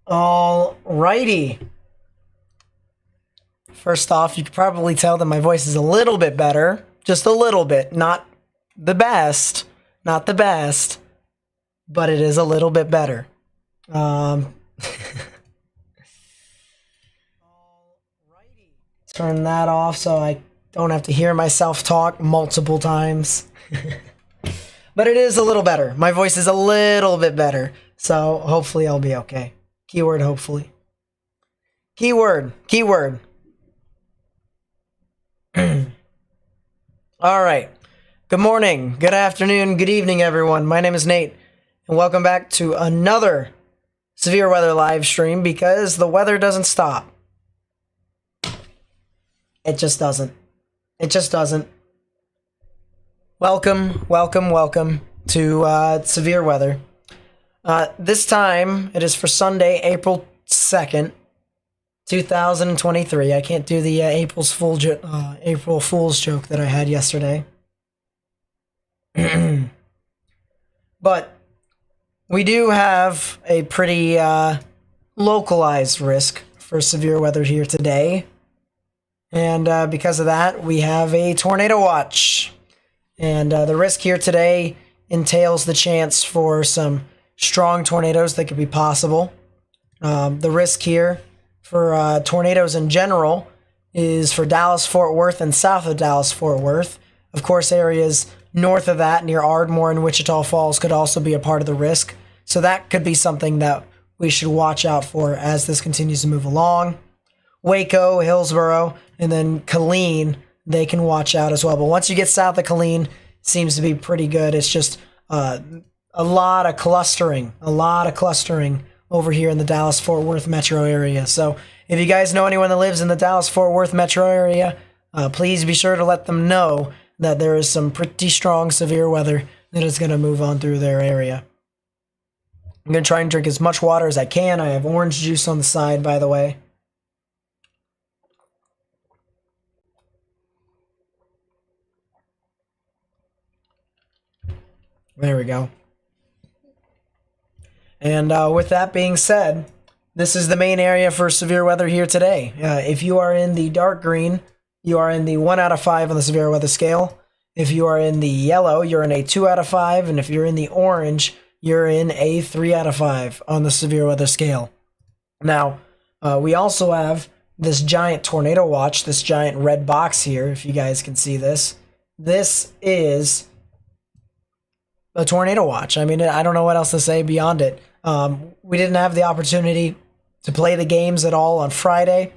Alrighty. First off, you could probably tell that my voice is a little bit better. Just a little bit. Not the best. Not the best. But it is a little bit better. Turn that off so I don't have to hear myself talk multiple times. But it is a little better. My voice is a little bit better. So hopefully I'll be okay. Keyword hopefully. Keyword. All right. Good morning, good afternoon, good evening, everyone. My name is Nate, and welcome back to another severe weather live stream because the weather doesn't stop. It just doesn't. It just doesn't. Welcome to severe weather. This time, it is for Sunday, April 2nd, 2023. I can't do the April Fool's joke that I had yesterday. But we do have a pretty localized risk for severe weather here today. And because of that, we have a tornado watch. And the risk here today entails the chance for some strong tornadoes that could be possible. The risk here for tornadoes in general is for Dallas-Fort Worth and south of Dallas-Fort Worth. Of course, areas north of that, near Ardmore and Wichita Falls, could also be a part of the risk. So that could be something that we should watch out for as this continues to move along. Waco, Hillsborough, and then Killeen, they can watch out as well. But once you get south of Killeen, it seems to be pretty good. It's just a lot of clustering over here in the Dallas-Fort Worth metro area. So if you guys know anyone that lives in the Dallas-Fort Worth metro area, please be sure to let them know that there is some pretty strong severe weather that is going to move on through their area. I'm going to try and drink as much water as I can. I have orange juice on the side, by the way. There we go. And with that being said, this is the main area for severe weather here today. If you are in the dark green, you are in the 1 out of 5 on the severe weather scale. If you are in the yellow, you're in a 2 out of 5. And if you're in the orange, you're in a 3 out of 5 on the severe weather scale. Now, we also have this giant tornado watch, this giant red box here, if you guys can see this. This is a tornado watch. I mean, I don't know what else to say beyond it. We didn't have the opportunity to play the games at all on Friday,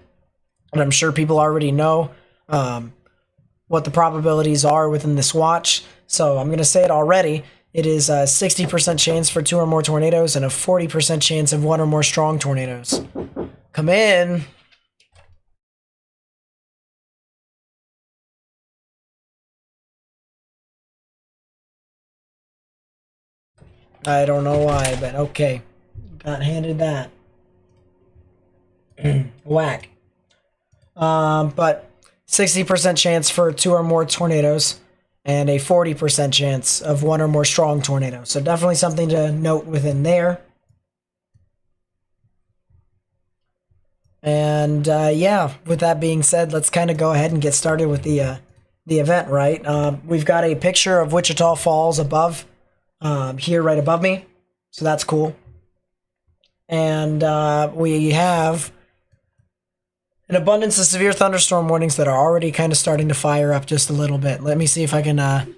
and I'm sure people already know what the probabilities are within this watch. So I'm going to say it already. It is a 60% chance for 2 or more tornadoes and a 40% chance of 1 or more strong tornadoes. Come in. I don't know why, but okay. Got handed that. Whack. But 60% chance for 2 or more tornadoes and a 40% chance of 1 or more strong tornadoes. So definitely something to note within there. And yeah, with that being said, let's kind of go ahead and get started with the event, right? We've got a picture of Wichita Falls above. Here right above me, so that's cool. And we have an abundance of severe thunderstorm warnings that are already kind of starting to fire up just a little bit. Let me see if I can add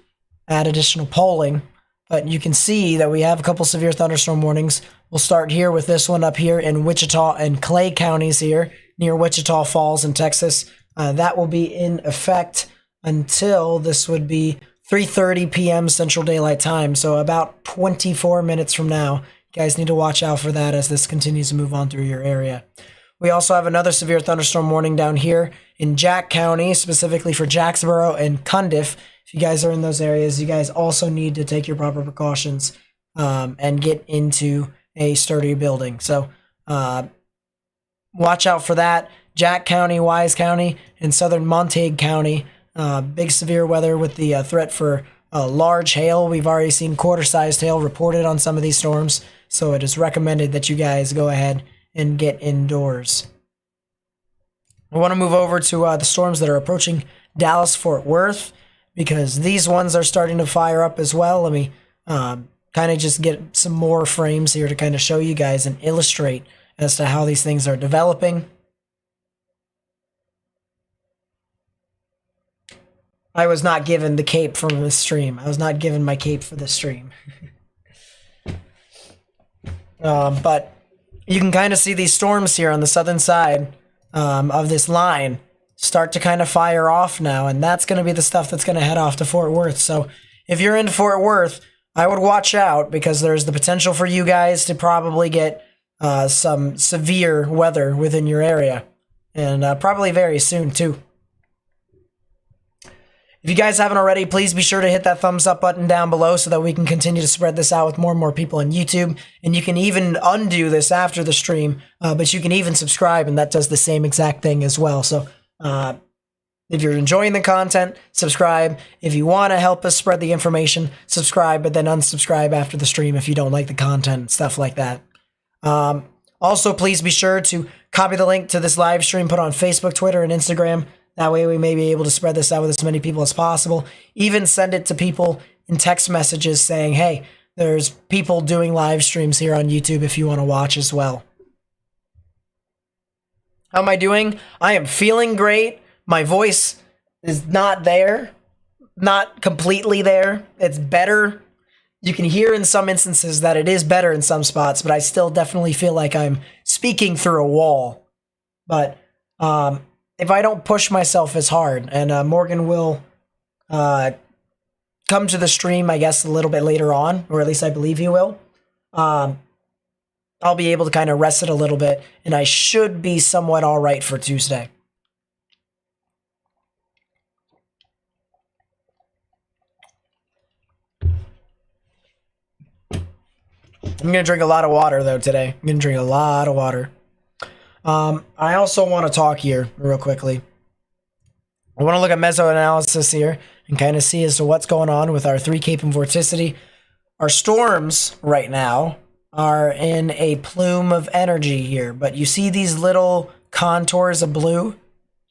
additional polling, but you can see that we have a couple severe thunderstorm warnings. We'll start here with this one up here in Wichita and Clay counties here near Wichita Falls in Texas. That will be in effect until this would be 3:30 p.m. Central Daylight Time, so about 24 minutes from now. You guys need to watch out for that as this continues to move on through your area. We also have another severe thunderstorm warning down here in Jack County, specifically for Jacksboro and Cundiff. If you guys are in those areas, you guys also need to take your proper precautions and get into a sturdy building. So watch out for that. Jack County, Wise County, and southern Montague County. Big severe weather with the threat for large hail. We've already seen quarter-sized hail reported on some of these storms, so it is recommended that you guys go ahead and get indoors. I want to move over to the storms that are approaching Dallas-Fort Worth, because these ones are starting to fire up as well. Let me kind of just get some more frames here to kind of show you guys and illustrate as to how these things are developing. I was not given the cape from this stream. I was not given my cape for this stream. But you can kind of see these storms here on the southern side of this line start to kind of fire off now, and that's going to be the stuff that's going to head off to Fort Worth. So if you're in Fort Worth, I would watch out, because there's the potential for you guys to probably get some severe weather within your area, and probably very soon too. If you guys haven't already, please be sure to hit that thumbs up button down below so that we can continue to spread this out with more and more people on YouTube. And you can even undo this after the stream, but you can even subscribe, and that does the same exact thing as well. So if you're enjoying the content, subscribe. If you want to help us spread the information, subscribe, but then unsubscribe after the stream if you don't like the content and stuff like that. Also, please be sure to copy the link to this live stream, put on Facebook, Twitter, and Instagram. That way we may be able to spread this out with as many people as possible. Even send it to people in text messages saying, hey, there's people doing live streams here on YouTube if you want to watch as well. How am I doing? I am feeling great. My voice is not there. Not completely there. It's better. You can hear in some instances that it is better in some spots, but I still definitely feel like I'm speaking through a wall. But if I don't push myself as hard, and Morgan will come to the stream, I guess, a little bit later on, or at least I believe he will, I'll be able to kind of rest it a little bit, and I should be somewhat all right for Tuesday. I'm going to drink a lot of water, though, today. I'm going to drink a lot of water. I also want to talk here real quickly. I want to look at meso-analysis here and kind of see as to what's going on with our 3 Cape and vorticity. Our storms right now are in a plume of energy here, but you see these little contours of blue?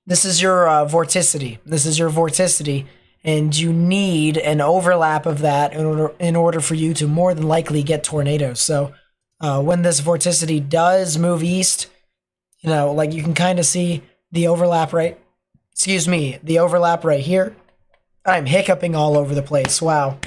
This is your vorticity. This is your vorticity, and you need an overlap of that in order for you to more than likely get tornadoes. So when this vorticity does move east, you know, like you can kind of see the overlap the overlap right here. I'm hiccuping all over the place. Wow.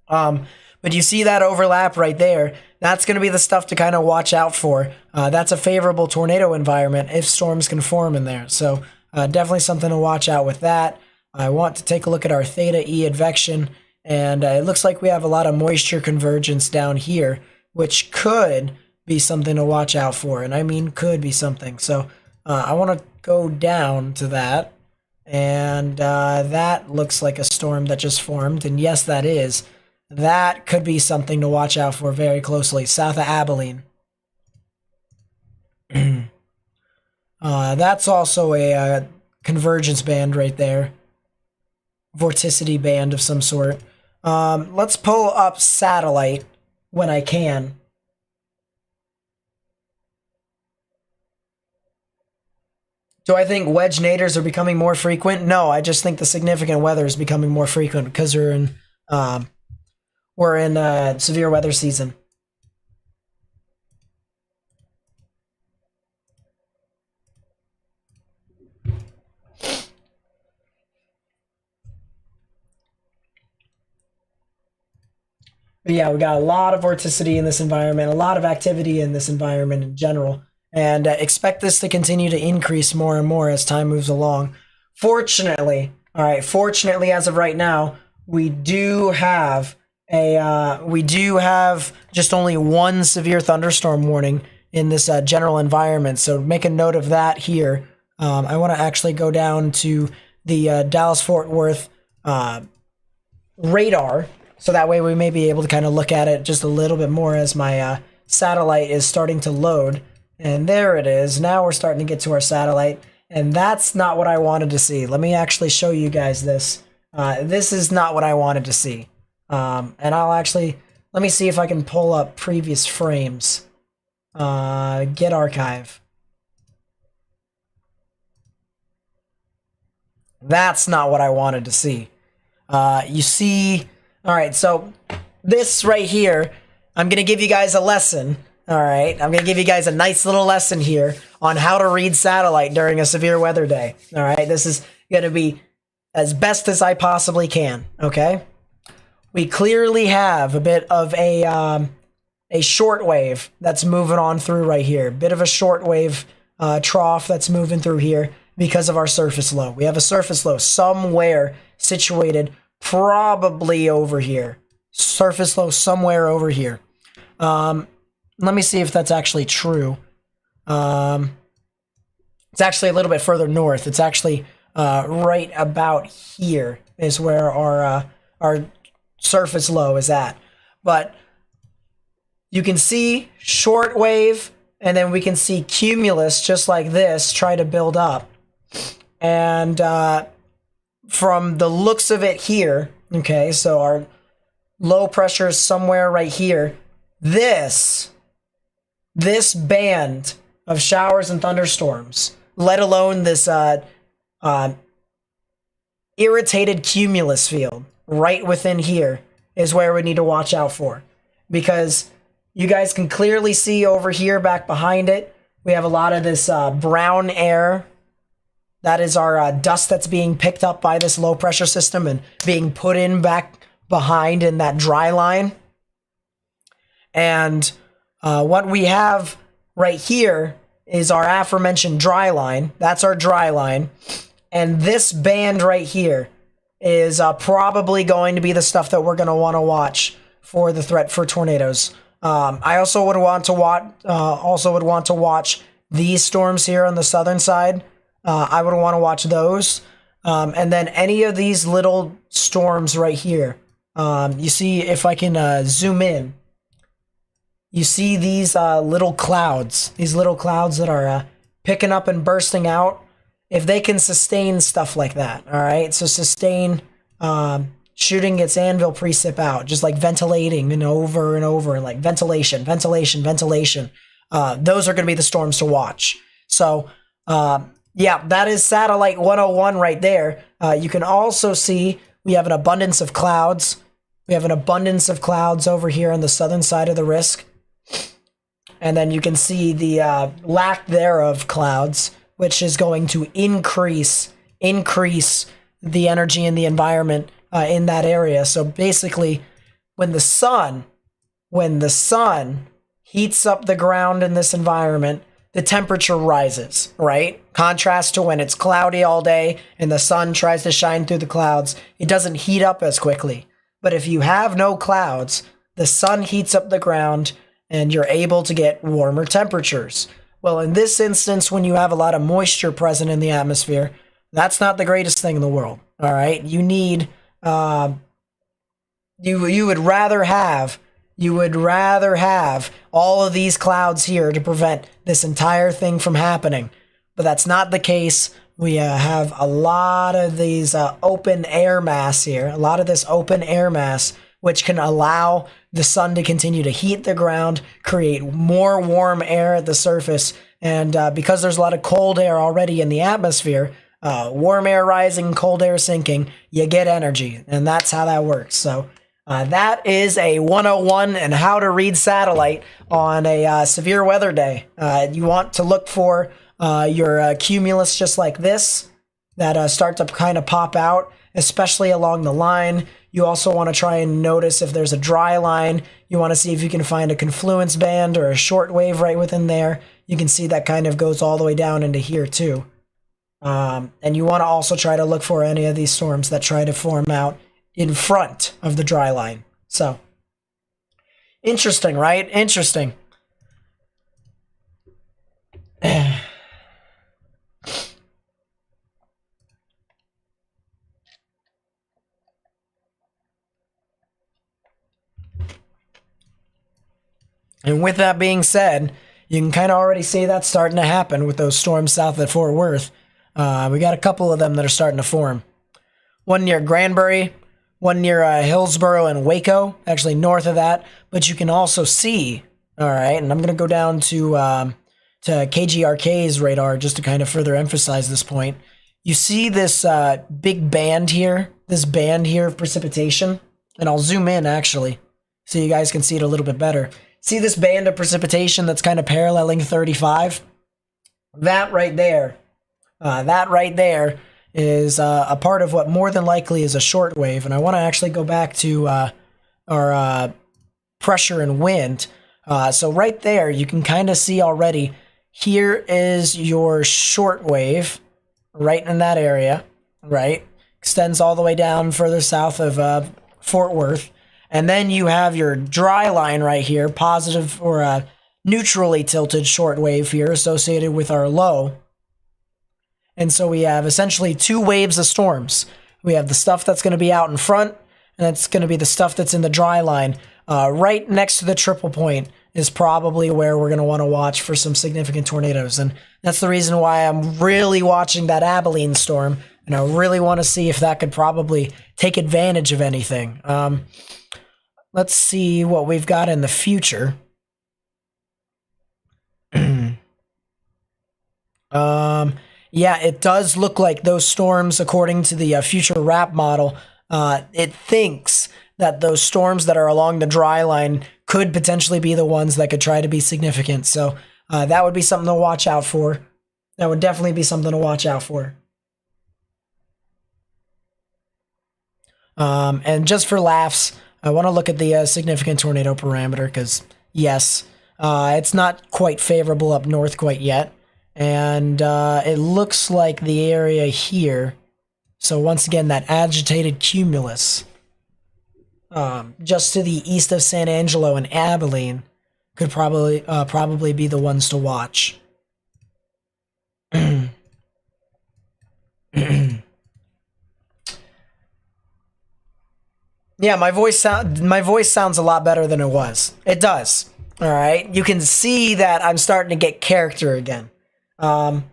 But you see that overlap right there. That's going to be the stuff to kind of watch out for. That's a favorable tornado environment if storms can form in there. So definitely something to watch out with that. I want to take a look at our theta E advection, and it looks like we have a lot of moisture convergence down here, which could be something to watch out for, and I mean could be something. So I want to go down to that, and that looks like a storm that just formed, and yes, that is. That could be something to watch out for very closely, south of Abilene. That's also a convergence band right there. Vorticity band of some sort. Let's pull up satellite when I can. Do I think wedge naders are becoming more frequent? No, I just think the significant weather is becoming more frequent because we're in severe weather season. But yeah, we got a lot of vorticity in this environment, a lot of activity in this environment in general, and expect this to continue to increase more and more as time moves along. Fortunately, as of right now, we do have just only one severe thunderstorm warning in this general environment. So make a note of that here. I want to actually go down to the Dallas-Fort Worth radar, so that way we may be able to kind of look at it just a little bit more as my satellite is starting to load. And there it is. Now we're starting to get to our satellite, and that's not what I wanted to see. Let me actually show you guys this. This is not what I wanted to see. And let me see if I can pull up previous frames Get archive. That's not what I wanted to see. You see, all right, so this right here, I'm going to give you guys a lesson. All right, I'm going to give you guys a nice little lesson here on how to read satellite during a severe weather day. All right, this is going to be as best as I possibly can. Okay, we clearly have a bit of a shortwave that's moving on through right here. Bit of a shortwave trough that's moving through here because of our surface low. We have a surface low somewhere situated probably over here. Surface low somewhere over here. Let me see if that's actually true. It's actually a little bit further north. It's actually right about here is where our surface low is at. But you can see shortwave, and then we can see cumulus just like this try to build up. And from the looks of it here, okay, so our low pressure is somewhere right here. This band of showers and thunderstorms, let alone this irritated cumulus field right within here, is where we need to watch out for. Because you guys can clearly see over here back behind it, we have a lot of this brown air. That is our dust that's being picked up by this low pressure system and being put in back behind in that dry line. And what we have right here is our aforementioned dry line. That's our dry line. And this band right here is probably going to be the stuff that we're going to want to watch for the threat for tornadoes. I also would want to watch these storms here on the southern side. I would want to watch those. And then any of these little storms right here. You see, if I can zoom in, you see these little clouds that are picking up and bursting out. If they can sustain stuff like that, all right? So sustain shooting its anvil precip out, just like ventilating and over, like ventilation. Those are going to be the storms to watch. So, yeah, that is satellite 101 right there. You can also see we have an abundance of clouds. We have an abundance of clouds over here on the southern side of the risk. And then you can see the lack thereof clouds, which is going to increase the energy in the environment in that area. So basically, when the sun heats up the ground in this environment, the temperature rises, right? Contrast to when it's cloudy all day and the sun tries to shine through the clouds, it doesn't heat up as quickly. But if you have no clouds, the sun heats up the ground and you're able to get warmer temperatures. Well, in this instance, when you have a lot of moisture present in the atmosphere, that's not the greatest thing in the world, all right? You need, you would rather have all of these clouds here to prevent this entire thing from happening. But that's not the case. We have a lot of these open air mass here, a lot of this open air mass, which can allow the sun to continue to heat the ground, create more warm air at the surface. And because there's a lot of cold air already in the atmosphere, warm air rising, cold air sinking, you get energy. And that's how that works. So that is a 101 and how to read satellite on a severe weather day. You want to look for your cumulus just like this that start to kind of pop out, especially along the line. You also want to try and notice if there's a dry line. You want to see if you can find a confluence band or a short wave right within there. You can see that kind of goes all the way down into here too. And you want to also try to look for any of these storms that try to form out in front of the dry line. So, interesting, right? Interesting. And with that being said, you can kind of already see that starting to happen with those storms south of Fort Worth. We got a couple of them that are starting to form. One near Granbury, one near Hillsborough and Waco, actually north of that. But you can also see All right, and I'm gonna go down to KGRK's radar just to kind of further emphasize this point. You see this big band here, this band here of precipitation, and I'll zoom in actually so you guys can see it a little bit better. See this band of precipitation that's kind of paralleling 35? That right there is a part of what more than likely is a short wave. And I want to actually go back to our pressure and wind. So right there, you can kind of see already, here is your short wave right in that area, right? Extends all the way down further south of Fort Worth. And then you have your dry line right here, positive or neutrally tilted short wave here associated with our low. And so we have essentially two waves of storms. We have the stuff that's going to be out in front, and that's going to be the stuff that's in the dry line. Right next to the triple point is probably where we're going to want to watch for some significant tornadoes. And that's the reason why I'm really watching that Abilene storm, and I really want to see if that could probably take advantage of anything. Let's see what we've got in the future. Yeah, it does look like those storms, according to the future wrap model, it thinks that those storms that are along the dry line could potentially be the ones that could try to be significant. So that would be something to watch out for. That would definitely be something to watch out for. And just for laughs, I want to look at the significant tornado parameter because, yes, it's not quite favorable up north quite yet. And it looks like the area here, so once again, that agitated cumulus, just to the east of San Angelo and Abilene, could probably be the ones to watch. Yeah, my voice sounds a lot better than it was. It does. All right, you can see that I'm starting to get character again. But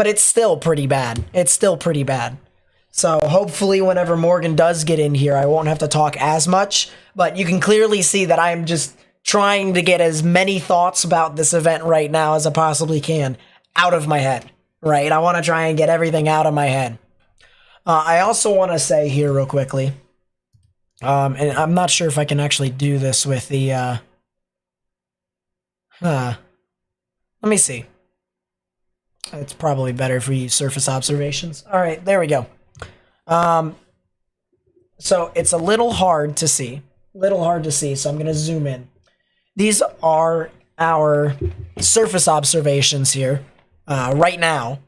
it's still pretty bad. It's still pretty bad. So hopefully whenever Morgan does get in here, I won't have to talk as much, but you can clearly see that I'm just trying to get as many thoughts about this event right now as I possibly can out of my head, right? I want to try and get everything out of my head. I also want to say here real quickly, and I'm not sure if I can actually do this with the, let me see. It's probably better if we use surface observations. All right, there we go. So it's a little hard to see. So I'm going to zoom in. These are our surface observations here right now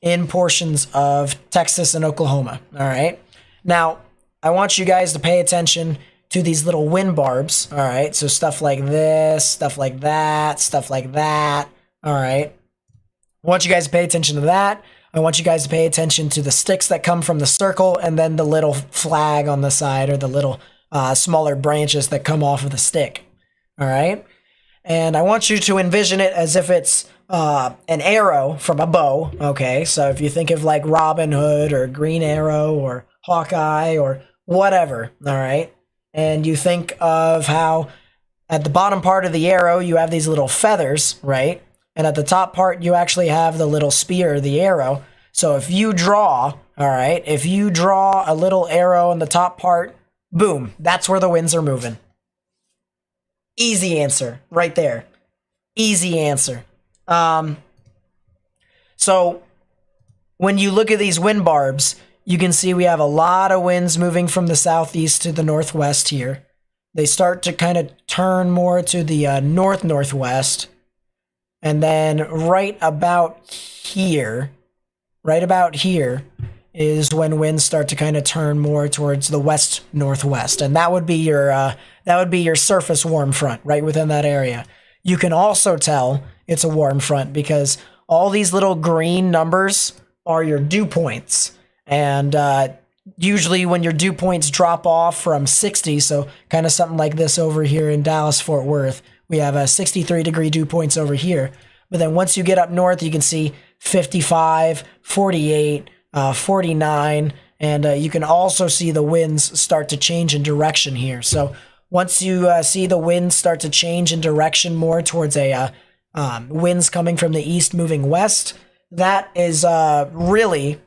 in portions of Texas and Oklahoma. All right. Now, I want you guys to pay attention to these little wind barbs. All right. So stuff like this, stuff like that, stuff like that. All right. I want you guys to pay attention to that. I want you guys to pay attention to the sticks that come from the circle and then the little flag on the side or the little smaller branches that come off of the stick. All right. And I want you to envision it as if it's an arrow from a bow. Okay. So if you think of like Robin Hood or Green Arrow or Hawkeye or whatever. All right. And you think of how at the bottom part of the arrow, you have these little feathers, right? And at the top part, you actually have the little spear, the arrow. So if you draw, all right, if you draw a little arrow in the top part, boom, that's where the winds are moving. Easy answer right there. Easy answer. So when you look at these wind barbs, you can see we have a lot of winds moving from the southeast to the northwest here. They start to kind of turn more to the north-northwest. And then right about here is when winds start to kind of turn more towards the west-northwest. And that would be your surface warm front right within that area. You can also tell it's a warm front because all these little green numbers are your dew points. And usually when your dew points drop off from 60, so kind of something like this over here in Dallas, Fort Worth, we have a 63-degree dew points over here. But then once you get up north, you can see 55, 48, 49, and you can also see the winds start to change in direction here. So once you see the wind start to change in direction more towards a winds coming from the east moving west, that is really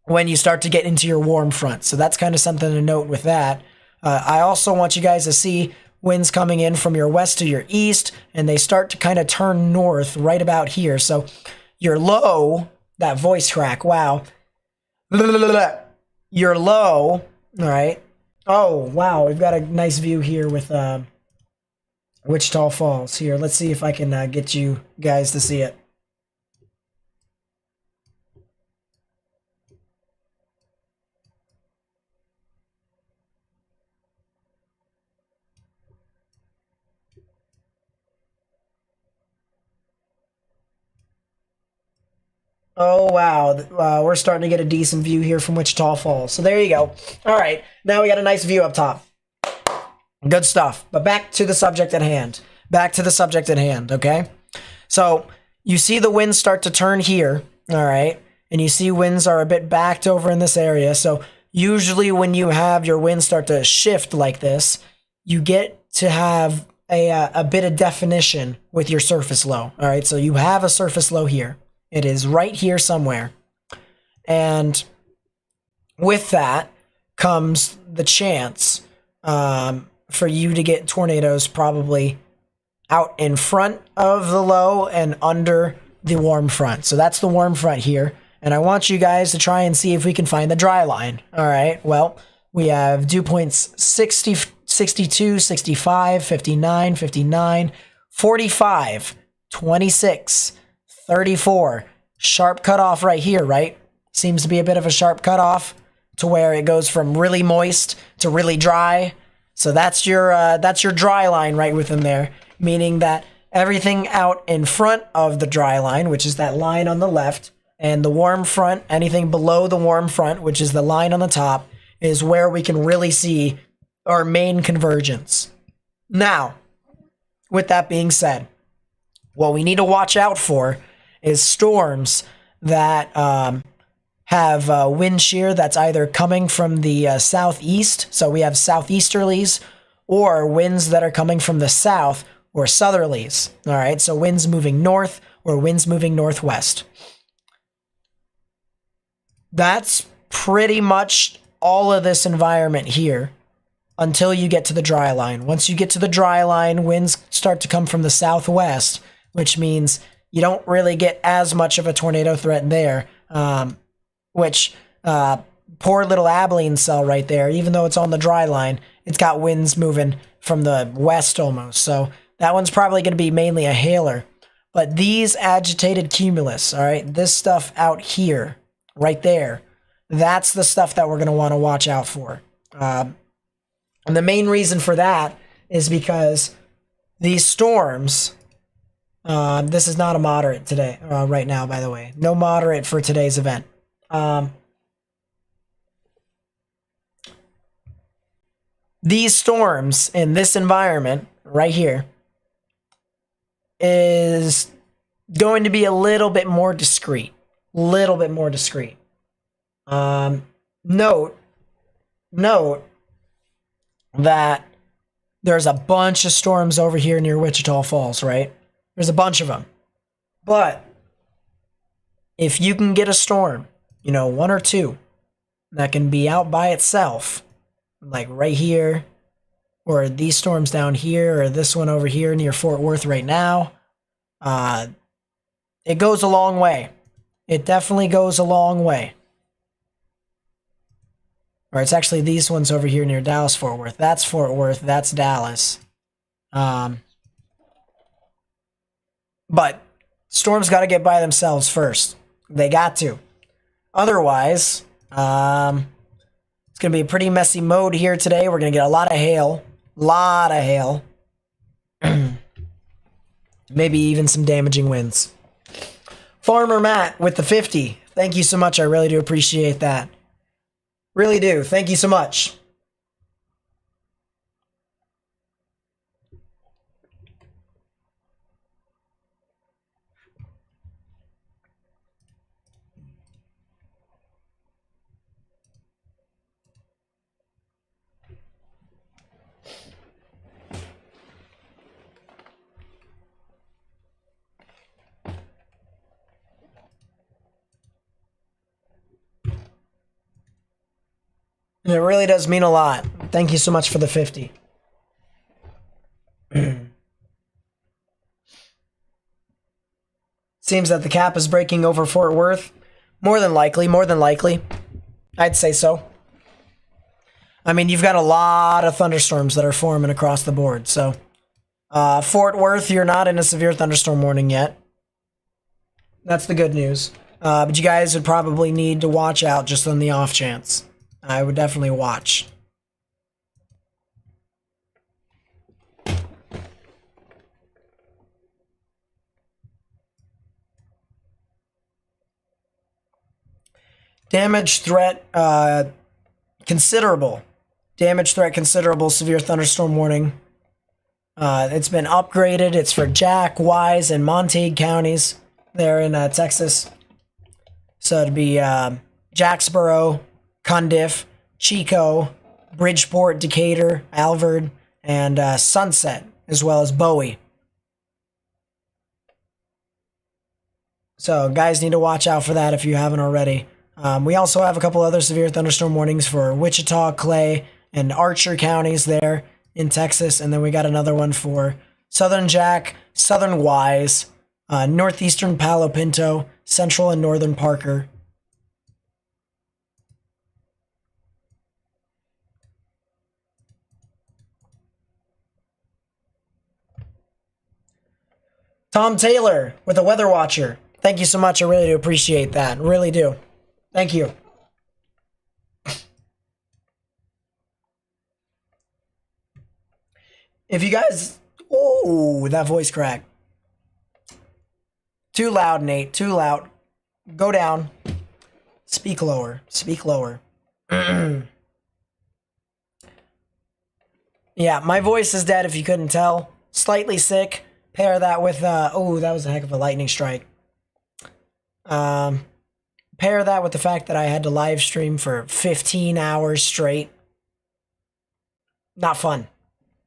when you start to get into your warm front. So that's kind of something to note with that. I also want you guys to see winds coming in from your west to your east, and they start to kind of turn north right about here. So your low, that voice crack, wow. Your low, all right. Oh, wow, we've got a nice view here with Wichita Falls. Here, let's see if I can get you guys to see it. Oh, wow. We're starting to get a decent view here from Wichita Falls. So there you go. All right. Now we got a nice view up top. Good stuff. But back to the subject at hand. Okay? So you see the winds start to turn here. All right? And you see winds are a bit backed over in this area. So usually when you have your winds start to shift like this, you get to have a bit of definition with your surface low. All right? So you have a surface low here. It is right here somewhere. And with that comes the chance for you to get tornadoes probably out in front of the low and under the warm front. So that's the warm front here. And I want you guys to try and see if we can find the dry line. All right. Well, we have dew points 60, 62, 65, 59, 59, 45, 26, 34. Sharp cutoff right here, right? Seems to be a bit of a sharp cutoff to where it goes from really moist to really dry. So that's your dry line right within there, meaning that everything out in front of the dry line, which is that line on the left, and the warm front, anything below the warm front, which is the line on the top, is where we can really see our main convergence. Now, with that being said, what we need to watch out for is storms that have wind shear that's either coming from the southeast, so we have southeasterlies, or winds that are coming from the south, or southerlies. All right, so winds moving north or winds moving northwest. That's pretty much all of this environment here until you get to the dry line. Once you get to the dry line, winds start to come from the southwest, which means you don't really get as much of a tornado threat there, which poor little Abilene cell right there, even though it's on the dry line, it's got winds moving from the west almost. So that one's probably going to be mainly a hailer. But these agitated cumulus, all right, this stuff out here, right there, that's the stuff that we're going to want to watch out for. And the main reason for that is because these storms... this is not a moderate today, right now, by the way. No moderate for today's event. These storms in this environment right here is going to be a little bit more discreet. Note that there's a bunch of storms over here near Wichita Falls, right? There's a bunch of them. But if you can get a storm, one or two that can be out by itself, like right here, or these storms down here, or this one over here near Fort Worth right now, it goes a long way. It definitely goes a long way. Or it's actually these ones over here near Dallas, Fort Worth. That's Fort Worth. That's Dallas. But storms got to get by themselves first. They got to. Otherwise, it's going to be a pretty messy mode here today. We're going to get a lot of hail. Maybe even some damaging winds. Farmer Matt with the 50. Thank you so much. I really do appreciate that. Really do. Thank you so much. And it really does mean a lot. Thank you so much for the 50. Seems that the cap is breaking over Fort Worth. More than likely. I'd say so. I mean, you've got a lot of thunderstorms that are forming across the board. So, Fort Worth, you're not in a severe thunderstorm warning yet. That's the good news. But you guys would probably need to watch out just on the off chance. I would definitely watch. Damage threat, considerable. Damage threat considerable, severe thunderstorm warning. It's been upgraded. It's for Jack, Wise, and Montague counties there in Texas. So it'd be Jacksboro, Cundiff, Chico, Bridgeport, Decatur, Alvord, and Sunset, as well as Bowie. So guys need to watch out for that if you haven't already. We also have a couple other severe thunderstorm warnings for Wichita, Clay, and Archer counties there in Texas. And then we got another one for Southern Jack, Southern Wise, Northeastern Palo Pinto, Central and Northern Parker. Tom Taylor with a Weather Watcher. Thank you so much. I really do appreciate that. Really do. Thank you. If you guys... Oh, that voice crack. Too loud, Nate. Too loud. Go down. Speak lower. Speak lower. Yeah, my voice is dead if you couldn't tell. Slightly sick. Pair that with... oh, that was a heck of a lightning strike. Pair that with the fact that I had to live stream for 15 hours straight. Not fun.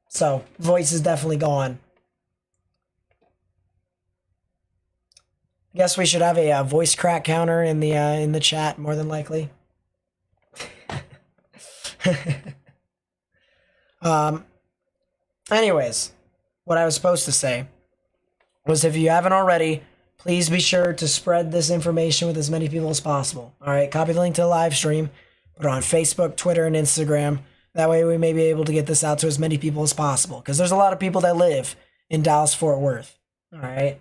So, voice is definitely gone. Guess we should have a voice crack counter in the chat, more than likely. Anyways, what I was supposed to say was, if you haven't already, please be sure to spread this information with as many people as possible. All right, copy the link to the live stream, put it on Facebook, Twitter, and Instagram. That way we may be able to get this out to as many people as possible, because there's a lot of people that live in Dallas-Fort Worth. All right,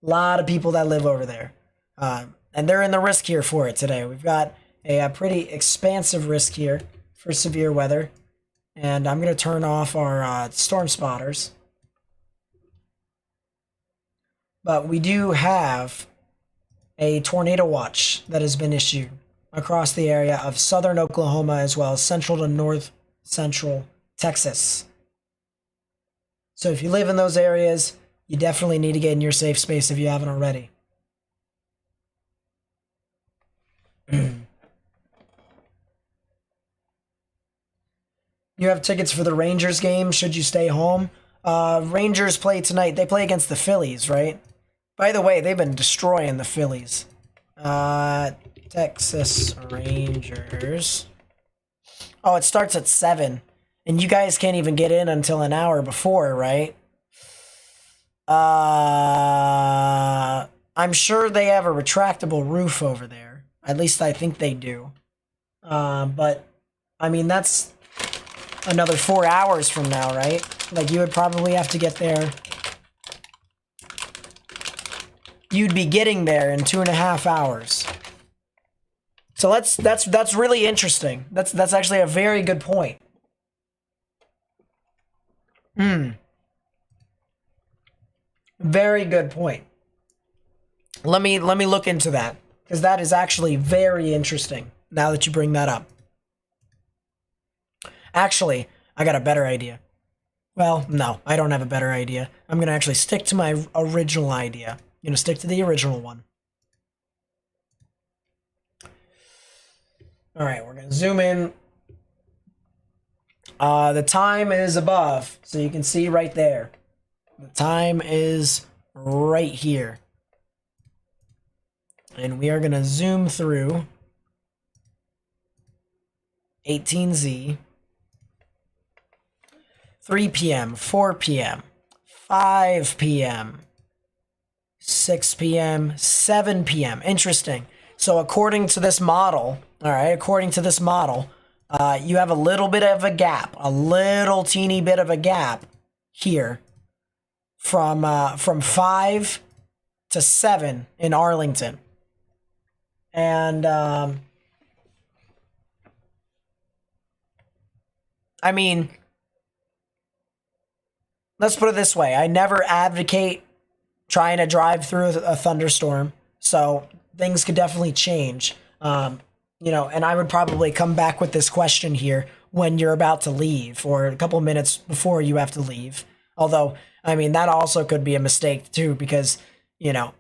a lot of people that live over there, and they're in the risk here for it today. We've got a pretty expansive risk here for severe weather, and I'm going to turn off our storm spotters. But we do have a tornado watch that has been issued across the area of southern Oklahoma, as well as central to north central Texas. So if you live in those areas, you definitely need to get in your safe space if you haven't already. You have tickets for the Rangers game should you stay home. Rangers play tonight. They play against the Phillies, right? By the way, they've been destroying the Phillies. Texas Rangers. Oh, it starts at 7. And you guys can't even get in until an hour before, right? I'm sure they have a retractable roof over there. At least I think they do. But, I mean, that's another 4 hours from now, right? Like, you would probably have to get there. You'd be getting there in 2.5 hours. So that's really interesting. That's actually a very good point. Very good point. Let me look into that, because that is actually very interesting now that you bring that up. Actually, I got a better idea. Well, no, I don't have a better idea. I'm going to actually stick to my original idea. I'm going to stick to the original one. All right, we're going to zoom in. The time is above, so you can see right there. The time is right here. And we are going to zoom through 18Z, 3 p.m., 4 p.m., 5 p.m., 6 p.m., 7 p.m. Interesting. So according to this model, all right, according to this model, you have a little bit of a gap, a little teeny bit of a gap here from 5 to 7 in Arlington. And I mean, let's put it this way. I never advocate trying to drive through a thunderstorm, so things could definitely change. You know, and I would probably come back with this question here when you're about to leave or a couple minutes before you have to leave. Although, I mean, that also could be a mistake too, because, you know,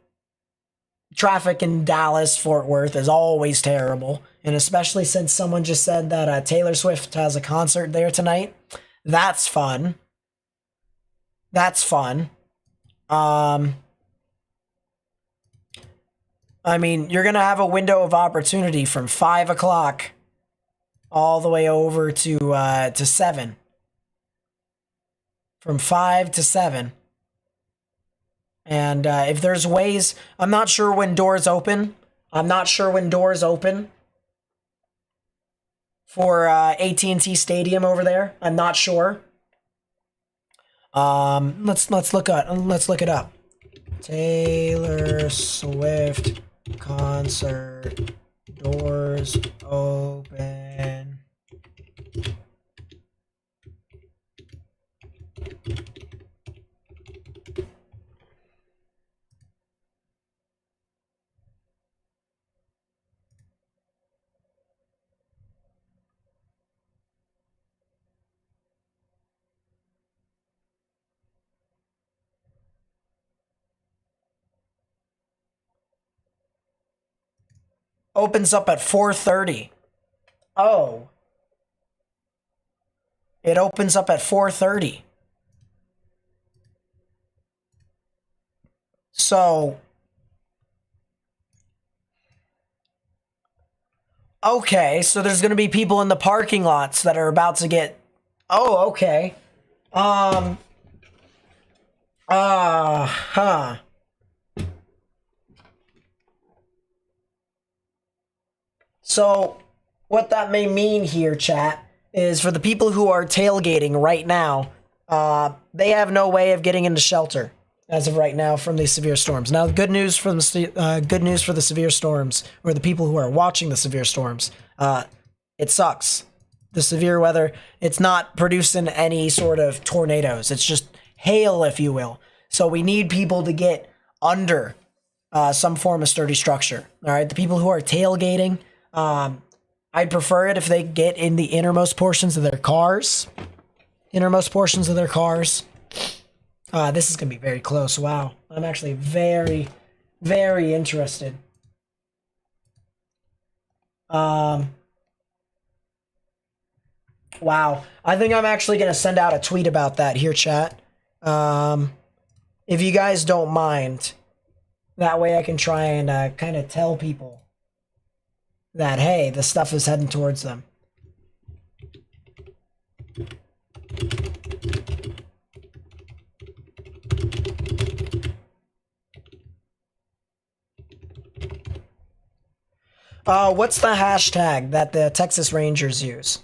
traffic in Dallas, Fort Worth is always terrible. And especially since someone just said that Taylor Swift has a concert there tonight. That's fun. That's fun. I mean, you're going to have a window of opportunity from 5 o'clock all the way over to 7. From 5 to 7. And if there's ways, I'm not sure when doors open. I'm not sure when doors open for AT&T Stadium over there. I'm not sure. Let's look it up. Taylor Swift concert doors open. Opens up at 4:30. Oh. It opens up at 4:30. So, okay, so there's going to be people in the parking lots that are about to get. Oh, okay. Huh. So, what that may mean here, chat, is for the people who are tailgating right now, they have no way of getting into shelter as of right now from these severe storms. Now, good news for the severe storms, or the people who are watching the severe storms. It sucks. The severe weather, it's not producing any sort of tornadoes. It's just hail, if you will. So we need people to get under some form of sturdy structure. All right, the people who are tailgating, I'd prefer it if they get in the innermost portions of their cars. This is going to be very close. Wow. I'm actually very, very interested. Wow. I think I'm actually going to send out a tweet about that here, chat. If you guys don't mind, that way I can try and kind of tell people that, hey, the stuff is heading towards them. What's the hashtag that the Texas Rangers use?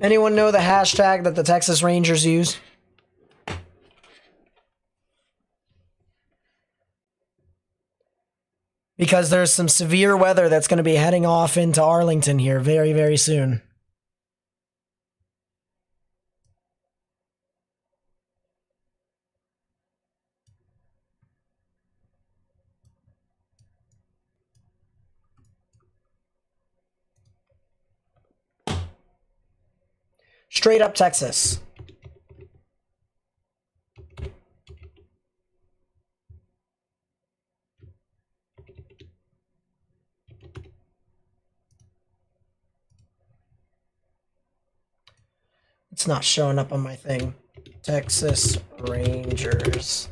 Anyone know the hashtag that the Texas Rangers use? Because there's some severe weather that's going to be heading off into Arlington here very, very soon. Straight up Texas. It's not showing up on my thing. Texas Rangers.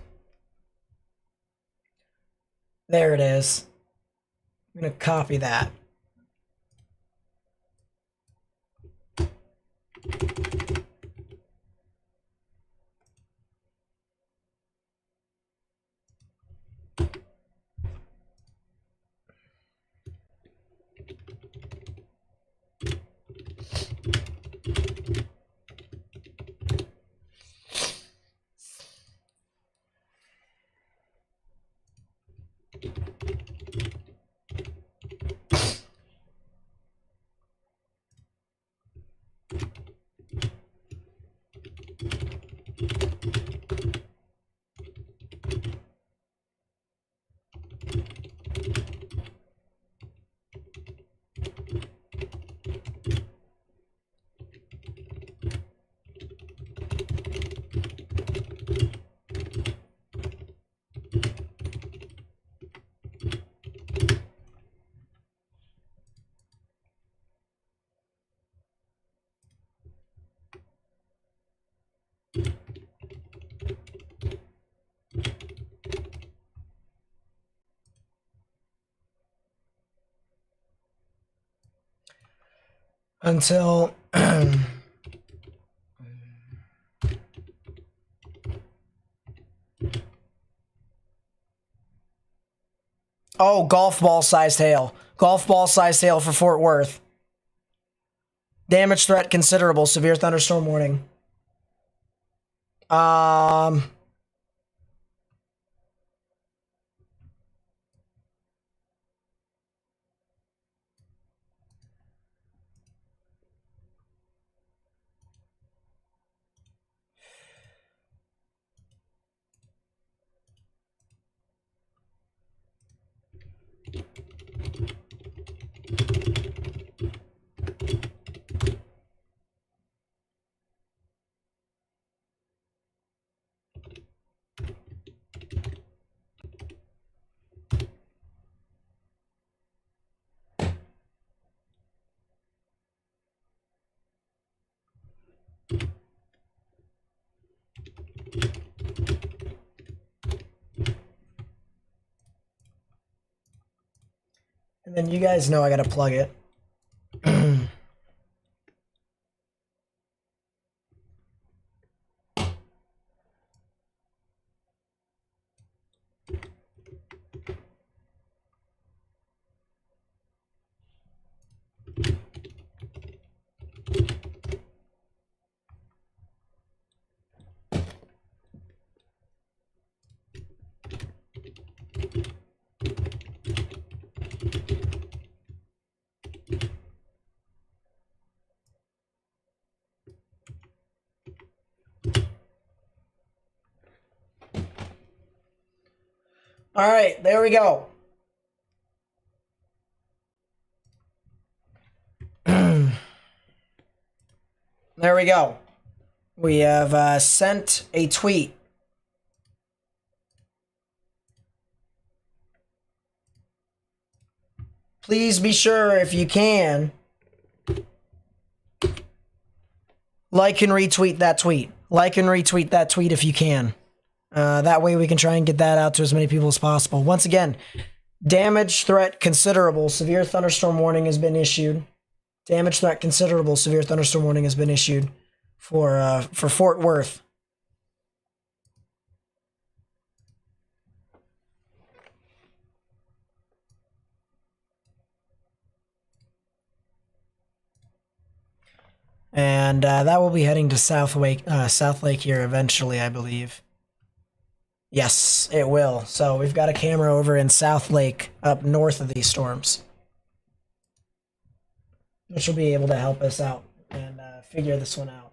There it is. I'm going to copy that. Until oh, golf ball sized hail. Golf ball sized hail for Fort Worth. Damage threat considerable. Severe thunderstorm warning. And then you guys know I gotta plug it. All right, there we go. There we go. We have sent a tweet. Please be sure, if you can, like and retweet that tweet. Like and retweet that tweet if you can. That way we can try and get that out to as many people as possible. Once again, damage threat considerable. Severe thunderstorm warning has been issued. Damage threat considerable. Severe thunderstorm warning has been issued for Fort Worth. And that will be heading to South Lake here eventually, I believe. Yes, it will. So we've got a camera over in South Lake, up north of these storms, which will be able to help us out and figure this one out.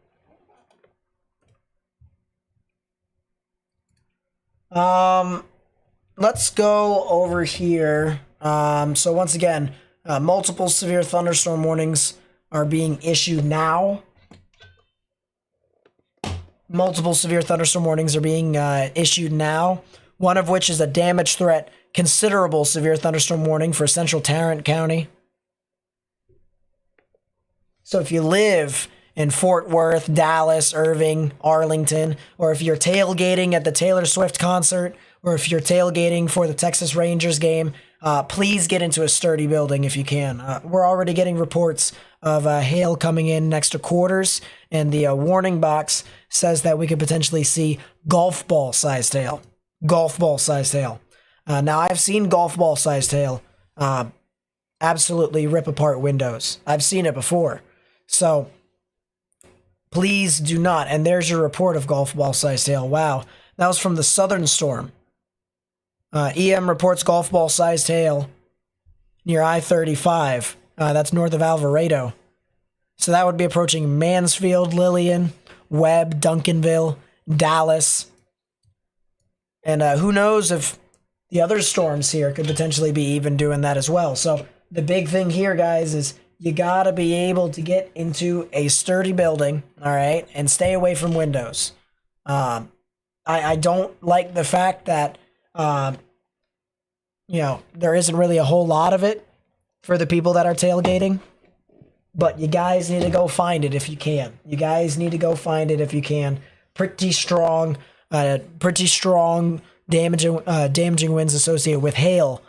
Let's go over here. So once again, multiple severe thunderstorm warnings are being issued now. Multiple severe thunderstorm warnings are being issued now, one of which is a damage threat considerable severe thunderstorm warning for central Tarrant County. So if you live in Fort Worth, Dallas, Irving, Arlington, or if you're tailgating at the Taylor Swift concert, or if you're tailgating for the Texas Rangers game, please get into a sturdy building if you can. We're already getting reports of hail coming in next to quarters, and the warning box says that we could potentially see golf ball sized hail. Golf ball sized hail. Now, I've seen golf ball sized hail absolutely rip apart windows. I've seen it before. So please do not. And there's your report of golf ball sized hail. Wow. That was from the Southern Storm. EM reports golf ball sized hail near I-35. That's north of Alvarado. So that would be approaching Mansfield, Lillian, Webb, Duncanville, Dallas. And who knows if the other storms here could potentially be even doing that as well. So the big thing here, guys, is you got to be able to get into a sturdy building, all right, and stay away from windows. I don't like the fact that, there isn't really a whole lot of it for the people that are tailgating. But you guys need to go find it if you can. You guys need to go find it if you can. Pretty strong damaging winds associated with hail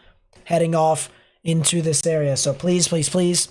heading off into this area. So please, please, please,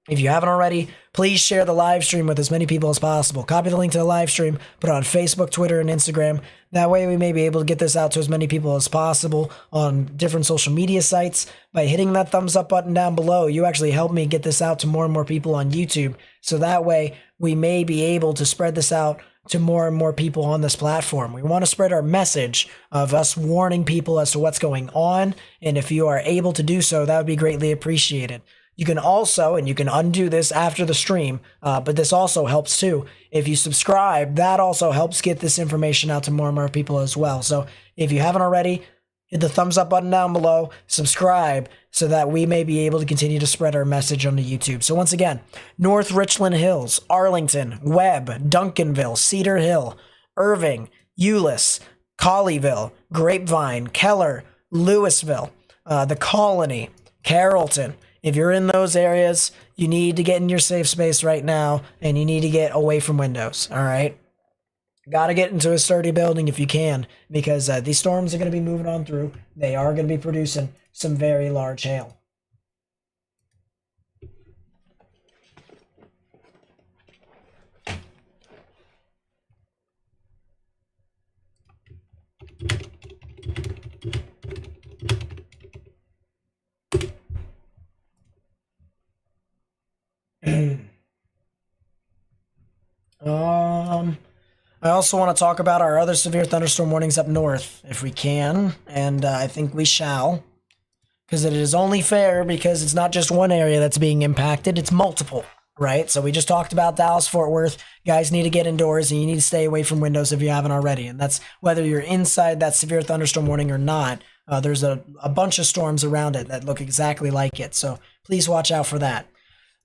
if you haven't already, please share the live stream with as many people as possible. Copy the link to the live stream, put it on Facebook, Twitter, and Instagram. That way we may be able to get this out to as many people as possible on different social media sites. By hitting that thumbs up button down below, you actually help me get this out to more and more people on YouTube. So that way we may be able to spread this out to more and more people on this platform. We want to spread our message of us warning people as to what's going on. And if you are able to do so, that would be greatly appreciated. You can also, and you can undo this after the stream, but this also helps too. If you subscribe, that also helps get this information out to more and more people as well. So if you haven't already, hit the thumbs up button down below, subscribe, so that we may be able to continue to spread our message on the YouTube. So once again, North Richland Hills, Arlington, Webb, Duncanville, Cedar Hill, Irving, Euless, Colleyville, Grapevine, Keller, Louisville, the Colony, Carrollton. If you're in those areas, you need to get in your safe space right now, and you need to get away from windows, all right? Got to get into a sturdy building if you can, because these storms are going to be moving on through. They are going to be producing some very large hail. I also want to talk about our other severe thunderstorm warnings up north, if we can, and I think we shall, because it is only fair, because it's not just one area that's being impacted, it's multiple, right? So we just talked about Dallas-Fort Worth. You guys need to get indoors, and you need to stay away from windows if you haven't already, and that's whether you're inside that severe thunderstorm warning or not. There's a bunch of storms around it that look exactly like it, so please watch out for that.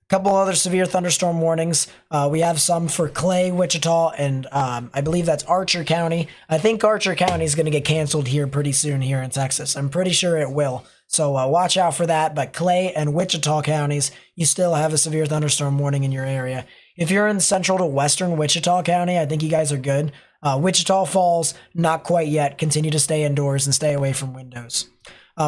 Couple other severe thunderstorm warnings. We have some for Clay, Wichita, and I believe that's Archer County. I think Archer County is going to get canceled here pretty soon here in Texas. I'm pretty sure it will. So watch out for that. But Clay and Wichita counties, you still have a severe thunderstorm warning in your area. If you're in central to western Wichita County, I think you guys are good. Wichita Falls, not quite yet. Continue to stay indoors and stay away from windows.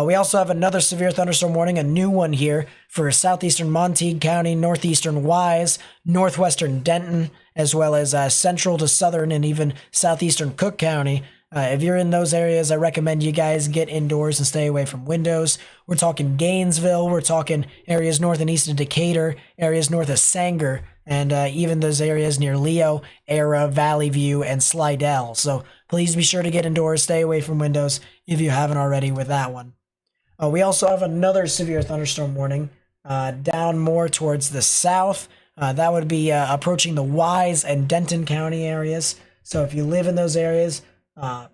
We also have another severe thunderstorm warning, a new one here for southeastern Montague County, northeastern Wise, northwestern Denton, as well as central to southern and even southeastern Cook County. If you're in those areas, I recommend you guys get indoors and stay away from windows. We're talking Gainesville, we're talking areas north and east of Decatur, areas north of Sanger, and even those areas near Leo, Era, Valley View, and Slidell. So please be sure to get indoors, stay away from windows if you haven't already with that one. We also have another severe thunderstorm warning down more towards the south. That would be approaching the Wise and Denton County areas. So if you live in those areas, I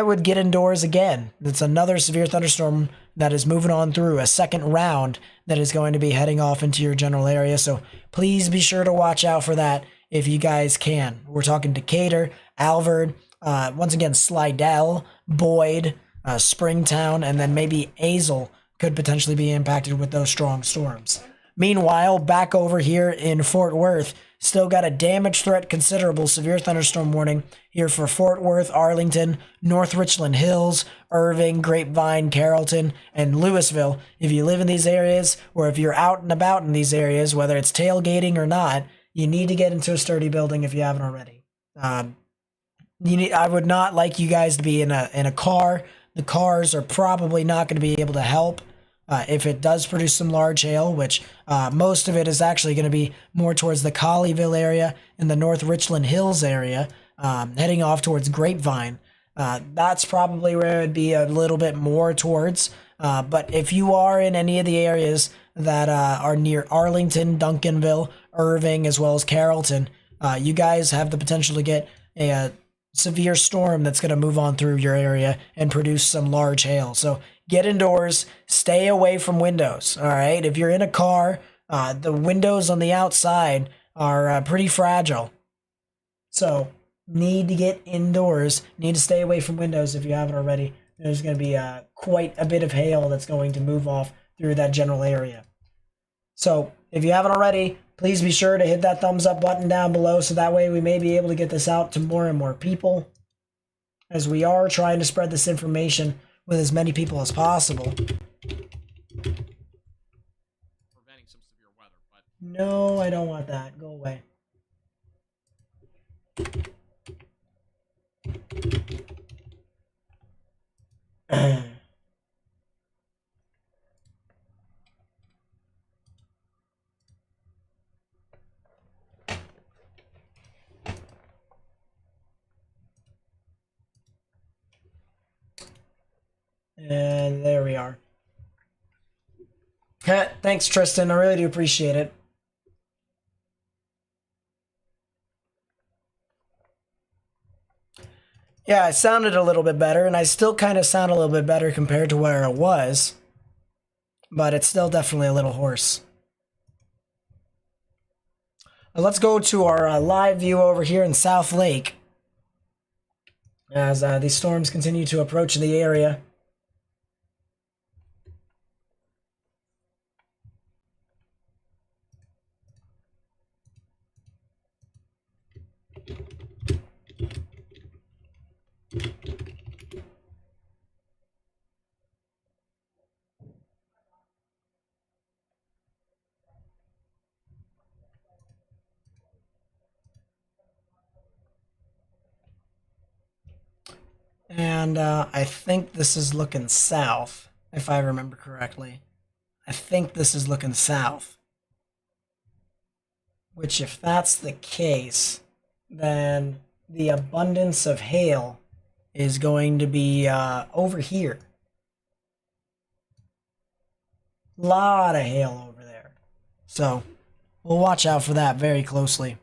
would get indoors again. It's another severe thunderstorm that is moving on through, a second round that is going to be heading off into your general area. So please be sure to watch out for that if you guys can. We're talking Decatur, Alvord, once again, Slidell, Boyd, Springtown, and then maybe Azle could potentially be impacted with those strong storms. Meanwhile, back over here in Fort Worth, Still got a damage threat considerable severe thunderstorm warning here for Fort Worth, Arlington, North Richland Hills, Irving, Grapevine, Carrollton, and Louisville. If you live in these areas, or if you're out and about in these areas, whether it's tailgating or not, you need to get into a sturdy building if you haven't already. I would not like you guys to be in a car. The cars are probably not going to be able to help if it does produce some large hail, which most of it is actually going to be more towards the Colleyville area and the North Richland Hills area, heading off towards Grapevine. That's probably where it would be a little bit more towards. But if you are in any of the areas that are near Arlington, Duncanville, Irving, as well as Carrollton, you guys have the potential to get a severe storm that's going to move on through your area and produce some large hail. So get indoors, stay away from windows. All right. If you're in a car, the windows on the outside are pretty fragile. So need to get indoors, need to stay away from windows if you haven't already. There's going to be quite a bit of hail that's going to move off through that general area. So if you haven't already, please be sure to hit that thumbs up button down below so that way we may be able to get this out to more and more people, as we are trying to spread this information with as many people as possible. Preventing some severe weather, but no, I don't want that. Go away. And there we are. Thanks, Tristan. I really do appreciate it. Yeah, it sounded a little bit better, and I still kind of sound a little bit better compared to where it was. But it's still definitely a little hoarse. Let's go to our live view over here in South Lake, as these storms continue to approach the area. And I think this is looking south, if I remember correctly. I think this is looking south. Which, if that's the case, then the abundance of hail is going to be over here. A lot of hail over there. So, we'll watch out for that very closely.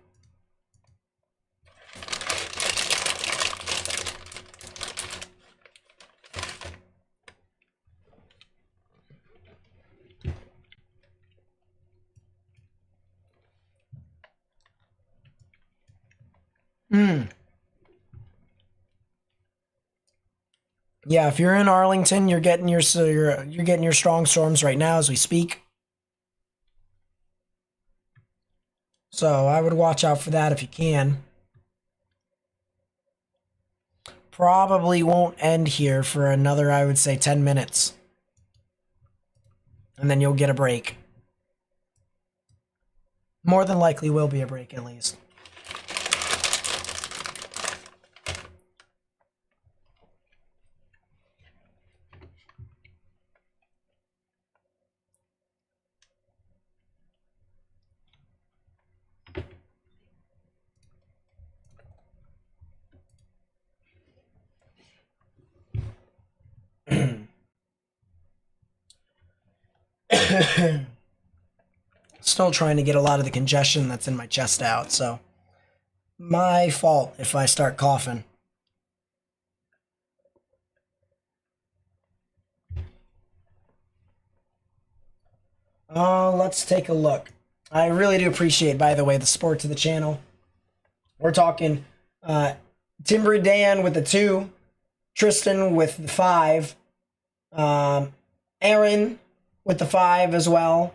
Yeah, if you're in Arlington, you're getting your strong storms right now as we speak. So I would watch out for that if you can. Probably won't end here for another, I would say, 10 minutes. And then you'll get a break. More than likely will be a break, at least. Still trying to get a lot of the congestion that's in my chest out, so my fault if I start coughing. Let's take a look. I really do appreciate, by the way, the support to the channel. We're talking Timber Dan with the 2, Tristan with the 5, Aaron with the 5 as well.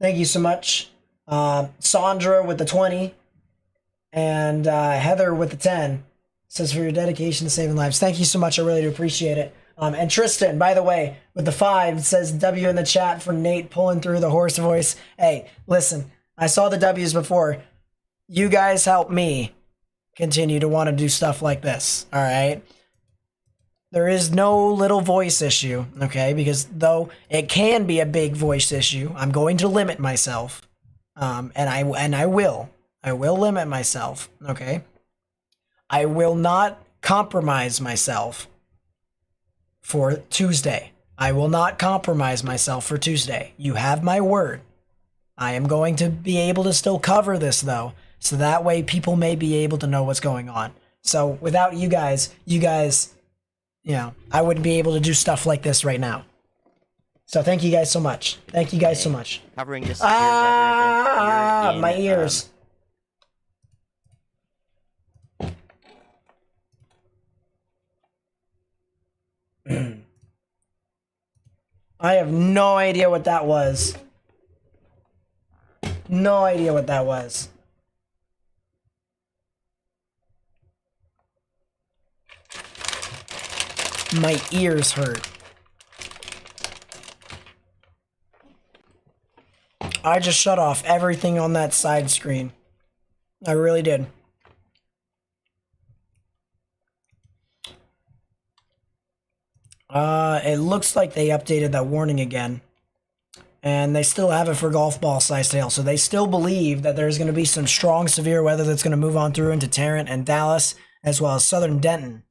Thank you so much. Sandra with the 20, and Heather with the 10 says, for your dedication to saving lives. Thank you so much. I really do appreciate it. And Tristan, by the way, with the 5, says W in the chat for Nate pulling through the horse voice. Hey, listen, I saw the W's before. You guys help me continue to want to do stuff like this, all right? There is no little voice issue, okay? Because though it can be a big voice issue, I'm going to limit myself, and I will limit myself, okay? I will not compromise myself for Tuesday. I will not compromise myself for Tuesday. You have my word. I am going to be able to still cover this though, so that way people may be able to know what's going on. So without you guys, you know, I wouldn't be able to do stuff like this right now. So thank you guys so much. Thank you guys so much. Covering the severe weather event here my in, ears. I have no idea what that was. No idea what that was. My ears hurt. I just shut off everything on that side screen. I really did. It looks like they updated that warning again. And they still have it for golf ball sized hail. So they still believe that there's going to be some strong severe weather that's going to move on through into Tarrant and Dallas, as well as southern Denton.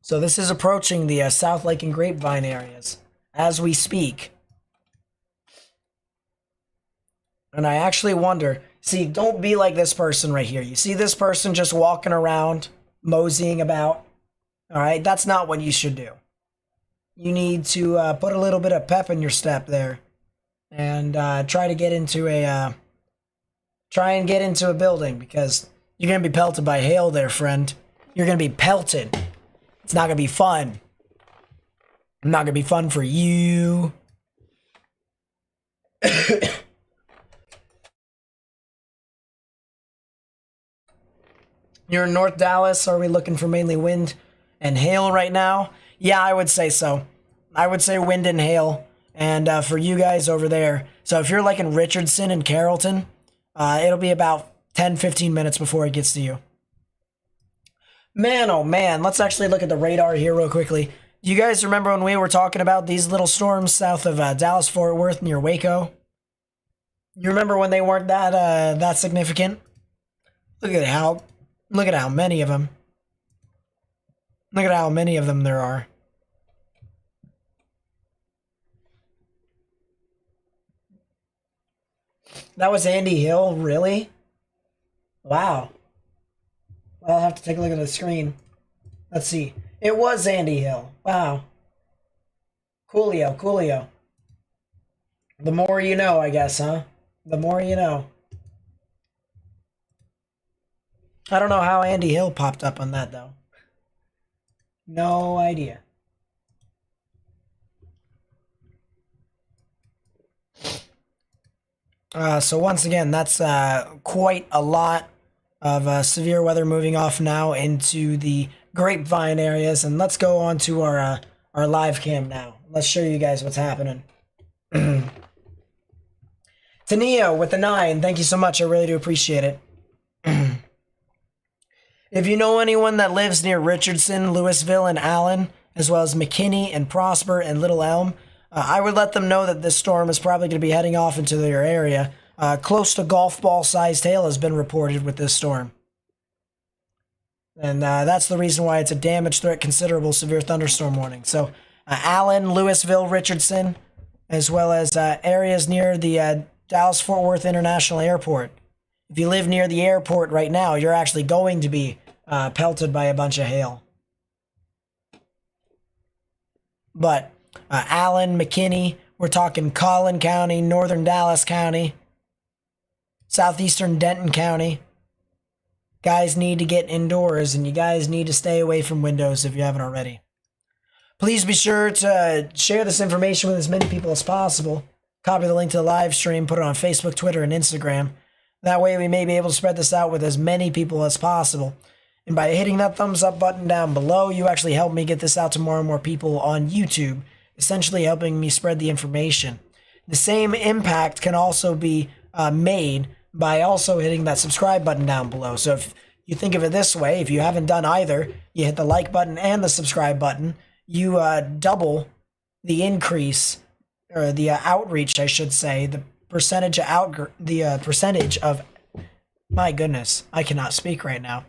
So this is approaching the South Lake and Grapevine areas as we speak. And I actually wonder, see, don't be like this person right here. You see this person just walking around, moseying about. All right, that's not what you should do. You need to put a little bit of pep in your step there, and try and get into a building, because you're gonna be pelted by hail there, friend. You're gonna be pelted. It's not gonna be fun. Not gonna be fun for you. You're in North Dallas. Are we looking for mainly wind and hail right now? Yeah, I would say so. I would say wind and hail. And for you guys over there, so if you're like in Richardson and Carrollton, it'll be about 10-15 minutes before it gets to you. Man, oh man, let's actually look at the radar here real quickly. Do you guys remember when we were talking about these little storms south of Dallas-Fort Worth near Waco? You remember when they weren't that significant? Look at how many of them. Look at how many of them there are. That was Andy Hill, really? Wow. Well, I'll have to take a look at the screen. Let's see. It was Andy Hill. Wow. Coolio. The more you know, I guess, huh? The more you know. I don't know how Andy Hill popped up on that, though. No idea. So once again, that's quite a lot of severe weather moving off now into the Grapevine areas. And let's go on to our live cam now. Let's show you guys what's happening. Taneo with the 9, thank you so much. I really do appreciate it. If you know anyone that lives near Richardson, Louisville, and Allen, as well as McKinney and Prosper and Little Elm, I would let them know that this storm is probably going to be heading off into their area. Close to golf ball sized hail has been reported with this storm. And that's the reason why it's a damage threat considerable severe thunderstorm warning. So Allen, Louisville, Richardson, as well as areas near the Dallas-Fort Worth International Airport. If you live near the airport right now, you're actually going to be pelted by a bunch of hail. But Allen, McKinney, we're talking Collin County, Northern Dallas County, Southeastern Denton County. Guys need to get indoors, and you guys need to stay away from windows if you haven't already. Please be sure to share this information with as many people as possible, copy the link to the live stream, put it on Facebook, Twitter, and Instagram. That way we may be able to spread this out with as many people as possible. And by hitting that thumbs up button down below, you actually help me get this out to more and more people on YouTube, essentially helping me spread the information. The same impact can also be made by also hitting that subscribe button down below. So if you think of it this way, if you haven't done either, you hit the like button and the subscribe button, you double the increase, or the outreach, I should say, the percentage of my goodness, I cannot speak right now.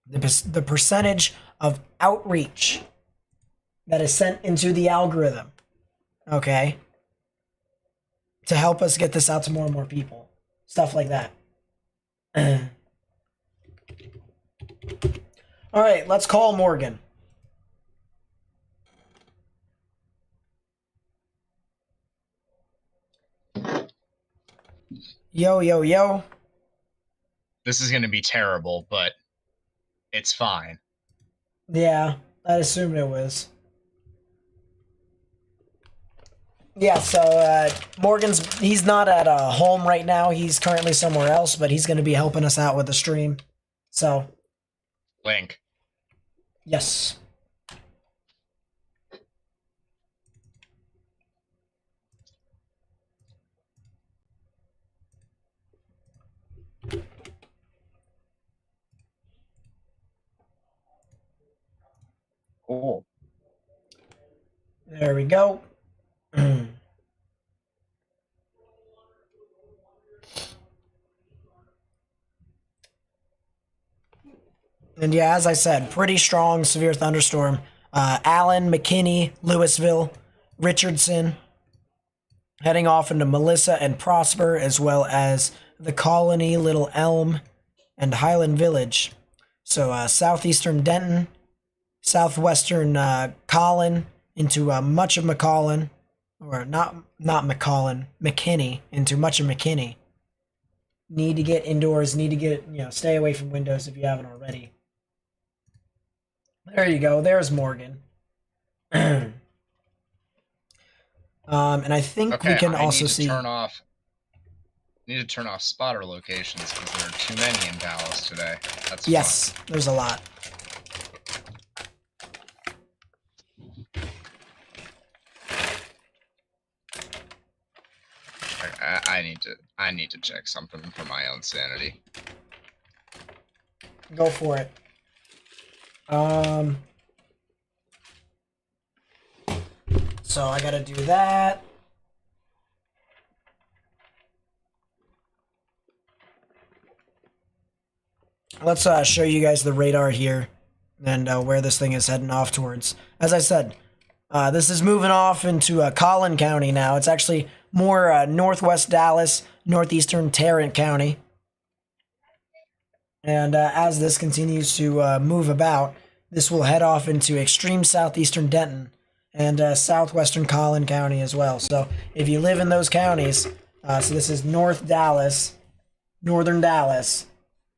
The percentage of outreach that is sent into the algorithm, okay, to help us get this out to more and more people. Stuff like that. All right, let's call Morgan. Yo, yo, yo. This is going to be terrible, but it's fine. Yeah, I assumed it was. Yeah, so he's not at home right now. He's currently somewhere else, but he's going to be helping us out with the stream. So, Link. yes. Cool. There we go. And yeah, as I said, pretty strong severe thunderstorm. Allen, McKinney, Louisville, Richardson, heading off into Melissa and Prosper, as well as the Colony, Little Elm, and Highland Village. So southeastern Denton, southwestern Collin into much of McCollin, or not McCollin, McKinney into much of McKinney. Need to get indoors. Need to get stay away from windows if you haven't already. There you go. There's Morgan. And I think we can also see. Need to turn off spotter locations because there are too many in Dallas today. That's yes, fun. There's a lot. I need to check something for my own sanity. Go for it. So I gotta do that. Let's show you guys the radar here and where this thing is heading off towards. As I said, this is moving off into Collin County now. It's actually more northwest Dallas, northeastern Tarrant County. And as this continues to move about, this will head off into extreme southeastern Denton and southwestern Collin County as well. So if you live in those counties, so this is North Dallas, northern Dallas,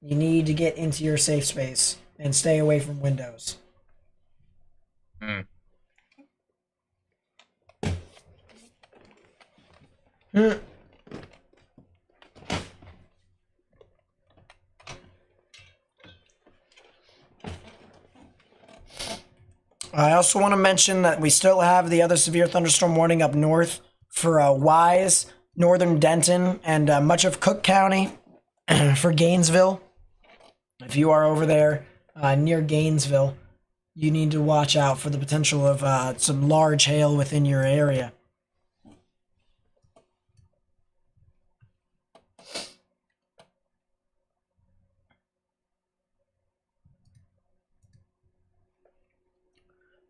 you need to get into your safe space and stay away from windows. I also want to mention that we still have the other severe thunderstorm warning up north for Wise, northern Denton, and much of Cook County for Gainesville. If you are over there near Gainesville, you need to watch out for the potential of some large hail within your area.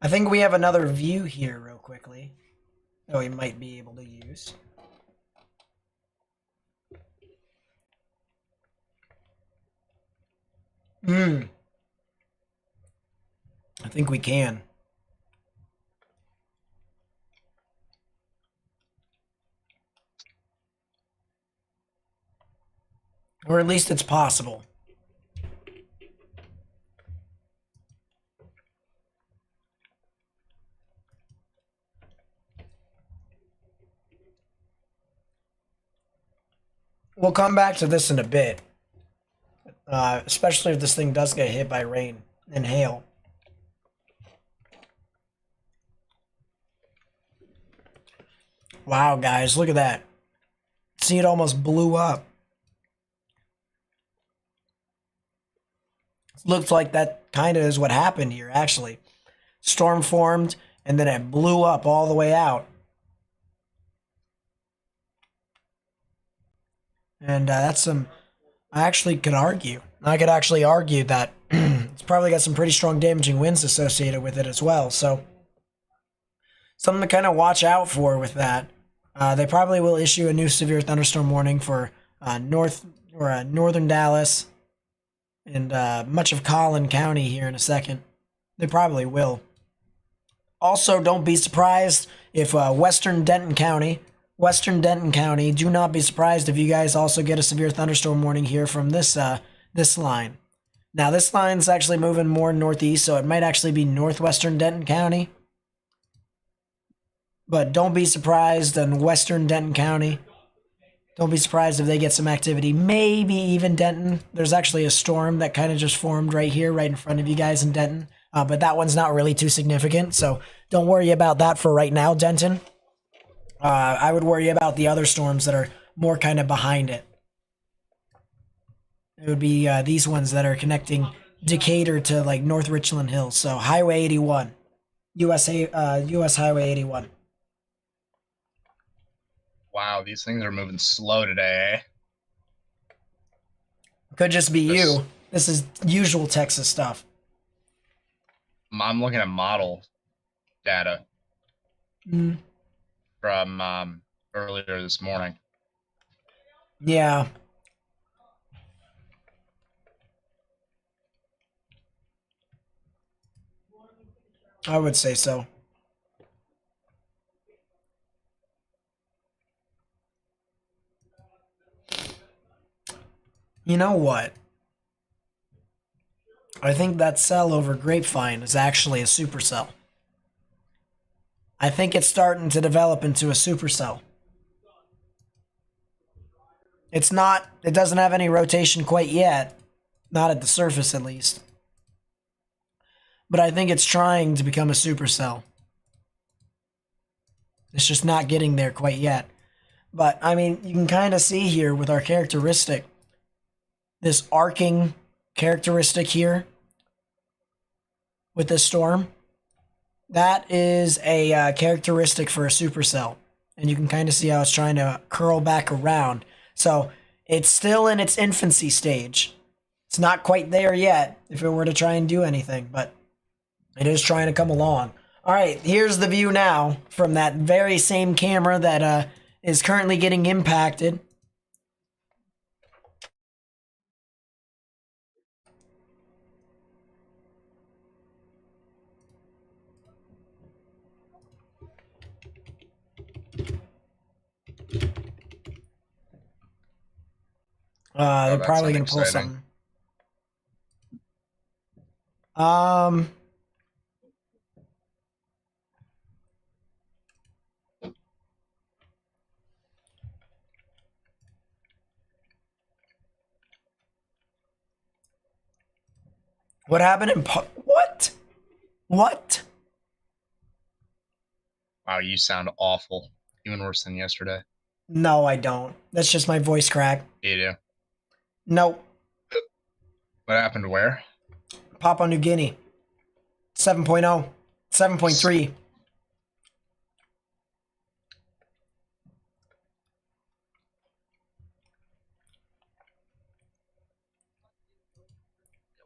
I think we have another view here real quickly that we might be able to use. I think we can. Or at least it's possible. We'll come back to this in a bit, especially if this thing does get hit by rain and hail. Wow, guys, look at that. See, it almost blew up. Looks like that kind of is what happened here, actually. Storm formed, and then it blew up all the way out. And that's some... I actually could argue. I could actually argue that it's probably got some pretty strong damaging winds associated with it as well. So, something to kind of watch out for with that. They probably will issue a new severe thunderstorm warning for northern Dallas and much of Collin County here in a second. They probably will. Also, don't be surprised if western Denton County, do not be surprised if you guys also get a severe thunderstorm warning here from this line. Now, this line's actually moving more northeast, so it might actually be northwestern Denton County. But don't be surprised in western Denton County. Don't be surprised if they get some activity. Maybe even Denton. There's actually a storm that kind of just formed right here, right in front of you guys in Denton. But that one's not really too significant, so don't worry about that for right now, Denton. I would worry about the other storms that are more kind of behind it. It would be these ones that are connecting Decatur to like North Richland Hills. So Highway 81, US Highway 81. Wow, these things are moving slow today. Could just be you. This is usual Texas stuff. I'm looking at model data from earlier this morning. Yeah. I would say so. You know what? I think that cell over Grapevine is actually a supercell. I think it's starting to develop into a supercell. It's not, it doesn't have any rotation quite yet. Not at the surface, at least. But I think it's trying to become a supercell. It's just not getting there quite yet. But, I mean, you can kind of see here with our characteristic, this arcing characteristic here with this storm, that is a characteristic for a supercell. And you can kind of see how it's trying to curl back around. So it's still in its infancy stage. It's not quite there yet if it were to try and do anything, but it is trying to come along. All right, here's the view now from that very same camera that is currently getting impacted. They're probably going to pull exciting. something. What happened in what? What? Wow, you sound awful. Even worse than yesterday. No, I don't. That's just my voice crack. You do. Nope. What happened where? Papua New Guinea. 7.0. 7.3.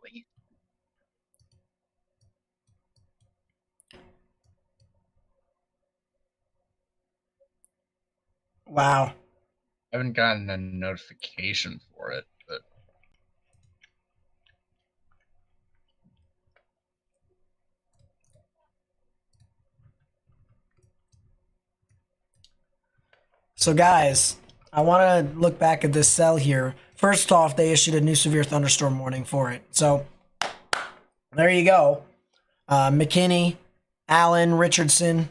Really? Wow. I haven't gotten a notification for it, but So guys, I want to look back at this cell here. First off, they issued a new severe thunderstorm warning for it. So there you go. McKinney, Allen, Richardson,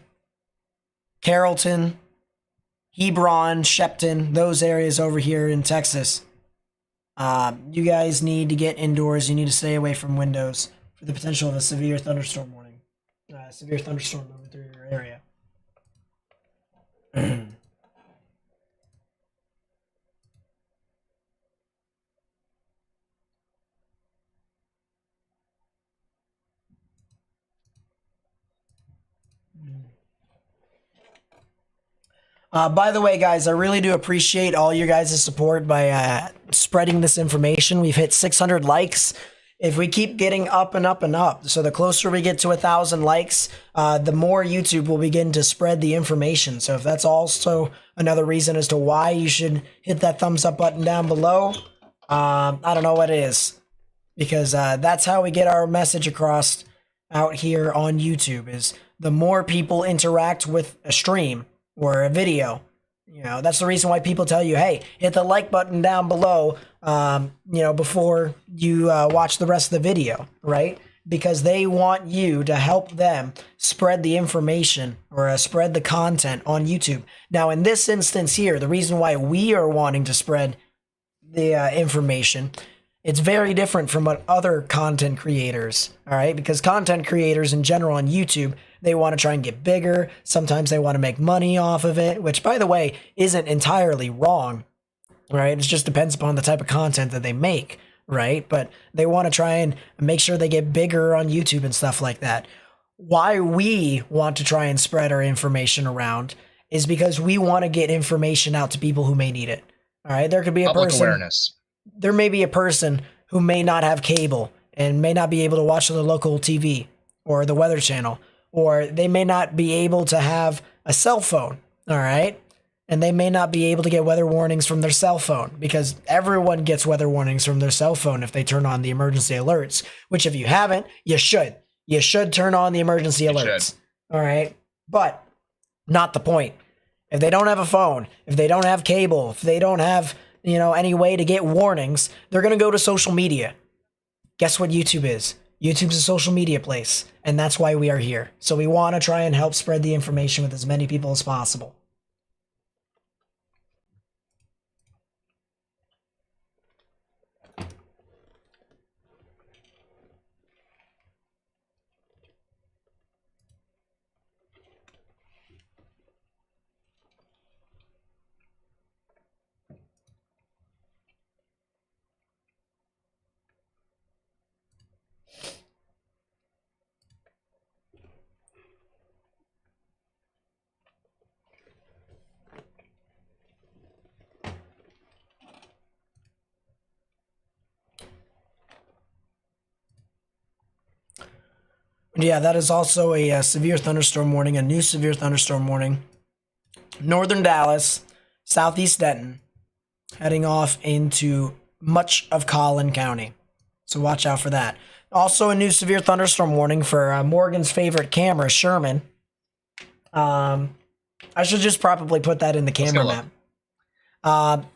Carrollton, Hebron, Shepton, those areas over here in Texas. You guys need to get indoors. You need to stay away from windows for the potential of a severe thunderstorm warning. Severe thunderstorm moving through your area. By the way, guys, I really do appreciate all your guys' support by spreading this information. We've hit 600 likes. If we keep getting up and up and up, so the closer we get to 1,000 likes, the more YouTube will begin to spread the information. So if that's also another reason as to why you should hit that thumbs up button down below, I don't know what it is. Because that's how we get our message across out here on YouTube, is the more people interact with a stream or a video, you know, that's the reason why people tell you, hey, hit the like button down below, you know, before you watch the rest of the video, right? Because they want you to help them spread the information or spread the content on YouTube. Now, in this instance here, the reason why we are wanting to spread the information, it's very different from what other content creators, all right? Because content creators in general on YouTube, they want to try and get bigger. Sometimes they want to make money off of it, which, by the way, isn't entirely wrong, right? It just depends upon the type of content that they make, right? But they want to try and make sure they get bigger on YouTube and stuff like that. Why we want to try and spread our information around is because we want to get information out to people who may need it, all right? There could be a Public person... awareness. There may be a person who may not have cable and may not be able to watch the local TV or the Weather Channel, or they may not be able to have a cell phone, all right? And they may not be able to get weather warnings from their cell phone, because everyone gets weather warnings from their cell phone if they turn on the emergency alerts, which if you haven't, you should. You should turn on the emergency alerts, all right? But not the point. If they don't have a phone, if they don't have cable, if they don't have, you know, any way to get warnings, they're going to go to social media. Guess what YouTube is? YouTube's a social media place, and that's why we are here. So we want to try and help spread the information with as many people as possible. Yeah, that is also a severe thunderstorm warning, a new severe thunderstorm warning. Northern Dallas, southeast Denton, heading off into much of Collin County. So watch out for that. Also a new severe thunderstorm warning for Morgan's favorite camera, Sherman. I should just probably put that in the camera map.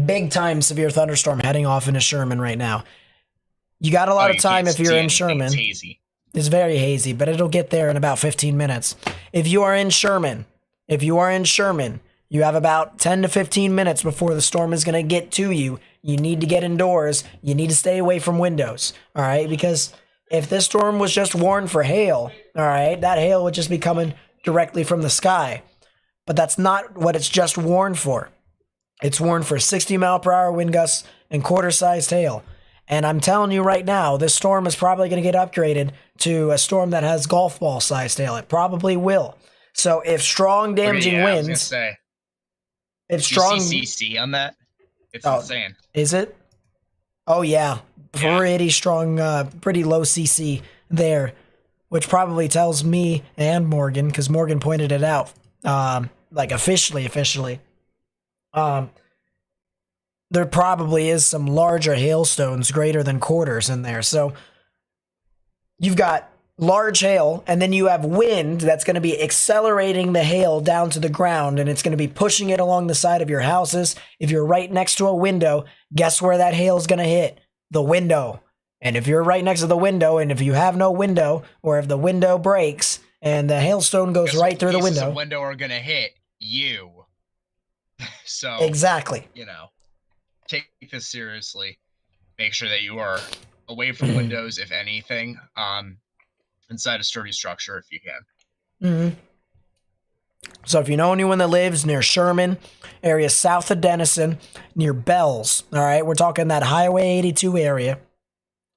Big time severe thunderstorm heading off into Sherman right now. You got a lot of time if you're in Sherman. It's hazy. It's very hazy, but it'll get there in about 15 minutes. If you are in Sherman, you have about 10 to 15 minutes before the storm is going to get to you. You need to get indoors. You need to stay away from windows, all right? Because if this storm was just warned for hail, all right, that hail would just be coming directly from the sky. But that's not what it's just warned for. It's warned for 60-mile-per-hour wind gusts and quarter-sized hail. And I'm telling you right now, this storm is probably going to get upgraded to a storm that has golf ball sized hail. It probably will. So if strong damaging winds, I was gonna say, if strong, you see CC on that, it's oh, insane. Is it? Oh yeah, pretty strong, pretty low CC there, which probably tells me and Morgan, because Morgan pointed it out, like officially. There probably is some larger hailstones greater than quarters in there. So you've got large hail, and then you have wind that's going to be accelerating the hail down to the ground, and it's going to be pushing it along the side of your houses. If you're right next to a window, guess where that hail is going to hit? The window. And if you're right next to the window, and if you have no window, or if the window breaks and the hailstone goes right through the window, window are going to hit you. So, Exactly. you know, take this seriously. Make sure that you are away from windows, if anything, inside a sturdy structure if you can. So if you know anyone that lives near Sherman, area south of Denison, near Bells, all right, we're talking that Highway 82 area,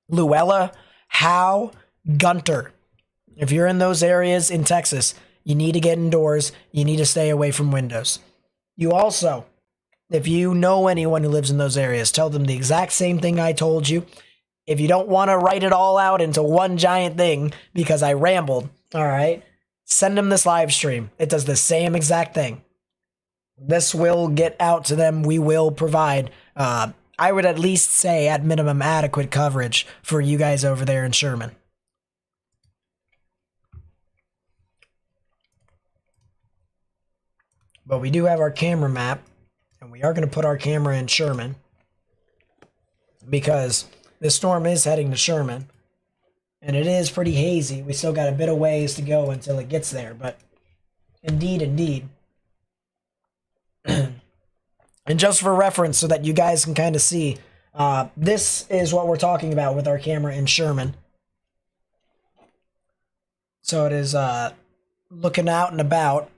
Luella, Howe, Gunter. If you're in those areas in Texas, you need to get indoors. You need to stay away from windows. You also, if you know anyone who lives in those areas, tell them the exact same thing I told you. If you don't want to write it all out into one giant thing because I rambled, all right, send them this live stream. It does the same exact thing. This will get out to them. We will provide, I would at least say, at minimum, adequate coverage for you guys over there in Sherman. But we do have our camera map, and we are going to put our camera in Sherman because this storm is heading to Sherman, and it is pretty hazy. We still got a bit of ways to go until it gets there, but indeed. And just for reference, so that you guys can kind of see, this is what we're talking about with our camera in Sherman. So it is looking out and about.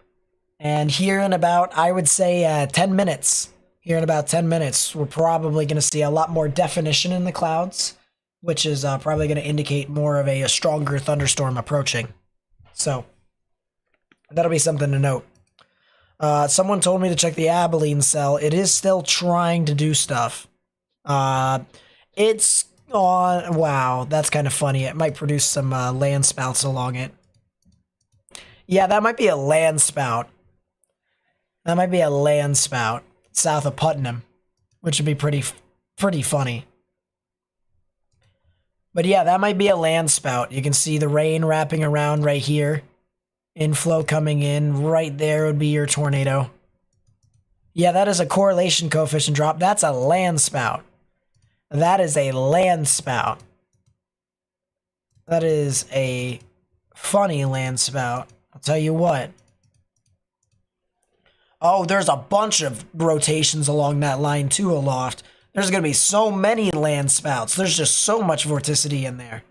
And here in about, I would say, 10 minutes, we're probably going to see a lot more definition in the clouds, which is probably going to indicate more of a stronger thunderstorm approaching. So that'll be something to note. Someone told me to check the Abilene cell. It is still trying to do stuff. It's on. Wow, that's kind of funny. It might produce some land spouts along it. Yeah, that might be a land spout. That might be a land spout south of Putnam, which would be pretty funny. But yeah, that might be a land spout. You can see the rain wrapping around right here. Inflow coming in. Right there would be your tornado. Yeah, that is a correlation coefficient drop. That's a land spout. That is a land spout. That is a funny land spout. I'll tell you what. Oh, there's a bunch of rotations along that line too, aloft. There's going to be so many land spouts. There's just so much vorticity in there.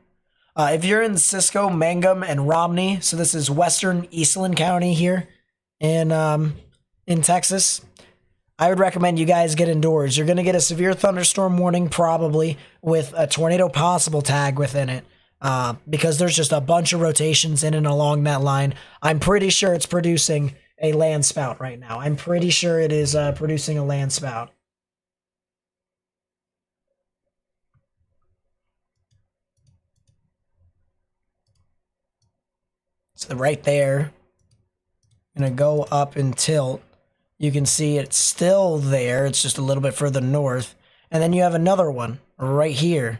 If you're in Cisco, Mangum, and Romney, so this is western Eastland County here in Texas, I would recommend you guys get indoors. You're going to get a severe thunderstorm warning probably with a tornado possible tag within it. Because there's just a bunch of rotations in and along that line. I'm pretty sure it's producing a land spout right now. I'm pretty sure it is producing a land spout. So right there, gonna go up and tilt. You can see it's still there. It's just a little bit further north. And then you have another one right here.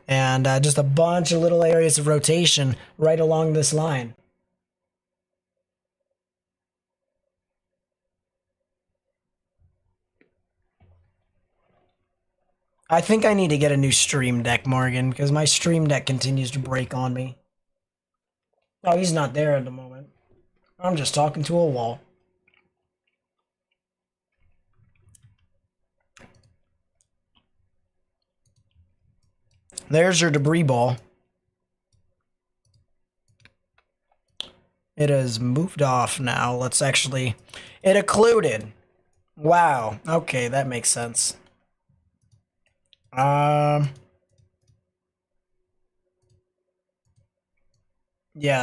And just a bunch of little areas of rotation right along this line. I think I need to get a new stream deck, Morgan, because my stream deck continues to break on me. Oh, he's not there at the moment. I'm just talking to a wall. There's your debris ball. It has moved off now. Let's actually... It occluded. Wow. Okay, that makes sense. Yeah,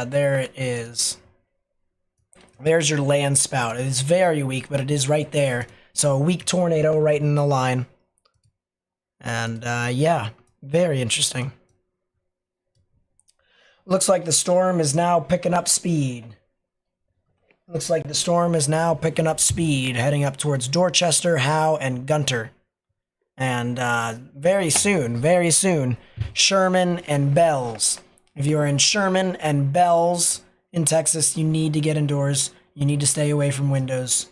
there it is. There's your land spout. It is very weak, but it is right there. So a weak tornado right in the line. And yeah, very interesting. Looks like the storm is now picking up speed. Heading up towards Dorchester, Howe, and Gunter. And very soon, Sherman and Bells. If you are in Sherman and Bells in Texas, you need to get indoors. You need to stay away from windows.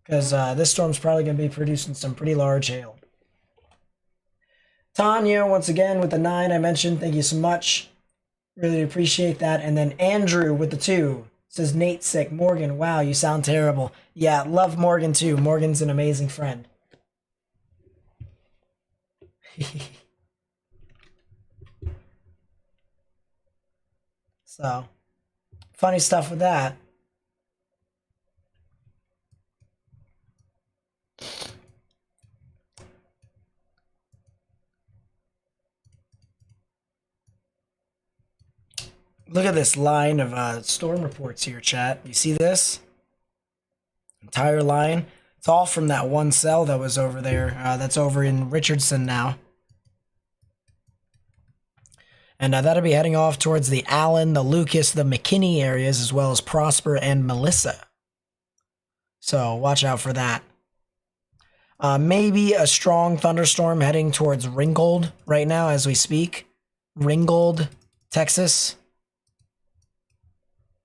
Because this storm's probably going to be producing some pretty large hail. Tanya, once again, with the 9 I mentioned, thank you so much. Really appreciate that. And then Andrew with the 2 says Nate sick. Morgan, wow, you sound terrible. Yeah, love Morgan too. Morgan's an amazing friend. So, funny stuff with that. Look at this line of storm reports here, chat. You see this? Entire line. It's all from that one cell that was over there. That's over in Richardson now. And that'll be heading off towards the Allen, the Lucas, the McKinney areas, as well as Prosper and Melissa. So watch out for that. Maybe a strong thunderstorm heading towards Ringgold right now as we speak. Ringgold, Texas.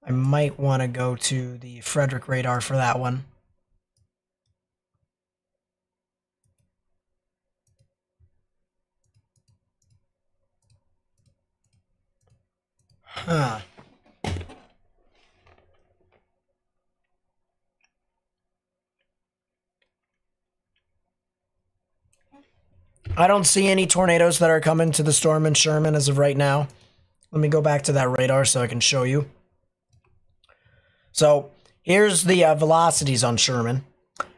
I might want to go to the Frederick radar for that one. Huh. I don't see any tornadoes that are coming to the storm in Sherman as of right now. Let me go back to that radar so I can show you. So here's the velocities on Sherman.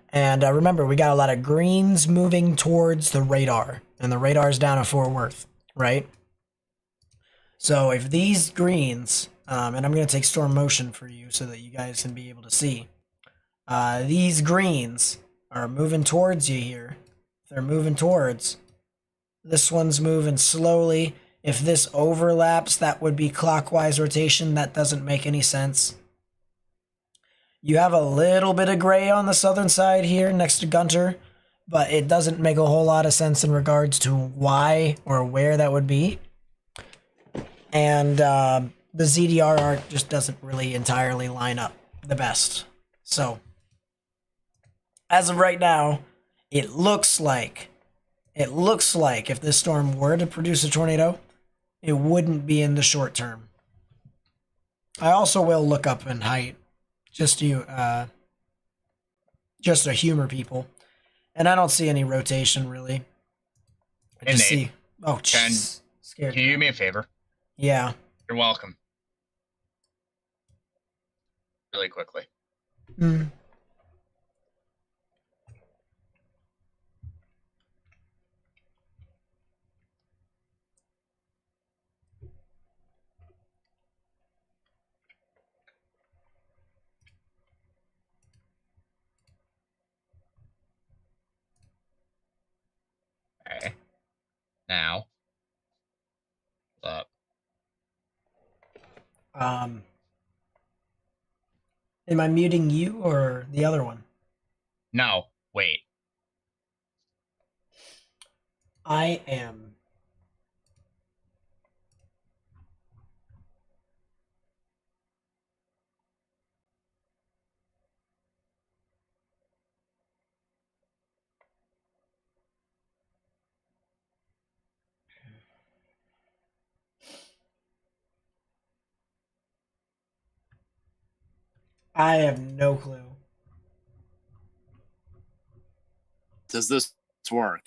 And remember, we got a lot of greens moving towards the radar. And the radar's down at Fort Worth, right? So if these greens, and I'm going to take storm motion for you so that you guys can be able to see. These greens are moving towards you here. They're moving towards. This one's moving slowly. If this overlaps, that would be clockwise rotation. That doesn't make any sense. You have a little bit of gray on the southern side here next to Gunter, but it doesn't make a whole lot of sense in regards to why or where that would be. And the ZDR arc just doesn't really entirely line up the best. So, as of right now, it looks like if this storm were to produce a tornado, it wouldn't be in the short term. I also will look up in height, just to humor people, and I don't see any rotation really. I just see. Oh, jeez. Scared. Can you do me a favor? Yeah. You're welcome. Really quickly. Hmm. Okay. Now. Up. Am I muting you or the other one? No, wait. I am. I have no clue. Does this work?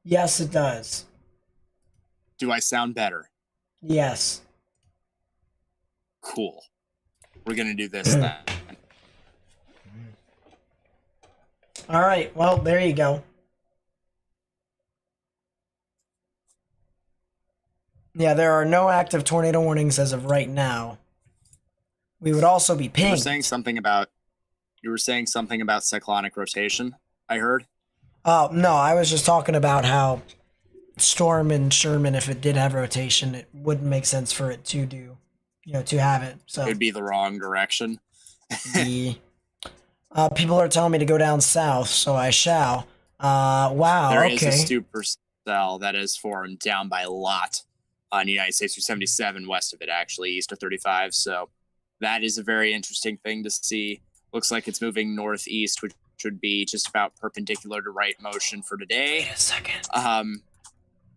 Yes, it does. Do I sound better? Yes. Cool. We're going to do this then. All right. Well, there you go. Yeah, there are no active tornado warnings as of right now. We would also be pinged. You were saying something about cyclonic rotation, I heard. Oh, no, I was just talking about how storm in Sherman, if it did have rotation, it wouldn't make sense for it to do, to have it. So It would be the wrong direction. the people are telling me to go down south, so I shall. Wow. There okay. is a supercell that is formed down by Lot on United States 277 west of it, actually, east of 35. So that is a very interesting thing to see. Looks like it's moving northeast, which would be just about perpendicular to right motion for today. Wait a second.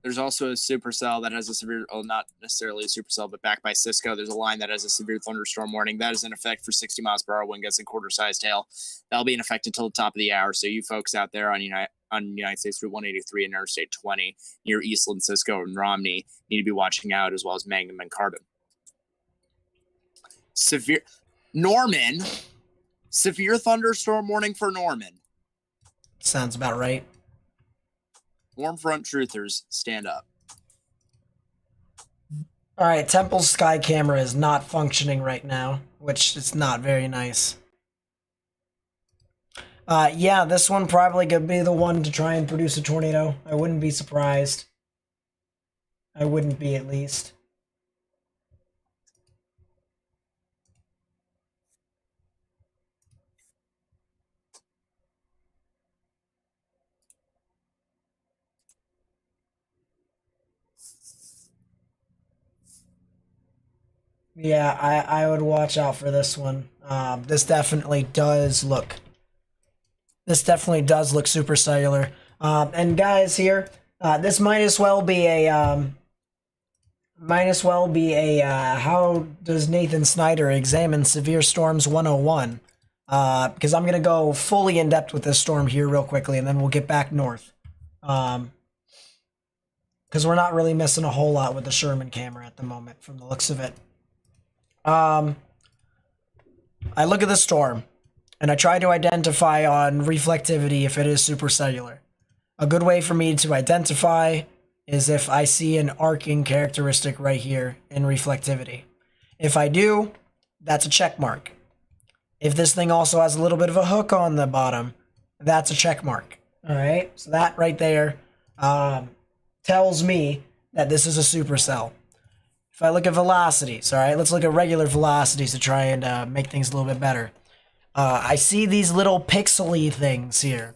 There's also a supercell that has a severe, well, not necessarily a supercell, but backed by Cisco. There's a line that has a severe thunderstorm warning. That is in effect for 60 miles per hour wind gusts and quarter-sized hail. That'll be in effect until the top of the hour. So you folks out there on United States Route 183 and Interstate 20 near Eastland, Cisco, and Romney need to be watching out, as well as Magnum and Carbon. Severe thunderstorm warning for Norman. Sounds about right. Warm front truthers, stand up. All right, Temple's sky camera is not functioning right now, which is not very nice. Yeah, this one probably could be the one to try and produce a tornado. I wouldn't be surprised. I wouldn't be, at least. Yeah, I would watch out for this one. This definitely does look supercellular. And guys here, this might as well be a how does Nathan Snyder examine severe storms 101? Because I'm gonna go fully in depth with this storm here real quickly, and then we'll get back north. Because we're not really missing a whole lot with the Sherman camera at the moment, from the looks of it. I look at the storm, and I try to identify on reflectivity if it is supercellular. A good way for me to identify is if I see an arcing characteristic right here in reflectivity. If I do, that's a check mark. If this thing also has a little bit of a hook on the bottom, that's a check mark. All right, so that right there tells me that this is a supercell. If I look at velocities, all right, let's look at regular velocities to try and make things a little bit better. I see these little pixely things here,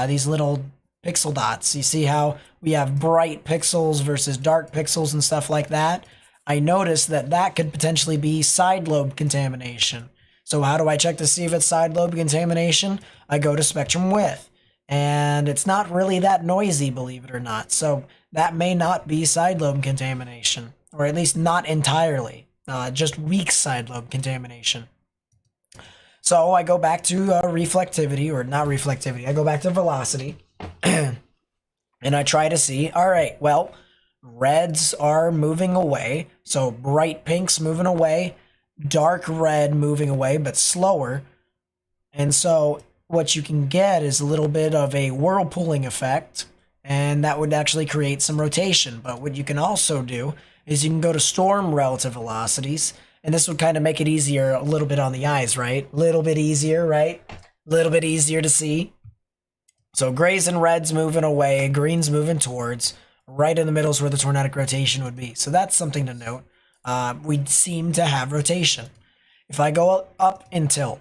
these little pixel dots. You see how we have bright pixels versus dark pixels and stuff like that? I noticed that that could potentially be side lobe contamination. So how do I check to see if it's side lobe contamination? I go to spectrum width, and it's not really that noisy, believe it or not. So that may not be side lobe contamination, or at least not entirely, just weak side lobe contamination. So I go back to reflectivity, or not reflectivity, I go back to velocity, and I try to see, all right, well, reds are moving away, so bright pinks moving away, dark red moving away, but slower. And so what you can get is a little bit of a whirlpooling effect, and that would actually create some rotation. But what you can also do is you can go to storm relative velocities, and this would kind of make it easier a little bit on the eyes, right? A little bit easier, right? A little bit easier to see. So grays and reds moving away, greens moving towards, right in the middle is where the tornadic rotation would be. So that's something to note. We seem to have rotation. If I go up in tilt,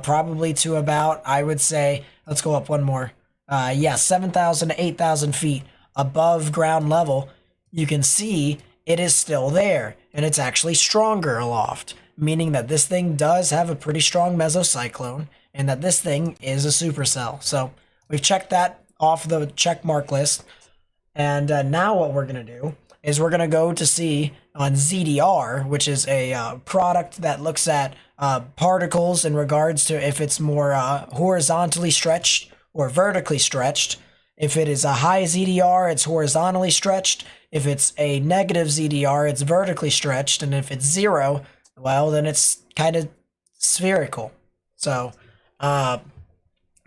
probably to about, I would say, let's go up one more. 7,000 to 8,000 feet above ground level, you can see it is still there, and it's actually stronger aloft, meaning that this thing does have a pretty strong mesocyclone, and that this thing is a supercell. So we've checked that off the check mark list, and now what we're going to do is we're going to go to see on ZDR, which is a product that looks at particles in regards to if it's more horizontally stretched or vertically stretched. If it is a high ZDR, it's horizontally stretched. If it's a negative ZDR, it's vertically stretched. And if it's 0, well, then it's kind of spherical. So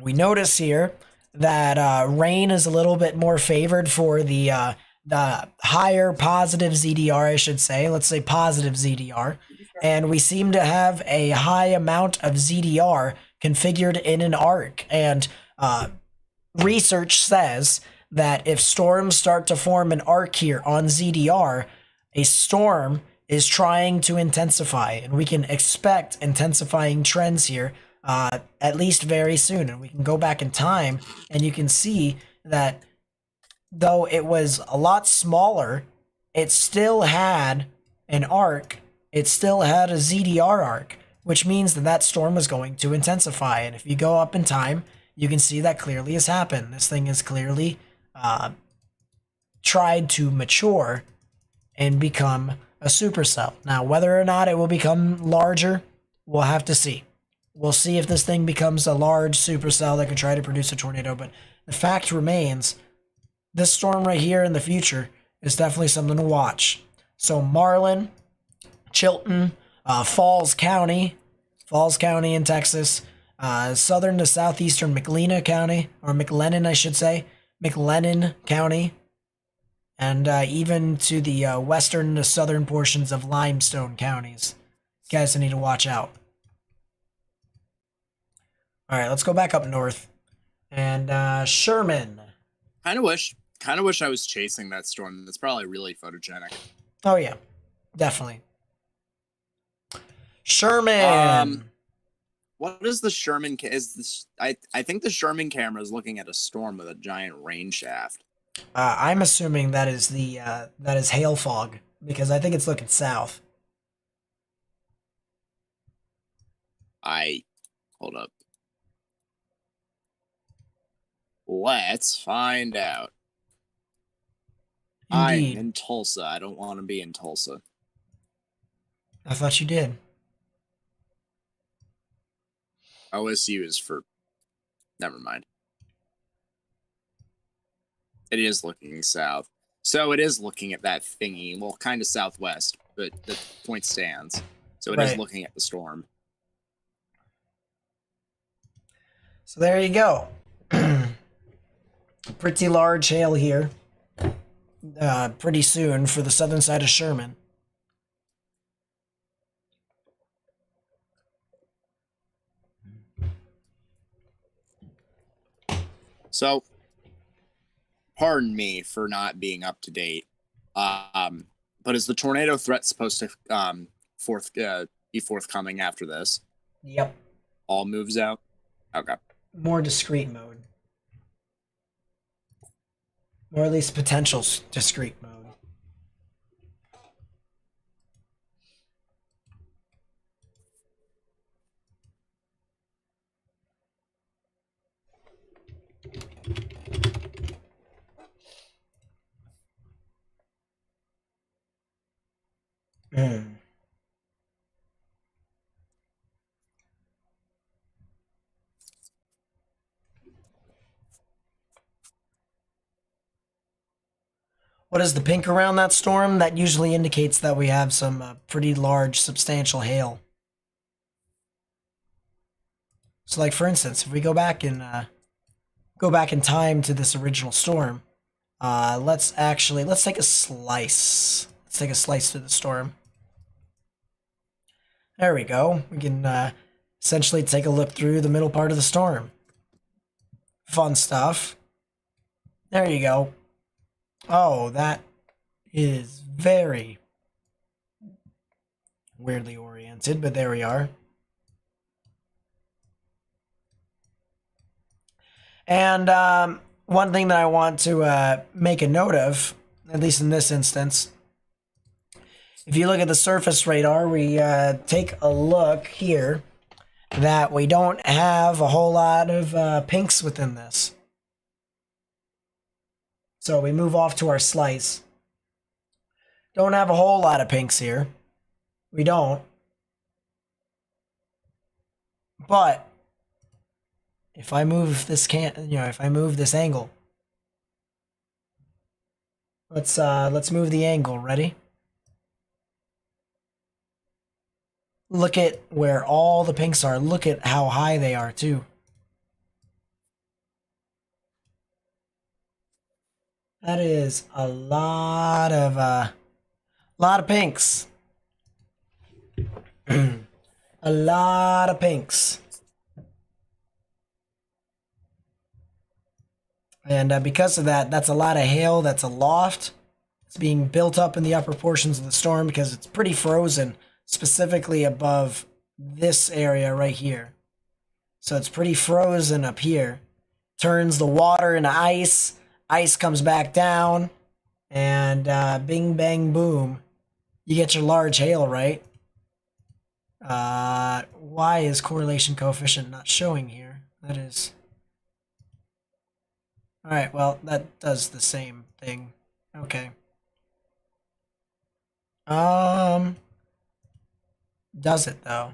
we notice here that rain is a little bit more favored for the higher positive ZDR, I should say. Let's say positive ZDR. And we seem to have a high amount of ZDR configured in an arc. And research says that if storms start to form an arc here on ZDR, a storm is trying to intensify, and we can expect intensifying trends here at least very soon. And we can go back in time, and you can see that though it was a lot smaller, it still had an arc. It still had a ZDR arc, which means that that storm was going to intensify. And if you go up in time, you can see that clearly has happened. This thing is clearly tried to mature and become a supercell. Now, whether or not it will become larger, we'll have to see. We'll see if this thing becomes a large supercell that can try to produce a tornado, but the fact remains, this storm right here in the future is definitely something to watch. So Marlin, Chilton, Falls County in Texas, southern to southeastern McLennan County, or McLennan, I should say, McLennan County, and even to the western to southern portions of Limestone counties. You guys need to watch out. All right, let's go back up north. And Sherman. Kind of wish I was chasing that storm. That's probably really photogenic. Oh yeah, definitely. Sherman. What is the Sherman? Is this? I think the Sherman camera is looking at a storm with a giant rain shaft. I'm assuming that is that is hail fog because I think it's looking south. Hold up. Let's find out. Indeed. I'm in Tulsa. I don't want to be in Tulsa. I thought you did. OSU is for. Never mind. It is looking south. So it is looking at that thingy. Well, kind of southwest, but the point stands. So it is Right. looking at the storm. So there you go. Pretty large hail here. Pretty soon for the southern side of Sherman. So, pardon me for not being up to date. But is the tornado threat supposed to be forthcoming after this? Yep. All moves out? Okay. More discrete mode. Or at least potential discrete mode. What is the pink around that storm? That usually indicates that we have some pretty large, substantial hail. So, like for instance, if we go back in time to this original storm, let's take a slice. Let's take a slice through the storm. There we go. We can essentially take a look through the middle part of the storm. Fun stuff. There you go. Oh, that is very weirdly oriented, but there we are. And one thing that I want to make a note of, at least in this instance, if you look at the surface radar, we take a look here that we don't have a whole lot of pinks within this. So we move off to our slice. Don't have a whole lot of pinks here. We don't. But if I move this if I move this angle, let's move the angle. Ready? Look at where all the pinks are. Look at how high they are too. That is a lot of pinks. A lot of pinks. And because of that, that's a lot of hail. That's a loft. It's being built up in the upper portions of the storm because it's pretty frozen, specifically above this area right here. So it's pretty frozen up here. Turns the water into ice. Ice comes back down. And bing, bang, boom. You get your large hail, right? Why is correlation coefficient not showing here? That is... Alright, well, that does the same thing. Okay. Does it though?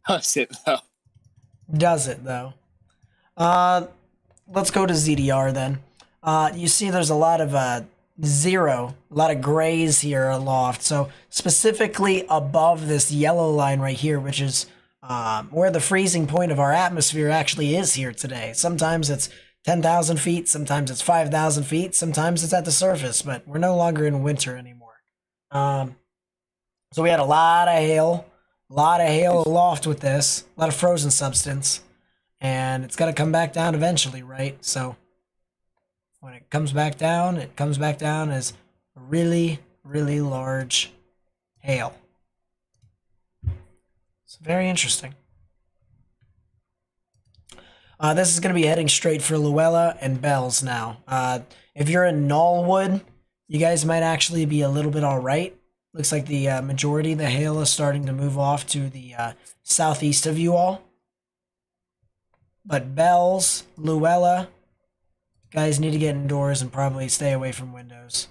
Does it though? Does it though? Let's go to ZDR then. You see there's a lot of zero, a lot of grays here aloft. So specifically above this yellow line right here, which is where the freezing point of our atmosphere actually is here today. Sometimes it's 10,000 feet, sometimes it's 5,000 feet, sometimes it's at the surface, but we're no longer in winter anymore. So we had a lot of hail aloft with this, a lot of frozen substance, and it's got to come back down eventually, right? So when it comes back down as really, really large hail. It's very interesting. This is going to be heading straight for Luella and Bells now. If you're in Knollwood, you guys might actually be a little bit all right. Looks like the majority of the hail is starting to move off to the southeast of you all. But Bells, Luella, guys need to get indoors and probably stay away from windows.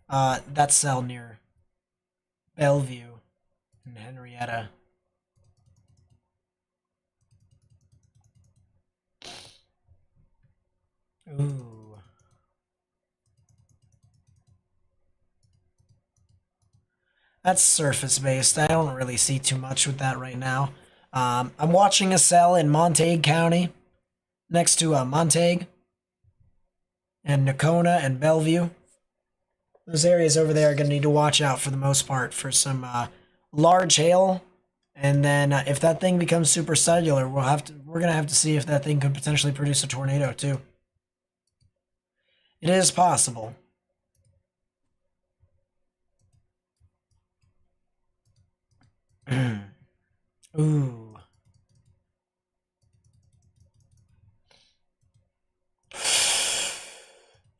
That cell near Bellevue and Henrietta. Ooh. That's surface based. I don't really see too much with that right now. I'm watching a cell in Montague County next to Montague and Nocona and Bellevue. Those areas over there are going to need to watch out for the most part for some large hail. And then if that thing becomes supercellular, we're going to have to see if that thing could potentially produce a tornado too. It is possible. Ooh.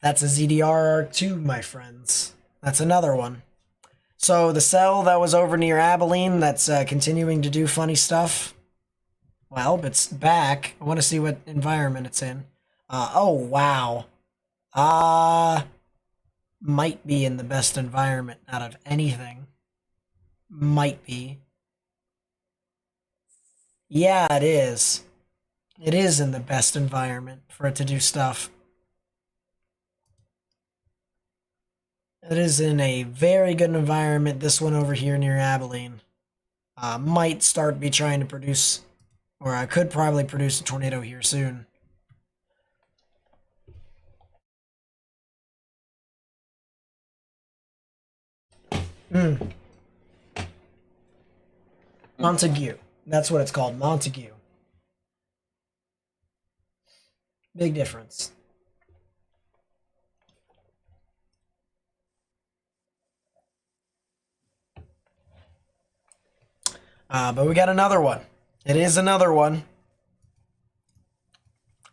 That's a ZDR arc too, my friends. That's another one. So the cell that was over near Abilene that's continuing to do funny stuff, well, it's back. I want to see what environment it's in. Oh, wow. Might be in the best environment out of anything. Might be. Yeah, it is. It is in the best environment for it to do stuff. It is in a very good environment. This one over here near Abilene might start be trying to produce, or I could probably produce a tornado here soon. Montague. That's what it's called, Montague. Big difference. But we got another one. It is another one.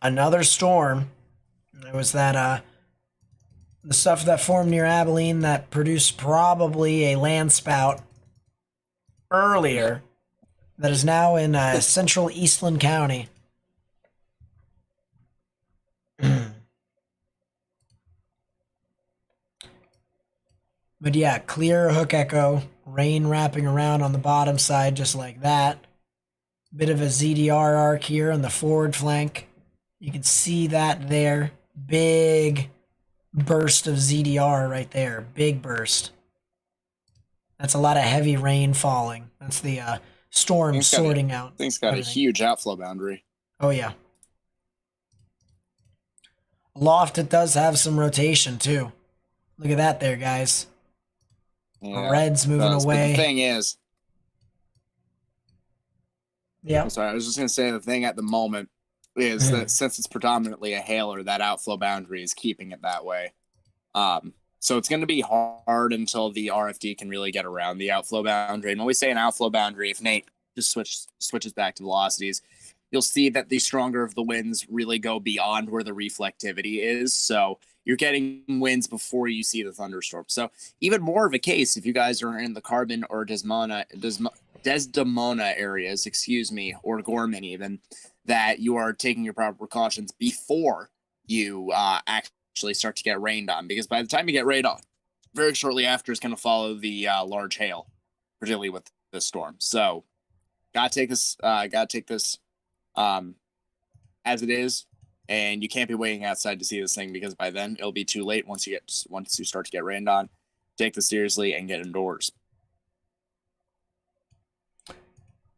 Another storm. It was that the stuff that formed near Abilene that produced probably a land spout earlier that is now in central Eastland County. But yeah, clear hook echo, rain wrapping around on the bottom side just like that. Bit of a ZDR arc here on the forward flank. You can see that there. Big burst of ZDR right there. Big burst. That's a lot of heavy rain falling. That's the storm sorting out. Thing's got everything. a huge outflow boundary. Oh, yeah. Aloft, it does have some rotation, too. Look at that there, guys. Yeah, Red's moving But away. the thing is, Yeah. I'm sorry, I was just going to say the thing at the moment is that since it's predominantly a hailer, that outflow boundary is keeping it that way. So it's going to be hard until the RFD can really get around the outflow boundary. And when we say an outflow boundary, if Nate just switches back to velocities, you'll see that the stronger of the winds really go beyond where the reflectivity is. So you're getting winds before you see the thunderstorm. So even more of a case if you guys are in the Carbon or Desdemona areas, or Gorman even, that you are taking your proper precautions before you actually start to get rained on, because by the time you get rained on, very shortly after is going to follow the large hail, particularly with the storm. So, gotta take this as it is, and you can't be waiting outside to see this thing, because by then it'll be too late. Once you start to get rained on, take this seriously and get indoors.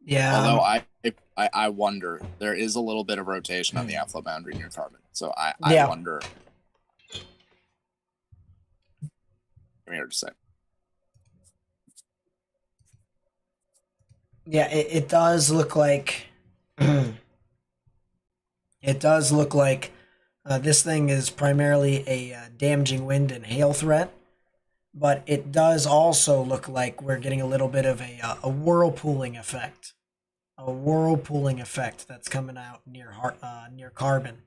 Yeah. Although I wonder, there is a little bit of rotation on the outflow boundary near Carbon, so I wonder. I'm here to say. Yeah, it does look like this thing is primarily a damaging wind and hail threat, but it does also look like we're getting a little bit of a whirlpooling effect, that's coming out near Carbon.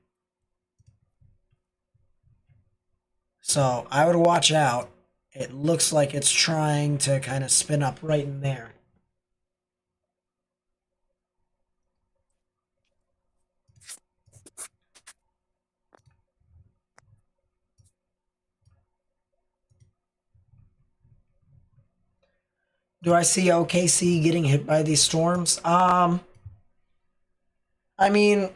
So I would watch out. It looks like it's trying to kind of spin up right in there. Do I see OKC getting hit by these storms? I mean,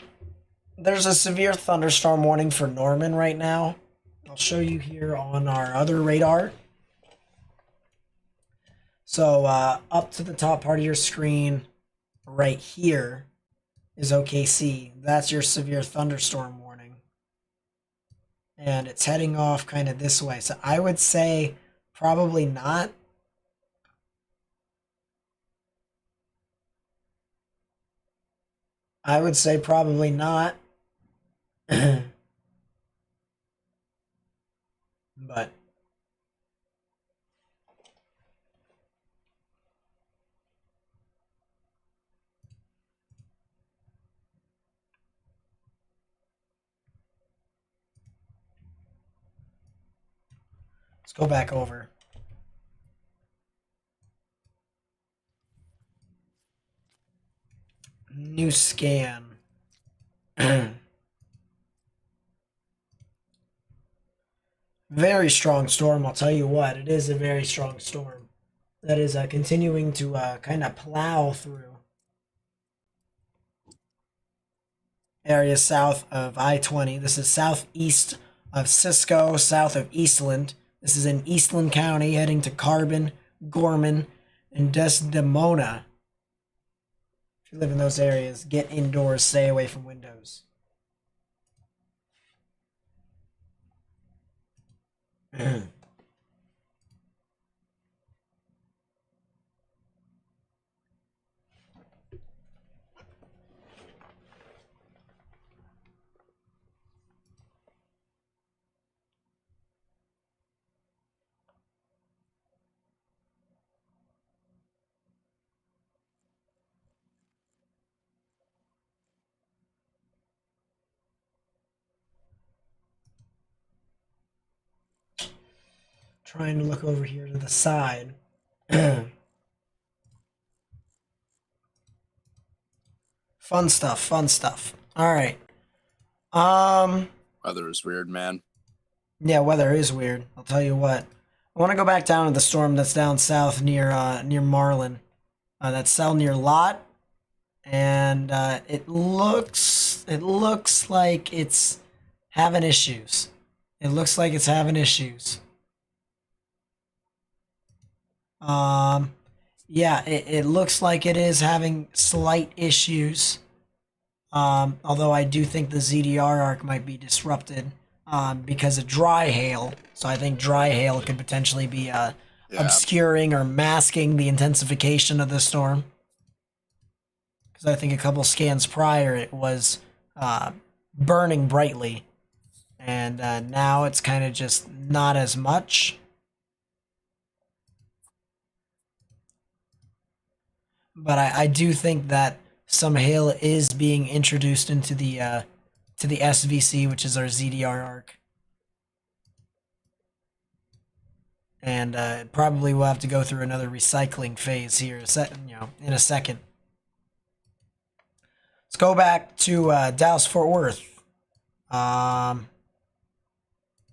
there's a severe thunderstorm warning for Norman right now. I'll show you here on our other radar. So up to the top part of your screen right here is OKC. That's your severe thunderstorm warning. And it's heading off kind of this way. So I would say probably not. I would say probably not. But let's go back over. New scan. Very strong storm, I'll tell you what. It is a very strong storm that is continuing to kind of plow through areas south of I-20. This is southeast of Cisco, south of Eastland. This is in Eastland County, heading to Carbon, Gorman, and Desdemona. If you live in those areas, get indoors, stay away from windows. Trying to look over here to the side. Fun stuff. All right. Weather is weird, man. Yeah, weather is weird. I'll tell you what. I want to go back down to the storm that's down south near Marlin. That's south near Lot, and it looks like it's having issues. Yeah, it looks like it is having slight issues. Although I do think the ZDR arc might be disrupted because of dry hail. So I think dry hail could potentially be obscuring or masking the intensification of the storm. Because I think a couple scans prior it was burning brightly. And now it's kind of just not as much. But I do think that some hail is being introduced into the SVC, which is our ZDR arc. And probably we'll have to go through another recycling phase here in a second. Let's go back to Dallas Fort Worth.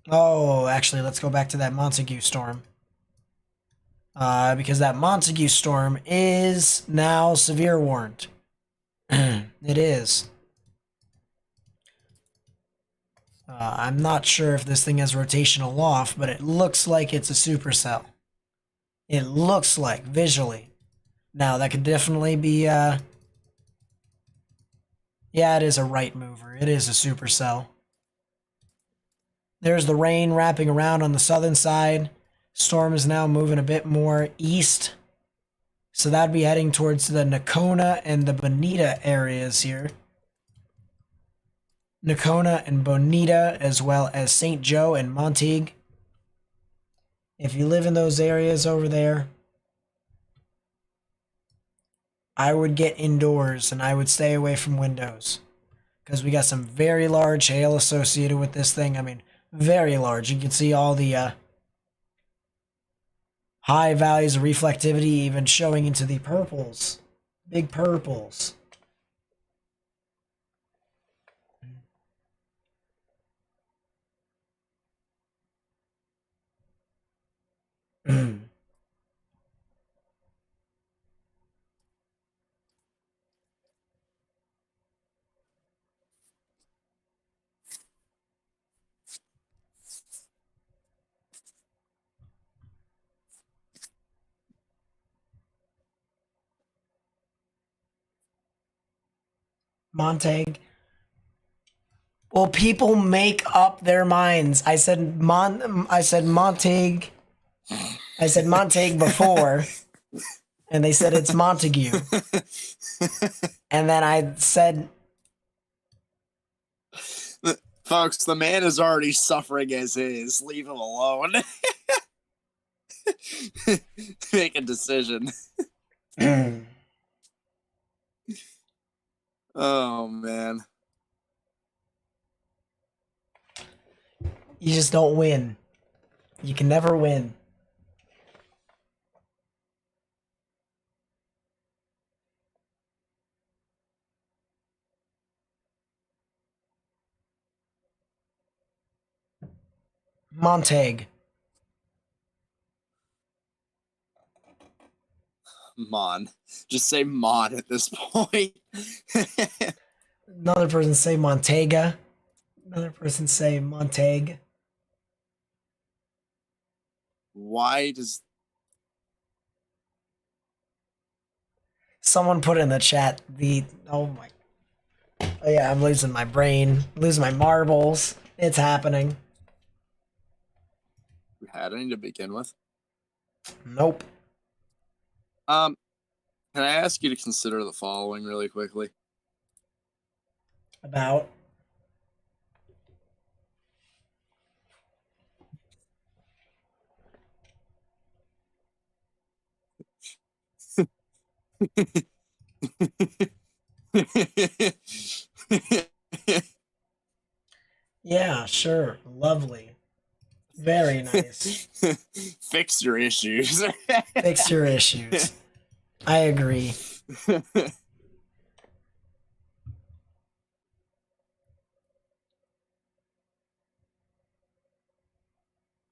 Oh, actually, let's go back to that Montague storm. Because that Montague storm is now severe warned. It is. I'm not sure if this thing has rotational off, but it looks like it's a supercell. It looks like, visually. Now, that could definitely be, yeah, it is a right mover. It is a supercell. There's the rain wrapping around on the southern side. Storm is now moving a bit more east. So that'd be heading towards the Nocona and the Bonita areas here. Nocona and Bonita, as well as St. Joe and Montague. If you live in those areas over there, I would get indoors and I would stay away from windows. Because we got some very large hail associated with this thing. I mean, very large. You can see all the high values of reflectivity even showing into the purples. Big purples. Montague. Well, people make up their minds. I said Montague. I said Montague before, and they said it's Montague. And then I said, Folks, the man is already suffering as is. Leave him alone. Make a decision. Oh, man. you just don't win. You can never win. Montague. Mon. Just say Mon at this point. Another person say Montega. Another person say Montague. Why does... Someone put in the chat oh my. Oh yeah, I'm losing my brain, losing my marbles. It's happening. We had any to begin with? Nope. Can I ask you to consider the following really quickly? About. Yeah, sure. Lovely. Very nice. Fix your issues. Fix your issues. I agree.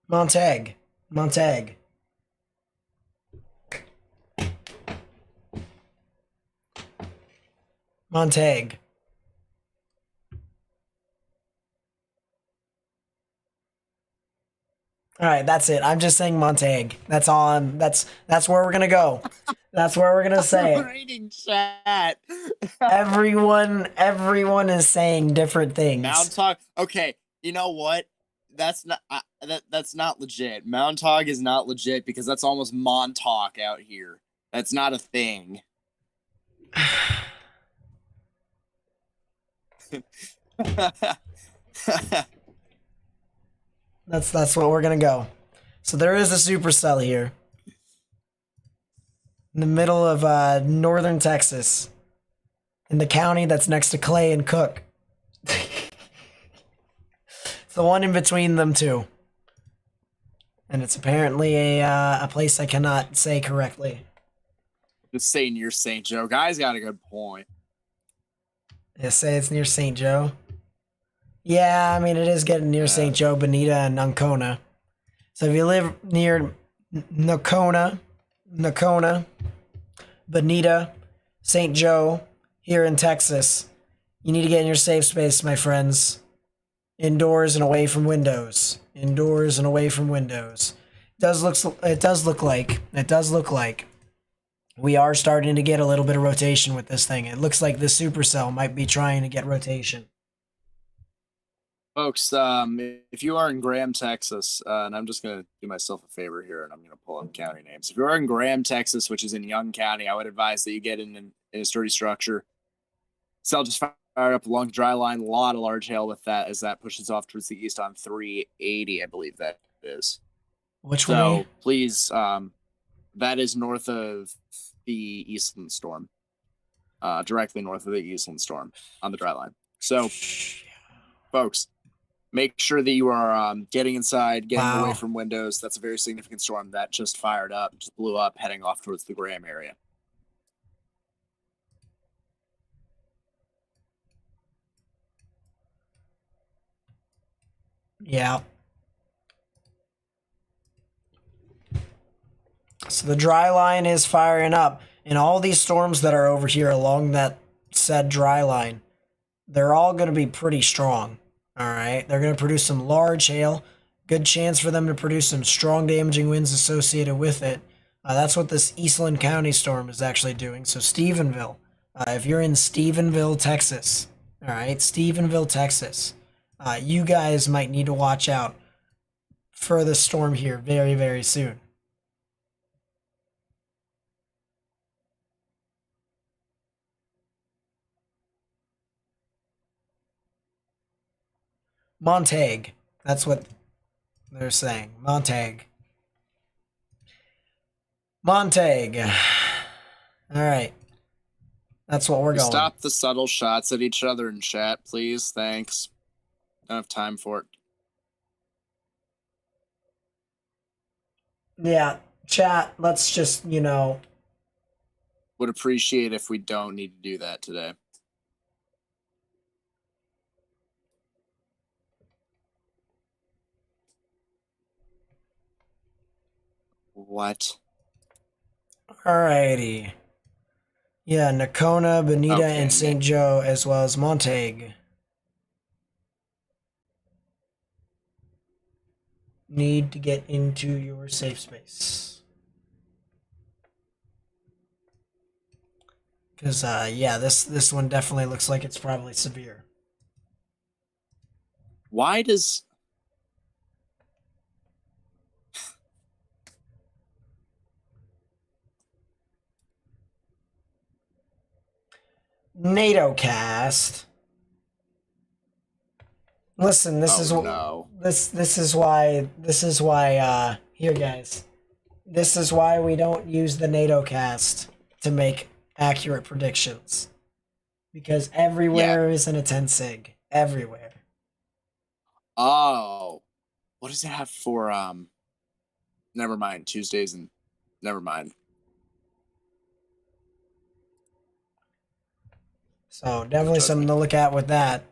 Montague. Montague. Montague. All right, that's it. I'm just saying Montague. That's all. That's where we're gonna go. That's where we're gonna say it. Reading chat. Everyone is saying different things. Mountaug. Okay, you know what? That's not that's not legit. Mountaug is not legit because that's almost Montauk out here. That's not a thing. That's what we're gonna go. So there is a supercell here in the middle of northern Texas, in the county that's next to Clay and Cook. It's the one in between them two, and it's apparently a place I cannot say correctly. Just say near St. Joe. Guys got a good point. They say it's near St. Joe. Yeah, I mean, it is getting near Yeah. St. Joe, Bonita, and Ancona. So if you live near Nocona, Bonita, St. Joe, here in Texas, you need to get in your safe space, my friends. Indoors and away from windows. Indoors and away from windows. It does look like we are starting to get a little bit of rotation with this thing. It looks like the supercell might be trying to get rotation. Folks, if you are in Graham, Texas, and I'm just going to do myself a favor here and I'm going to pull up county names. If you're in Graham, Texas, which is in Young County, I would advise that you get in a sturdy structure. Cell just fired up along the dry line. A lot of large hail with that as that pushes off towards the east on 380, I believe that is. Which So way? please, that is north of the Eastland storm, directly north of the Eastland storm on the dry line. So, folks, make sure that you are getting inside, getting Wow. away from windows. That's a very significant storm that just fired up, just blew up, heading off towards the Graham area. Yeah. So the dry line is firing up, and all these storms that are over here along that said dry line, they're all going to be pretty strong. All right. They're going to produce some large hail. Good chance for them to produce some strong damaging winds associated with it. That's what this Eastland County storm is actually doing. So Stephenville, if you're in Stephenville, Texas, all right, Stephenville, Texas, you guys might need to watch out for the storm here very, very soon. Montague. That's what they're saying. Montague. All right. That's what we're going. Stop the subtle shots at each other in chat, please. Thanks. Don't have time for it. Yeah, chat, let's just, Would appreciate if we don't need to do that today. What? Alrighty. Yeah, Nocona, Bonita, Okay, and St. Joe, as well as Montague. Need to get into your safe space. Because, yeah, this one definitely looks like it's probably severe. Why does... NATO cast. Listen, this is why here guys. This is why we don't use the NATO cast to make accurate predictions. Because everywhere isn't a 10 sig. Everywhere. Oh. What does it have for never mind. Tuesdays and never mind. So definitely something to look at with that.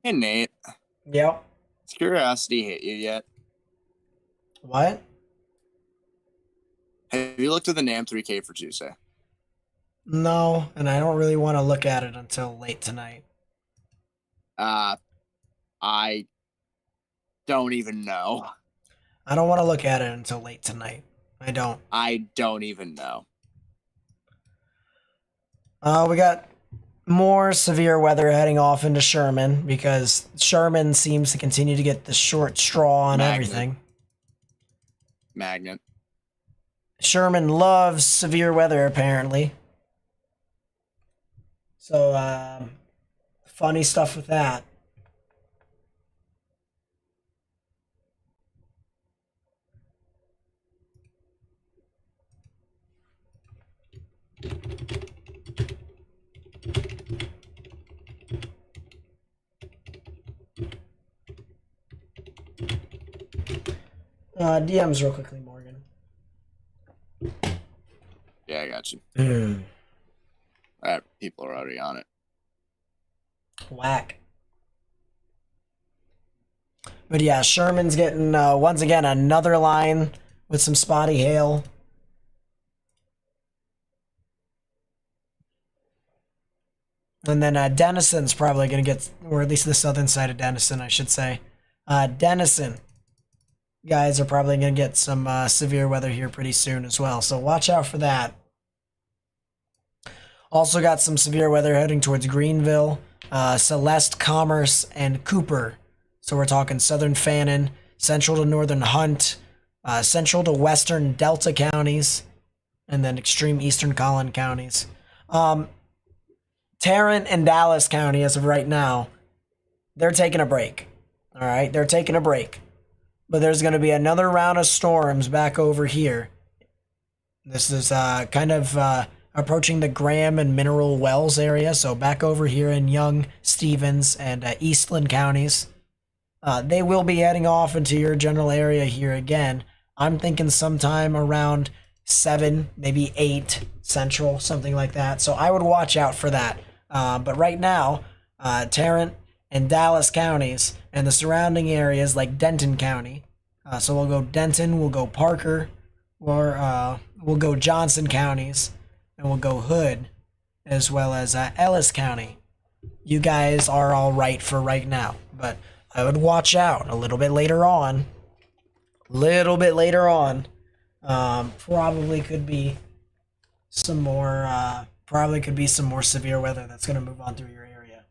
Hey Nate. Yep. Has curiosity hit you yet? What? Have you looked at the NAM 3K for Tuesday? No, and I don't really want to look at it until late tonight. I don't even know. I don't want to look at it until late tonight. I don't. I don't even know. We got more severe weather heading off into Sherman because Sherman seems to continue to get the short straw on everything. Magnet. Sherman loves severe weather, apparently. So, funny stuff with that. DMs real quickly, Morgan. Yeah, I got you. Hmm. People are already on it. Whack. But yeah, Sherman's getting, once again, another line with some spotty hail. And then Denison's probably going to get, or at least the southern side of Denison, I should say. Denison guys are probably going to get some severe weather here pretty soon as well. So watch out for that. Also got some severe weather heading towards Greenville, Celeste, Commerce, and Cooper. So we're talking southern Fannin, central to northern Hunt, central to western Delta counties, and then extreme eastern Collin counties. Tarrant and Dallas County, as of right now, they're taking a break. All right, they're taking a break. But there's going to be another round of storms back over here. This is kind of approaching the Graham and Mineral Wells area, so back over here in Young, Stevens, and Eastland counties. They will be heading off into your general area here again. I'm thinking sometime around 7, maybe 8 central, something like that. So I would watch out for that. But right now, Tarrant and Dallas counties and the surrounding areas like Denton County. So we'll go Denton, we'll go Parker, or we'll go Johnson counties, and we'll go Hood, as well as Ellis County. You guys are all right for right now, but I would watch out a little bit later on. Probably could be some more. Probably could be some more severe weather that's going to move on through your area.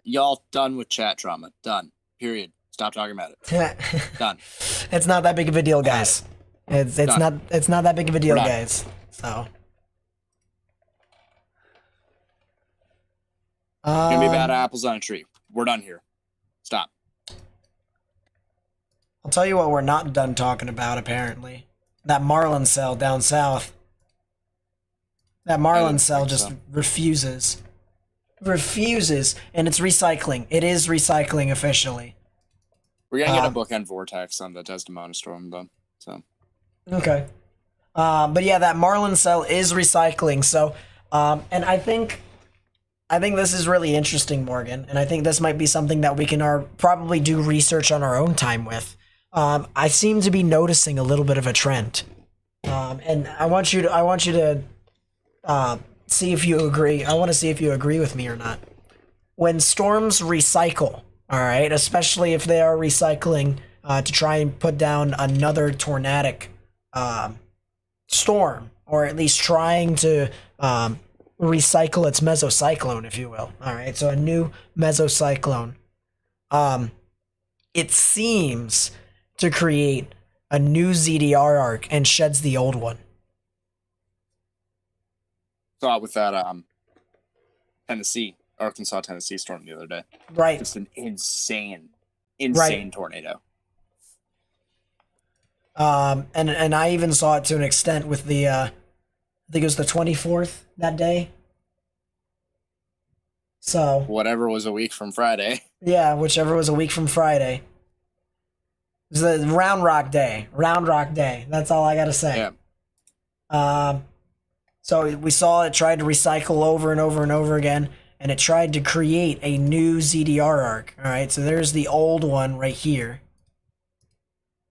Y'all done with chat trauma. Done. Period. Stop talking about it. Done. It's not that big of a deal, guys. It's Done. not that big of a deal, We're done. guys. So Gonna be bad apples on a tree. We're done here. Stop. I'll tell you what we're not done talking about, apparently. That Marlin cell down south. That Marlin didn't cell think just so. refuses. And it's recycling. It is recycling officially. We're gonna get a bookend vortex on the Desdemona storm, though. So Okay. But yeah, that Marlin cell is recycling. So, and I think this is really interesting, Morgan. And I think this might be something that we can probably do research on our own time with. I seem to be noticing a little bit of a trend. And I want you to see if you agree. I want to see if you agree with me or not. When storms recycle, all right, especially if they are recycling to try and put down another tornadic storm, or at least trying to recycle its mesocyclone, if you will. All right, so a new mesocyclone. It seems to create a new ZDR arc and sheds the old one. saw it with that Arkansas, Tennessee storm the other day. Right. Just an insane tornado. And I even saw it to an extent with the I think it was the 24th that day. So Whatever was a week from Friday. yeah, whichever was a week from Friday. It was the Round Rock Day. That's all I gotta say. Yeah. So we saw it tried to recycle over and over and over again, and it tried to create a new ZDR arc. All right, so there's the old one right here.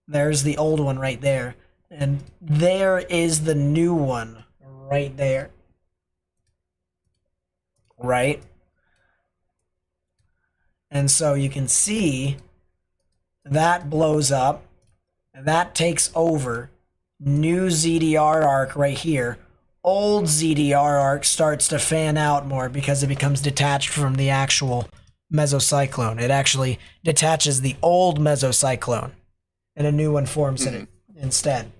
There's the old one right there. And there is the new one right there. Right? And so you can see that blows up, and that takes over. New ZDR arc right here. Old ZDR arc starts to fan out more because it becomes detached from the actual mesocyclone. It actually detaches the old mesocyclone, and a new one forms in it instead.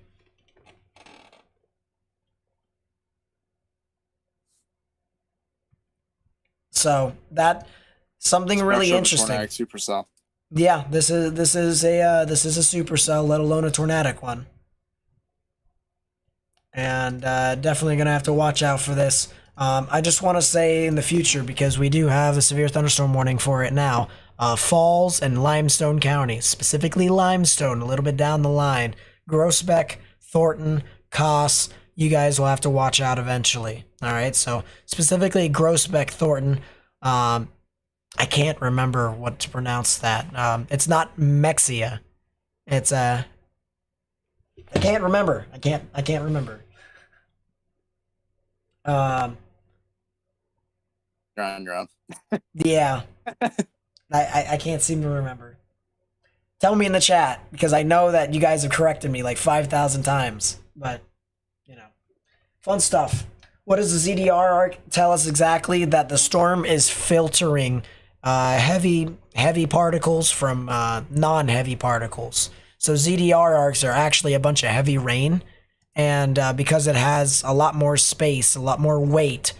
So that something really Structure of a interesting. tornadic supercell. Yeah, this is a supercell, let alone a tornadic one. And definitely gonna have to watch out for this. I just want to say in the future, because we do have a severe thunderstorm warning for it now. Falls and Limestone counties, specifically Limestone, a little bit down the line. Groesbeck, Thornton, Coss. You guys will have to watch out eventually. All right, so specifically Groesbeck, Thornton. I can't remember what to pronounce that. It's not Mexia. It's I can't remember. I can't remember. You're on your own. Yeah. I can't seem to remember. Tell me in the chat, because I know that you guys have corrected me like 5,000 times. But, you know, fun stuff. What does the ZDR arc tell us exactly? That the storm is filtering heavy particles from non-heavy particles. So ZDR arcs are actually a bunch of heavy rain, and because it has a lot more space, a lot more weight,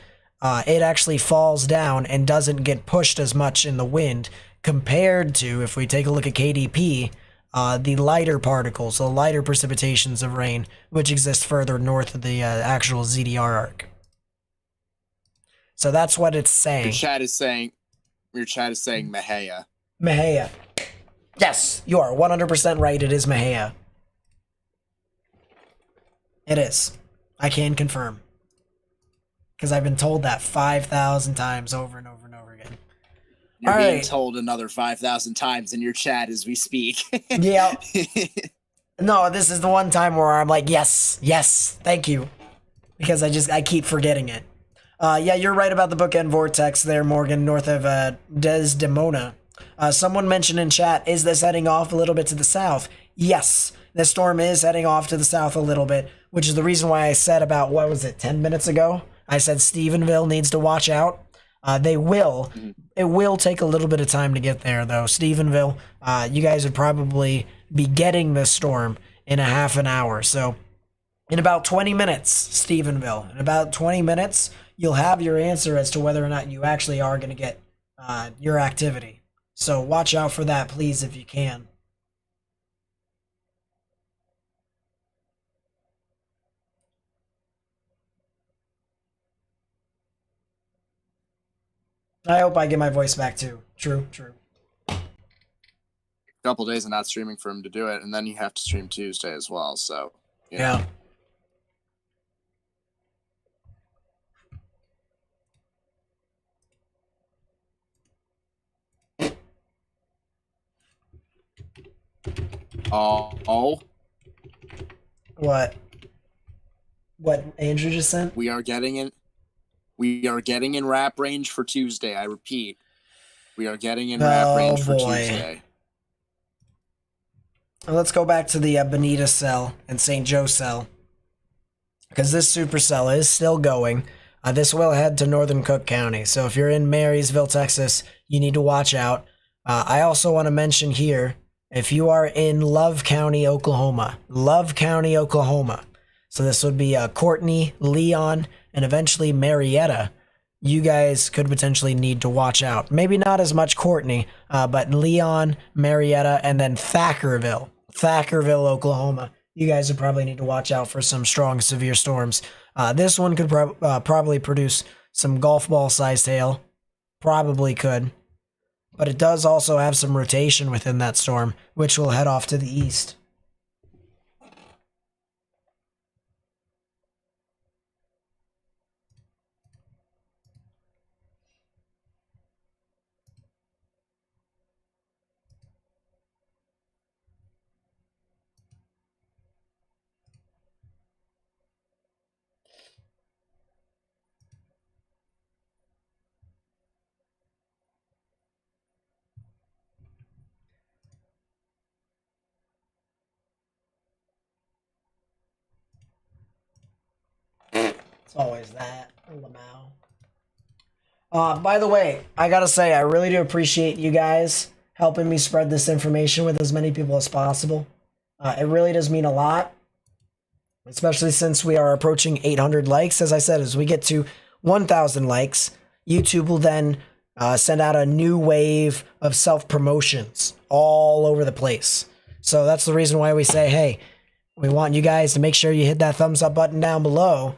it actually falls down and doesn't get pushed as much in the wind compared to, if we take a look at KDP, the lighter particles, the lighter precipitations of rain, which exist further north of the actual ZDR arc. So that's what it's saying. Your chat is saying Mahia. Mahia. Yes, you are 100% right. It is Mahia. It is. I can confirm. Because I've been told that 5,000 times over and over and over again. You're All being right. told another 5,000 times in your chat as we speak. Yeah. No, this is the one time where I'm like, yes, thank you. Because I keep forgetting it. Yeah, you're right about the bookend vortex there, Morgan, north of Desdemona. Someone mentioned in chat, is this heading off a little bit to the south? Yes, the storm is heading off to the south a little bit, which is the reason why I said about, 10 minutes ago? I said Stephenville needs to watch out. They will. It will take a little bit of time to get there, though. Stephenville, you guys would probably be getting this storm in a half an hour. So in about 20 minutes, Stephenville, in about 20 minutes, you'll have your answer as to whether or not you actually are going to get your activity. So watch out for that, please, if you can. I hope I get my voice back too. True. Couple days of not streaming for him to do it, and then you have to stream Tuesday as well. So Yeah. Oh, What Andrew just sent? we are getting in rap range for Tuesday. I repeat, we are getting in rap range for Tuesday. Let's go back to the Bonita cell and St. Joe cell, because this supercell is still going. This will head to northern Cook County. So if you're in Marysville, Texas, you need to watch out. I also want to mention here, if you are in Love County, Oklahoma, so this would be Courtney, Leon, and eventually Marietta, you guys could potentially need to watch out. Maybe not as much Courtney, but Leon, Marietta, and then Thackerville, Oklahoma. You guys would probably need to watch out for some strong, severe storms. This one could probably produce some golf ball sized hail. Probably could. But it does also have some rotation within that storm, which will head off to the east. It's always that. Lamau. By the way, I gotta say, I really do appreciate you guys helping me spread this information with as many people as possible. It really does mean a lot, especially since we are approaching 800 likes. As I said, as we get to 1,000 likes, YouTube will then send out a new wave of self-promotions all over the place. So that's the reason why we say, hey, we want you guys to make sure you hit that thumbs up button down below.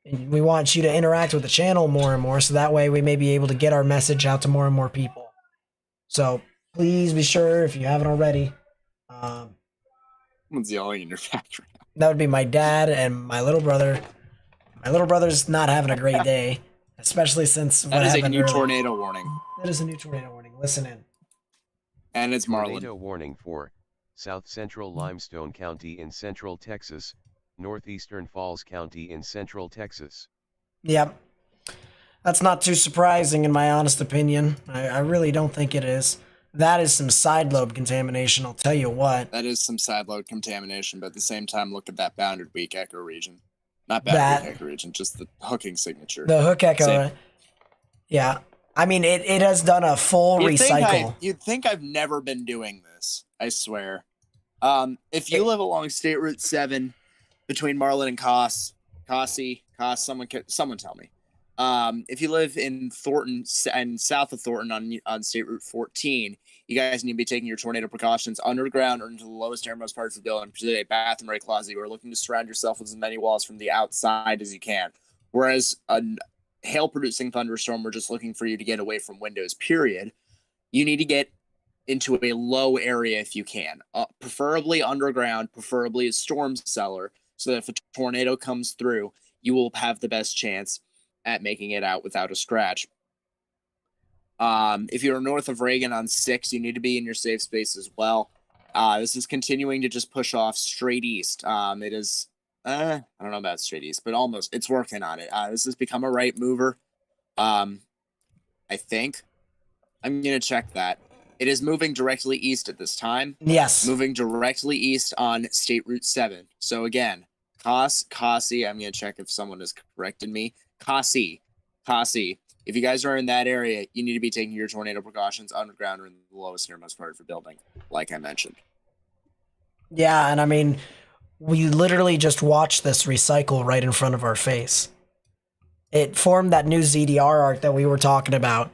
And we want you to interact with the channel more and more, so that way we may be able to get our message out to more and more people. So please be sure, if you haven't already, Someone's yelling in your background. that would be my dad and my little brother. My little brother's not having a great day, especially since what That is a happened new earlier. tornado warning. That is a new tornado warning. Listen in. And it's Marlin. Tornado warning for South Central Limestone County in Central Texas, Northeastern Falls County in Central Texas. Yep. That's not too surprising in my honest opinion. I really don't think it is. That is some side lobe contamination, I'll tell you what. That is some side load contamination, but at the same time, look at that bounded weak echo region. Not bounded weak echo region, just the hooking signature. The hook echo. Same. Yeah. I mean, it has done a full recycle. You'd think I've never been doing this, I swear. If you live along State Route 7 between Marlin and Cossie, someone tell me. If you live in Thornton and south of Thornton on State Route 14, you guys need to be taking your tornado precautions underground or into the lowest airmost parts of the building, particularly a bathroom or a closet. You are looking to surround yourself with as many walls from the outside as you can. Whereas a hail-producing thunderstorm, we're just looking for you to get away from windows, period. You need to get into a low area if you can, preferably underground, preferably a storm cellar, so that if a tornado comes through, you will have the best chance at making it out without a scratch. If you're north of Reagan on 6, you need to be in your safe space as well. This is continuing to just push off straight east. It is, I don't know about straight east, but almost. It's working on it. This has become a right mover. I think. I'm going to check that. It is moving directly east at this time. Yes. Moving directly east on State Route 7. So again, Cossie, I'm going to check if someone has corrected me. Cossie. If you guys are in that area, you need to be taking your tornado precautions underground or in the lowest nearmost part of your building, like I mentioned. Yeah, and I mean, we literally just watched this recycle right in front of our face. It formed that new ZDR arc that we were talking about,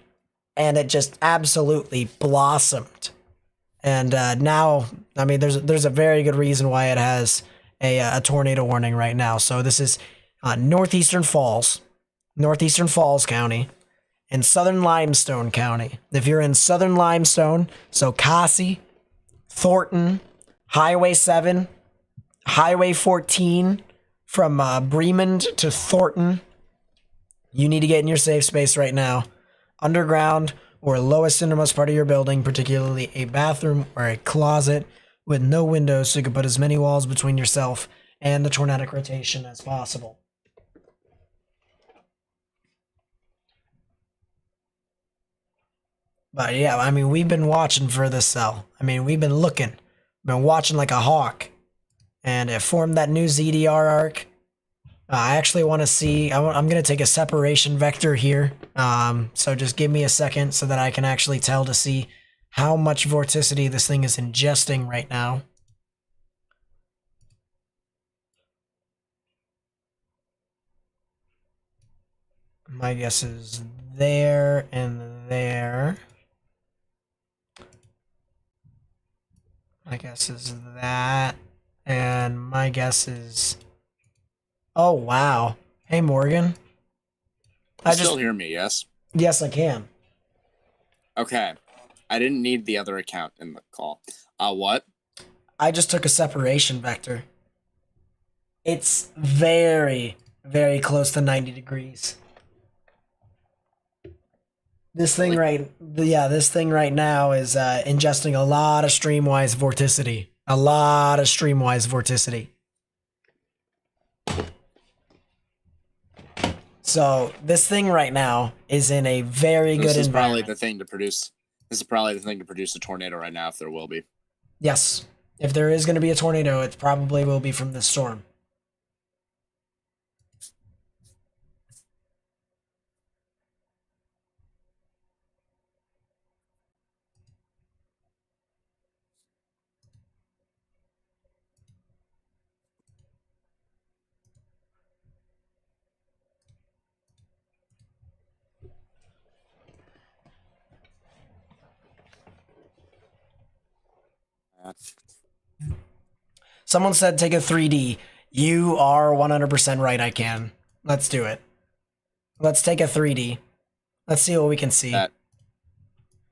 and it just absolutely blossomed. And now, I mean, there's a very good reason why it has a tornado warning right now. So this is Northeastern Falls County, and Southern Limestone County. If you're in Southern Limestone, so Cossie, Thornton, Highway 7, Highway 14, from Bremen to Thornton, you need to get in your safe space right now. Underground or lowest innermost part of your building, particularly a bathroom or a closet with no windows, so you can put as many walls between yourself and the tornadic rotation as possible. But yeah, I mean, we've been watching for this cell. I mean, we've been looking, been watching like a hawk, and it formed that new ZDR arc. I actually want to see, I'm going to take a separation vector here. So just give me a second so that I can actually tell to see how much vorticity this thing is ingesting right now. My guess is there and there. My guess is that, and my guess is, oh wow. Hey Morgan. You still hear me, yes? Yes, I can. Okay. I didn't need the other account in the call. What? I just took a separation vector. It's very, very close to 90 degrees. This thing this thing right now is ingesting a lot of streamwise vorticity. A lot of streamwise vorticity. So this thing right now is in a very good environment. This is probably the thing to produce a tornado right now, if there will be. Yes. If there is going to be a tornado, it probably will be from this storm. Someone said take a 3D. You are 100% right, I can. Let's do it. Let's take a 3D. Let's see what we can see. That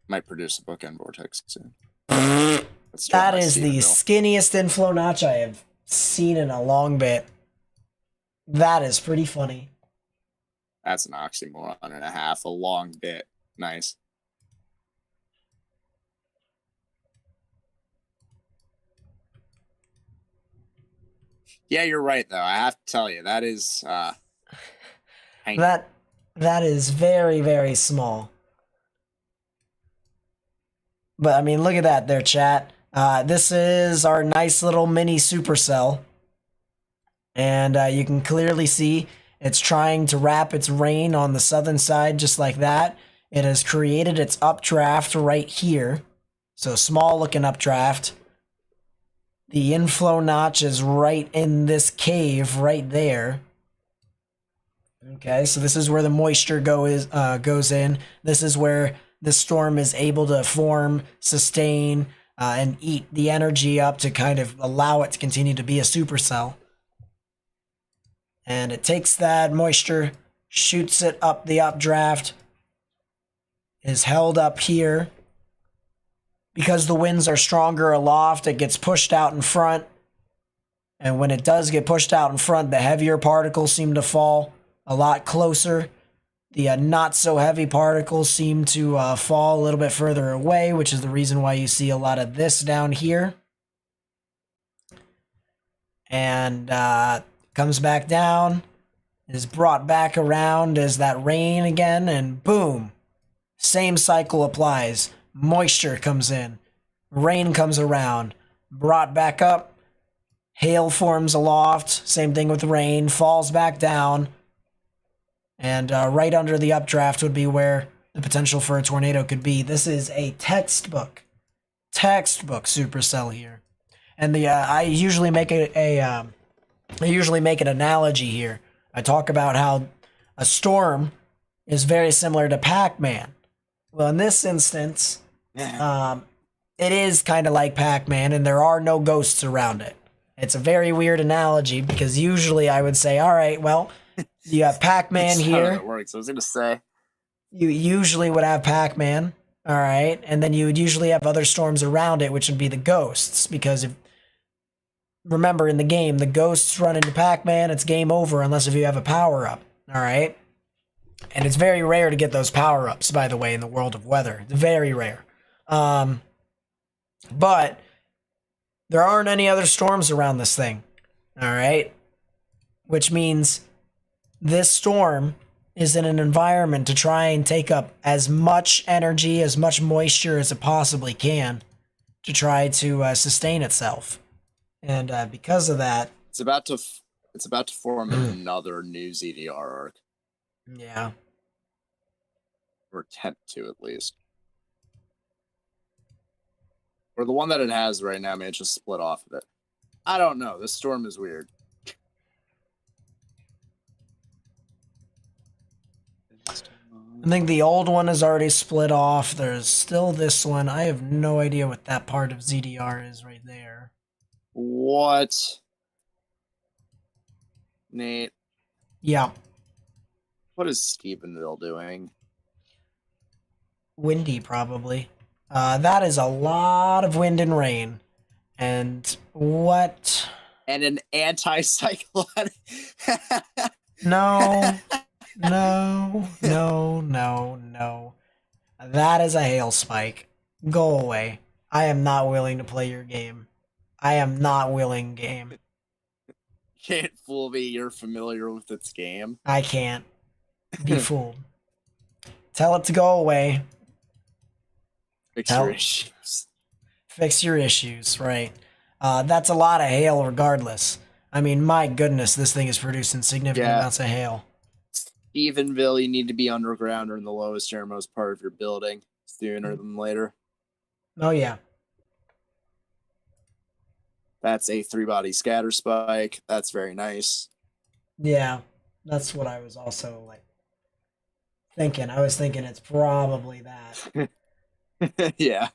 might produce a bookend vortex soon. Let's try That my is the Stephenville. skinniest inflow notch I have seen in a long bit. That is pretty funny. That's an oxymoron and a half. A long bit. Nice. Yeah, you're right though. I have to tell you, that is tiny. That is very, very small. But I mean, look at that there, chat. This is our nice little mini supercell. And you can clearly see it's trying to wrap its rain on the southern side just like that. It has created its updraft right here. So small looking updraft. The inflow notch is right in this cave right there. Okay, so this is where the moisture goes in. This is where the storm is able to form, sustain, and eat the energy up to kind of allow it to continue to be a supercell. And it takes that moisture, shoots it up the updraft, is held up here. Because the winds are stronger aloft, it gets pushed out in front. And when it does get pushed out in front, the heavier particles seem to fall a lot closer. The not so heavy particles seem to fall a little bit further away, which is the reason why you see a lot of this down here. And comes back down, is brought back around as that rain again, and boom, same cycle applies. Moisture comes in, rain comes around, brought back up, hail forms aloft, same thing with rain, falls back down, and right under the updraft would be where the potential for a tornado could be. This is a textbook supercell here. And I usually make an analogy here. I talk about how a storm is very similar to Pac-Man. Well, in this instance, it is kind of like Pac-Man, and there are no ghosts around it. It's a very weird analogy because usually I would say, all right, well, you have Pac-Man here. It works. I was gonna say You usually would have Pac-Man, all right, and then you would usually have other storms around it, which would be the ghosts, because remember in the game, the ghosts run into Pac-Man, it's game over unless if you have a power-up, all right? And it's very rare to get those power-ups, by the way, in the world of weather. It's very rare. But there aren't any other storms around this thing, all right? Which means this storm is in an environment to try and take up as much energy, as much moisture as it possibly can to try to sustain itself. And because of that, it's about to form another new ZDR arc, yeah, or attempt to at least. Or the one that it has right now may just split off of it. I don't know. This storm is weird. I think the old one is already split off. There's still this one. I have no idea what that part of ZDR is right there. What? Nate, Yeah, what is Stephenville doing? windy probably. That is a lot of wind and rain. And what? And an anti-cyclone. No, no, no, no, no. That is a hail spike. Go away. I am not willing to play your game. I am not willing, game. Can't fool me. You're familiar with its game. I can't be fooled. Tell it to go away. Fix Hell. your issues. Fix your issues, right? That's a lot of hail regardless. I mean, my goodness, this thing is producing significant Yeah. amounts of hail. Stephenville, you need to be underground or in the lowest airmost part of your building sooner than later. Oh, yeah. That's a 3-body scatter spike. That's very nice. Yeah. That's what I was also like thinking. I was thinking it's probably that. Yeah.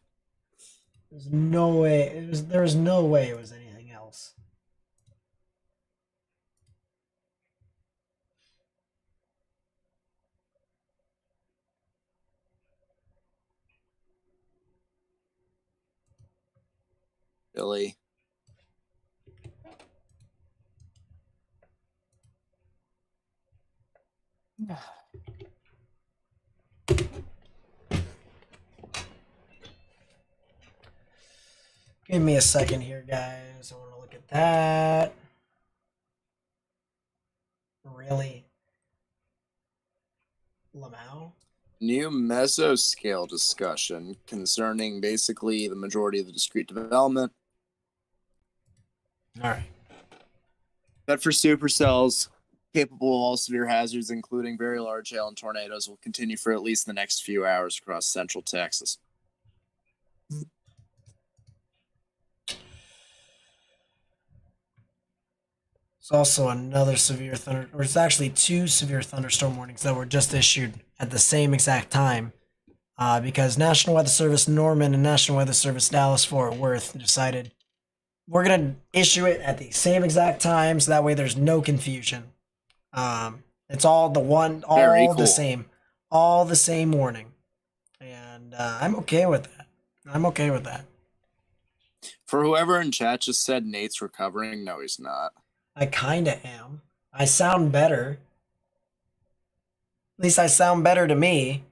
There's no way. There was no way it was anything else. Really? Give me a second here, guys. I want to look at that. Really? Lamau? New mesoscale discussion concerning basically the majority of the discrete development. All right. But for supercells capable of all severe hazards, including very large hail and tornadoes, will continue for at least the next few hours across central Texas. There's also another severe thunder, or it's actually two severe thunderstorm warnings that were just issued at the same exact time, because National Weather Service Norman and National Weather Service Dallas Fort Worth decided we're gonna issue it at the same exact time, so that way there's no confusion. It's all Very cool. all the same warning, and I'm okay with that. I'm okay with that. For whoever in chat just said Nate's recovering, no, he's not. I kinda am. I sound better. At least I sound better to me.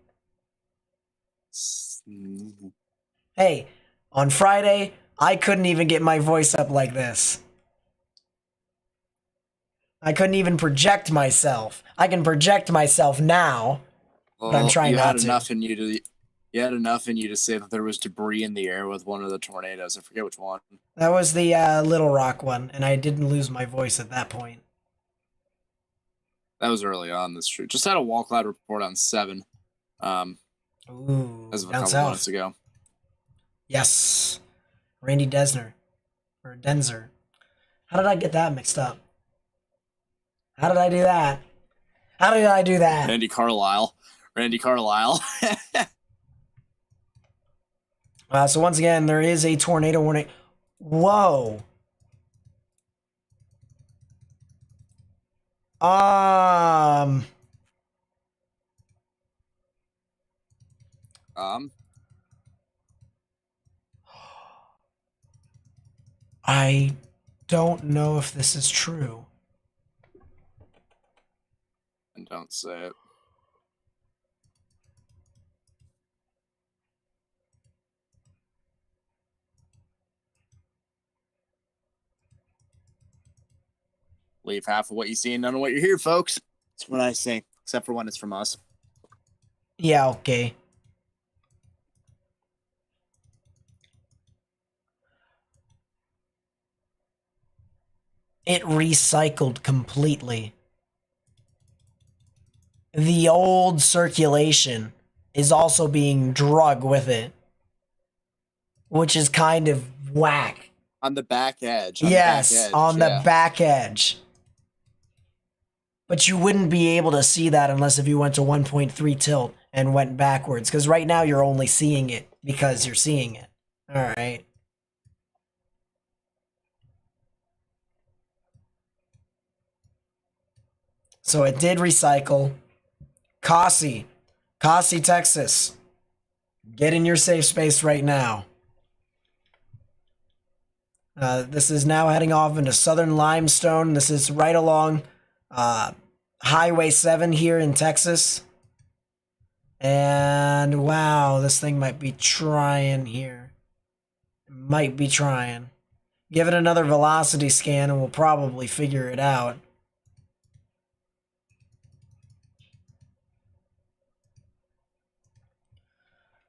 Hey, on Friday, I couldn't even get my voice up like this. I couldn't even project myself. I can project myself now, but I'm trying not to. You had enough in you to say that there was debris in the air with one of the tornadoes. I forget which one. That was the Little Rock one, and I didn't lose my voice at that point. That was early on. That's true. Just had a wall cloud report on 7. Ooh, As of a down couple south. minutes ago. Yes, Randy Desner, or Denzer. How did I get that mixed up? How did I do that? How did I do that? Randy Carlisle. So once again, there is a tornado warning. Whoa. I don't know if this is true. And don't say it. Leave half of what you see and none of what you hear, folks. That's what I say, except for when it's from us. Yeah, okay. It recycled completely. The old circulation is also being drug with it, which is kind of whack. On the back edge. On the back edge. But you wouldn't be able to see that unless if you went to 1.3 tilt and went backwards, because right now you're only seeing it because you're seeing it. All right. So it did recycle. Kasi, Texas. Get in your safe space right now. This is now heading off into southern Limestone. This is right along Highway 7 here in Texas. And wow, this thing might be trying here. Might be trying. Give it another velocity scan and we'll probably figure it out.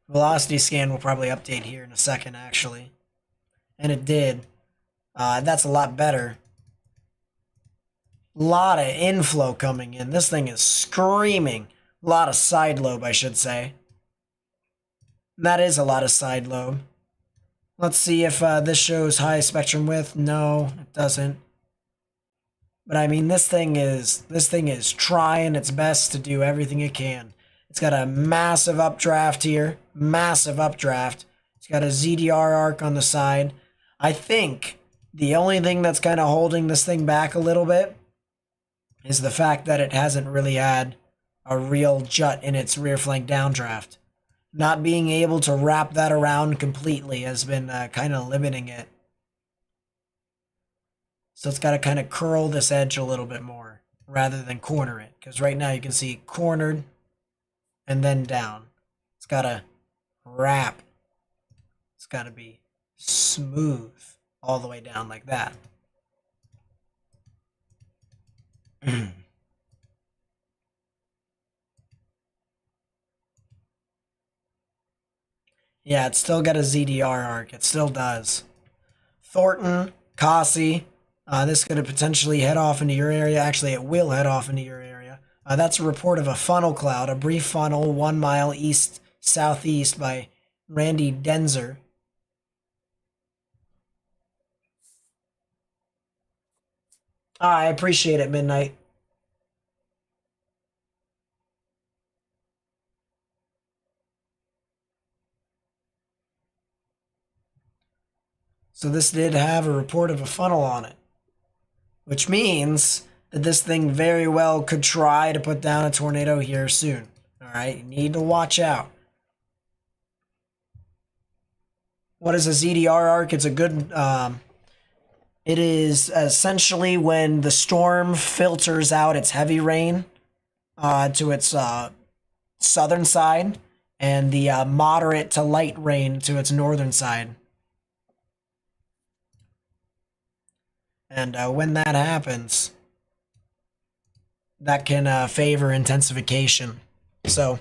Velocity scan will probably update here in a second, actually. And it did. That's a lot better. Lot of inflow coming in. This thing is screaming. A lot of side lobe, I should say. That is a lot of side lobe. Let's see if this shows high spectrum width. No, it doesn't. But I mean, this thing is trying its best to do everything it can. It's got a massive updraft here. Massive updraft. It's got a ZDR arc on the side. I think the only thing that's kind of holding this thing back a little bit is the fact that it hasn't really had a real jut in its rear flank downdraft. Not being able to wrap that around completely has been kind of limiting it. So it's got to kind of curl this edge a little bit more rather than corner it. Because right now you can see cornered and then down. It's got to wrap. It's got to be smooth all the way down like that. Yeah, it's still got a ZDR arc. It still does. Thornton, Cossie, this could potentially head off into your area. Actually, it will head off into your area. That's a report of a funnel cloud, a brief funnel 1 mile east-southeast by Randy Denzer. I appreciate it, Midnight. So this did have a report of a funnel on it, which means that this thing very well could try to put down a tornado here soon. All right, you need to watch out. What is a ZDR arc? It's a good. It is essentially when the storm filters out its heavy rain to its southern side and the moderate to light rain to its northern side. And when that happens, that can favor intensification. So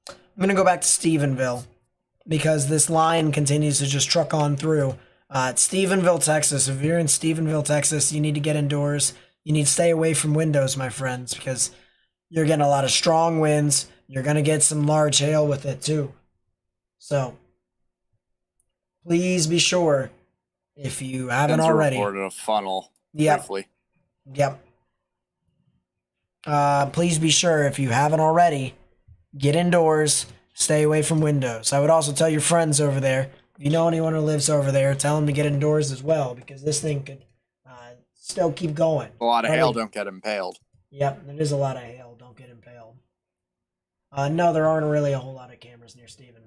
I'm going to go back to Stephenville because this line continues to just truck on through. Stephenville, Texas. If you're in Stephenville, Texas, you need to get indoors. You need to stay away from windows, my friends, because you're getting a lot of strong winds. You're going to get some large hail with it too. So please be sure, if you haven't already. Reported a funnel. Yep. Briefly. Yep. Please be sure, if you haven't already, get indoors, stay away from windows. I would also tell your friends over there, if you know anyone who lives over there, tell them to get indoors as well, because this thing could still keep going. A lot of hail don't get impaled. Yep, there is a lot of hail. Don't get impaled. No, there aren't really a whole lot of cameras near Stephenville.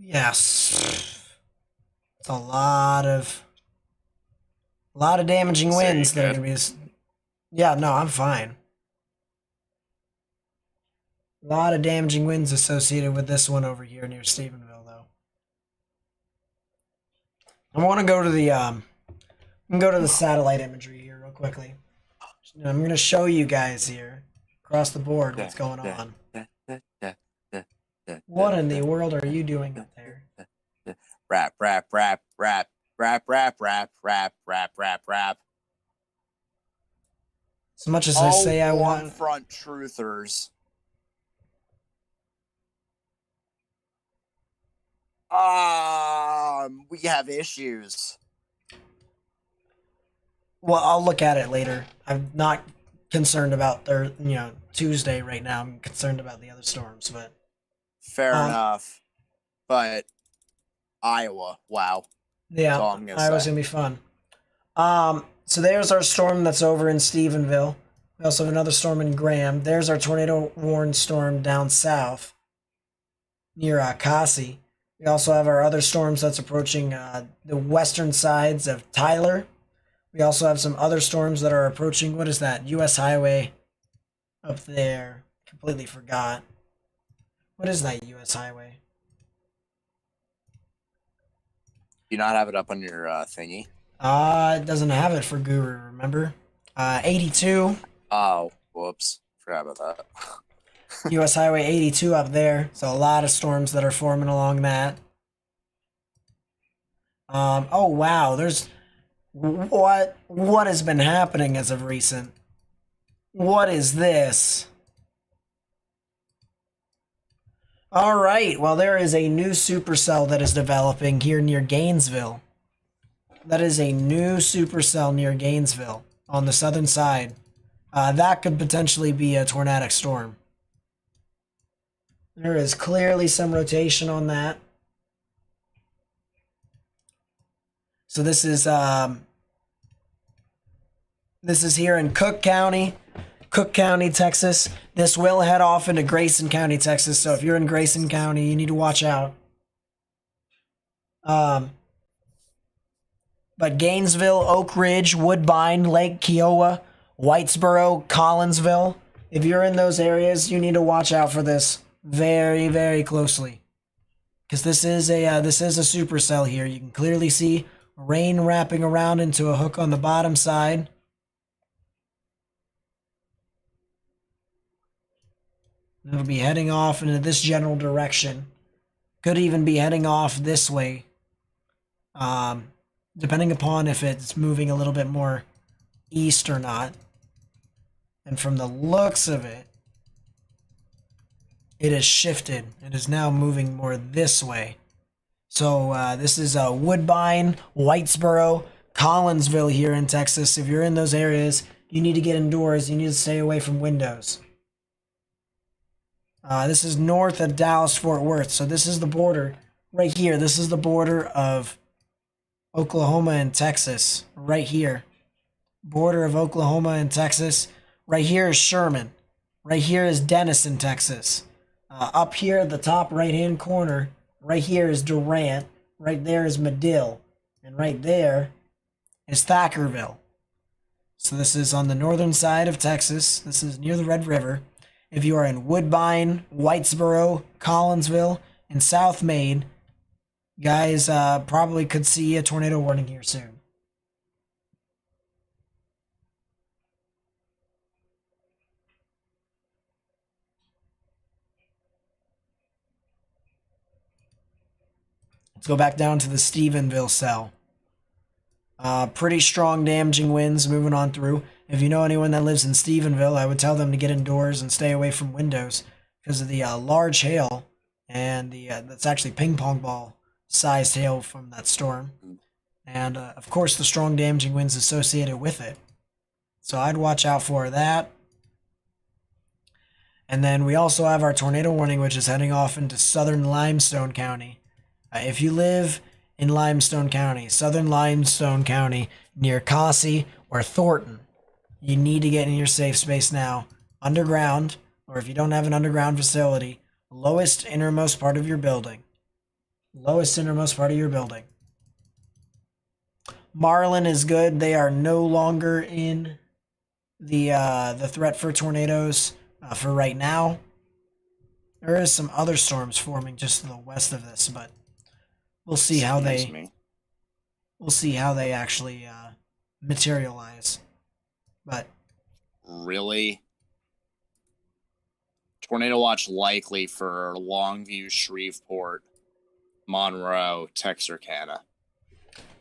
Yes. It's a lot of damaging So winds you that are good? gonna be. Yeah, no, I'm fine. A lot of damaging winds associated with this one over here near Stephenville, though. I want to go to the satellite imagery here real quickly. I'm gonna show you guys here across the board what's going on. What in the world are you doing up there? Rap, rap, rap, rap, rap, rap, rap, rap, rap, rap, rap. As much as I say I want. front truthers. We have issues. Well, I'll look at it later. I'm not concerned about Tuesday right now. I'm concerned about the other storms, but Fair enough. But Iowa, wow. yeah, That's all I'm gonna Iowa's say. gonna be fun. So there's our storm that's over in Stephenville. We also have another storm in Graham. There's our tornado warned storm down south near Cossie. We also have our other storms that's approaching the western sides of Tyler. We also have some other storms that are approaching, what is that? U.S. Highway up there. Completely forgot. What is that U.S. Highway? Do you not have it up on your thingy? It doesn't have it for Guru, remember? 82. Oh, whoops. Forgot about that. US Highway 82 up there. So a lot of storms that are forming along that. Oh wow, there's what has been happening as of recent? What is this? All right, well there is a new supercell that is developing here near Gainesville. That is a new supercell near Gainesville on the southern side. That could potentially be a tornadic storm. There is clearly some rotation on that. So this is here in Cook County, Texas. This will head off into Grayson County, Texas. So if you're in Grayson County, you need to watch out. But Gainesville, Oak Ridge, Woodbine, Lake Kiowa, Whitesboro, Collinsville. If you're in those areas, you need to watch out for this very, very closely. Because this is a supercell here. You can clearly see rain wrapping around into a hook on the bottom side. It'll be heading off into this general direction. Could even be heading off this way. Depending upon if it's moving a little bit more east or not. And from the looks of it, it has shifted. It is now moving more this way. So this is Woodbine, Whitesboro, Collinsville here in Texas. If you're in those areas, you need to get indoors. You need to stay away from windows. This is north of Dallas-Fort Worth. So this is the border right here. This is the border of Oklahoma and Texas right here. Border of Oklahoma and Texas. Right here is Sherman. Right here is Denison, Texas. Up here at the top right-hand corner, right here is Durant. Right there is Medill. And right there is Thackerville. So this is on the northern side of Texas. This is near the Red River. If you are in Woodbine, Whitesboro, Collinsville, and South Main, guys probably could see a tornado warning here soon. Let's go back down to the Stephenville cell. Pretty strong damaging winds moving on through. If you know anyone that lives in Stephenville, I would tell them to get indoors and stay away from windows because of the large hail and that's actually ping pong ball sized hail from that storm. And of course the strong damaging winds associated with it. So I'd watch out for that. And then we also have our tornado warning, which is heading off into southern Limestone County. If you live in Limestone County, southern Limestone County, near Cossie or Thornton, you need to get in your safe space now. Underground, or if you don't have an underground facility, lowest innermost part of your building. Lowest innermost part of your building. Marlin is good. They are no longer in the threat for tornadoes for right now. There is some other storms forming just to the west of this, but we'll see how they actually materialize. But really, tornado watch likely for Longview, Shreveport, Monroe, Texarkana,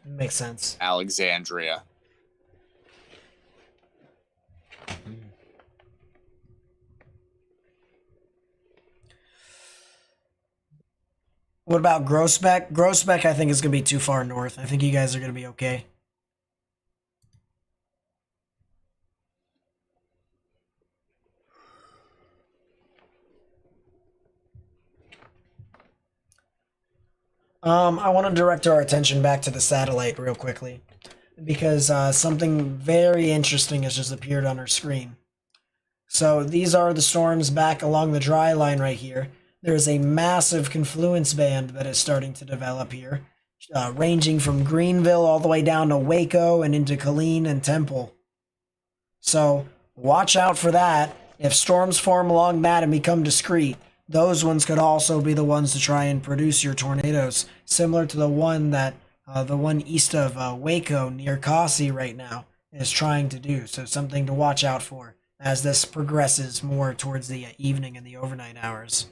makes sense. Alexandria. What about Groesbeck? Groesbeck, I think, is going to be too far north. I think you guys are going to be okay. I want to direct our attention back to the satellite real quickly because something very interesting has just appeared on our screen. So these are the storms back along the dry line right here. There is a massive confluence band that is starting to develop here, ranging from Greenville all the way down to Waco and into Killeen and Temple. So watch out for that. If storms form along that and become discrete, those ones could also be the ones to try and produce your tornadoes, similar to the one east of Waco near Cossie right now is trying to do. So something to watch out for. as this progresses more towards the evening and the overnight hours.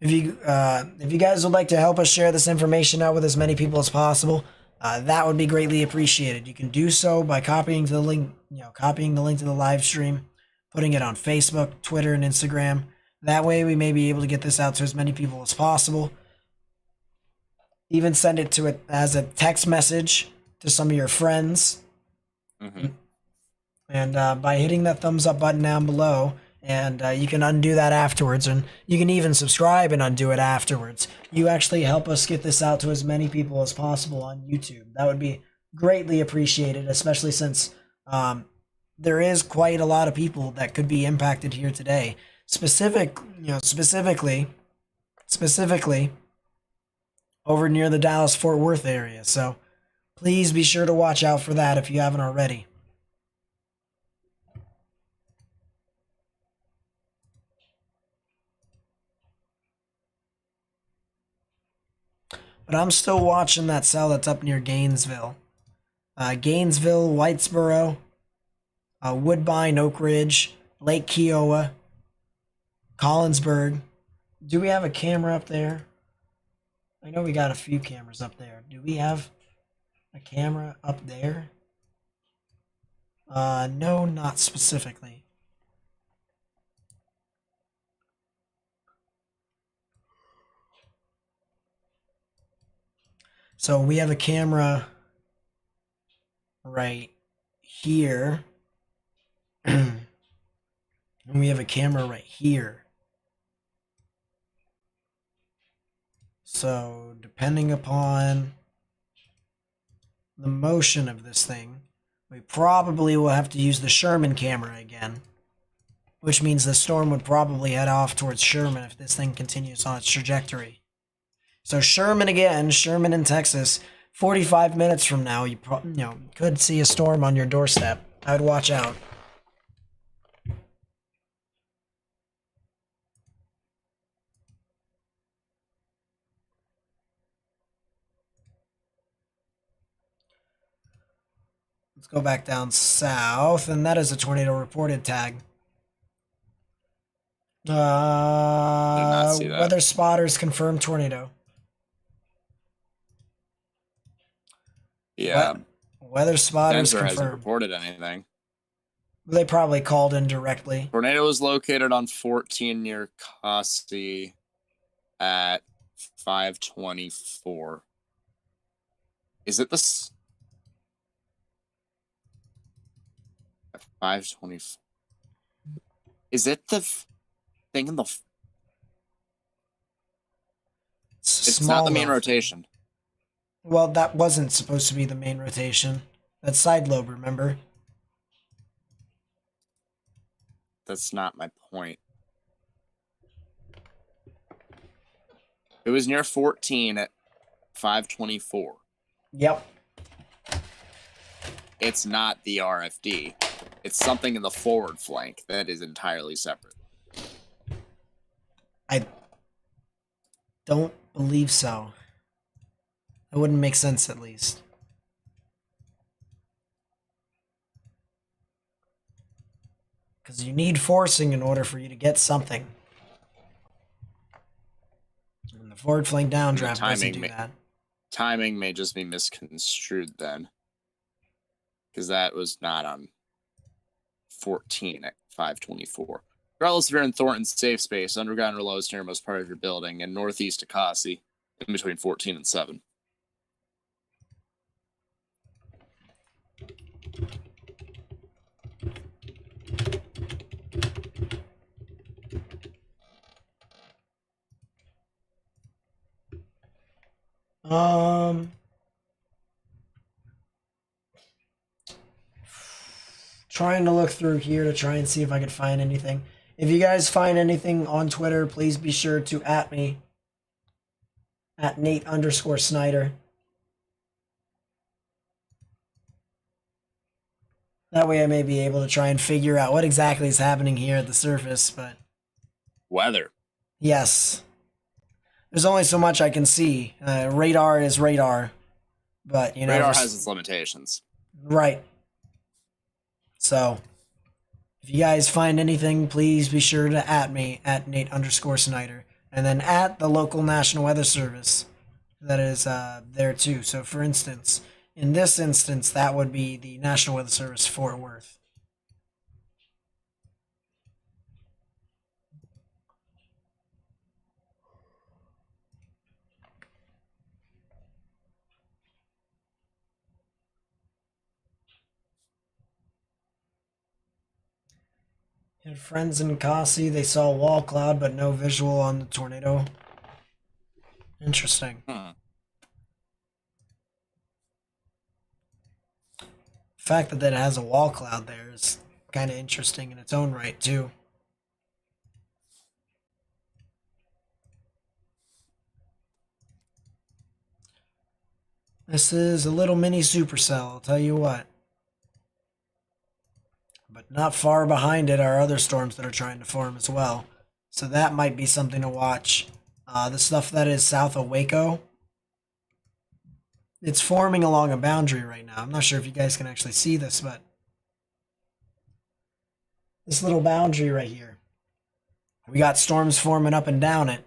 If you guys would like to help us share this information out with as many people as possible, that would be greatly appreciated. You can do so by copying the link to the live stream, putting it on Facebook, Twitter, and Instagram. That way we may be able to get this out to as many people as possible. Even send it to it as a text message to some of your friends. Mm-hmm. And by hitting that thumbs up button down below, and you can undo that afterwards, and you can even subscribe and undo it afterwards. You actually help us get this out to as many people as possible on YouTube. That would be greatly appreciated, especially since there is quite a lot of people that could be impacted here today. Specifically over near the Dallas-Fort Worth area. So please be sure to watch out for that if you haven't already. But I'm still watching that cell that's up near Gainesville. Gainesville, Whitesboro, Woodbine, Oak Ridge, Lake Kiowa, Collinsburg. Do we have a camera up there? I know we got a few cameras up there. Do we have a camera up there? No, not specifically. So we have a camera right here. And we have a camera right here. So depending upon the motion of this thing, we probably will have to use the Sherman camera again, which means the storm would probably head off towards Sherman if this thing continues on its trajectory. So Sherman again, Sherman in Texas, 45 minutes from now, you could see a storm on your doorstep. I would watch out. Let's go back down south, and that is a tornado reported tag. Did not see that. Weather spotters confirmed tornado. Yeah. Weather spotters Denver hasn't confirmed. reported anything. They probably called in directly. Tornado was located on 14 near Cossie at 5:24. Is it this? 5:20. Is it the thing in the? It's not the main rotation. Well, that wasn't supposed to be the main rotation. That's side lobe, remember? That's not my point. It was near 14 at 5:24. Yep. It's not the RFD. It's something in the forward flank that is entirely separate. I don't believe so. That wouldn't make sense, at least. Because you need forcing in order for you to get something. And the forward flank downdraft doesn't do that. Timing may just be misconstrued then. Because that was not on 14 at 5:24. Regardless if you're in Thornton's safe space, underground or low is near most part of your building, and northeast of Cossie, in between 14 and 7. Trying to look through here to try and see if I could find anything. If you guys find anything on Twitter, please be sure to at me at Nate_Snyder. That way I may be able to try and figure out what exactly is happening here at the surface, but Weather. yes. There's only so much I can see. Radar is radar. But, Radar has its limitations. Right. So, if you guys find anything, please be sure to at me at Nate_Snyder, and then at the local National Weather Service that is there too. So, for instance, in this instance, that would be the National Weather Service Fort Worth. Had friends in Kasi, they saw a wall cloud but no visual on the tornado. Interesting. Hmm. The fact that it has a wall cloud there is kind of interesting in its own right, too. This is a little mini supercell, I'll tell you what. But not far behind it are other storms that are trying to form as well. So that might be something to watch. The stuff that is south of Waco, it's forming along a boundary right now. I'm not sure if you guys can actually see this, but this little boundary right here, we got storms forming up and down it.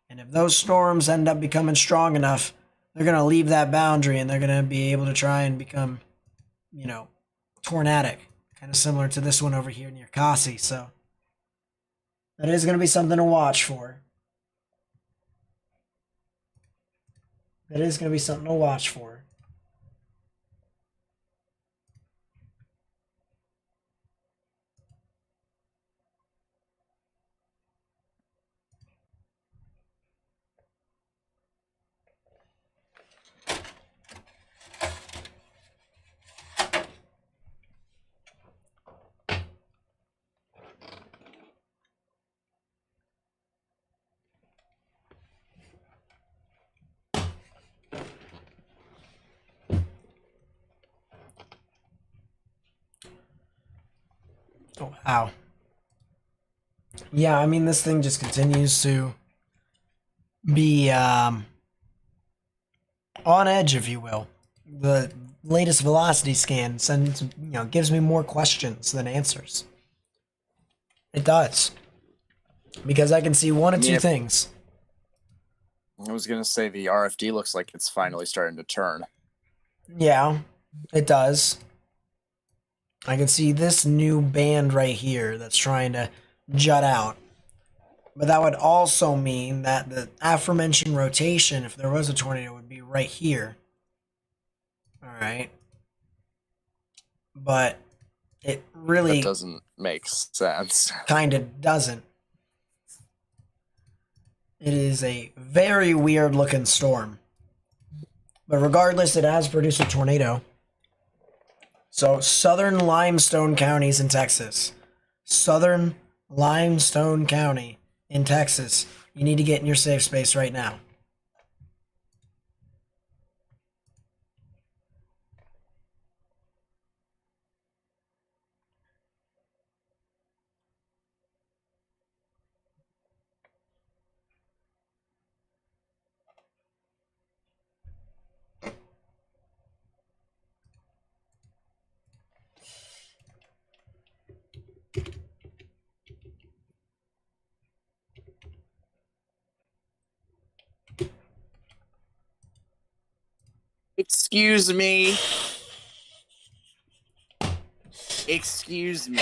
And if those storms end up becoming strong enough, they're going to leave that boundary and they're going to be able to try and become, tornadic. Kind of similar to this one over here near Kasi. So that is going to be something to watch for. That is going to be something to watch for. Oh, wow. Yeah, I mean, this thing just continues to be on edge, if you will. The latest velocity scan sends, gives me more questions than answers. It does. Because I can see one of two things. I was gonna say the RFD looks like it's finally starting to turn. Yeah, it does. I can see this new band right here that's trying to jut out. But that would also mean that the aforementioned rotation, if there was a tornado, would be right here. Alright. But it really That doesn't make sense. kind of doesn't. It is a very weird looking storm. But regardless, it has produced a tornado. So, southern limestone counties in Texas. Southern Limestone County in Texas. You need to get in your safe space right now. Excuse me. Excuse me.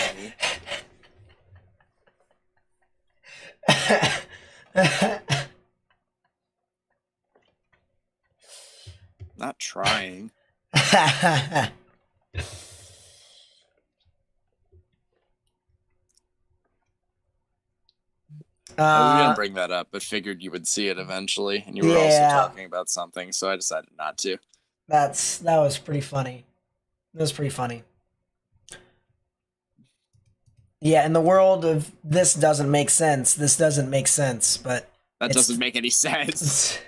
Not trying. I didn't bring that up, but figured you would see it eventually, and you were also talking about something, so I decided not to. That was pretty funny. That was pretty funny. Yeah, in the world of this doesn't make sense. This doesn't make sense, but that doesn't make any sense.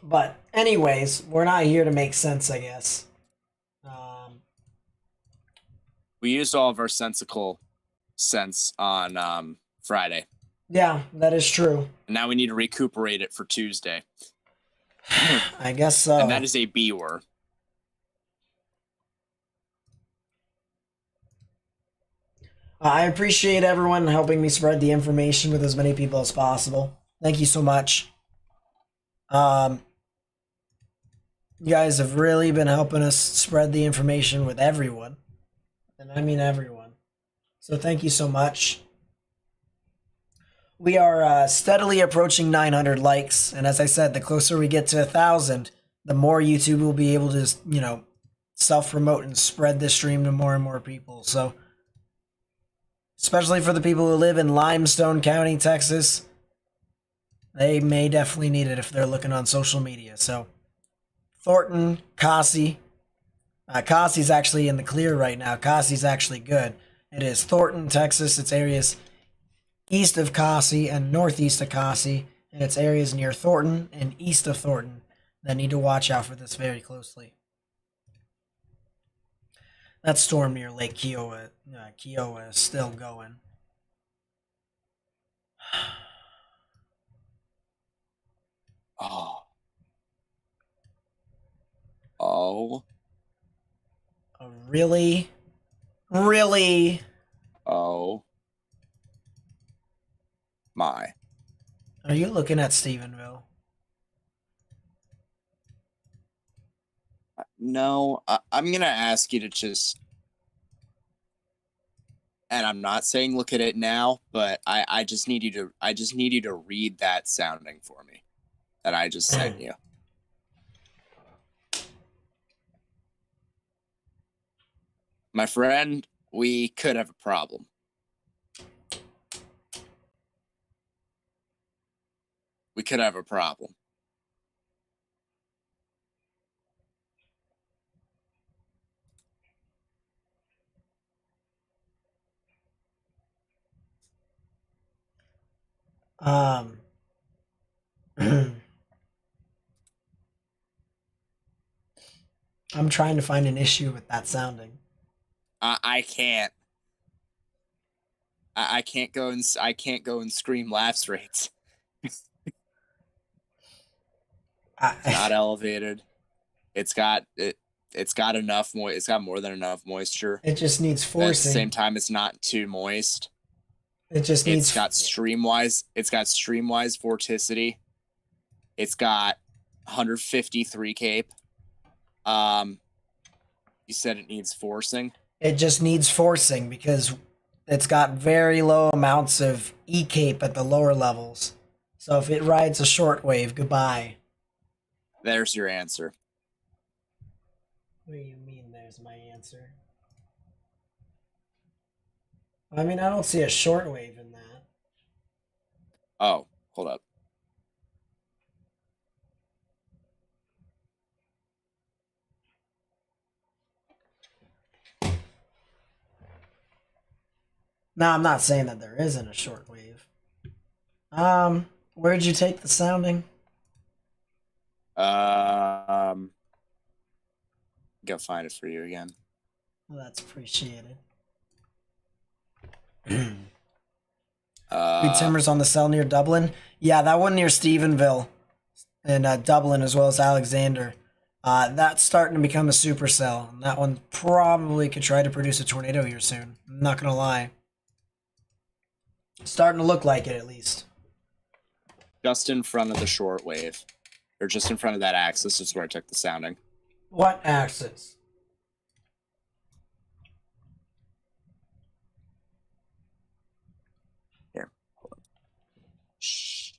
But anyways, we're not here to make sense, I guess. We used all of our sensical sense on Friday. Yeah, that is true. And now we need to recuperate it for Tuesday. I guess so. And that is a B-word. I appreciate everyone helping me spread the information with as many people as possible. Thank you so much. You guys have really been helping us spread the information with everyone. And I mean everyone. So thank you so much. We are steadily approaching 900 likes. And as I said, the closer we get to 1,000, the more YouTube will be able to, self-promote and spread this stream to more and more people. So, especially for the people who live in Limestone County, Texas, they may definitely need it if they're looking on social media. So, Thornton, Kasi. Kasi's actually in the clear right now. Kasi's actually good. It is Thornton, Texas. It's areas east of Kasi and northeast of Kasi. And it's areas near Thornton and east of Thornton that need to watch out for this very closely. That storm near Lake Kiowa is still going. Oh. Really? Really? Oh. My. Are you looking at Stephenville? No, I'm going to ask you to just, and I'm not saying look at it now, but I just need you to read that sounding for me that I just sent you. My friend, we could have a problem. We could have a problem. I'm trying to find an issue with that sounding. I can't. I can't go and scream laughs rates. It's not elevated. It's got enough it's got more than enough moisture. It just needs forcing. At the same time, it's not too moist. It just needs. It's got streamwise vorticity. It's got 153 cape. You said it needs forcing. It just needs forcing because it's got very low amounts of E cape at the lower levels. So if it rides a shortwave, goodbye. There's your answer. What do you mean there's my answer? I mean, I don't see a shortwave in that. Oh, hold up. No, I'm not saying that there isn't a shortwave. Where'd you take the sounding? Go find it for you again. Well, that's appreciated. Timbers on the cell near Dublin. Yeah, that one near Stephenville and Dublin as well as Alexander. That's starting to become a supercell. And that one probably could try to produce a tornado here soon. I'm not gonna lie. Starting to look like it, at least. Just in front of the shortwave. Or just in front of that axis is where I took the sounding. What axis? Here. Hold on. Shh.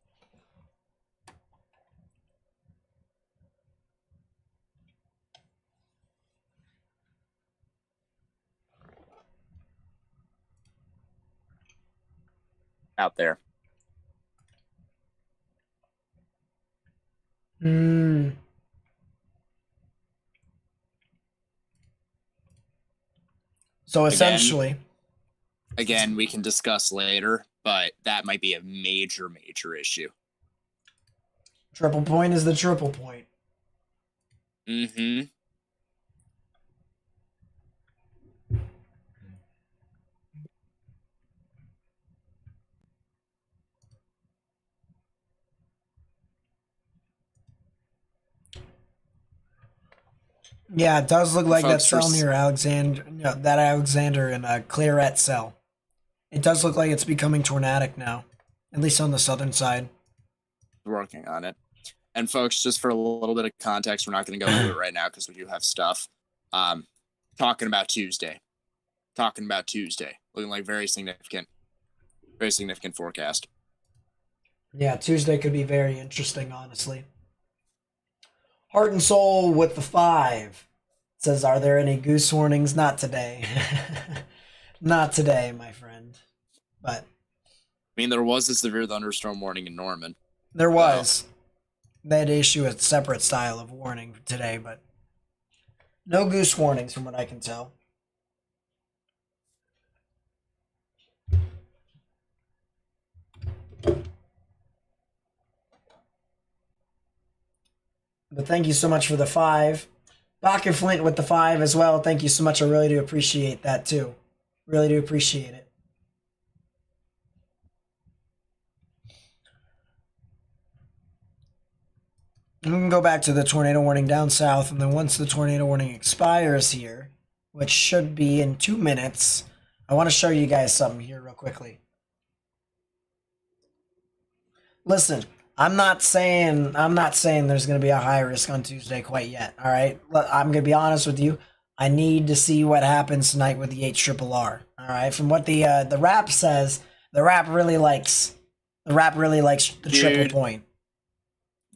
Out there. So essentially, Again, we can discuss later, but that might be a major issue. triple point is the triple point. Mm-hmm. Yeah, it does look like that Folks cell were near Alexander, no, that Alexander and Claret cell. It does look like it's becoming tornadic now, at least on the southern side. working on it. And folks, just for a little bit of context, we're not going to go into it right now because we do have stuff. Talking about Tuesday. Looking like very significant forecast. Yeah, Tuesday could be very interesting, honestly. Heart and Soul with the 5 says, "Are there any goose warnings? Not today. Not today, my friend." But I mean, there was a severe thunderstorm warning in Norman. there was. They had to issue a separate style of warning today, but no goose warnings from what I can tell. But thank you so much for the 5. Dr. Flint with the 5 as well. Thank you so much. I really do appreciate that too. Really do appreciate it. We can go back to the tornado warning down south, and then once the tornado warning expires here, which should be in 2 minutes, I want to show you guys something here real quickly. Listen, I'm not saying there's going to be a high risk on Tuesday quite yet. All right, I'm going to be honest with you. I need to see what happens tonight with the HRRR. All right, from what the rap says, the rap really likes the triple point.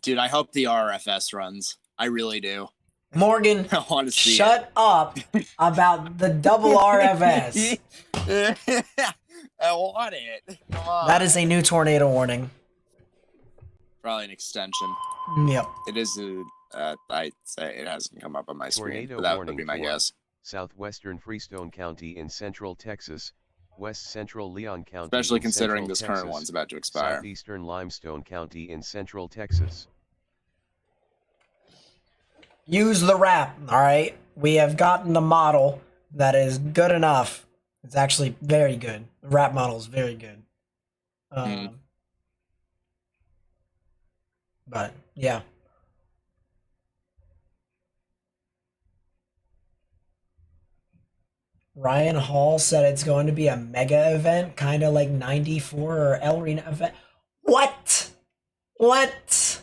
Dude, I hope the RFS runs. I really do. Morgan, I want to see shut up about the double RFS. I want it. Come on. That is a new tornado warning. Probably an extension. Yep. It is I'd say it hasn't come up on my screen, Tornado but that warning would be my for guess. Southwestern Freestone County in central Texas, west central Leon County, Especially in considering central this Texas, current one's about to expire. southeastern Limestone County in central Texas. Use the wrap, all right? We have gotten a model that is good enough. It's actually very good. The wrap model is very good. But, yeah. Ryan Hall said it's going to be a mega event, kind of like 94 or El Reno event. What? What?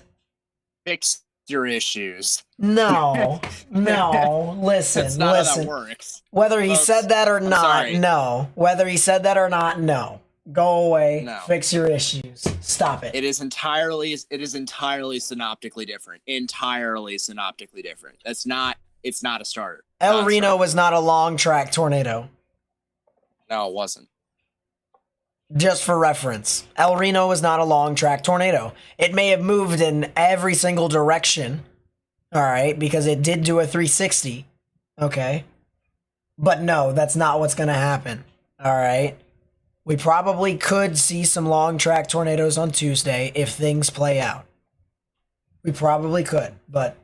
Fix your issues. No, no. Listen, That's not how listen. that works. Whether he Folks, said that or not, sorry. no. Whether he said that or not, no. Go away. No. Fix your issues. Stop it. It is entirely synoptically different. Entirely synoptically different. It's not a starter. El Not a Reno starter. was not a long track tornado. No, it wasn't. Just for reference, El Reno was not a long track tornado. It may have moved in every single direction, all right, because it did do a 360, okay? But no, that's not what's going to happen, all right? We probably could see some long track tornadoes on Tuesday if things play out. We probably could, but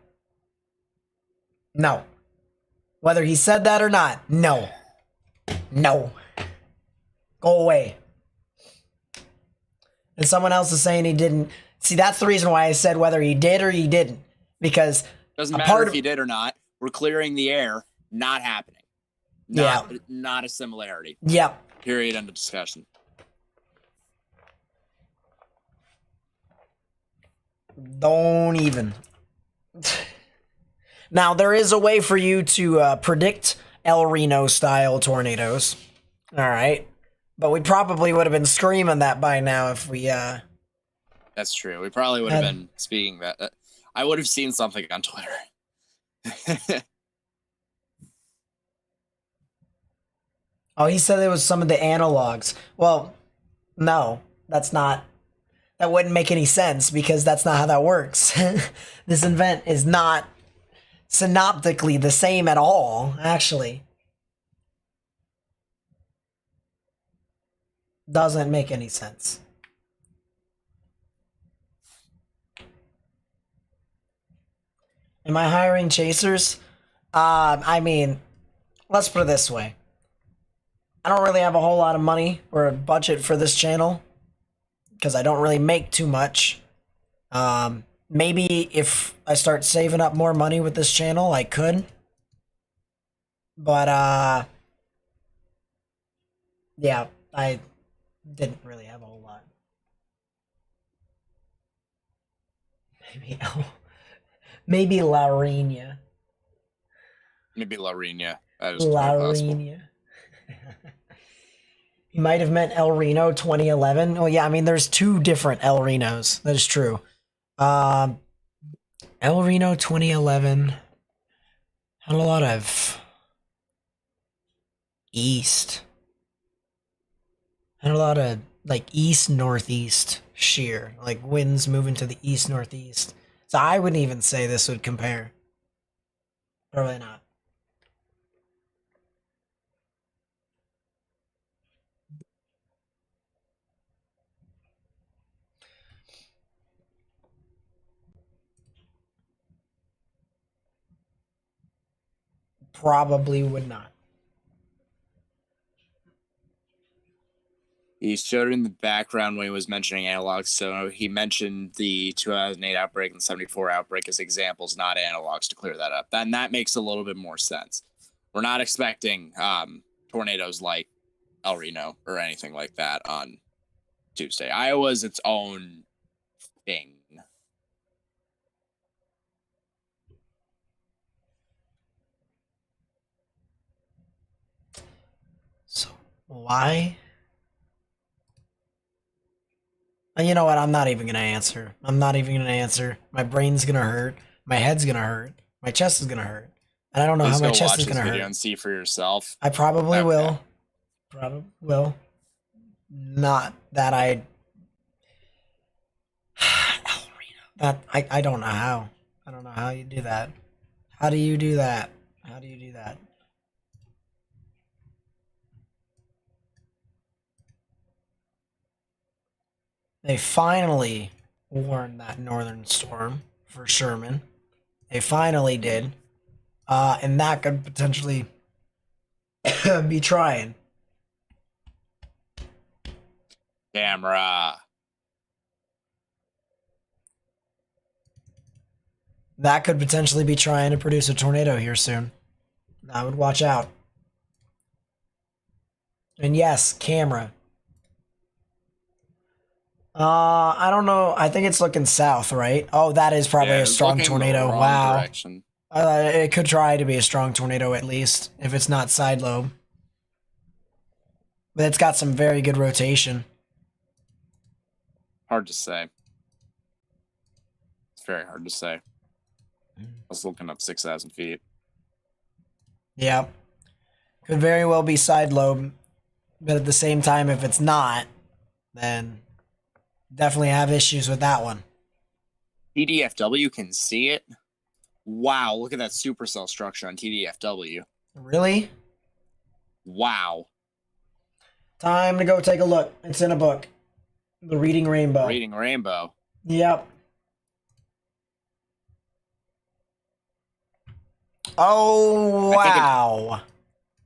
no. Whether he said that or not, no. No. Go away. And someone else is saying he didn't. See, that's the reason why I said whether he did or he didn't. Because Doesn't a matter part if of- he did or not. We're clearing the air. Not happening. Not a similarity. Yep. Period. End of discussion. Don't even. Now, there is a way for you to predict El Reno style tornadoes. All right. But we probably would have been screaming that by now if we. That's true. We probably would have been speaking that. I would have seen something on Twitter. Oh, he said it was some of the analogs. Well, no, that's not. That wouldn't make any sense because that's not how that works. This event is not synoptically the same at all, actually. Doesn't make any sense. Am I hiring chasers? I mean, let's put it this way. I don't really have a whole lot of money or a budget for this channel because I don't really make too much. Maybe if I start saving up more money with this channel, I could. But yeah, I didn't really have a whole lot. Maybe La Rena. Maybe La Rena. That is quite possible. Rena. You might have meant El Reno 2011. Oh yeah, I mean there's two different El Renos. That is true. El Reno 2011 had a lot of east. Had a lot of like east northeast shear, like winds moving to the east northeast. So I wouldn't even say this would compare. Probably not. Probably would not. He showed in the background when he was mentioning analogs. So he mentioned the 2008 outbreak and 74 outbreak as examples, not analogs, to clear that up. And that makes a little bit more sense. We're not expecting tornadoes like El Reno or anything like that on Tuesday. Iowa's its own thing. So why? And you know what? I'm not even gonna answer. I'm not even gonna answer. My brain's gonna hurt. My head's gonna hurt. My chest is gonna hurt. And I don't know Please how my go chest watch is this gonna video hurt. and see for yourself. I probably Okay. will. Probably will. Not that I. That I don't know how. I don't know how you do that. How do you do that? How do you do that? They finally warned that northern storm for Sherman. They finally did. And that could potentially be trying. Camera. That could potentially be trying to produce a tornado here soon. I would watch out. And yes, camera. I don't know. I think it's looking south, right? Oh, that is probably Yeah, a it's strong looking the tornado. wrong Wow. direction. It could try to be a strong tornado at least, if it's not side lobe. But it's got some very good rotation. Hard to say. It's very hard to say. I was looking up 6,000 feet. Yeah. Could very well be side lobe. But at the same time, if it's not, then definitely have issues with that one. TDFW can see it. Wow, look at that supercell structure on TDFW. Really? Wow. Time to go take a look. It's in a book. The Reading Rainbow. Reading Rainbow. Yep. Oh, wow.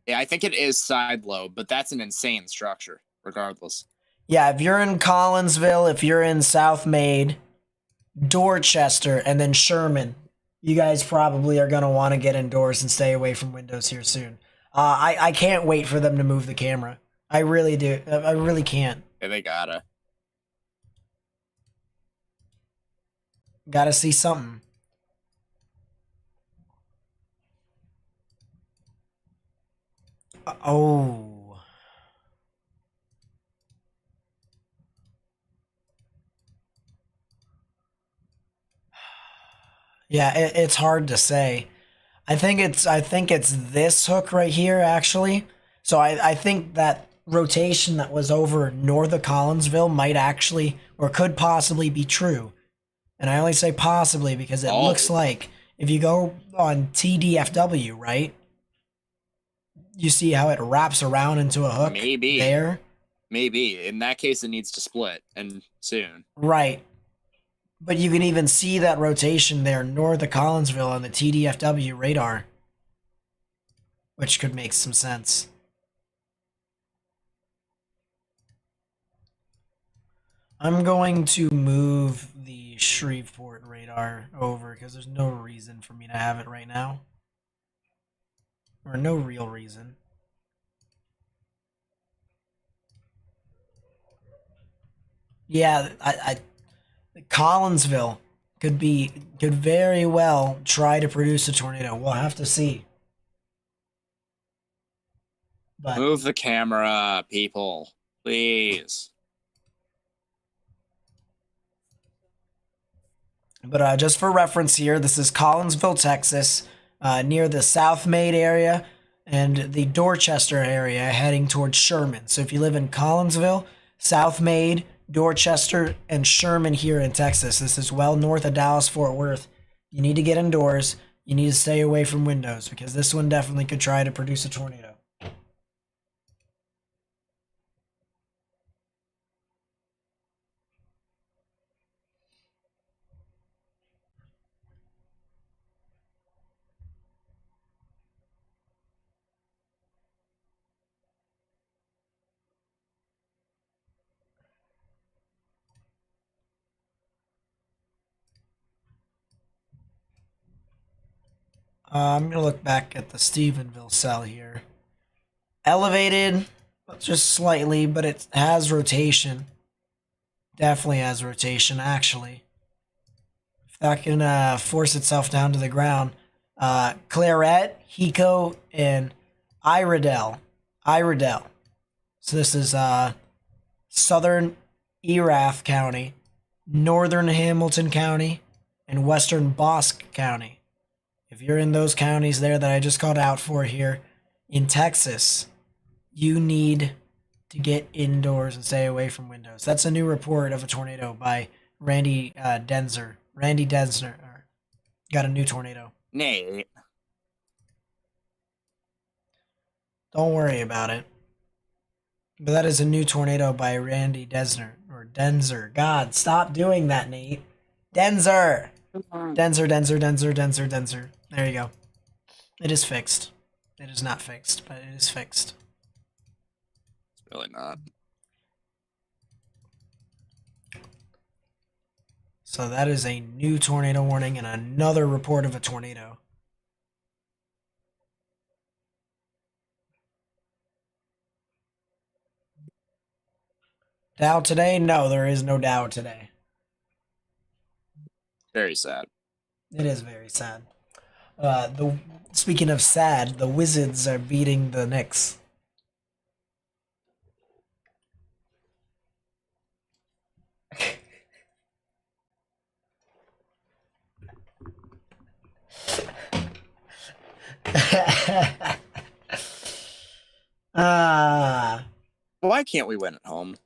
Yeah, I think it is side lobe, but that's an insane structure, regardless. Yeah, if you're in Collinsville, if you're in South Maid, Dorchester, and then Sherman, you guys probably are going to want to get indoors and stay away from windows here soon. I can't wait for them to move the camera. I really do. I really can't. Yeah, they gotta. Gotta see something. Oh. Yeah, it's hard to say. I think it's this hook right here actually. So I think that rotation that was over north of Collinsville might actually or could possibly be true. And I only say possibly because it looks like if you go on TDFW, right? You see how it wraps around into a hook Maybe. there? Maybe. In that case, it needs to split, and soon. Right. But you can even see that rotation there north of Collinsville on the TDFW radar, which could make some sense. I'm going to move the Shreveport radar over because there's no reason for me to have it right now. or no real reason. Yeah, Collinsville could very well try to produce a tornado. We'll have to see. But Move the camera, people. Please. But just for reference here, this is Collinsville, Texas, near the South Maid area and the Dorchester area heading towards Sherman. So if you live in Collinsville, South Maid, Dorchester, and Sherman here in Texas, this is well north of Dallas-Fort Worth. You need to get indoors. You need to stay away from windows because this one definitely could try to produce a tornado. I'm going to look back at the Stephenville cell here. Elevated, just slightly, but it has rotation. Definitely has rotation, actually. If that can force itself down to the ground. Claret, Hiko, and Iredell. So this is southern Erath County, northern Hamilton County, and western Bosque County. If you're in those counties there that I just called out for here in Texas, you need to get indoors and stay away from windows. That's a new report of a tornado by Randy Densner. Randy Densner got a new tornado. Nate. Don't worry about it. But that is a new tornado by Randy Densner. Or Denzer. God, stop doing that, Nate. Denzer! Denzer. There you go. It is fixed. It is not fixed, but it is fixed. It's really not. So that is a new tornado warning and another report of a tornado. Dow today? No, there is no Dow today. Very sad. It is very sad. Speaking of sad, the Wizards are beating the Knicks. Why can't we win at home?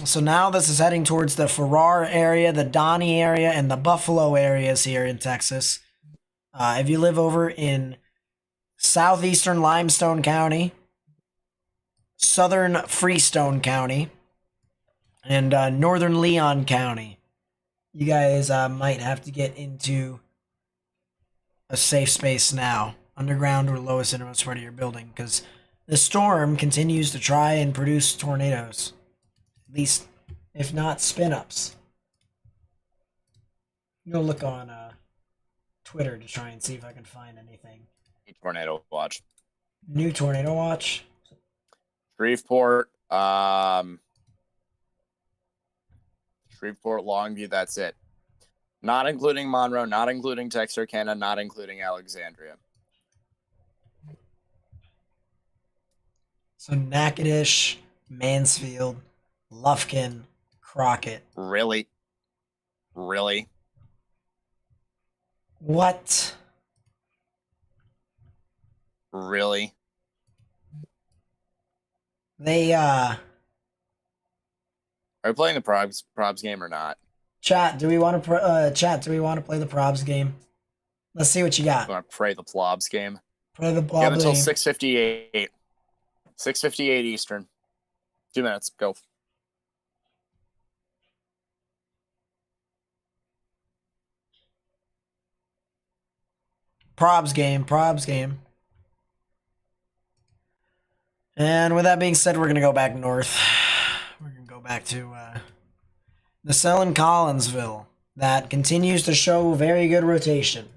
So now this is heading towards the Farrar area, the Donnie area, and the Buffalo areas here in Texas. If you live over in southeastern Limestone County, southern Freestone County, and northern Leon County, you guys might have to get into a safe space now, underground or lowest innermost part of your building, because the storm continues to try and produce tornadoes. At least, if not spin-ups. Go look on Twitter to try and see if I can find anything. Tornado watch. New tornado watch. Shreveport, Longview, that's it. Not including Monroe, not including Texarkana, not including Alexandria. So Natchitoches, Mansfield, Lufkin, Crockett. Really? What? Really? They Are we playing the probs game or not? chat, do we want to play the probs game? Let's see what you got. I want to play the plobs game. Play the You probs have until game. 6:58. 6:58 Eastern. 2 minutes. Go. Probs game. And with that being said, we're gonna go back north. We're gonna go back to the cell in Collinsville that continues to show very good rotation.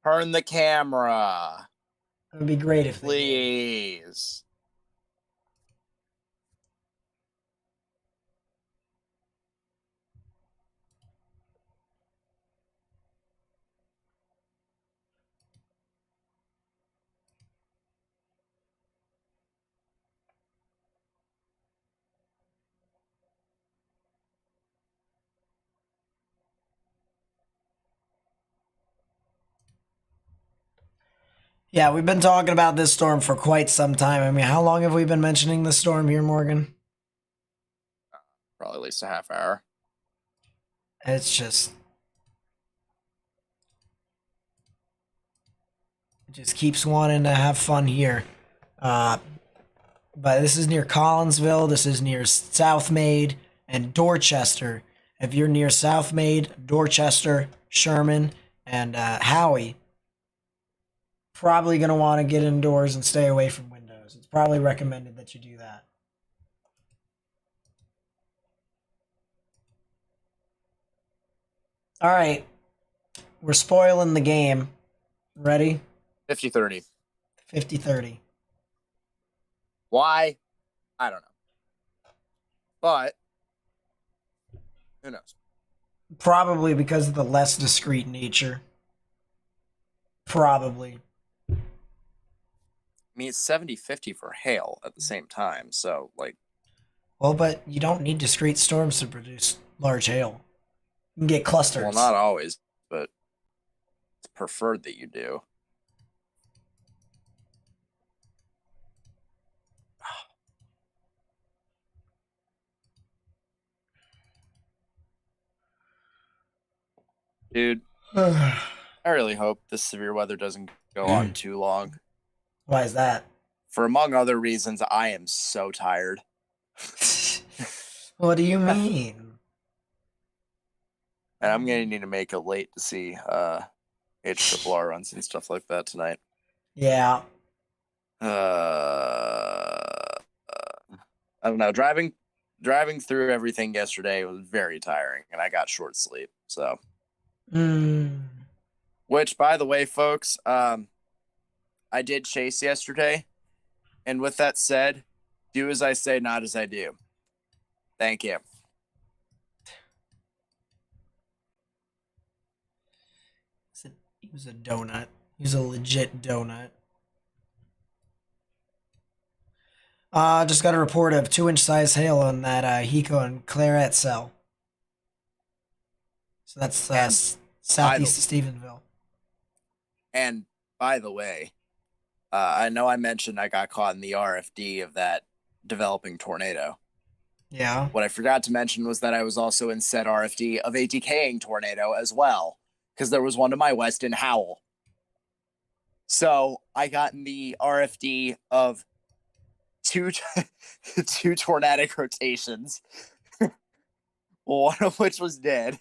Turn the camera, It would be great if they did. please. Yeah, we've been talking about this storm for quite some time. I mean, how long have we been mentioning this storm here, Morgan? Probably at least a half hour. It's just... it just keeps wanting to have fun here. But this is near Collinsville. This is near South Maid and Dorchester. If you're near South Maid, Dorchester, Sherman, and Howie, probably going to want to get indoors and stay away from windows. It's probably recommended that you do that. All right. We're spoiling the game. Ready? 50-30. 50-30. Why? I don't know. But who knows? Probably because of the less discreet nature. Probably. I mean, it's 70-50 for hail at the same time. So, like, Well, but you don't need discrete storms to produce large hail. You can get clusters. well, not always, but it's preferred that you do. Dude, I really hope this severe weather doesn't go on too long. Why is that? For among other reasons, I am so tired. What do you mean? And I'm gonna need to make a late to see HRR runs and stuff like that tonight. Yeah. I don't know. Driving through everything yesterday was very tiring, and I got short sleep. So, which, by the way, folks, I did chase yesterday, and with that said, do as I say, not as I do. Thank you. He was a donut. He was a legit donut. Just got a report of 2-inch size hail on that Hiko and Claret cell. So that's southeast of Stephenville. And by the way, I know I mentioned I got caught in the RFD of that developing tornado. Yeah. What I forgot to mention was that I was also in said RFD of a decaying tornado as well, because there was one to my west in Howell. So I got in the RFD of two tornadic rotations, one of which was dead,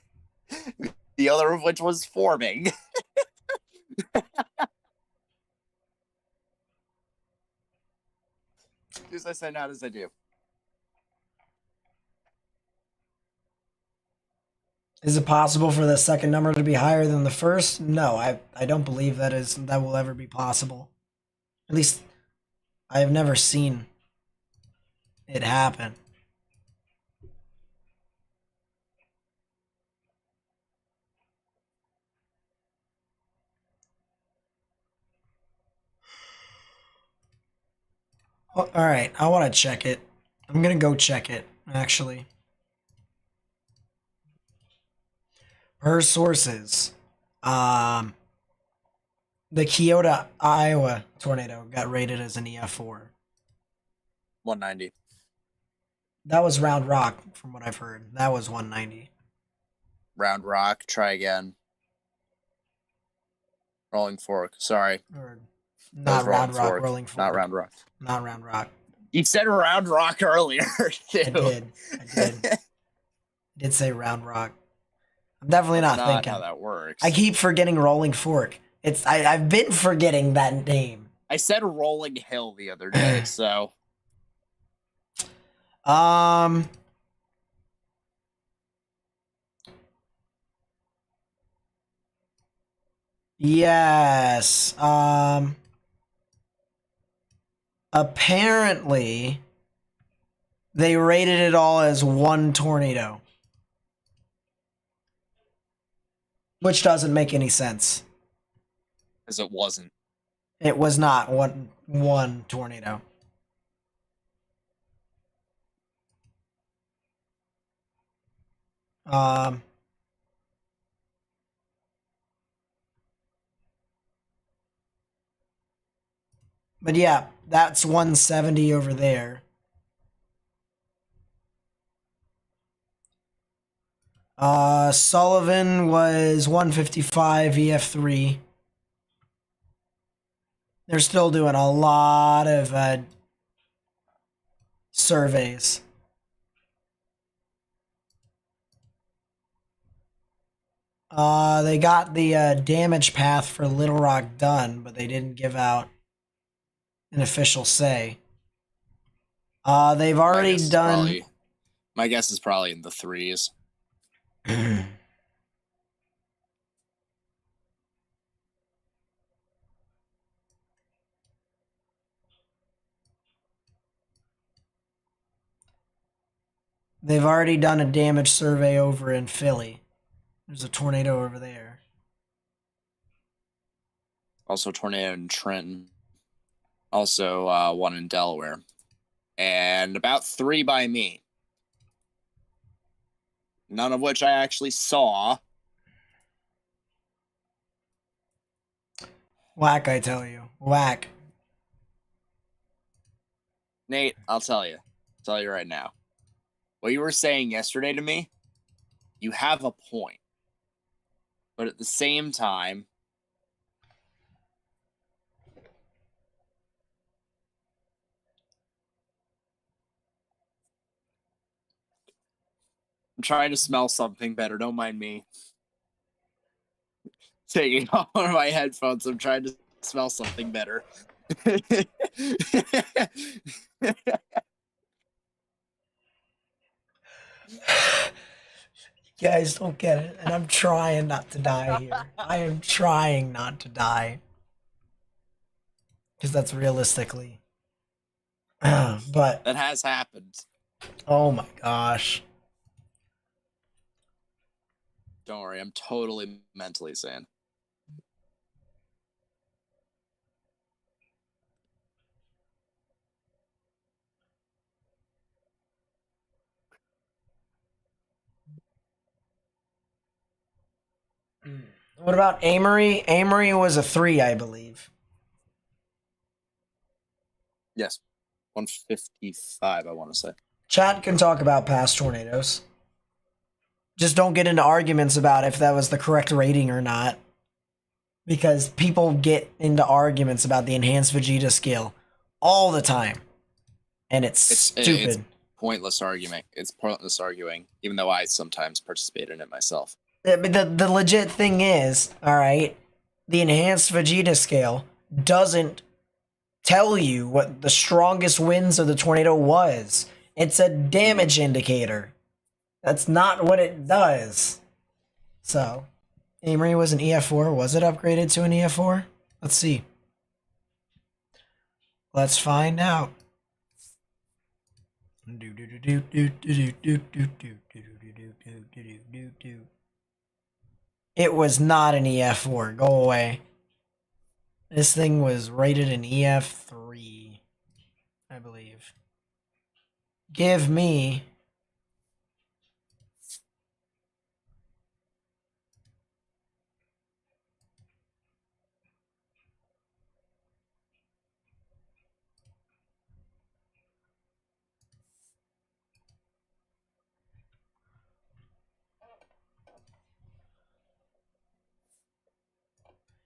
the other of which was forming. Do as I say, not as I do. Is it possible for the second number to be higher than the first? No, I don't believe that will ever be possible. At least I have never seen it happen. All right, I want to check it. I'm gonna go check it, actually. Per sources, the Kyoto, Iowa tornado got rated as an EF4. 190. That was Round Rock, from what I've heard. That was 190. Round Rock. Try again. Rolling Fork. Sorry. Or That not was Round Rock, Fork, Rolling Fork. Not Round Rock. Not Round Rock. You said Round Rock earlier, too. I did. I did say Round Rock. I'm definitely not Not thinking. how that works. I keep forgetting Rolling Fork. I've been forgetting that name. I said rolling hill the other day, so Um. Yes. Apparently, they rated it all as one tornado, which doesn't make any sense. because it wasn't. It was not one tornado. Um. But yeah, that's 170 over there. Sullivan was 155 EF3. They're still doing a lot of surveys. They got the damage path for Little Rock done, but they didn't give out an official say. They've already done. My guess is probably in the 3s. They've already done a damage survey over in Philly. There's a tornado over there. Also, tornado in Trenton. Also, one in Delaware, and about 3 by me. None of which I actually saw. Whack, I tell you. Whack. Nate, I'll tell you right now. What you were saying yesterday to me, you have a point. But at the same time, I'm trying to smell something better. Don't mind me taking off one of my headphones. I'm trying to smell something better. You guys don't get it, and I'm trying not to die here. I am trying not to die. Because that's realistically. But, That has happened. oh my gosh. Don't worry, I'm totally mentally sane. What about Amory? Amory was a 3, I believe. Yes. 155, I want to say. Chat can talk about past tornadoes. Just don't get into arguments about if that was the correct rating or not. Because people get into arguments about the enhanced Vegeta scale all the time. And it's stupid. It's pointless argument. It's pointless arguing, even though I sometimes participate in it myself. But the legit thing is, all right, the enhanced Vegeta scale doesn't tell you what the strongest winds of the tornado was. It's a damage indicator. That's not what it does. So, Amory was an EF4. Was it upgraded to an EF4? Let's see. Let's find out. It was not an EF4. Go away. This thing was rated an EF3, I believe. Give me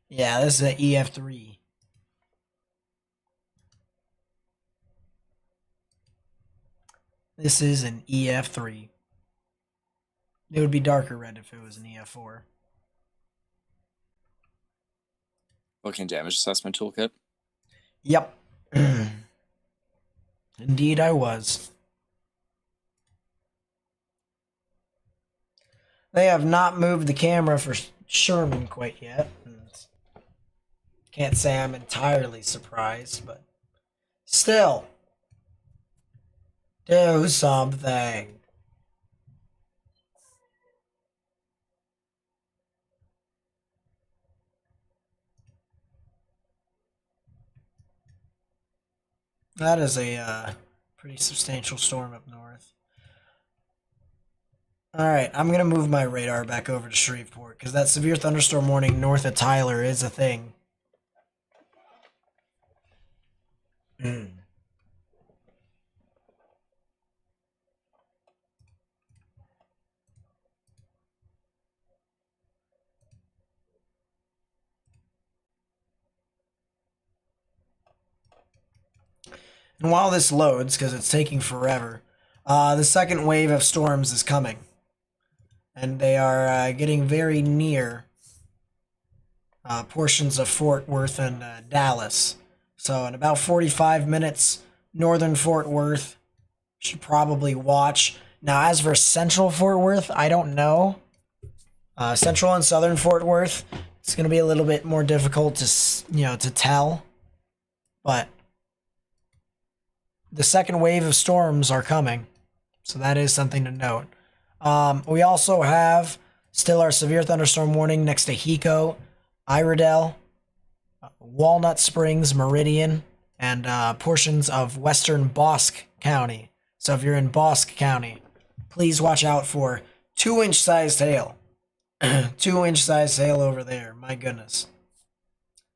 yeah, this is an EF3. This is an EF3. It would be darker red if it was an EF4. Looking damage assessment toolkit. Yep. Indeed, I was. They have not moved the camera for Sherman quite yet. Can't say I'm entirely surprised, but still, do something. That is a pretty substantial storm up north. Alright, I'm going to move my radar back over to Shreveport, because that severe thunderstorm warning north of Tyler is a thing. And while this loads, because it's taking forever, the second wave of storms is coming. And they are getting very near portions of Fort Worth and Dallas. So in about 45 minutes, northern Fort Worth should probably watch. Now, as for central Fort Worth, I don't know. Central and southern Fort Worth, it's going to be a little bit more difficult to tell. But the second wave of storms are coming, so that is something to note. We also have still our severe thunderstorm warning next to Hiko, Iredell, Walnut Springs, Meridian, and portions of western Bosque County. So if you're in Bosque County, please watch out for 2-inch sized hail. 2-inch sized hail over there, my goodness.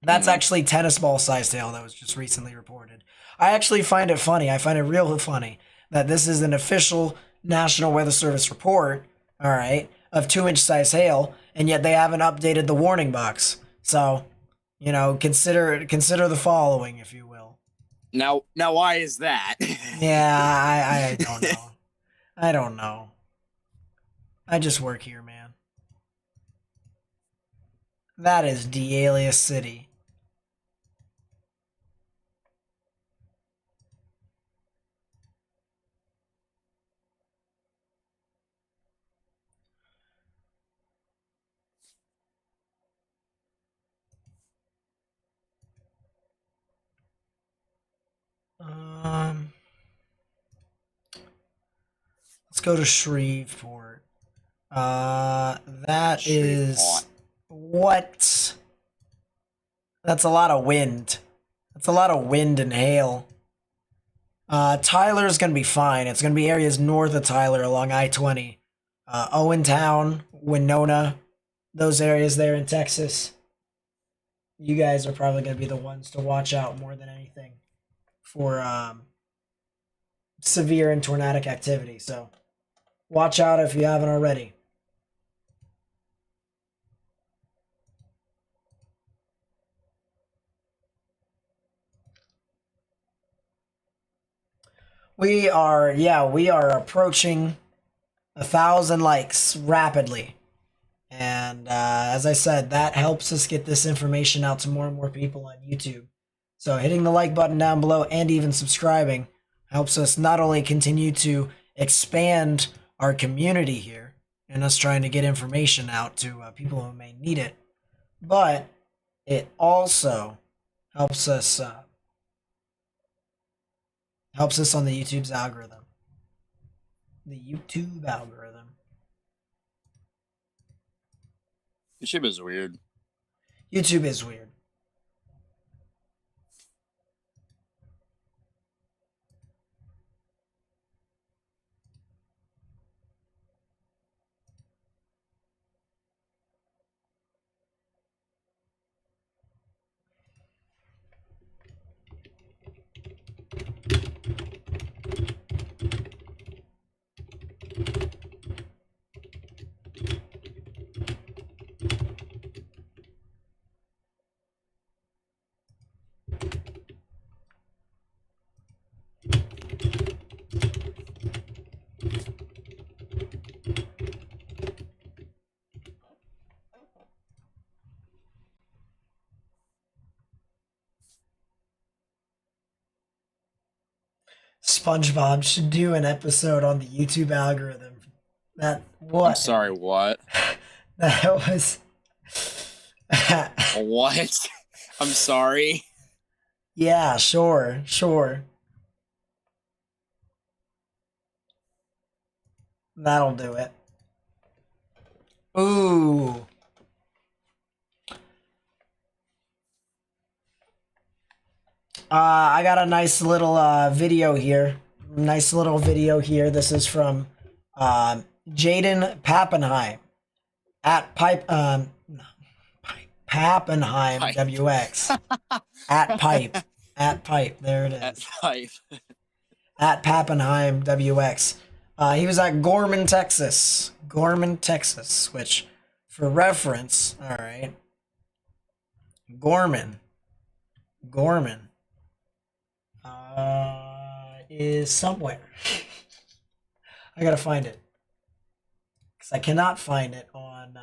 That's actually tennis ball sized hail that was just recently reported. I actually find it funny. I find it real funny that this is an official National Weather Service report, all right, of 2-inch size hail, and yet they haven't updated the warning box. So, consider the following, if you will. Now, why is that? Yeah, I don't know. I don't know. I just work here, man. That is D'Alias City. Let's go to Shreveport. That is what? That's a lot of wind. That's a lot of wind and hail. Tyler's gonna be fine. It's gonna be areas north of Tyler along I-20. Owentown, Winona, those areas there in Texas. You guys are probably gonna be the ones to watch out more than anything for severe and tornadic activity. So watch out if you haven't already. We are approaching 1,000 likes rapidly. And as I said, that helps us get this information out to more and more people on YouTube. So hitting the like button down below and even subscribing helps us not only continue to expand our community here and us trying to get information out to people who may need it, but it also helps us on the YouTube's algorithm. The YouTube algorithm. YouTube is weird. YouTube is weird. SpongeBob should do an episode on the YouTube algorithm. That what? I'm sorry, what? That was. What? I'm sorry. Yeah, sure. That'll do it. Ooh. I got a nice little video here. This is from Jaden Pappenheim at Pappenheim Pipe. WX at Pipe. There it At is. pipe. At Pappenheim WX. He was at Gorman, Texas. Which, for reference, all right. Gorman. Is somewhere. I gotta find it because I cannot find it on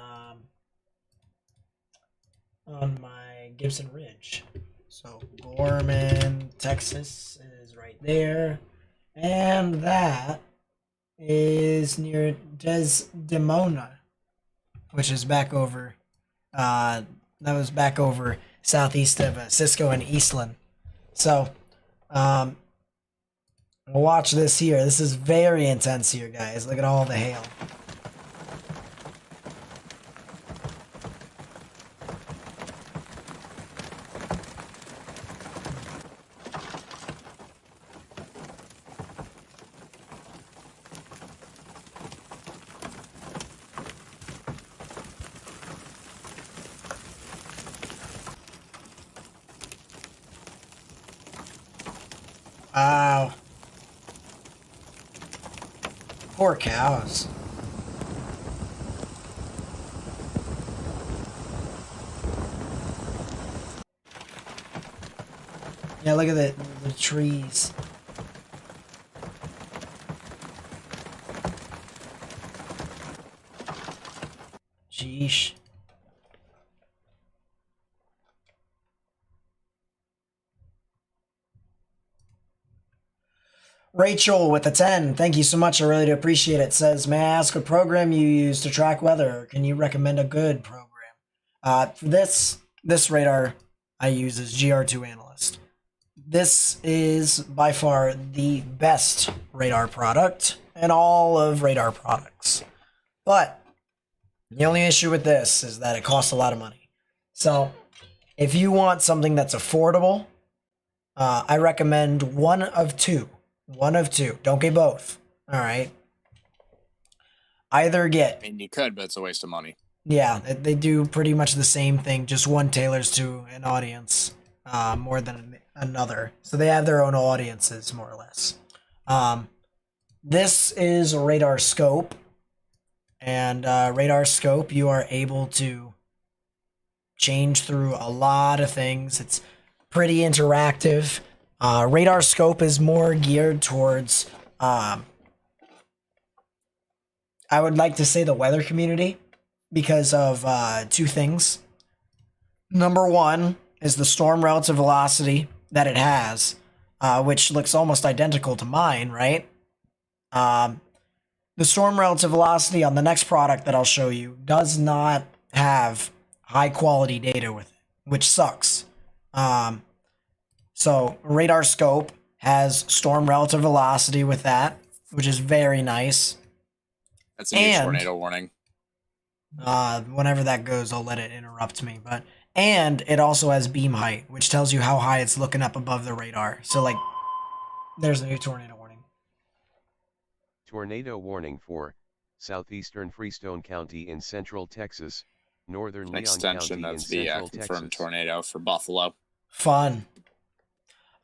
my Gibson Ridge. So Gorman, Texas is right there, and that is near Desdemona, which is back over. That was back over southeast of Cisco and Eastland. So, watch this here. This is very intense here, guys. Look at all the hail. Wow. Poor cows. Yeah, look at the trees. Sheesh. Rachel with a 10. Thank you so much. I really do appreciate it. Says, may I ask what program you use to track weather? Can you recommend a good program? For this radar I use is GR2 Analyst. This is by far the best radar product in all of radar products. But the only issue with this is that it costs a lot of money. So if you want something that's affordable, I recommend one of two. Don't get both. All right. Either get. I mean, you could, but it's a waste of money. Yeah, they do pretty much the same thing. Just one tailors to an audience more than another. So they have their own audiences, more or less. This is a radar scope. And radar scope, you are able to change through a lot of things. It's pretty interactive. Radar scope is more geared towards, I would like to say the weather community because of two things. Number one is the storm relative velocity that it has, which looks almost identical to mine, right? The storm relative velocity on the next product that I'll show you does not have high quality data with it, which sucks. So radar scope has storm relative velocity with that, which is very nice. That's a new tornado warning. Whenever that goes, I'll let it interrupt me. And it also has beam height, which tells you how high it's looking up above the radar. So like, there's a new tornado warning. Tornado warning for southeastern Freestone County in central Texas, northern An Leon extension County in of the central confirmed Texas. tornado for Buffalo. Fun.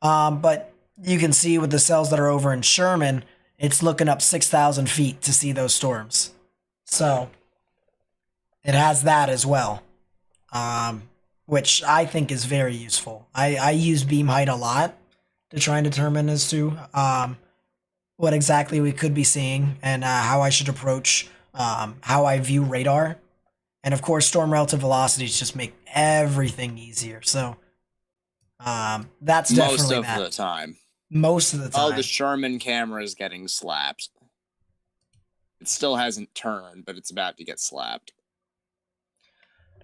But you can see with the cells that are over in Sherman, it's looking up 6,000 feet to see those storms. So it has that as well, which I think is very useful. I use beam height a lot to try and determine as to what exactly we could be seeing and how I should approach how I view radar. And of course, storm relative velocities just make everything easier. So that's definitely Most of that. the time. most of the Oh, time. the Sherman camera is getting slapped. It still hasn't turned, but it's about to get slapped.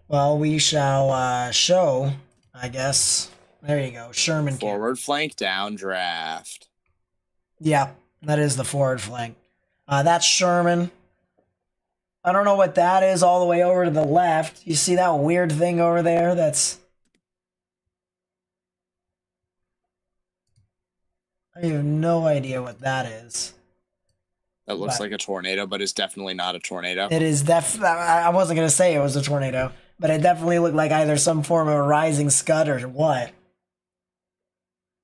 Well, we shall show, I guess. There you go, Sherman camera. Forward flank down draft. Yeah, that is the forward flank. That's Sherman. I don't know what that is all the way over to the left. You see that weird thing over there? I have no idea what that is. That looks But- like a tornado, but it's definitely not a tornado. It is I wasn't going to say it was a tornado, but it definitely looked like either some form of a rising scud or what.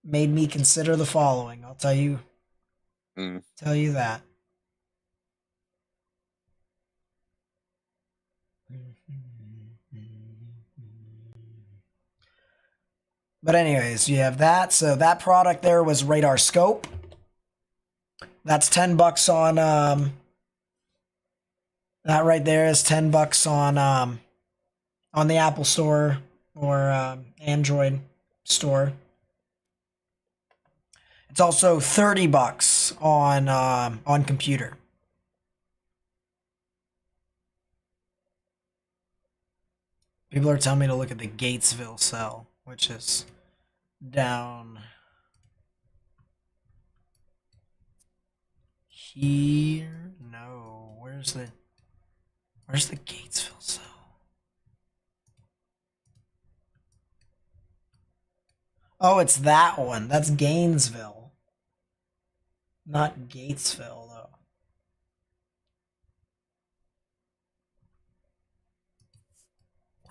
Made me consider the following. I'll tell you. Tell you that. But anyways, you have that. So that product there was radar scope. That's $10 on that right there is $10 on the Apple Store or Android store. It's also $30 on computer. People are telling me to look at the Gatesville cell, which is down here. No, where's the Gatesville cell? Oh, it's that one. That's Gainesville. Not Gatesville, though.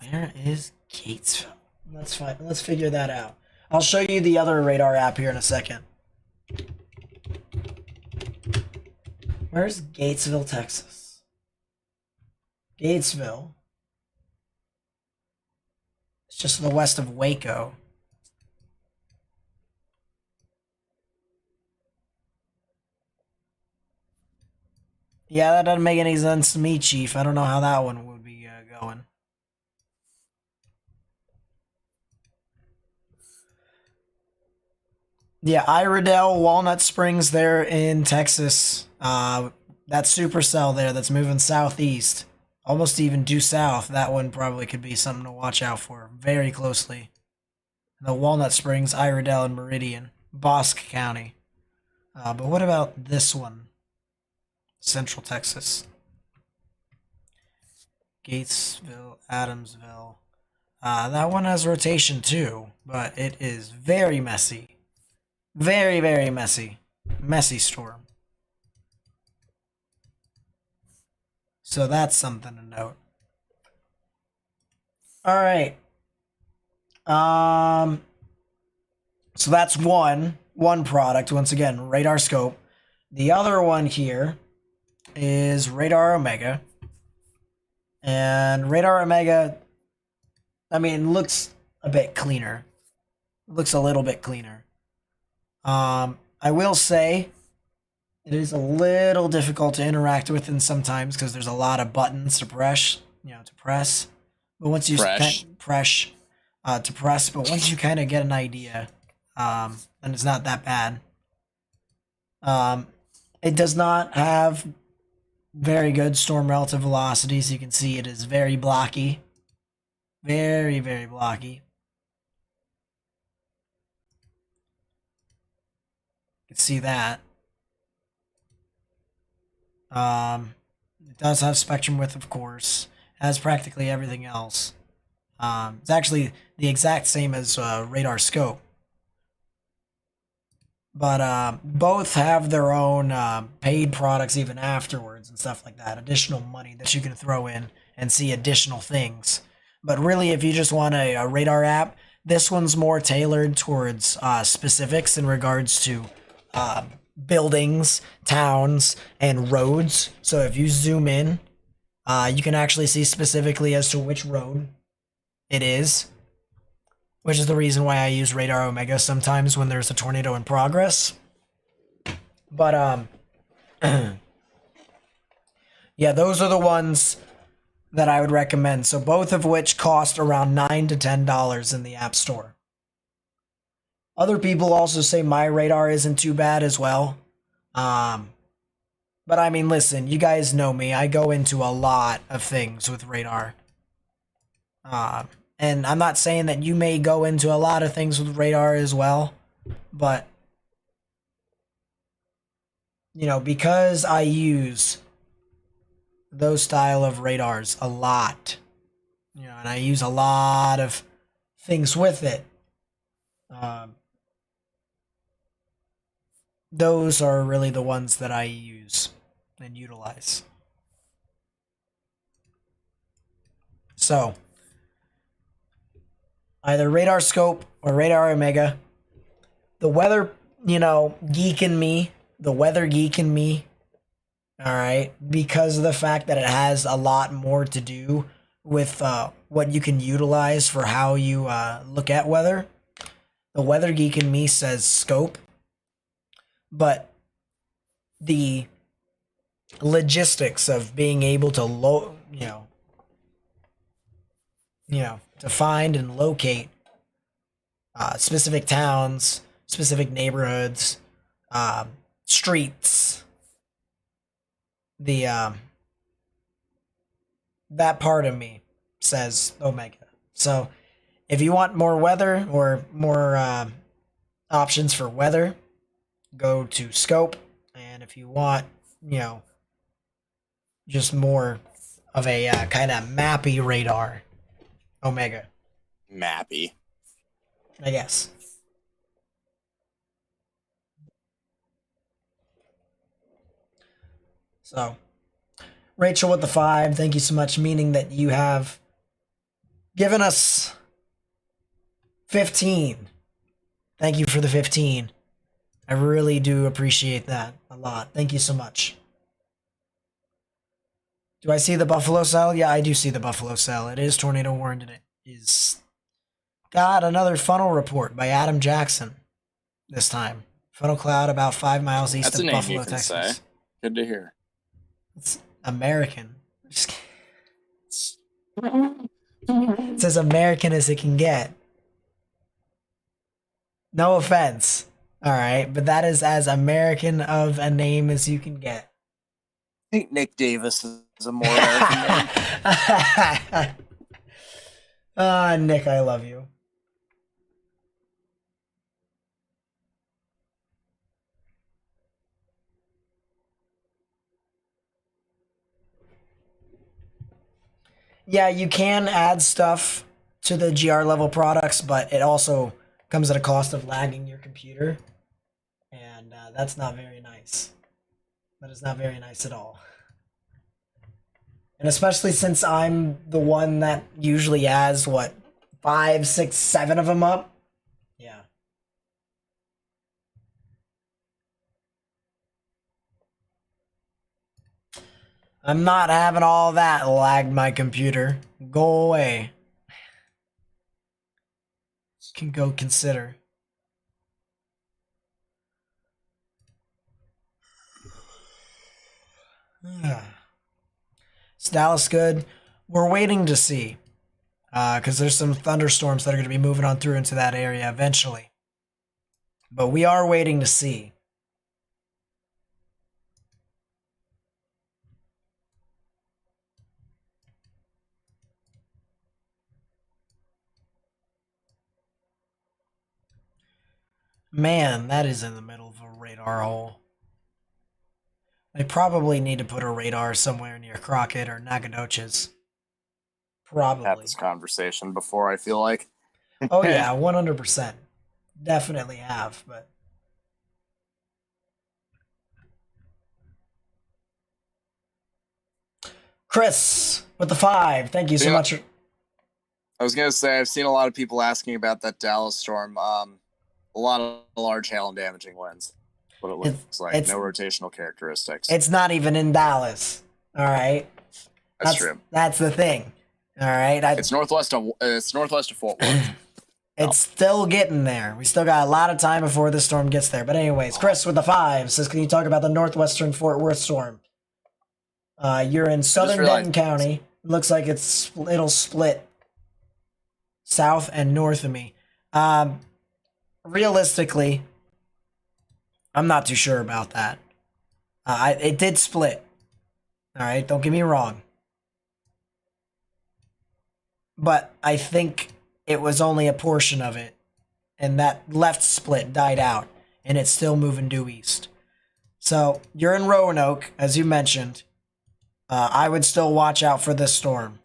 Where is Gatesville? Let's find. Let's figure that out. I'll show you the other radar app here in a second. Where's Gatesville, Texas? Gatesville. It's just to the west of Waco. Yeah, that doesn't make any sense to me, Chief. I don't know how that one would be going. Yeah, Iredell, Walnut Springs there in Texas. That supercell there that's moving southeast. Almost even due south. That one probably could be something to watch out for very closely. The Walnut Springs, Iredell, and Meridian. Bosque County. But what about this one? Central Texas. Gatesville, Adamsville. That one has rotation too, but it is very messy. Very, very messy. Messy storm. So that's something to note. All right. So that's one product. Once again, radar scope. The other one here is Radar Omega. And Radar Omega, I mean, looks a bit cleaner. Looks a little bit cleaner. I will say it is a little difficult to interact with in sometimes because there's a lot of buttons to press, But once you press, but once you kind of get an idea, and it's not that bad. It does not have very good storm relative velocity, so you can see it is very blocky. Very, very blocky. You can see that. It does have spectrum width, of course. It has practically everything else. It's actually the exact same as radar scope. But both have their own paid products even afterwards and stuff like that. Additional money that you can throw in and see additional things. But really, if you just want a radar app, this one's more tailored towards specifics in regards to buildings, towns, and roads. So if you zoom in, you can actually see specifically as to which road it is, which is the reason why I use Radar Omega sometimes when there's a tornado in progress. But yeah, those are the ones that I would recommend. So both of which cost around $9 to $10 in the App Store. Other people also say my radar isn't too bad as well. But I mean, listen, you guys know me. I go into a lot of things with radar. And I'm not saying that you may go into a lot of things with radar as well, but you know, because I use those style of radars a lot, you know, and I use a lot of things with it. Those are really the ones that I use and utilize. So, either radar scope or radar omega. The weather, you know, geek in me, the weather geek in me, all right, because of the fact that it has a lot more to do with what you can utilize for how you look at weather. The weather geek in me says scope, but the logistics of being able to to find and locate specific towns, specific neighborhoods, streets, that part of me says omega. So if you want more weather or more options for weather, go to scope. And if you want, you know, just more of a kind of mappy radar, omega, Mappy. I guess. So, Rachel with the 5, thank you so much, meaning that you have given us 15. Thank you for the 15. I really do appreciate that a lot. Thank you so much. Do I see the buffalo cell? Yeah, I do see the buffalo cell. It is tornado warned, and it is got another funnel report by Adam Jackson this time. Funnel cloud about 5 miles east That's of a name Buffalo, you can Texas. say. Good to hear. It's American. Just it's as American as it can get. No offense. All right, but that is as American of a name as you can get. I think Nick Davis is a more American name. Nick, I love you. Yeah, you can add stuff to the GR level products, but it also comes at a cost of lagging your computer. And that's not very nice. That is not very nice at all. And especially since I'm the one that usually has, 5, 6, 7 of them up? Yeah. I'm not having all that lag my computer. Go away. Can go consider. Is Dallas good? We're waiting to see. Because there's some thunderstorms that are going to be moving on through into that area eventually. But we are waiting to see. Man, that is in the middle of a radar hole. They probably need to put a radar somewhere near Crockett or Nacogdoches. Probably. Had this conversation before, I feel like. Oh yeah, 100%. Definitely have, but Chris with the 5. Thank you so much. I was gonna say I've seen a lot of people asking about that Dallas storm. A lot of large hail and damaging winds. What it looks like. No rotational characteristics. It's not even in Dallas. All right. That's true. That's the thing. All right. It's northwest of Fort Worth. It's still getting there. We still got a lot of time before the storm gets there. But anyways, Chris with the 5 says, "Can you talk about the northwestern Fort Worth storm? You're in southern Denton County. Looks like it'll split south and north of me. realistically, I'm not too sure about that. It did split. All right, don't get me wrong. But I think it was only a portion of it, and that left split died out, and it's still moving due east. So you're in Roanoke, as you mentioned. I would still watch out for this storm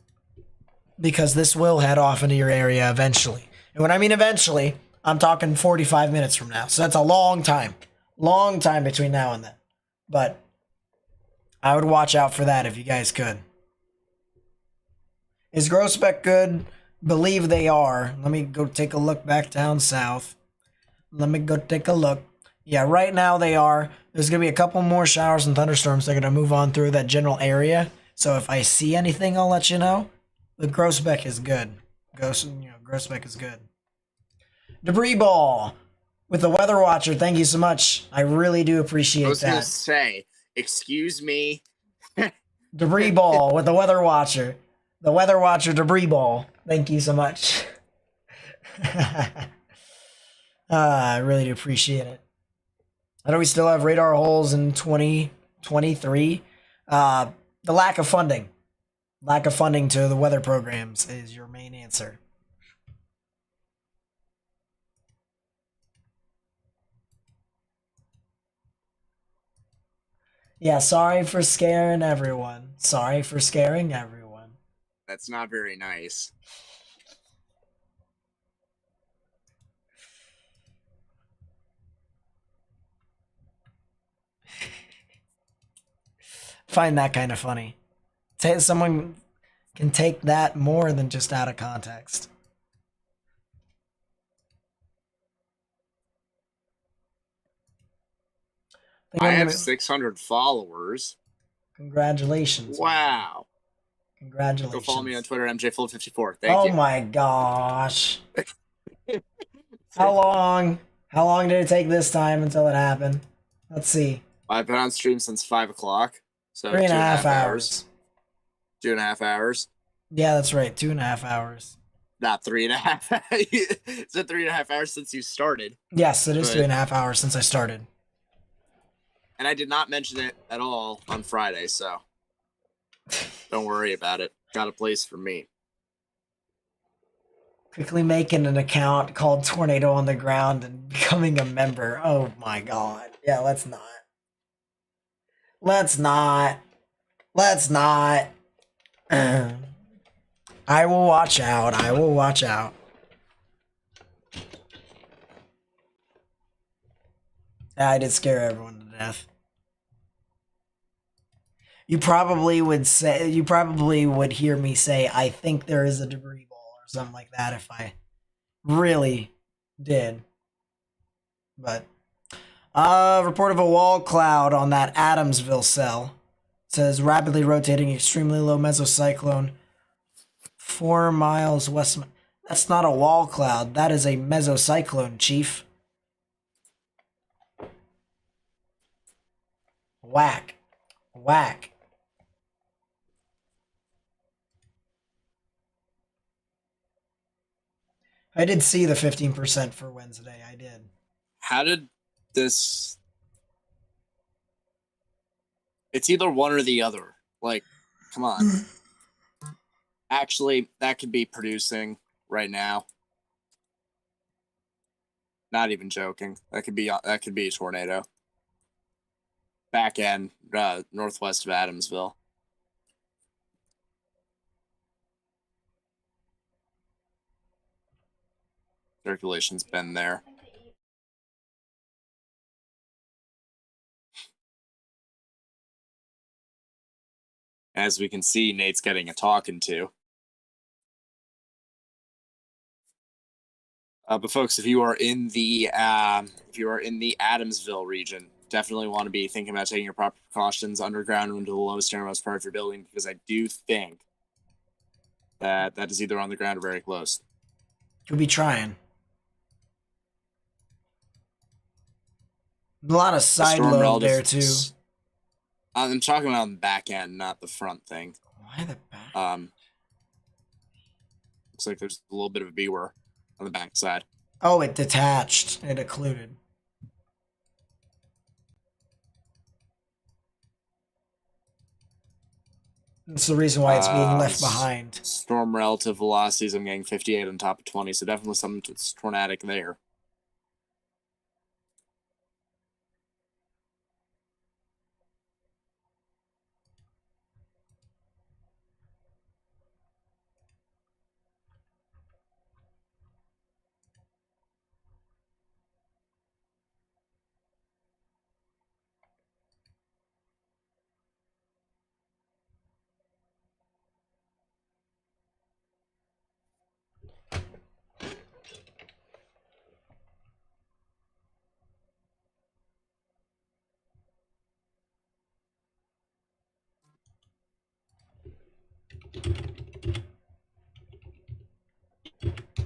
because this will head off into your area eventually. And when I mean eventually, I'm talking 45 minutes from now. So that's a long time between now and then. But I would watch out for that if you guys could. Is Groesbeck good? Believe they are. Let me go take a look back down south. Let me go take a look. Yeah, right now they are. There's going to be a couple more showers and thunderstorms. They're going to move on through that general area. So if I see anything, I'll let you know. But Groesbeck is good. Groesbeck is good. Debris ball with the weather watcher. Thank you so much. I really do appreciate I was going to that. say, excuse me. Debris ball with the weather watcher. The weather watcher debris ball. Thank you so much. I really do appreciate it. I know we still have radar holes in 2023. The lack of funding. Lack of funding to the weather programs is your main answer. Yeah, sorry for scaring everyone. Sorry for scaring everyone. That's not very nice. Find that kind of funny. Someone can take that more than just out of context. I have 600 followers. Congratulations. Wow. Man. Congratulations. Go follow me on Twitter, MJFull54. Thank you. Oh my gosh. How long did it take this time until it happened? Let's see. I've been on stream since 5 o'clock. So 3.5 hours. 2.5 hours. Yeah, that's right. 2.5 hours. Not 3.5. It's been 3.5 hours since you started. Yes, it is 3.5 hours since I started. And I did not mention it at all on Friday, so don't worry about it. Got a place for me. Quickly making an account called Tornado on the Ground and becoming a member. Oh my god. Yeah, let's not. Let's not. I will watch out. I did scare everyone to death. You probably would hear me say, I think there is a debris ball or something like that if I really did. But report of a wall cloud on that Adamsville cell. It says rapidly rotating extremely low mesocyclone 4 miles west. That's not a wall cloud. That is a mesocyclone, Chief. Whack. I did see the 15% for Wednesday. I did. How did this... It's either one or the other. Like, come on. Actually, that could be producing right now. Not even joking. That could be a tornado. Back end, northwest of Adamsville. Circulation's been there. As we can see, Nate's getting a talking to. But folks, if you are in the Adamsville region, definitely want to be thinking about taking your proper precautions underground into the lowest and most part of your building, because I do think that is either on the ground or very close. Could be trying. A lot of side load there too. I'm talking about the back end, not the front thing. Why the back? Looks like there's a little bit of a beware on the back side. Oh, it detached. It occluded. That's the reason why it's being left behind. Storm relative velocities, I'm getting 58 on top of 20, so definitely something that's tornadic there.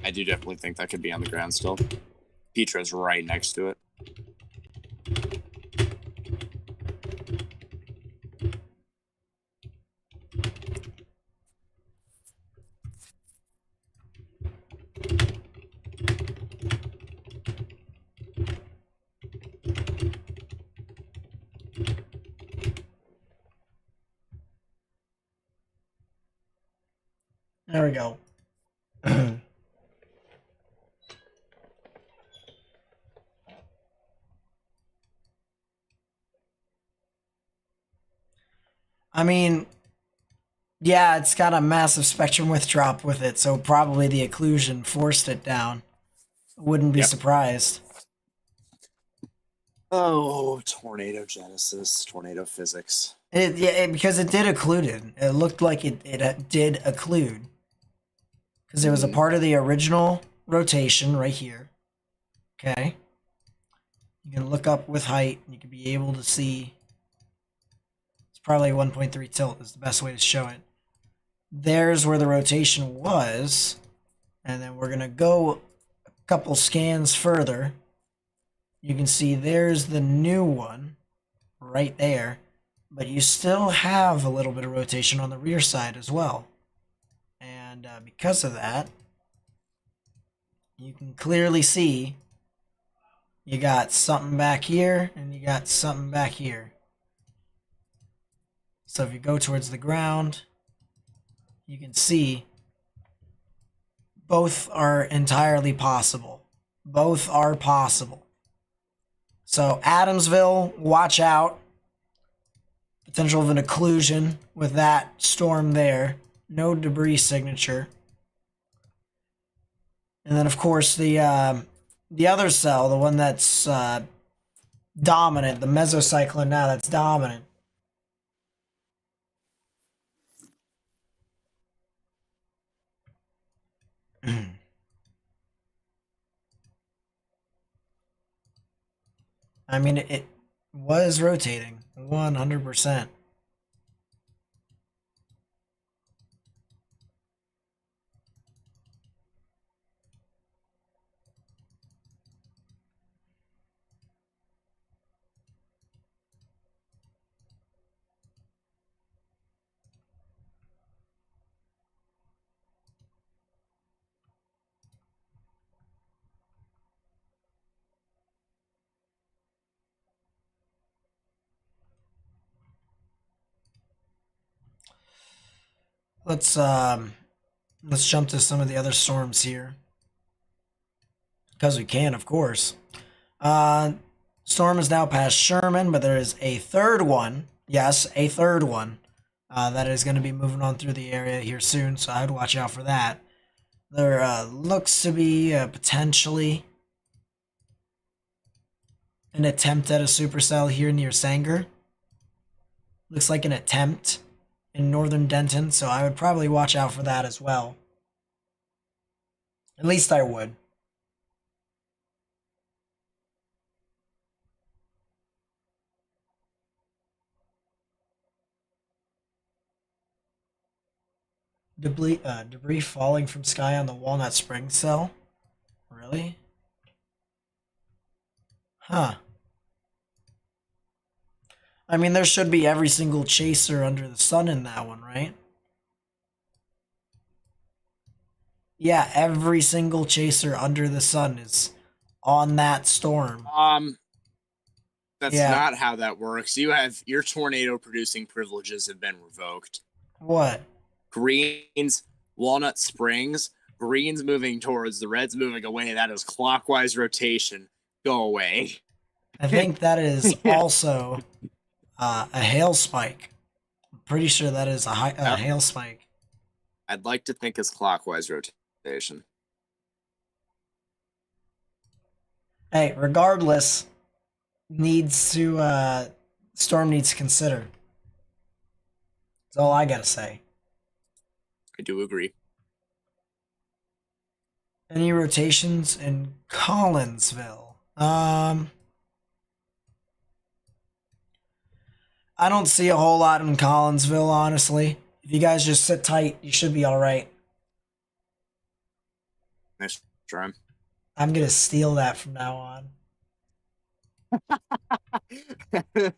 I do definitely think that could be on the ground still. Petra's right next to it. There we go. I mean, yeah, it's got a massive spectrum width drop with it, so probably the occlusion forced it down. Wouldn't be Yep. surprised. Oh, tornado genesis, tornado physics. Because it did occluded. It looked like it did occlude. Because it was a part of the original rotation right here. Okay. You can look up with height, and you can be able to see. It's probably 1.3 tilt is the best way to show it. There's where the rotation was. And then we're going to go a couple scans further. You can see there's the new one right there. But you still have a little bit of rotation on the rear side as well. And because of that, you can clearly see you got something back here and you got something back here. So if you go towards the ground, you can see both are entirely possible. Both are possible. So Adamsville, watch out. Potential of an occlusion with that storm there. No debris signature. And then, of course, the other cell, the one that's dominant, the mesocyclone now that's dominant. I mean, it was rotating 100%. Let's jump to some of the other storms here. Because we can, of course. Storm is now past Sherman, but there is a third one. Yes, a third one. That is going to be moving on through the area here soon, so I'd watch out for that. There looks to be potentially an attempt at a supercell here near Sanger. Looks like an attempt in northern Denton, so I would probably watch out for that as well. At least I would. Debris falling from sky on the Walnut Spring cell? Really? Huh. I mean, there should be every single chaser under the sun in that one, right? Yeah, every single chaser under the sun is on that storm. That's Yeah. not how that works. You have your tornado producing privileges have been revoked. What? Greens, Walnut Springs, greens moving towards the reds moving away. That is clockwise rotation. Go away. I think that is Yeah. also a hail spike. I'm pretty sure that is a hail spike. I'd like to think it's clockwise rotation. Hey, regardless, storm needs to consider. That's all I gotta say. I do agree. Any rotations in Collinsville? I don't see a whole lot in Collinsville, honestly. If you guys just sit tight, you should be all right. Nice try. I'm gonna steal that from now on.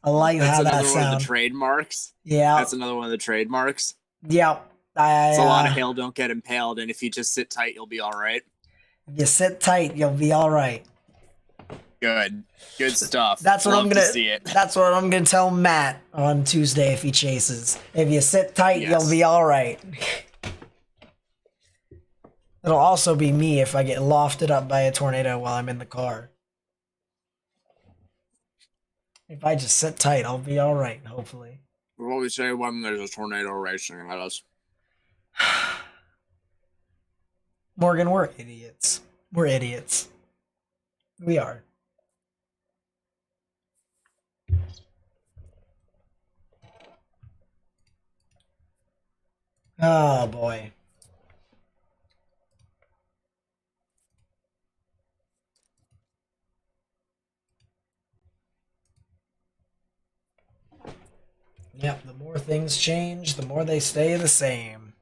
I like That's how another that one of sound. the trademarks. Yeah. That's another one of the trademarks. Yep. It's a lot of hail don't get impaled, and if you just sit tight, you'll be all right. If you sit tight, you'll be all right. Good stuff. That's what Love I'm gonna. to see it. That's what I'm gonna tell Matt on Tuesday if he chases. If you sit tight, Yes. you'll be all right. It'll also be me if I get lofted up by a tornado while I'm in the car. If I just sit tight, I'll be all right. Hopefully. What we say when there's a tornado racing at us. Morgan, we're idiots. We're idiots. We are. Oh boy. Yep, the more things change, the more they stay the same.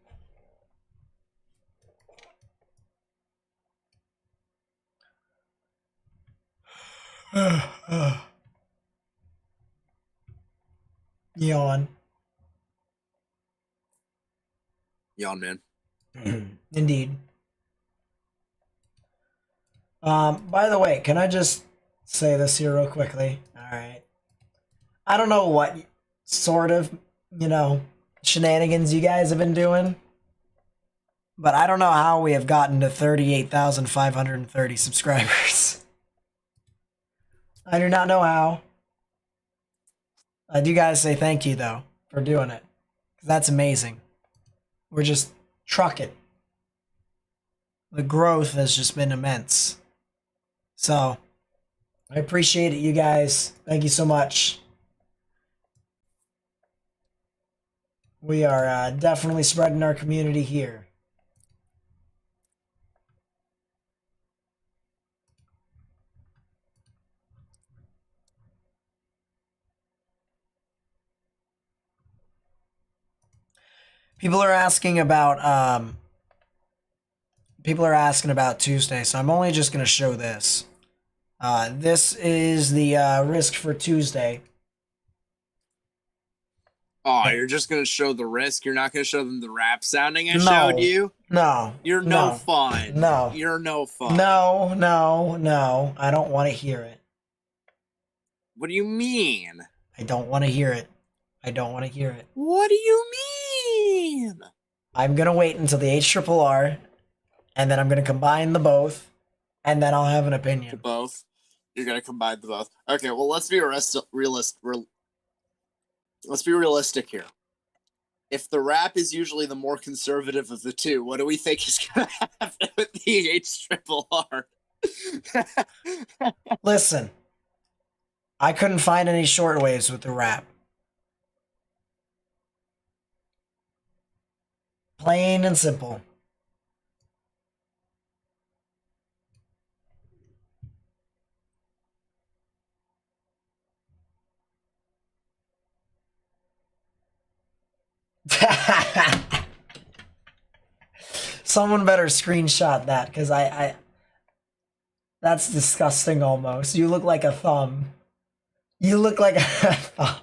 Yawn. Yawn, man. Indeed. By the way, can I just say this here real quickly? All right. I don't know what sort of, shenanigans you guys have been doing, but I don't know how we have gotten to 38,530 subscribers. I do not know how. I do gotta say thank you, though, for doing it. That's amazing. We're just trucking. The growth has just been immense. So, I appreciate it, you guys. Thank you so much. We are definitely spreading our community here. People are asking about Tuesday, so I'm only just gonna show this. This is the risk for Tuesday. Oh, you're just gonna show the risk? You're not gonna show them the rap sounding I No. showed you? No. You're no fun. No. You're no fun. No. I don't want to hear it. What do you mean? I don't want to hear it. I don't want to hear it. What do you mean? I'm gonna wait until the HRRR, and then I'm gonna combine the both, and then I'll have an The opinion. both. You're gonna combine the both. Okay, well let's be let's be realistic here. If the rap is usually the more conservative of the two, what do we think is gonna happen with the HRRR? Listen, I couldn't find any shortwaves with the rap. Plain and simple. Someone better screenshot that, because I that's disgusting almost. You look like a thumb. You look like a thumb.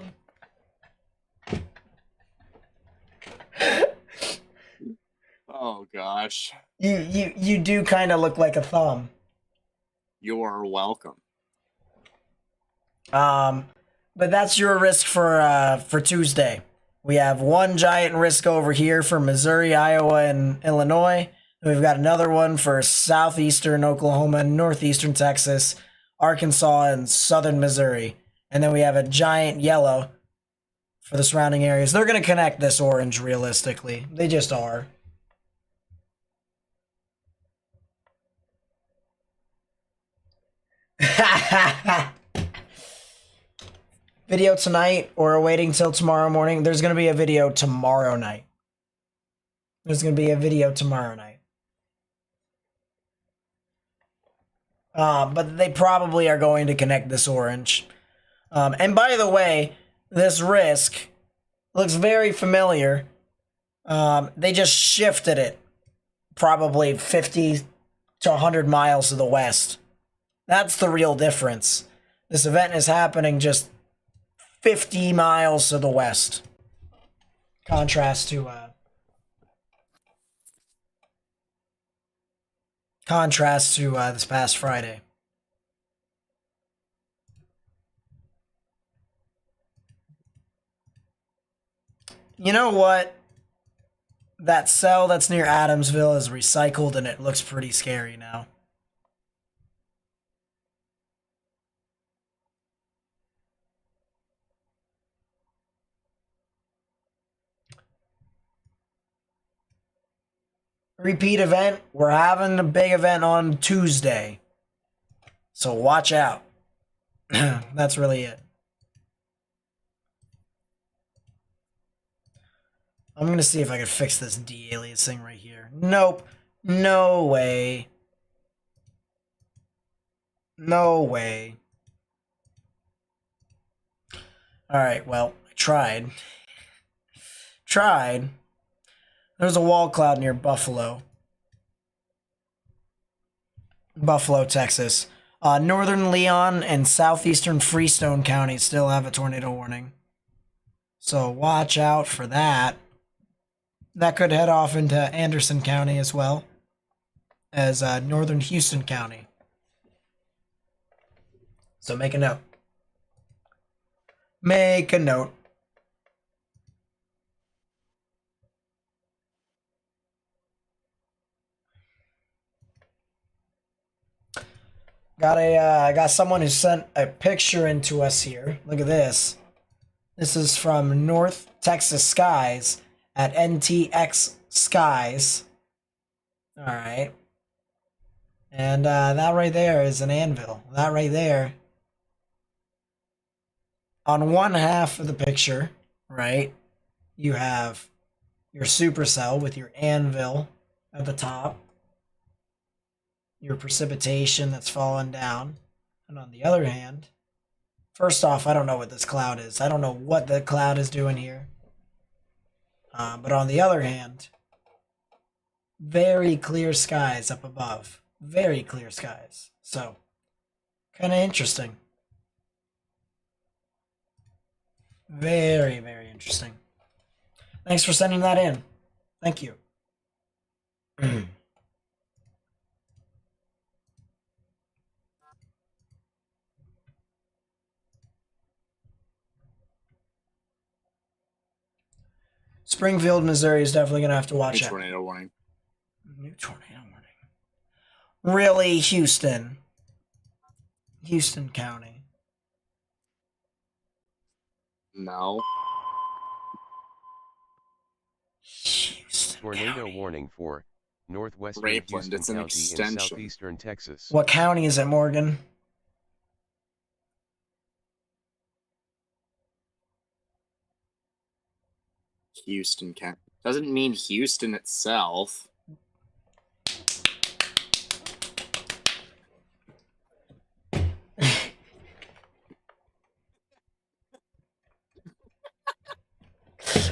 Oh gosh. You do kind of look like a thumb. You're welcome. But that's your risk for Tuesday. We have one giant risk over here for Missouri, Iowa, and Illinois. And we've got another one for southeastern Oklahoma, northeastern Texas, Arkansas, and southern Missouri. And then we have a giant yellow for the surrounding areas. They're going to connect this orange realistically. They just are. Video tonight or waiting till tomorrow morning? There's going to be a video tomorrow night. There's going to be a video tomorrow night. But they probably are going to connect this orange. And by the way, this risk looks very familiar. They just shifted it probably 50 to 100 miles to the west. That's the real difference. This event is happening just 50 miles to the west. Contrast to this past Friday. You know what? That cell that's near Adamsville is recycled and it looks pretty scary now. Repeat event. We're having a big event on Tuesday. So watch out. That's really it. I'm going to see if I can fix this de-aliasing right here. Nope. No way. No way. Alright, well, I tried. There's a wall cloud near Buffalo. Buffalo, Texas. Northern Leon and southeastern Freestone counties still have a tornado warning. So watch out for that. That could head off into Anderson County as well as northern Houston County. So make a note. Make a note. I got someone who sent a picture into us here. Look at this. This is from North Texas Skies at NTX Skies. All right. And that right there is an anvil. That right there. On one half of the picture, right, you have your supercell with your anvil at the top. Your precipitation that's fallen down. And on the other hand, first off, I don't know what this cloud is. I don't know what the cloud is doing here. But on the other hand, very clear skies up above. Very clear skies. So, kind of interesting. Very, very interesting. Thanks for sending that in. Thank you. Springfield, Missouri is definitely going to have to watch out. Tornado warning. New tornado warning. Really, Houston? Houston County. No. Houston Tornado County. warning for northwestern Grapeland, Houston it's an County in extension. southeastern Texas. What county is it, Morgan? Houston County. Doesn't mean Houston itself.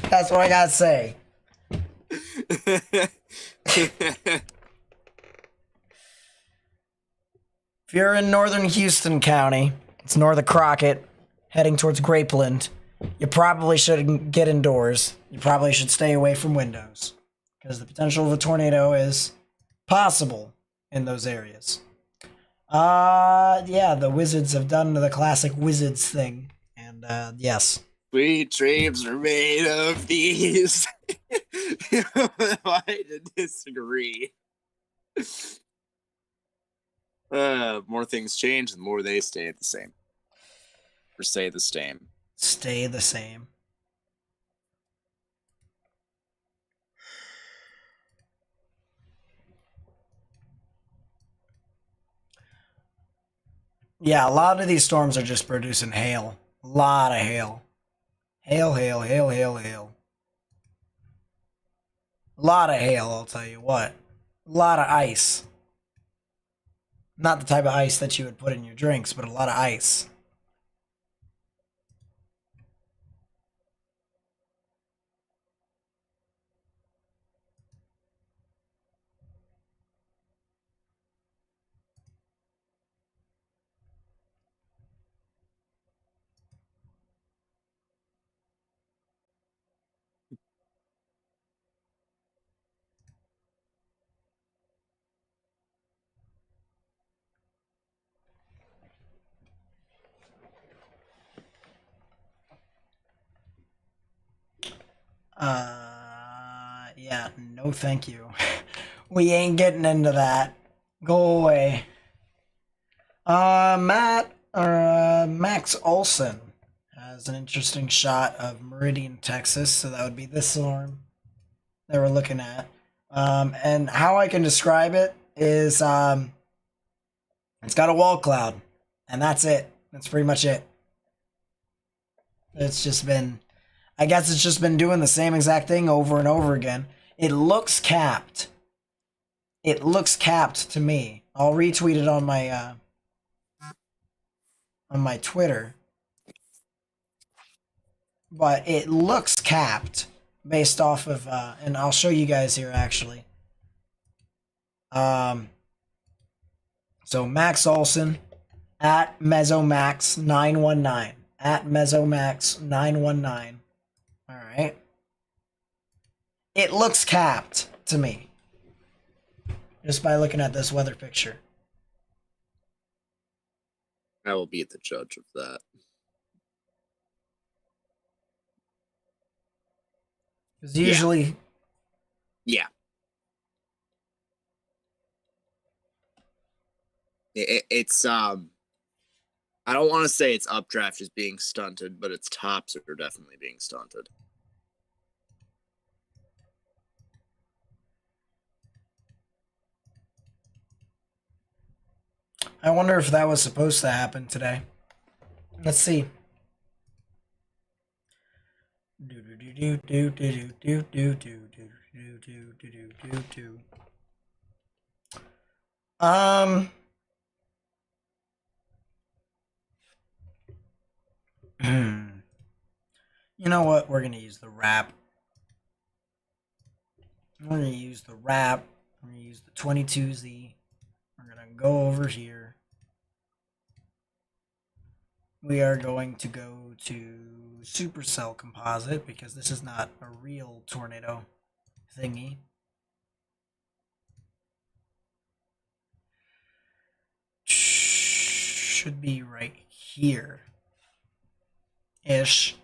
That's what I gotta say. If you're in northern Houston County, it's north of Crockett, heading towards Grapeland, you probably shouldn't get indoors. You probably should stay away from windows because the potential of a tornado is possible in those areas. Yeah, the Wizards have done the classic Wizards thing, and yes. Sweet dreams are made of these. I disagree. More things change, the more they stay the same. Or stay the same. Stay the same. Yeah, a lot of these storms are just producing hail. A lot of hail. Hail, hail, hail, hail, hail. A lot of hail, I'll tell you what. A lot of ice. Not the type of ice that you would put in your drinks, but a lot of ice. Yeah, no thank you. We ain't getting into that. Go away. Max Olson has an interesting shot of Meridian, Texas, so that would be this storm that we're looking at. And how I can describe it is, it's got a wall cloud, and that's it. That's pretty much it. It's just been, I guess it's just been doing the same exact thing over and over again. It looks capped. It looks capped to me. I'll retweet it on my Twitter. But it looks capped based off of, and I'll show you guys here actually. So Max Olson at Mesomax919. At Mesomax919. All right. It looks capped to me. Just by looking at this weather picture. I will be the judge of that. Because usually... Yeah. It's I don't want to say its updraft is being stunted, but its tops are definitely being stunted. I wonder if that was supposed to happen today. Let's see. You know what? We're gonna use the wrap. We're gonna use the wrap. We're gonna use the 22Z. We're gonna go over here. We are going to go to Supercell Composite because this is not a real tornado thingy. Should be right here. Ish.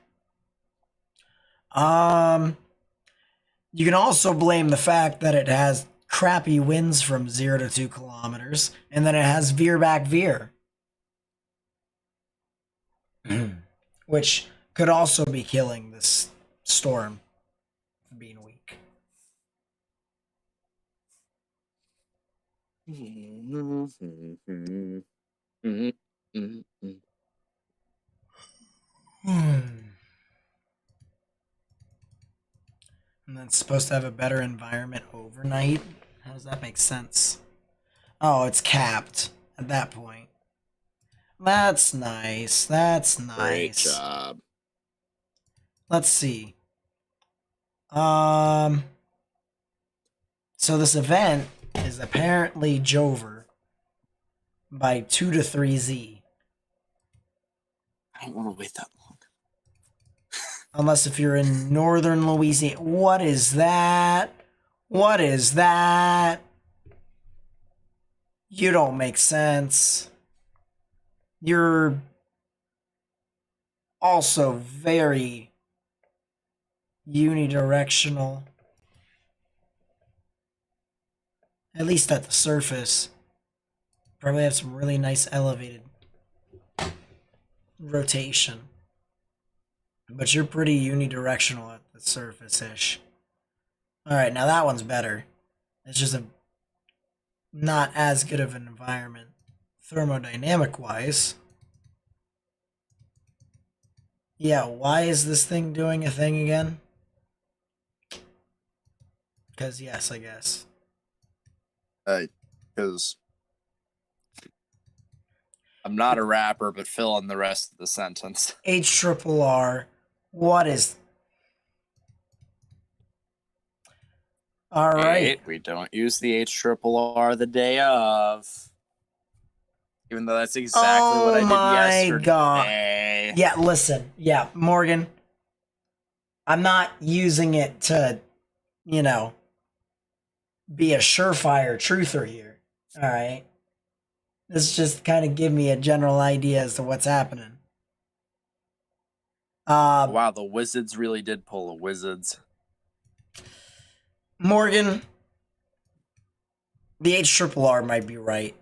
You can also blame the fact that it has crappy winds from 0 to 2 kilometers, and then it has veer back veer. Which could also be killing this storm for being weak. And then it's supposed to have a better environment overnight. How does that make sense? Oh, it's capped at that point. That's nice. That's nice. Great job. Let's see. So this event is apparently Jover by 2 to 3Z. I don't want to wait that long. Unless if you're in northern Louisiana. What is that? What is that? You don't make sense. You're also very unidirectional. At least at the surface. Probably have some really nice elevated rotation. But you're pretty unidirectional at the surface-ish. Alright, now that one's better. It's just a not as good of an environment thermodynamic-wise. Yeah, why is this thing doing a thing again? Because yes, I guess. Because I'm not a rapper, but fill in the rest of the sentence. HRRR. What is... Alright. Wait, we don't use the HRRR the day of. Even though that's exactly what I did yesterday. God. Yeah, listen. Yeah, Morgan. I'm not using it to, you know, be a surefire truther here. Alright. This just kind of give me a general idea as to what's happening. Wow, the Wizards really did pull a Wizards. Morgan, the HRRR might be right.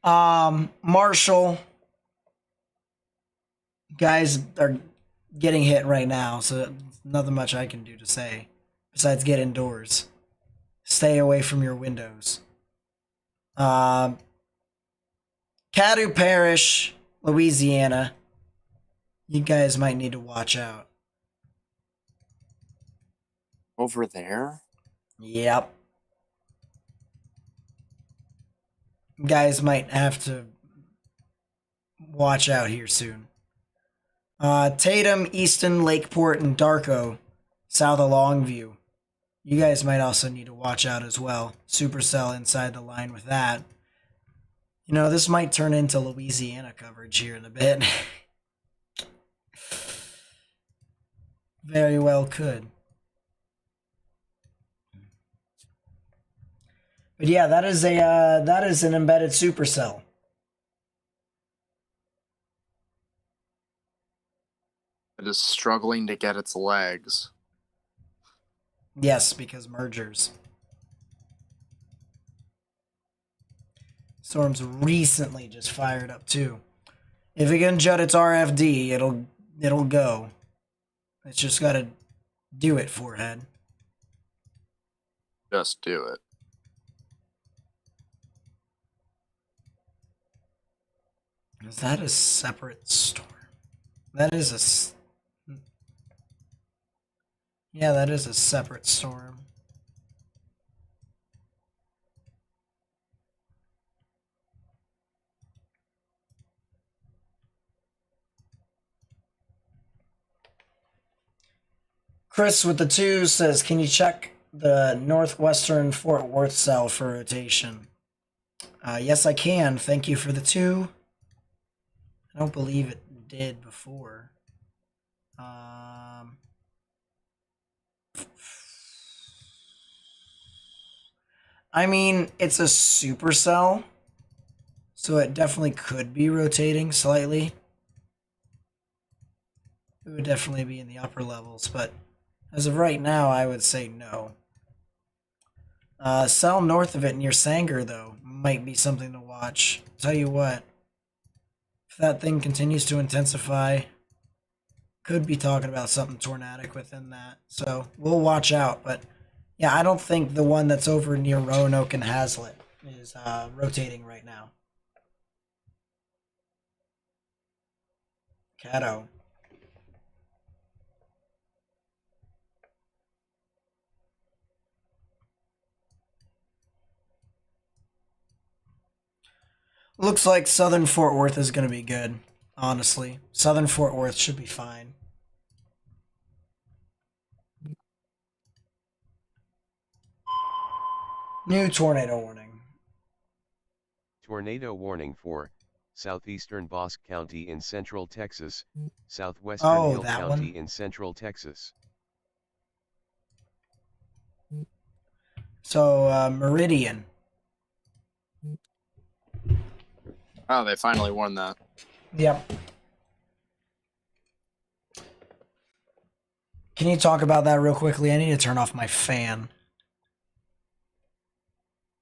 Marshall, guys are getting hit right now, so nothing much I can do to say besides get indoors. Stay away from your windows. Caddo Parish, Louisiana. You guys might need to watch out. Over there? Yep. Guys might have to watch out here soon. Tatum, Easton, Lakeport, and Darko, south of Longview. You guys might also need to watch out as well. Supercell inside the line with that. You know, this might turn into Louisiana coverage here in a bit. Very well could. But yeah, that is an embedded supercell. It is struggling to get its legs. Yes, because mergers. Storm's recently just fired up too. If it can jut its RFD, it'll go. It's just gotta do it, forehead. Just do it. Is that a separate storm? That is a... Yeah, that is a separate storm. Chris with the 2 says, can you check the northwestern Fort Worth cell for rotation? Yes, I can. Thank you for the 2. I don't believe it did before. I mean, it's a supercell, so it definitely could be rotating slightly. It would definitely be in the upper levels, but as of right now, I would say no. Cell north of it near Sanger, though, might be something to watch. Tell you what, if that thing continues to intensify, could be talking about something tornadic within that. So we'll watch out. But yeah, I don't think the one that's over near Roanoke and Hazlitt is rotating right now. Caddo. Looks like Southern Fort Worth is going to be good, honestly. Southern Fort Worth should be fine. New tornado warning. Tornado warning for southeastern Bosque County in central Texas, southwestern Hill County in central Texas. So Meridian. Oh, they finally won that. Yep. Can you talk about that real quickly? I need to turn off my fan.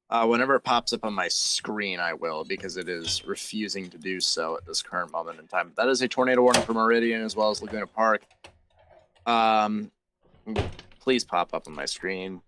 Whenever it pops up on my screen, I will, because it is refusing to do so at this current moment in time. That is a tornado warning for Meridian as well as Laguna Park. Please pop up on my screen.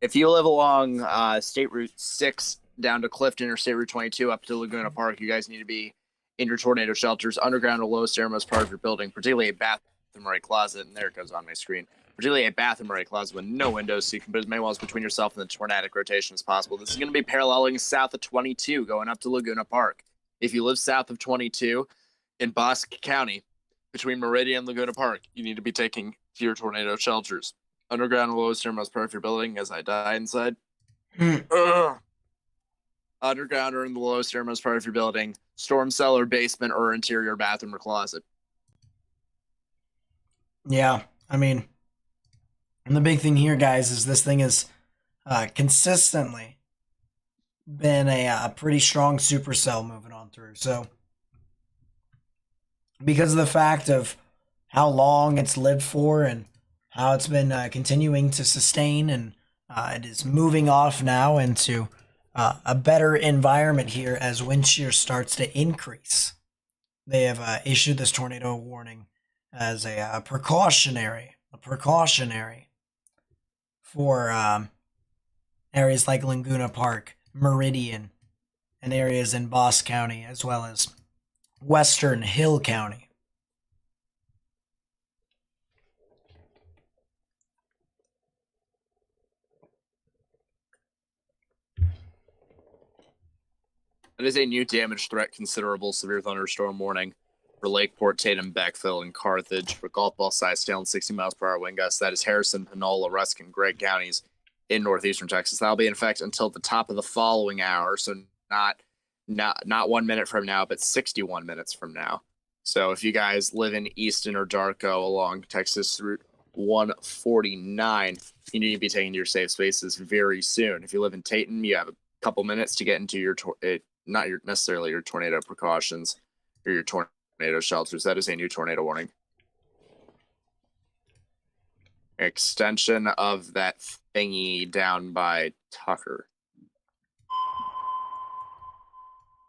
If you live along State Route 6 down to Clifton or State Route 22 up to Laguna Park, you guys need to be in your tornado shelters, underground or lowest airmost part of your building, particularly a bathroom or a closet. And there it goes on my screen. Particularly a bathroom or a closet with no windows, so you can put as many walls between yourself and the tornadic rotation as possible. This is going to be paralleling south of 22, going up to Laguna Park. If you live south of 22 in Bosque County, between Meridian and Laguna Park, you need to be taking to your tornado shelters. Underground or lowest airmost part of your building, as I die inside. Underground or in the lowest airmost part of your building, storm cellar, basement, or interior bathroom or closet. Yeah, I mean, and the big thing here, guys, is this thing has consistently been a pretty strong supercell moving on through. So, because of the fact of how long it's lived for and how it's been continuing to sustain, and it is moving off now into a better environment here as wind shear starts to increase. They have issued this tornado warning as a precautionary for areas like Laguna Park, Meridian, and areas in Bosque County, as well as Western Hill County. It is a new damage threat considerable severe thunderstorm warning for Lakeport, Tatum, Beckville, and Carthage for golf ball size hail and 60 miles per hour wind gusts. That is Harrison, Panola, Ruskin, Gregg counties in northeastern Texas. That'll be in effect until the top of the following hour. So not 1 minute from now, but 61 minutes from now. So if you guys live in Easton or Darko along Texas Route 149, you need to be taking to your safe spaces very soon. If you live in Tatum, you have a couple minutes to get into your not necessarily your tornado precautions or your tornado shelters. That is a new tornado warning. Extension of that thingy down by Tucker.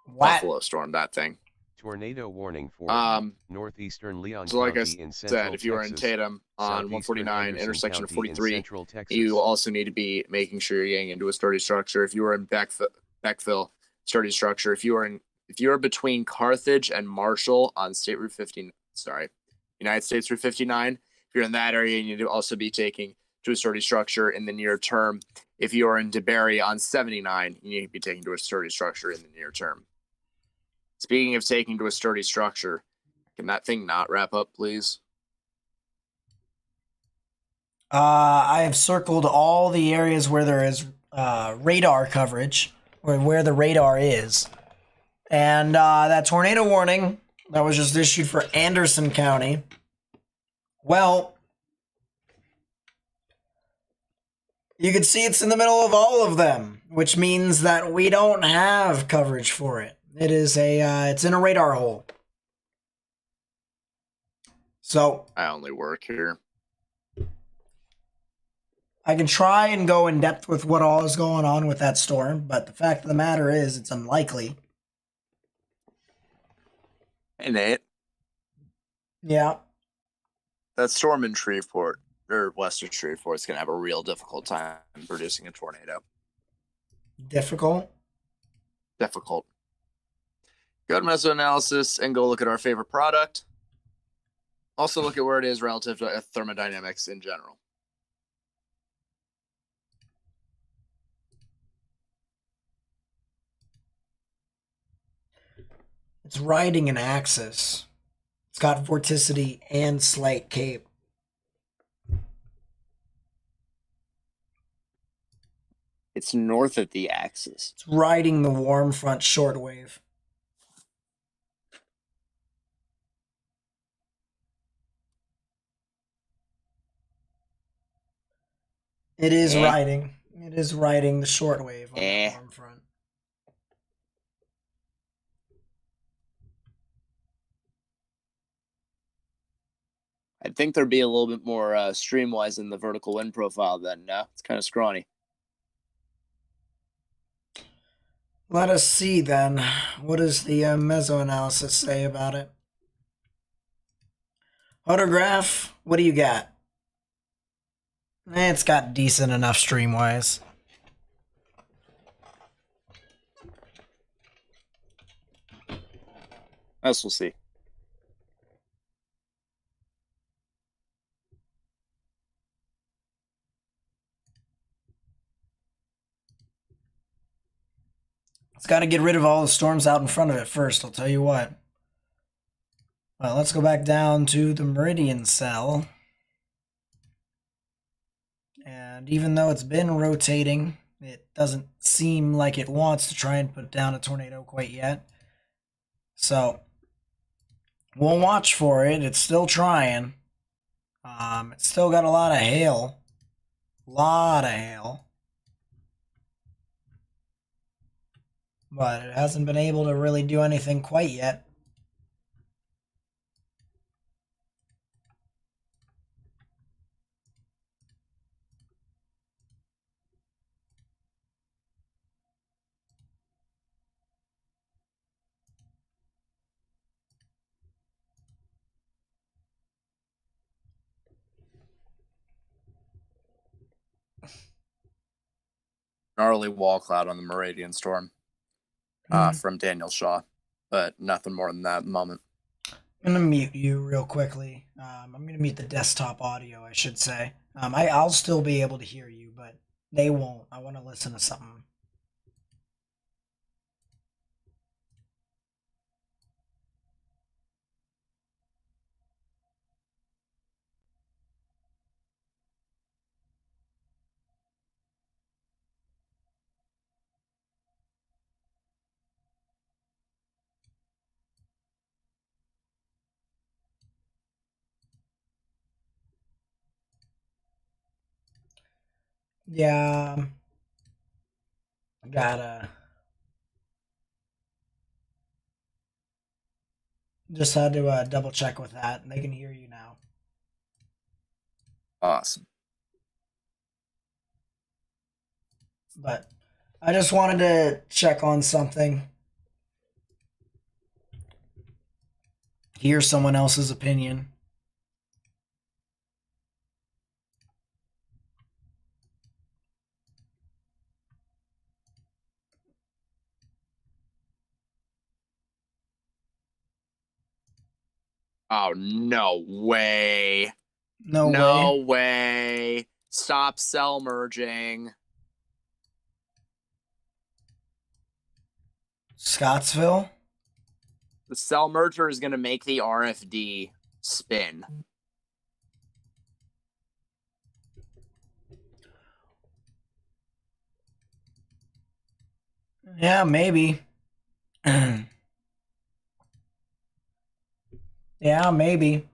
What? Buffalo storm, that thing. Tornado warning for northeastern Leon So like County I in central said, if you are in Texas, Tatum on southeastern 149, Anderson intersection of County in 43, central Texas. you also need to be making sure you're getting into a sturdy structure. If you are in Beckville, sturdy structure. If you are between Carthage and Marshall on United States Route 59, if you're in that area, you need to also be taking to a sturdy structure in the near term. If you are in DeBerry on 79, you need to be taking to a sturdy structure in the near term. Speaking of taking to a sturdy structure, can that thing not wrap up, please? I have circled all the areas where there is radar coverage, or where the radar is. And that tornado warning that was just issued for Anderson County, well, you can see it's in the middle of all of them, which means that we don't have coverage for it. It is it's in a radar hole. So I only work here. I can try and go in depth with what all is going on with that storm, but the fact of the matter is it's unlikely. Hey, Nate. Yeah. That storm in Shreveport, or western Shreveport, is going to have a real difficult time producing a tornado. Difficult? Difficult. Go to Meso Analysis and go look at our favorite product. Also look at where it is relative to thermodynamics in general. It's riding an axis. It's got vorticity and slight cape. It's north of the axis. It's riding the warm front shortwave. It is riding. It is riding the shortwave on Eh. the warm front. I think there'd be a little bit more streamwise in the vertical wind profile then. No, it's kind of scrawny. Let us see then. What does the mesoanalysis say about it? Photograph, what do you got? It's got decent enough streamwise. As we'll see. It's got to get rid of all the storms out in front of it first, I'll tell you what. Well, let's go back down to the meridian cell. And even though it's been rotating, it doesn't seem like it wants to try and put down a tornado quite yet. So we'll watch for it. It's still trying. It's still got a lot of hail. But it hasn't been able to really do anything quite yet. Gnarly wall cloud on the Meridian storm from Daniel Shaw, but nothing more than that at the moment. I'm going to mute you real quickly. I'm going to mute the desktop audio, I should say. I'll still be able to hear you, but they won't. I want to listen to something. Yeah. Gotta. Just had to double check with that. They can hear you now. Awesome. But I just wanted to check on something. Hear someone else's opinion. Oh, no way. No way. way. Stop cell merging. Scottsville? The cell merger is going to make the RFD spin. Yeah, maybe. Yeah, maybe.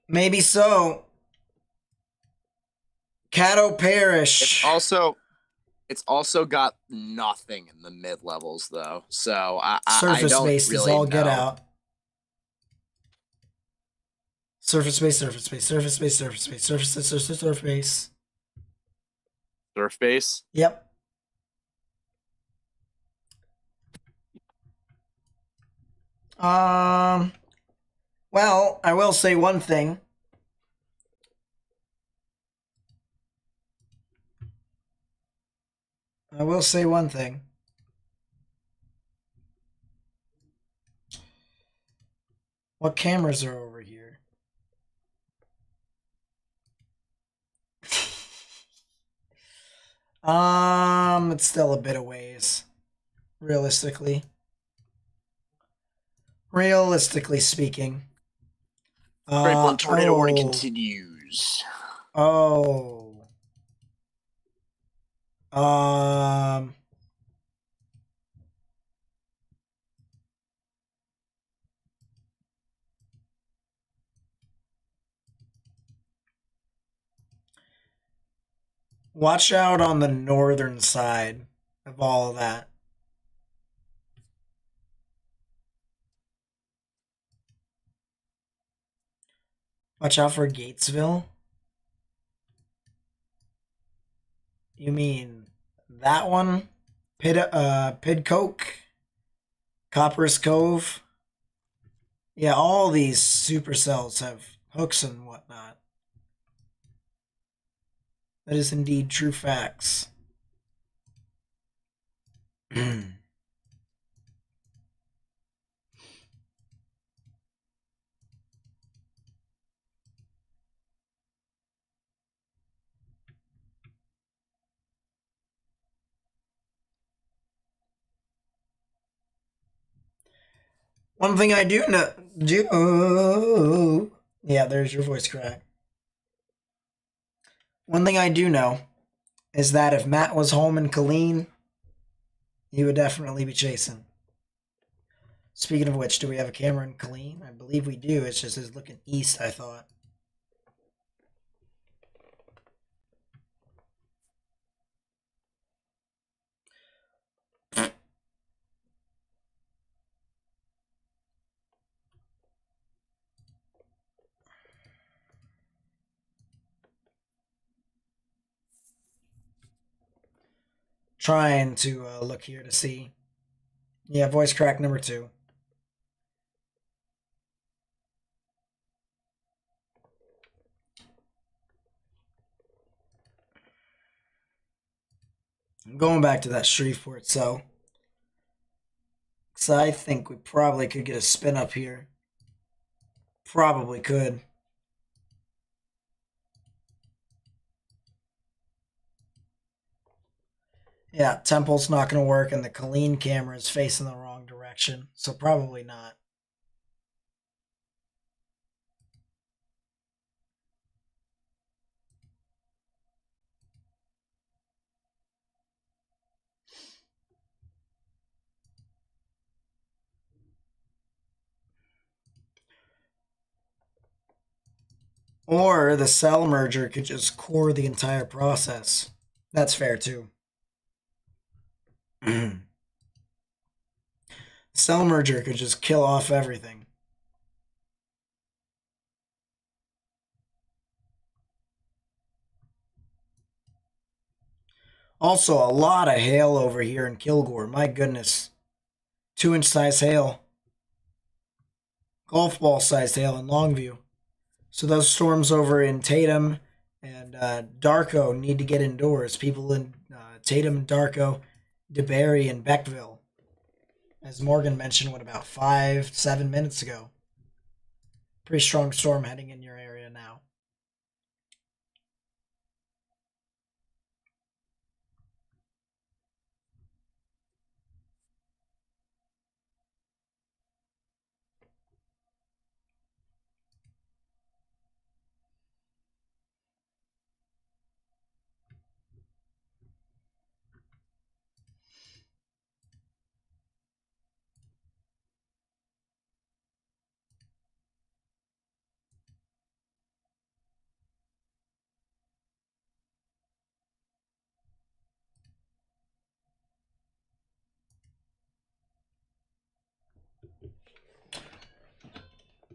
Maybe so. Caddo Parish. It's also got nothing in the mid levels though, so I Surface don't based really is all know. get out. Surface base, surface base, surface base, surface base, surface base, surface base. Surf base. Yep. Well, I will say one thing. What cameras are over here? It's still a bit of ways. Realistically speaking. Grapeland tornado warning continues. Oh. Watch out on the northern side of all of that. Watch out for Gatesville. You mean that one? Pidcoke? Copper's Cove? Yeah, all these supercells have hooks and whatnot. That is indeed true facts. One thing I do know. Yeah, there's your voice crack. One thing I do know is that if Matt was home in Colleen, he would definitely be chasing. Speaking of which, do we have a camera in Colleen? I believe we do. It's just is looking east, I thought. Trying to look here to see. Yeah, voice crack number 2. I'm going back to that Shreveport cell. Because I think we probably could get a spin up here. Probably could. Yeah, Temple's not going to work, and the Colleen camera is facing the wrong direction, so probably not. Or the cell merger could just core the entire process. That's fair too. Cell merger could just kill off everything. Also, a lot of hail over here in Kilgore. My goodness. 2-inch size hail. Golf ball sized hail in Longview. So those storms over in Tatum and Darko need to get indoors. People in Tatum, Darko, DeBerry, and Beckville. As Morgan mentioned, about 5-7 minutes ago. Pretty strong storm heading in your area now.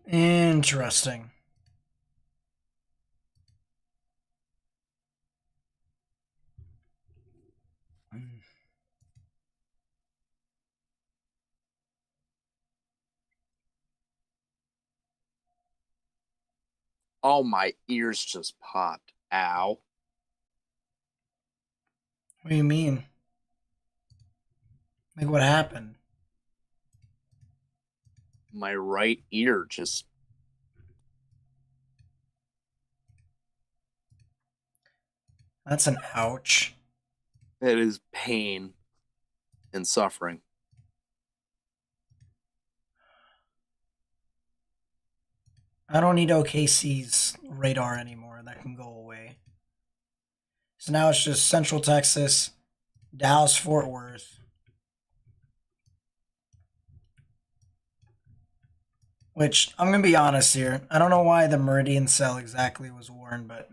Interesting. Oh, my ears just popped. Ow. What do you mean? Like, what happened? My right ear just. That's an ouch. It is pain and suffering. I don't need OKC's radar anymore. That can go away. So now it's just Central Texas, Dallas, Fort Worth. Which, I'm going to be honest here. I don't know why the Meridian cell exactly was worn, but,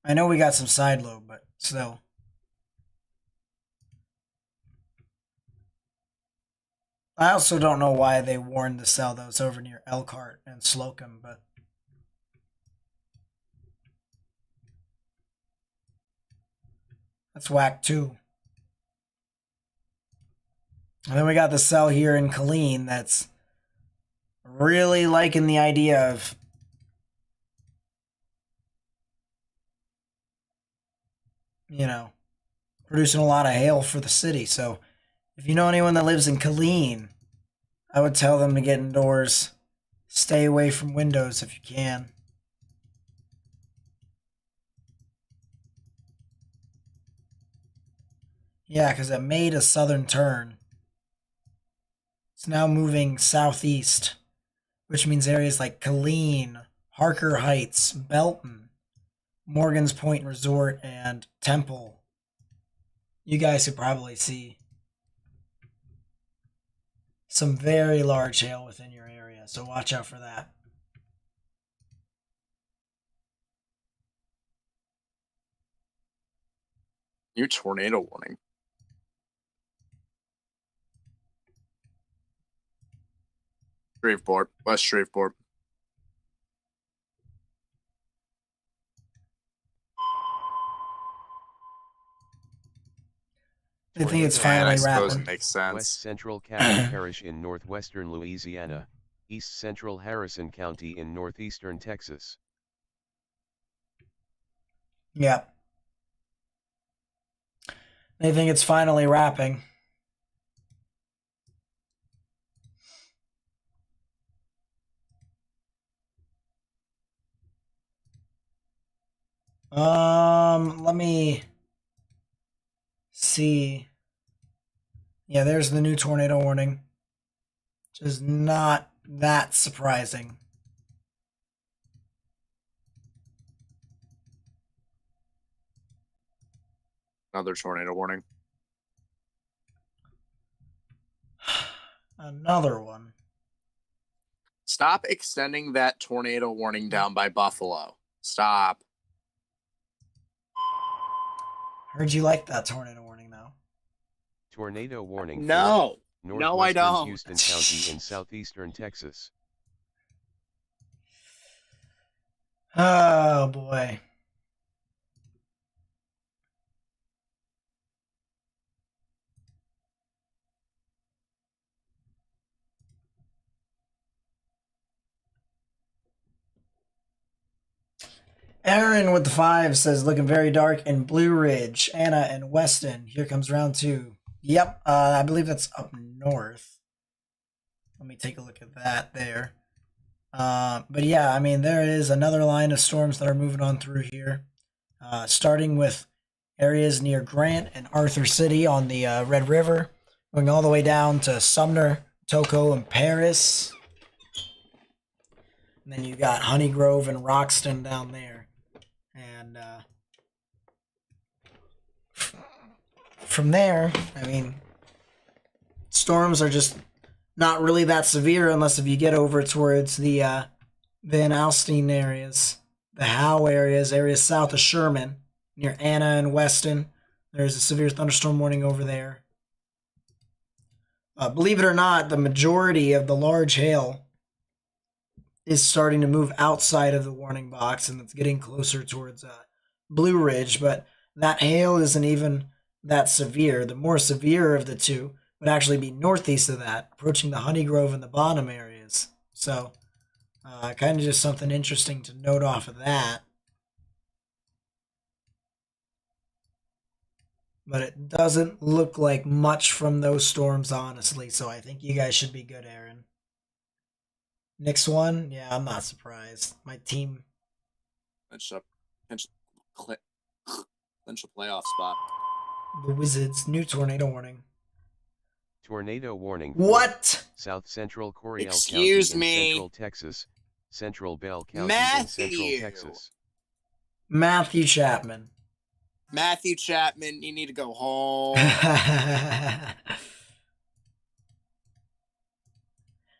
I know we got some side lobe, but still. I also don't know why they warned the cell that was over near Elkhart and Slocum, but that's whack too. And then we got the cell here in Killeen that's really liking the idea of producing a lot of hail for the city. So if you know anyone that lives in Killeen, I would tell them to get indoors. Stay away from windows if you can. Yeah, because it made a southern turn. It's now moving southeast, which means areas like Killeen, Harker Heights, Belton, Morgan's Point Resort, and Temple. You guys could probably see some very large hail within your area, so watch out for that. New tornado warning. Shreveport, West Shreveport. I think it's Tornado finally I suppose wrapping. it makes sense. West Central Cabot Parish in northwestern Louisiana, East Central Harrison County in northeastern Texas. Yep. They think it's finally wrapping. Let me see. Yeah, there's the new tornado warning. Which is not that surprising. Another tornado warning. Another one. Stop extending that tornado warning down by Buffalo. Stop. Heard you like that tornado warning, though. Tornado warning. No. for No, I northwestern don't. Houston County in southeastern Texas. Oh, boy. Aaron with the 5 says, looking very dark in Blue Ridge. Anna and Weston. Here comes round 2. Yep, I believe that's up north. Let me take a look at that there. But yeah, I mean, there is another line of storms that are moving on through here. Starting with areas near Grant and Arthur City on the Red River. Going all the way down to Sumner, Toco, and Paris. And then you got Honey Grove and Roxton down there. And from there, I mean, storms are just not really that severe unless if you get over towards the Van Alstyne areas, the Howe areas south of Sherman, near Anna and Weston. There's a severe thunderstorm warning over there. Believe it or not, the majority of the large hail is starting to move outside of the warning box, and it's getting closer towards Blue Ridge, but that hail isn't even that severe. The more severe of the two would actually be northeast of that, approaching the Honey Grove and the bottom areas. So, kind of just something interesting to note off of that. But it doesn't look like much from those storms, honestly, so I think you guys should be good, Aaron. Next one, yeah, I'm not surprised. My team. Potential playoff spot. The Wizards, new tornado warning. Tornado warning. for What? South Central Coryell Excuse County me. in Central Texas, Central Bell County in Matthew. Central Texas. Matthew Chapman. Matthew Chapman, you need to go home.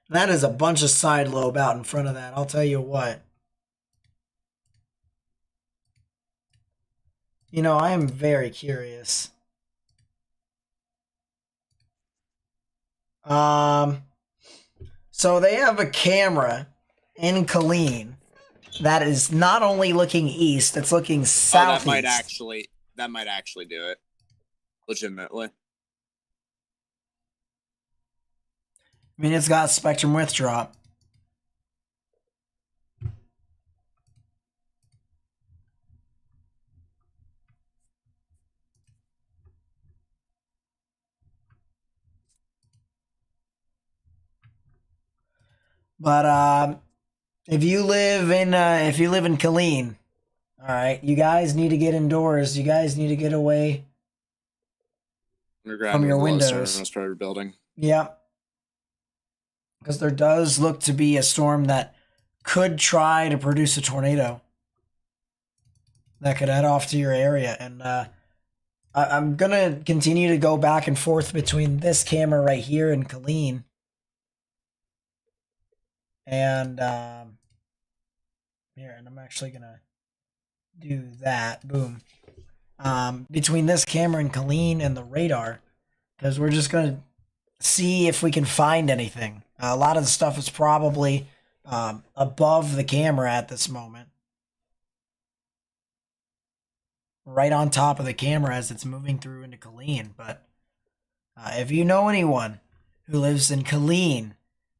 That is a bunch of side lobe out in front of that. I'll tell you what. You know, I am very curious. So they have a camera in Killeen that is not only looking east, it's looking Oh, southeast. that might actually do it. Legitimately. I mean, it's got spectrum width drop. But if you live in Killeen, all right, you guys need to get indoors. You guys need to get away Underground from your with the lowest windows. thermal starter building. Yep. Because there does look to be a storm that could try to produce a tornado that could head off to your area. And I'm going to continue to go back and forth between this camera right here and Killeen. And here, and I'm actually going to do that. Boom. Between this camera and Killeen and the radar, because we're just going to see if we can find anything. A lot of the stuff is probably above the camera at this moment. Right on top of the camera as it's moving through into Killeen. But if you know anyone who lives in Killeen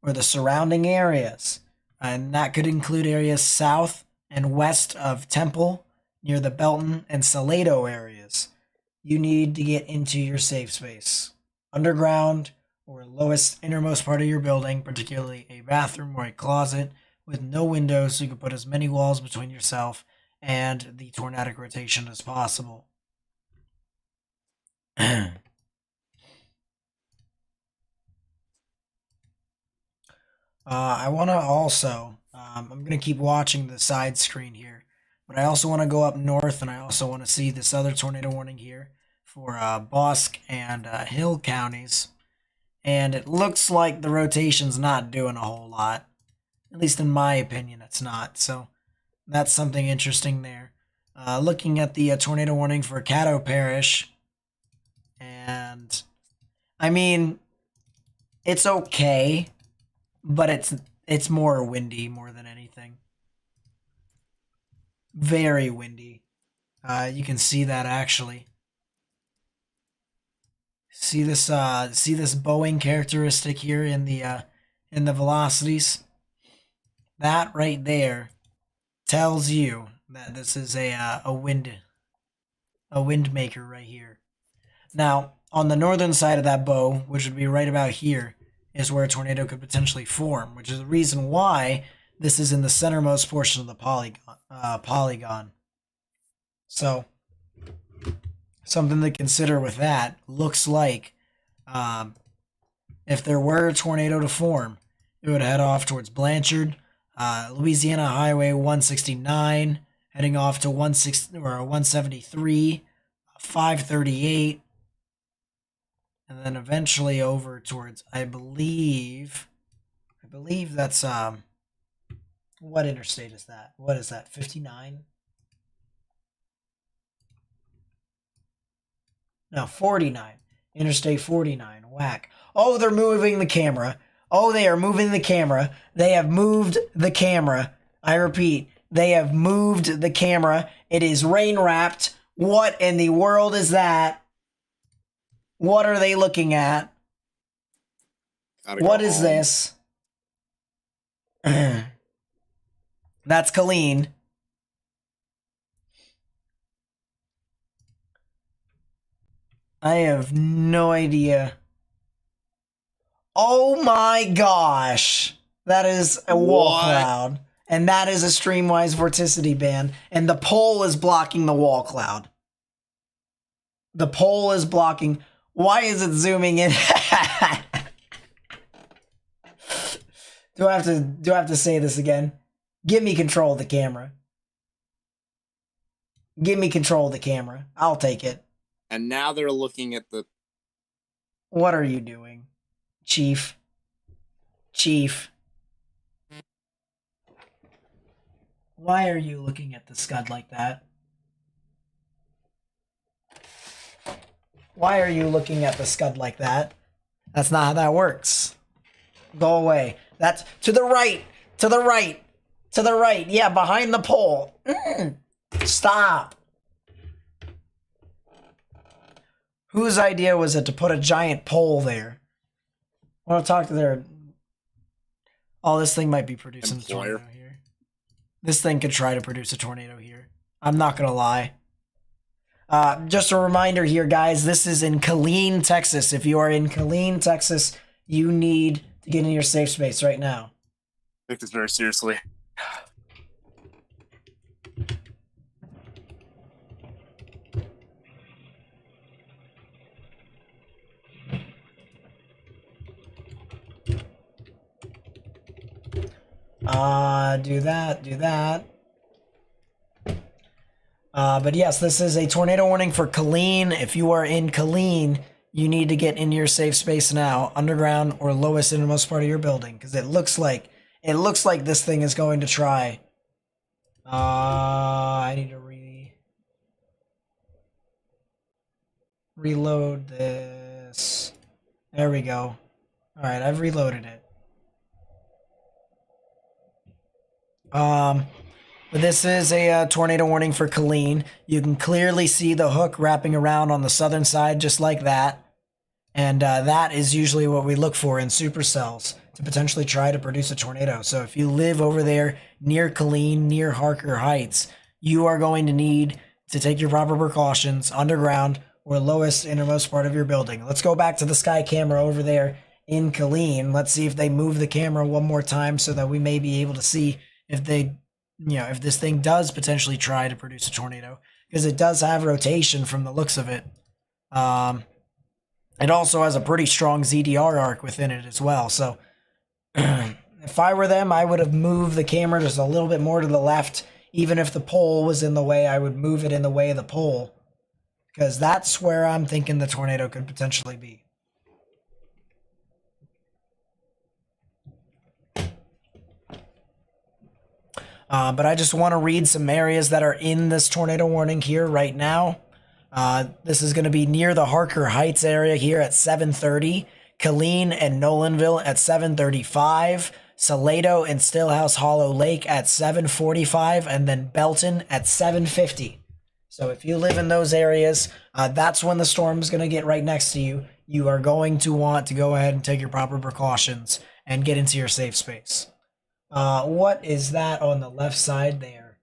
or the surrounding areas, and that could include areas south and west of Temple, near the Belton and Salado areas, you need to get into your safe space. Underground or lowest innermost part of your building, particularly a bathroom or a closet with no windows, so you can put as many walls between yourself and the tornadic rotation as possible. I want to also, I'm going to keep watching the side screen here, but I also want to go up north, and I also want to see this other tornado warning here for Bosque and Hill counties. And it looks like the rotation's not doing a whole lot. At least in my opinion, it's not. So that's something interesting there. Looking at the tornado warning for Caddo Parish, and I mean, it's okay, but it's more windy more than anything. Very windy. You can see that actually. See this bowing characteristic here in the velocities. That right there tells you that this is a wind maker right here. Now, on the northern side of that bow, which would be right about here, is where a tornado could potentially form, which is the reason why this is in the centermost portion of the polygon. So, something to consider with that. Looks like if there were a tornado to form, it would head off towards Blanchard, Louisiana Highway 169, heading off to 173, 538, and then eventually over towards, I believe that's what interstate is that? What is that? 59? No, 49. Interstate 49. Whack. Oh, they're moving the camera. Oh, they are moving the camera. They have moved the camera. I repeat, they have moved the camera. It is rain wrapped. What in the world is that? What are they looking at? What is this? That's Killeen. I have no idea. Oh my gosh. That is a wall cloud. And that is a streamwise vorticity band. And the pole is blocking the wall cloud. The pole is blocking. Why is it zooming in? Do I have to say this again? Give me control of the camera. Give me control of the camera. I'll take it. And now they're looking at the... What are you doing, Chief? Chief. Why are you looking at the scud like that? Why are you looking at the scud like that? That's not how that works. Go away. That's to the right. To the right. To the right. Yeah, behind the pole. Stop. Whose idea was it to put a giant pole there? I want to talk to their... Oh, this thing might be producing a tornado here. This thing could try to produce a tornado here. I'm not going to lie. Just a reminder here, guys. This is in Killeen, Texas. If you are in Killeen, Texas, you need to get in your safe space right now. Take this very seriously. Do that, do that. But yes, this is a tornado warning for Killeen. If you are in Killeen, you need to get into your safe space now, underground or lowest innermost part of your building, because it looks like this thing is going to try. I need to reload this. There we go. All right, I've reloaded it. But this is a tornado warning for Killeen. You can clearly see the hook wrapping around on the southern side just like that. And that is usually what we look for in supercells to potentially try to produce a tornado. So if you live over there near Killeen, near Harker Heights, you are going to need to take your proper precautions underground or lowest innermost part of your building. Let's go back to the sky camera over there in Killeen. Let's see if they move the camera one more time so that we may be able to see if they, if this thing does potentially try to produce a tornado, because it does have rotation from the looks of it. It also has a pretty strong ZDR arc within it as well. So if I were them, I would have moved the camera just a little bit more to the left. Even if the pole was in the way, I would move it in the way of the pole, because that's where I'm thinking the tornado could potentially be. But I just want to read some areas that are in this tornado warning here right now. This is going to be near the Harker Heights area here at 7:30, Killeen and Nolanville at 7:35, Salado and Stillhouse Hollow Lake at 7:45, and then Belton at 7:50. So if you live in those areas, that's when the storm is going to get right next to you. You are going to want to go ahead and take your proper precautions and get into your safe space. What is that on the left side there?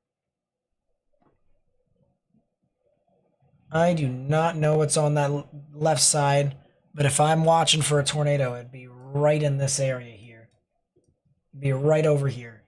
I do not know what's on that left side, but if I'm watching for a tornado, it'd be right in this area here. It'd be right over here.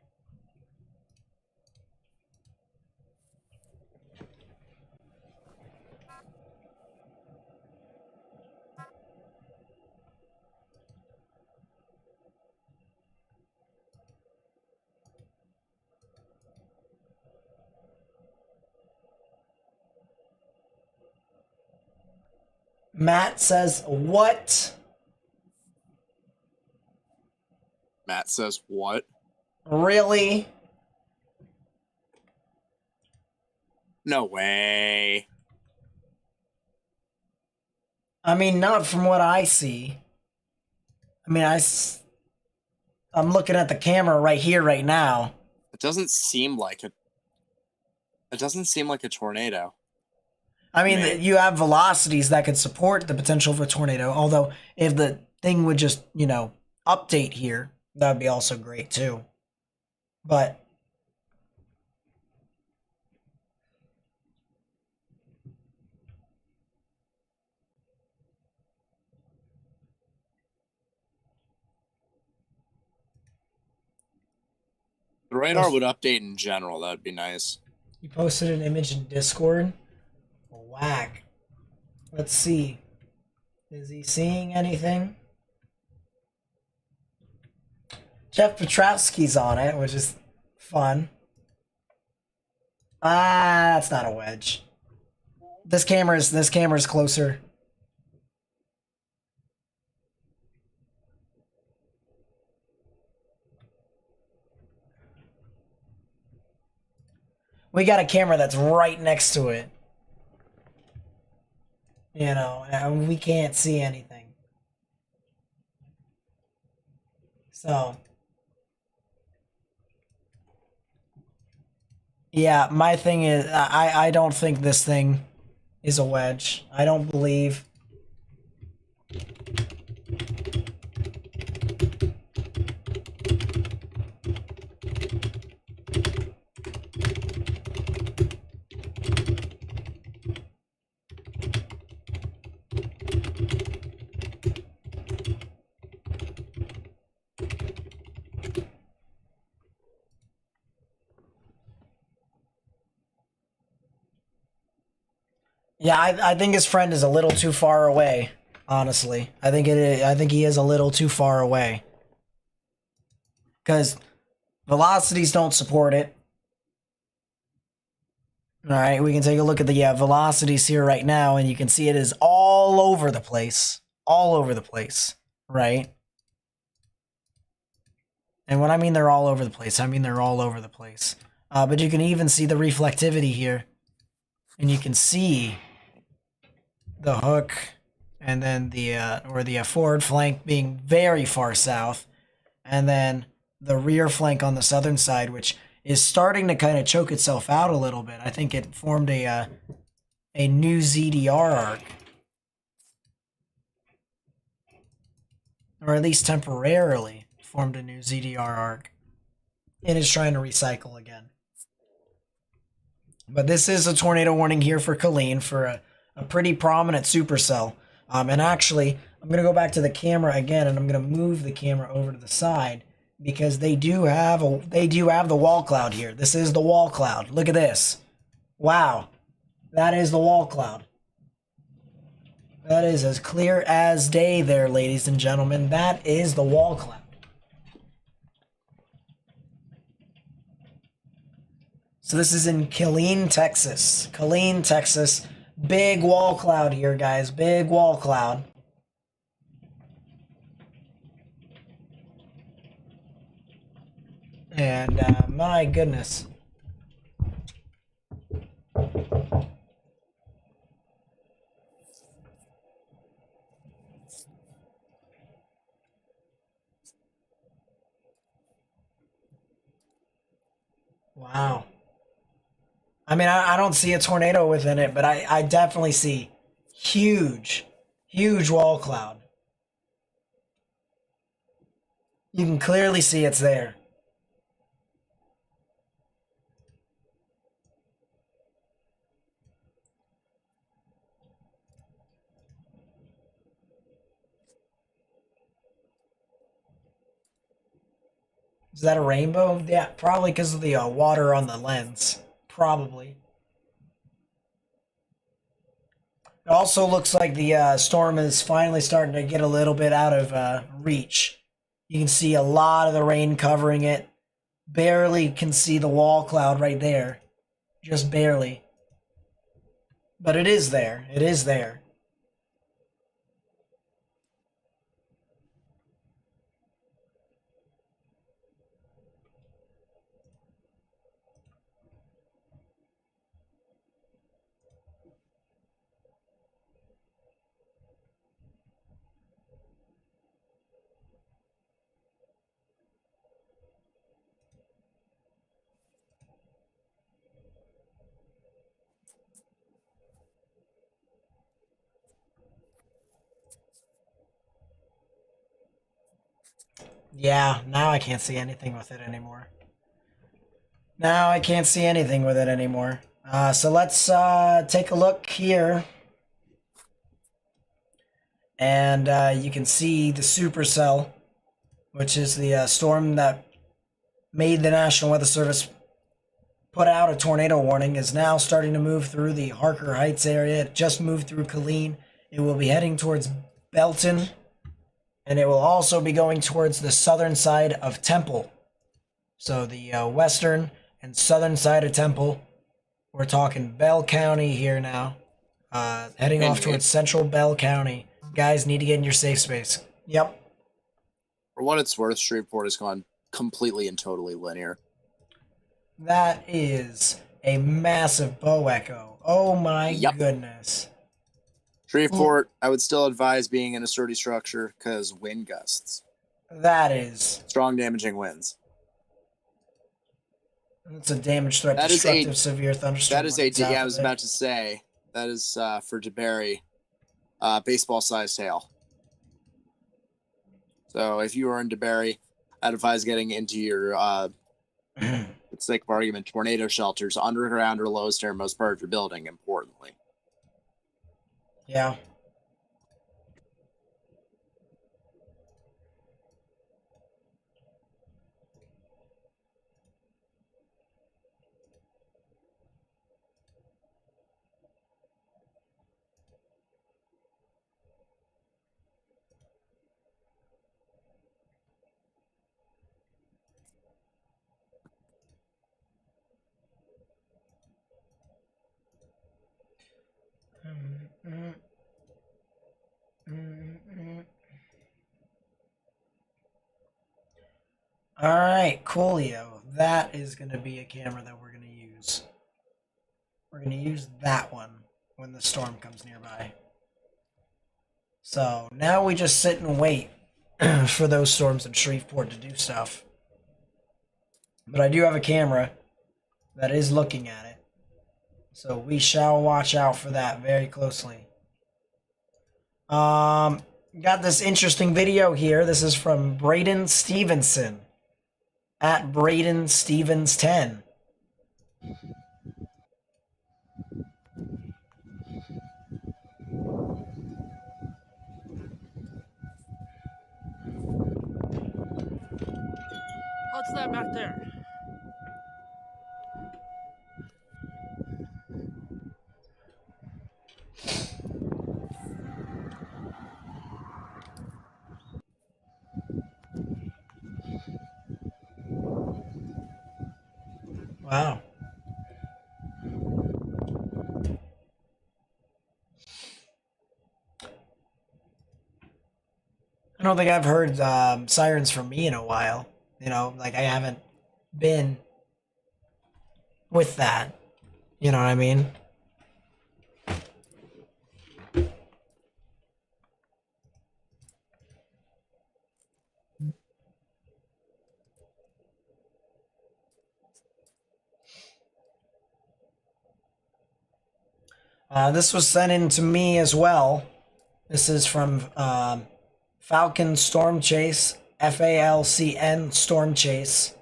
Matt says, what? Matt says what? Really? No way. I mean, not from what I see. I mean, I'm looking at the camera right here, right now. It doesn't seem like a. It doesn't seem like a tornado. I mean, you have velocities that could support the potential of a tornado. Although, if the thing would just, update here, that would be also great too. But The radar would update in general. That would be nice. you posted an image in Discord. Whack. Let's see. Is he seeing anything? Jeff Petrowski's on it, which is fun. That's not a wedge. This camera's closer. We got a camera that's right next to it. You know, and we can't see anything. So, yeah, my thing is, I don't think this thing is a wedge. I don't believe. Yeah, I think his friend is a little too far away. Honestly, I think I think he is a little too far away. Because velocities don't support it. All right, we can take a look at the velocities here right now, and you can see it is all over the place. All over the place, right? And when I mean they're all over the place, I mean they're all over the place. But you can even see the reflectivity here. And you can see the hook and then the forward flank being very far south. And then the rear flank on the southern side, which is starting to kind of choke itself out a little bit. I think it formed a new ZDR arc. Or at least temporarily formed a new ZDR arc. And is trying to recycle again. But this is a tornado warning here for Colleen for a pretty prominent supercell. And actually, I'm going to go back to the camera again, and I'm going to move the camera over to the side because they do have the wall cloud here. This is the wall cloud. Look at this. Wow. That is the wall cloud. That is as clear as day there, ladies and gentlemen. That is the wall cloud. So this is in Killeen, Texas. Killeen, Texas. Big wall cloud here, guys. Big wall cloud. And my goodness. Wow. I mean, I don't see a tornado within it, but I definitely see huge, huge wall cloud. You can clearly see it's there. Is that a rainbow? Yeah, probably because of the water on the lens. Probably. It also looks like the storm is finally starting to get a little bit out of reach. You can see a lot of the rain covering it. Barely can see the wall cloud right there. Just barely. But it is there. It is there. Yeah, now I can't see anything with it anymore. Now I can't see anything with it anymore. So let's take a look here. And you can see the supercell, which is the storm that made the National Weather Service put out a tornado warning, is now starting to move through the Harker Heights area. It just moved through Killeen. It will be heading towards Belton, and it will also be going towards the southern side of Temple. So the western and southern side of Temple. We're talking Bell County here now. Heading off towards central Bell County. Guys, need to get in your safe space. Yep. For what it's worth, Shreveport has gone completely and totally linear. That is a massive bow echo. Oh my goodness. Shreveport, I would still advise being in a sturdy structure because wind gusts. That is. Strong damaging winds. It's a damage threat, That is destructive, severe thunderstorm. That is warning south I of was it. about to say, that is for DeBerry, baseball-sized hail. So if you are in DeBerry, I'd advise getting into your, for the sake of argument, tornado shelters, underground or lowest most part of your building, importantly. Yeah. All right, coolio. That is going to be a camera that we're going to use. We're going to use that one when the storm comes nearby. So now we just sit and wait for those storms in Shreveport to do stuff. But I do have a camera that is looking at it. So we shall watch out for that very closely. Got this interesting video here. This is from Braden Stevenson at Braden Stevens 10. What's that back there? Wow. I don't think I've heard sirens from me in a while. You know, like I haven't been with that. You know what I mean? This was sent in to me as well. This is from Falcon Storm Chase, FALCN Storm Chase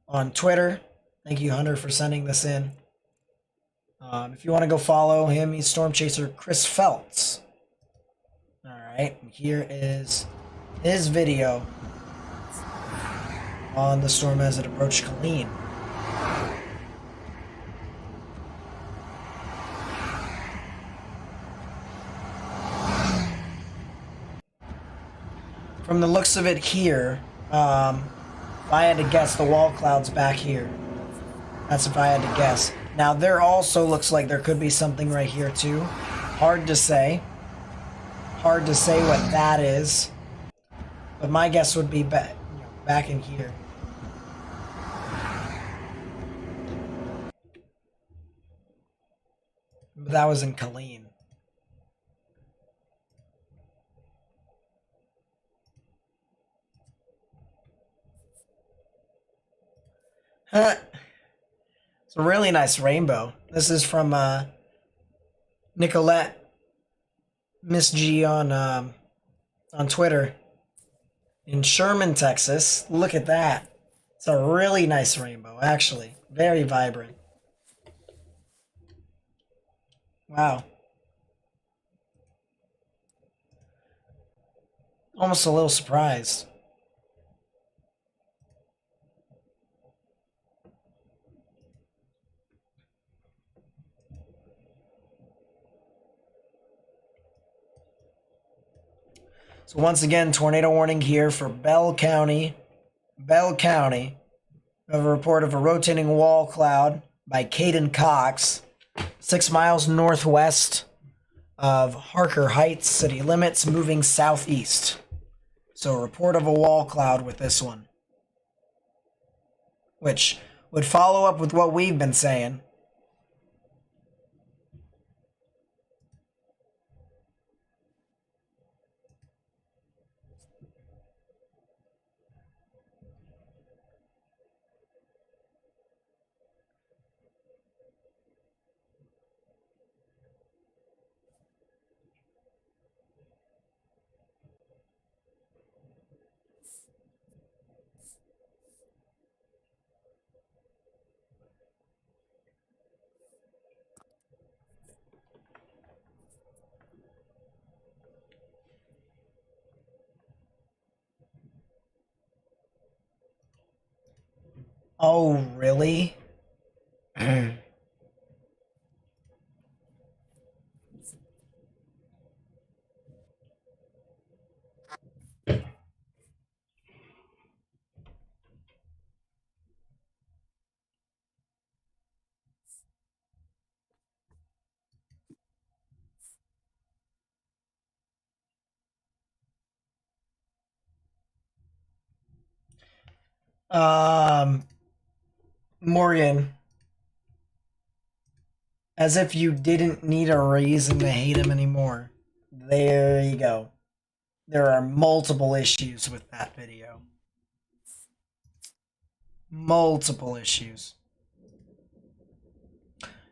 on Twitter. Thank you, Hunter, for sending this in. If you want to go follow him, he's Storm Chaser Chris Feltz. All right, here is his video on the storm as it approached Colleen. From the looks of it here, if I had to guess, the wall cloud's back here. That's if I had to guess. Now, there also looks like there could be something right here, too. Hard to say. Hard to say what that is. But my guess would be back in here. But that was in Colleen. It's a really nice rainbow. This is from Nicolette Miss G on Twitter in Sherman, Texas. Look at that. It's a really nice rainbow, actually. Very vibrant. Wow. Almost a little surprised. So once again, tornado warning here for Bell County. Bell County. We have a report of a rotating wall cloud by Caden Cox, 6 miles northwest of Harker Heights city limits, moving southeast. So a report of a wall cloud with this one, which would follow up with what we've been saying. Oh, really? um, Morgan, as if you didn't need a reason to hate him anymore. There you go. There are multiple issues with that video. Multiple issues.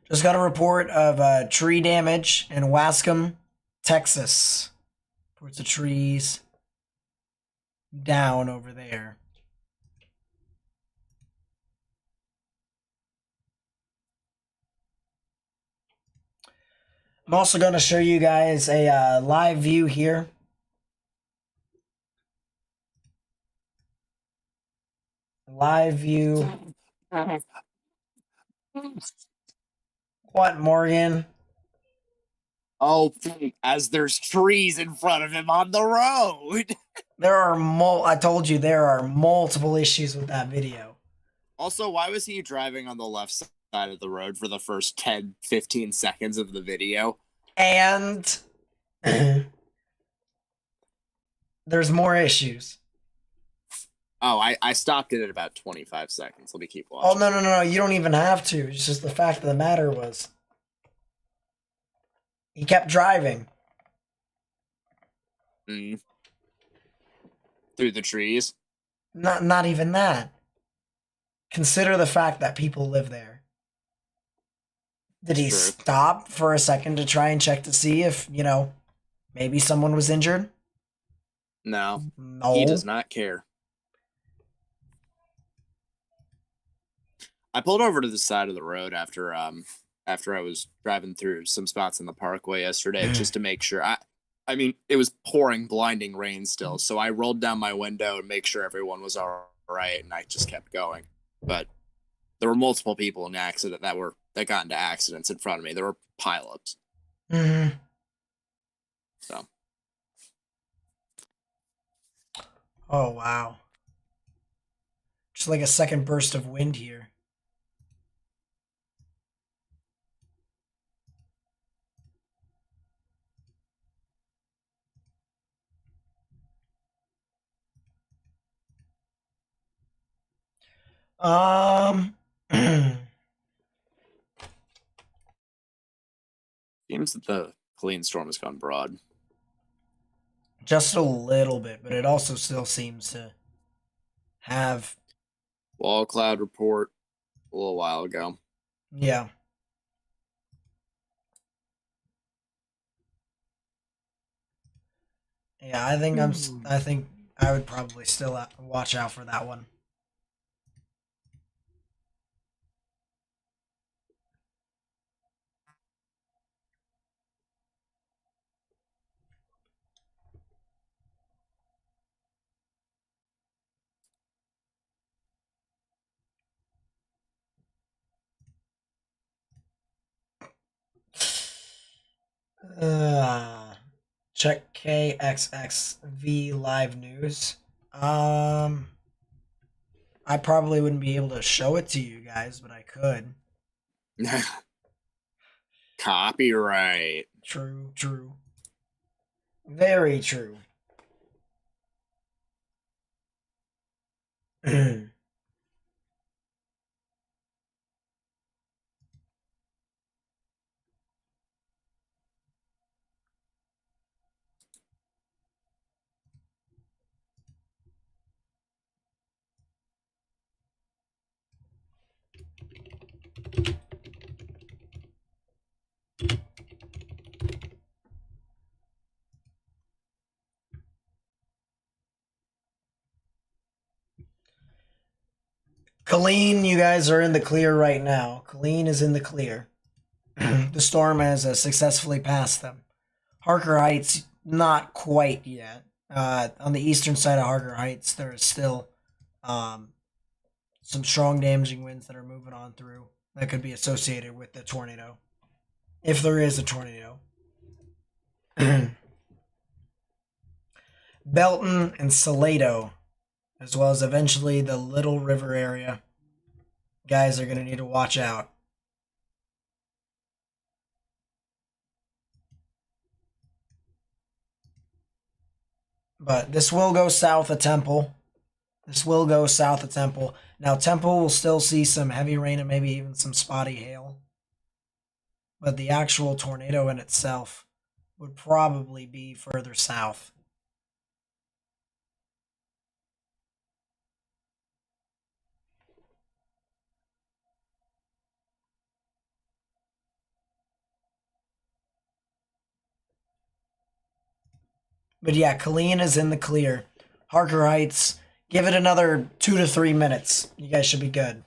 Just got a report of tree damage in Wascom, Texas. Reports of trees down over there. I'm also going to show you guys a live view here. Live view. What, Morgan? Oh, as there's trees in front of him on the road. There are I told you there are multiple issues with that video. Also, why was he driving on the left side of the road for the first 10, 15 seconds of the video? And there's more issues. Oh, I stopped it at about 25 seconds. Let me keep Oh, watching. no. You don't even have to. It's just the fact of the matter was he kept driving. Through the trees? Not even that. Consider the fact that people live there. Did he Sure. stop for a second to try and check to see if, maybe someone was injured? No. No. He does not care. I pulled over to the side of the road after I was driving through some spots in the parkway yesterday just to make sure. I mean, it was pouring blinding rain still, so I rolled down my window and make sure everyone was all right, and I just kept going. But there were multiple people in the accident that got into accidents in front of me. There were pileups. Mm-hmm. So. Oh, wow. Just like a second burst of wind here. Seems that the clean storm has gone broad. Just a little bit, but it also still seems to have. Wall cloud report a little while ago. Yeah. Yeah, I think I think I would probably still watch out for that one. Check KXXV live news. I probably wouldn't be able to show it to you guys, but I could. Copyright. True. Very true. Colleen, you guys are in the clear right now. Colleen is in the clear. The storm has successfully passed them. Harker Heights, not quite yet. On the eastern side of Harker Heights, there is still some strong damaging winds that are moving on through that could be associated with the tornado, if there is a tornado. Belton and Salado, as well as eventually the Little River area. Guys are going to need to watch out. But this will go south of Temple. This will go south of Temple. Now, Temple will still see some heavy rain and maybe even some spotty hail. But the actual tornado in itself would probably be further south. But yeah, Killeen is in the clear. Harker Heights, give it another 2 to 3 minutes. You guys should be good.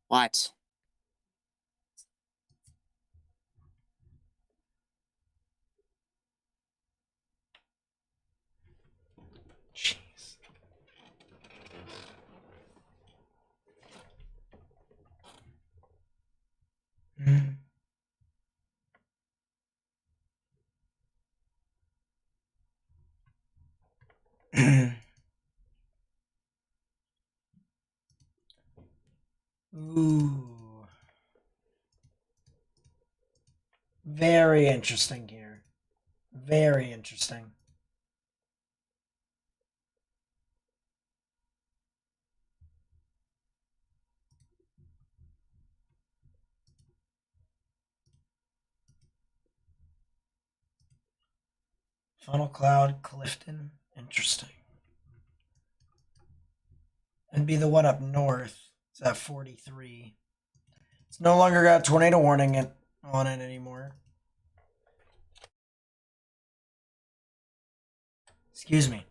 What? Jeez. Ooh. Very interesting here. Very interesting. Funnel Cloud, Clifton. Interesting. And be the one up north. It's at 43. It's no longer got tornado warning on it anymore. Excuse me.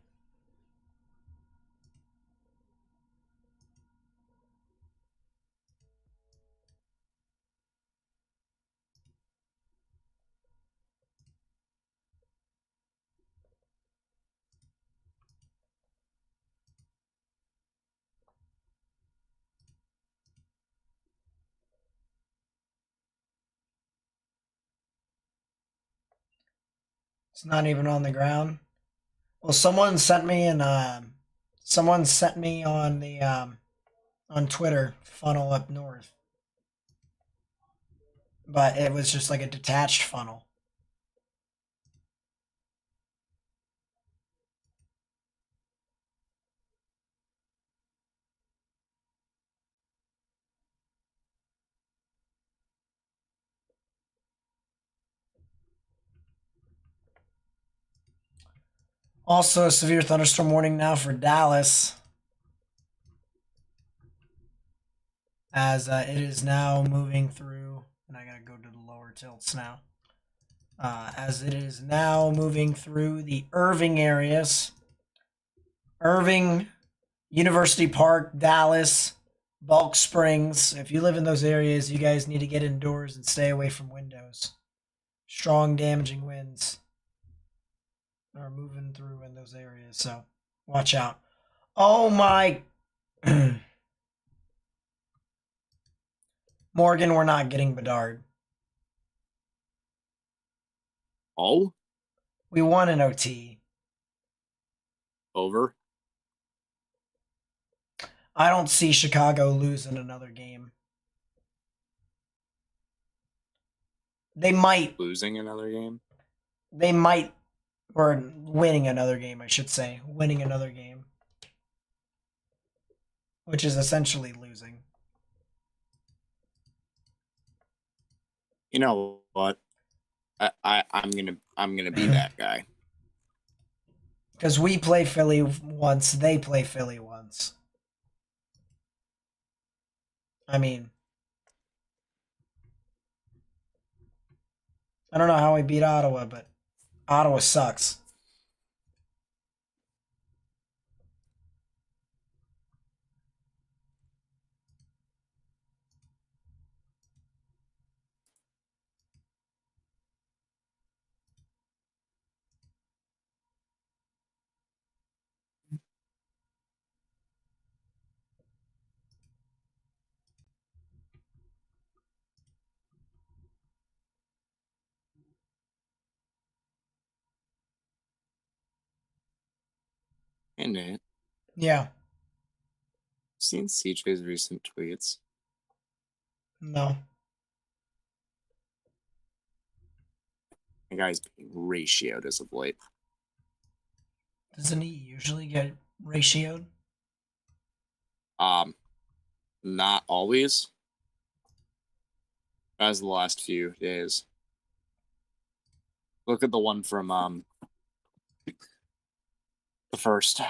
It's not even on the ground. Well, someone sent me on the on Twitter funnel up north, but it was just like a detached funnel. Also, a severe thunderstorm warning now for Dallas, as it is now moving through. And I gotta go to the lower tilts now. As it is now moving through the Irving areas. Irving, University Park, Dallas, Bulk Springs. If you live in those areas, you guys need to get indoors and stay away from windows. Strong damaging winds are moving through in those areas, so watch out. Oh my. Morgan, we're not getting Bedard. Oh, We won an OT. over. I don't see Chicago losing another game. They might. Losing another game. They might. Or winning another game, I should say. Winning another game. Which is essentially losing. You know what? I'm gonna be that guy. Because we play Philly once, they play Philly once. I mean, I don't know how we beat Ottawa, but Ottawa sucks. Hey Nate, Yeah, seen CJ's recent tweets? no. The guy's being ratioed as of late. Doesn't he usually get ratioed? Not always. As the last few days. Look at the one from the first. I'm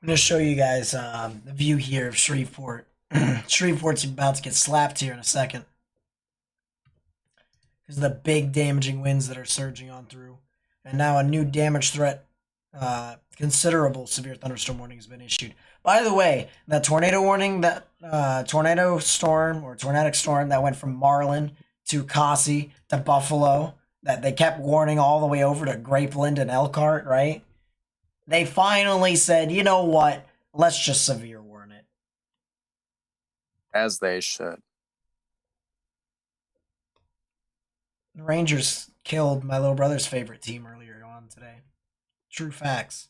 going to show you guys the view here of Shreveport. Shreveport's about to get slapped here in a second. Because of the big damaging winds that are surging on through. And now a new damage threat, considerable severe thunderstorm warning has been issued. By the way, that tornado warning, that tornado storm or tornadic storm that went from Marlin to Cossie to Buffalo, that they kept warning all the way over to Grapeland and Elkhart, right? They finally said, you know what? Let's just severe warn it. As they should. The Rangers killed my little brother's favorite team earlier on today. True facts.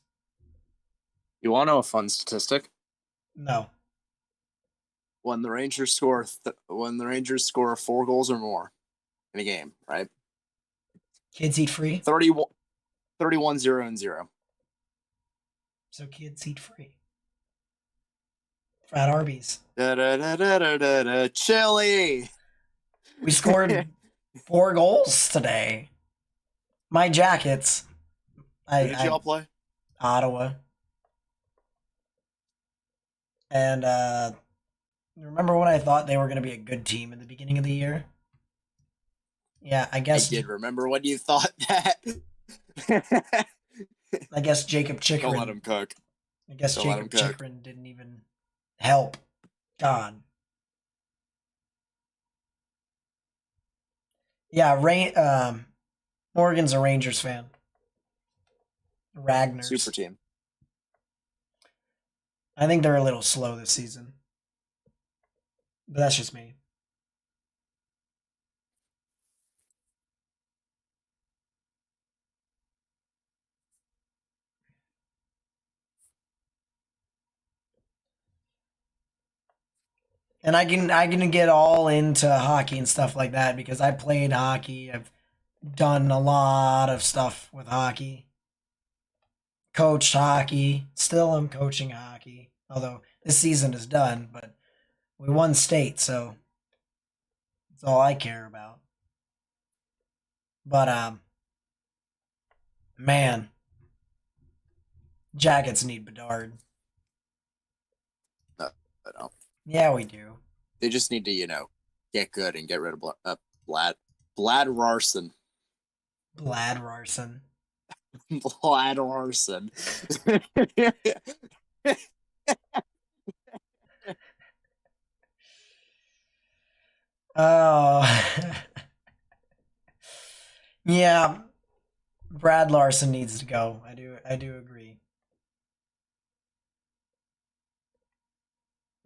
You want to know a fun statistic? No. When the Rangers score 4 goals or more in a game, right? Kids eat free? 31-0-0. So kids eat free. Frat Arby's. Chili. We scored 4 goals today. My Jackets. Who did y'all play? Ottawa. And remember when I thought they were going to be a good team in the beginning of the year? Yeah, I guess. I did remember when you thought that. I guess Jacob Chikrin. Don't let him cook. I guess Don't let him Jacob cook. Chikrin didn't even help. God. Yeah, Morgan's a Rangers fan. Ragnar's. Super team. I think they're a little slow this season. But that's just me. And I can get all into hockey and stuff like that because I played hockey. I've done a lot of stuff with hockey. Coached hockey. Still am coaching hockey. Although this season is done, but we won state, so that's all I care about. But man, Jackets need Bedard. I don't. Yeah, we do. They just need to, get good and get rid of Blad Larson. Blad Larson. Blad Larson. Oh. Yeah. Brad Larson needs to go. I do agree.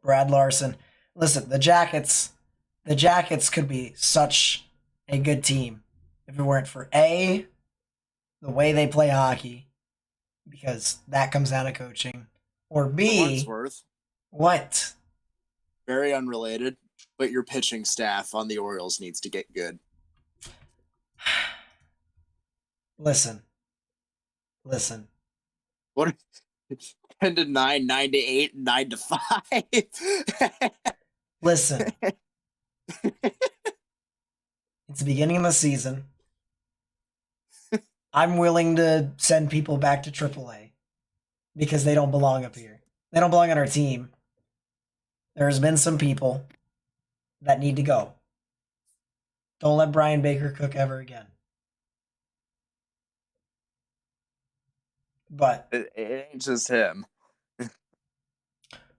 Brad Larson. Listen, the Jackets could be such a good team if it weren't for A, the way they play hockey, because that comes out of coaching, or B, what? Very unrelated, but your pitching staff on the Orioles needs to get good. Listen. What? 10-9, 9-8, 9-5. Listen. the beginning of the season. I'm willing to send people back to AAA because they don't belong up here. They don't belong on our team. There's been some people that need to go. Don't let Brian Baker cook ever again. But It ain't just him.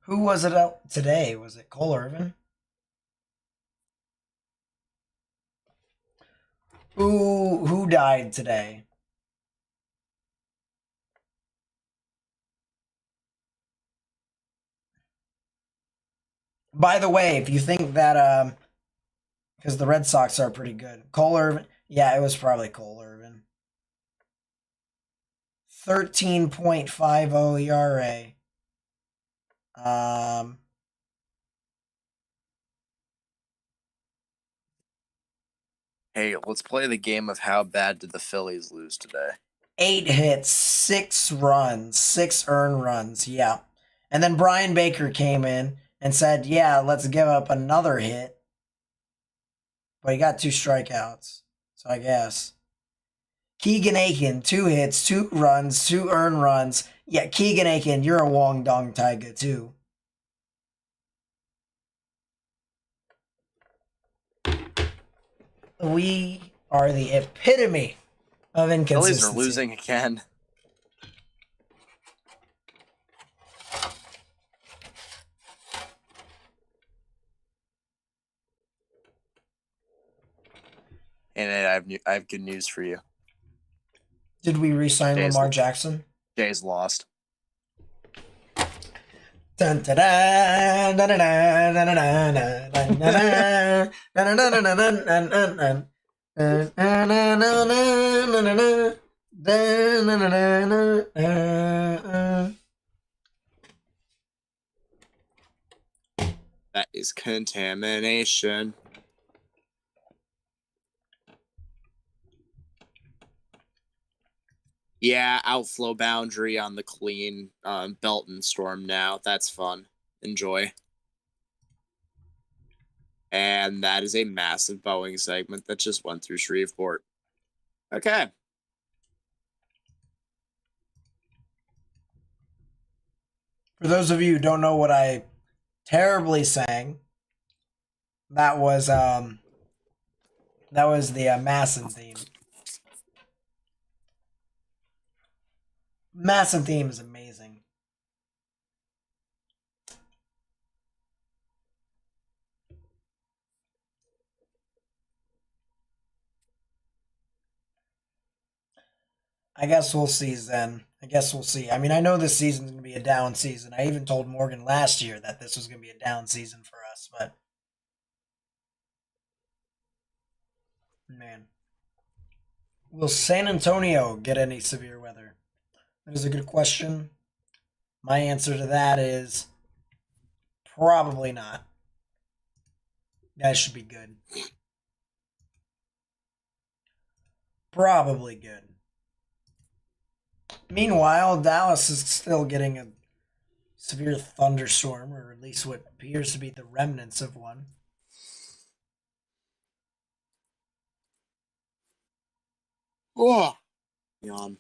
who was it out today? Was it Cole Irvin? Who died today? By the way, if you think that because the Red Sox are pretty good. Cole Irvin, yeah, it was probably Cole Irvin. 13.50 ERA. Hey, let's play the game of how bad did the Phillies lose today? 8 hits, 6 runs, 6 earned runs, yeah. And then Brian Baker came in and said, yeah, let's give up another hit. But he got 2 strikeouts, so I guess. Keegan Aiken, 2 hits, 2 runs, 2 earned runs. Yeah, Keegan Aiken, you're a Wong Dong Taiga too. We are the epitome of inconsistency. Phillies are losing again. And I have good news for you. Did we re-sign Lamar Jackson? Jay's lost. Dun, da, da, da, da, da, da, da, da, da, da, da, da, da, da, da, da. That is contamination. Yeah, outflow boundary on the clean Belton Storm now. That's fun. Enjoy. And that is a massive Boeing segment that just went through Shreveport. Okay. For those of you who don't know what I terribly sang, that was the Masson theme. Masson theme is amazing. I guess we'll see, Zen. I guess we'll see. I mean, I know this season's going to be a down season. I even told Morgan last year that this was going to be a down season for us, but man. Will San Antonio get any severe weather? That is a good question. My answer to that is probably not. Guys should be good. Probably good. Meanwhile, Dallas is still getting a severe thunderstorm, or at least what appears to be the remnants of one. Oh, yawn.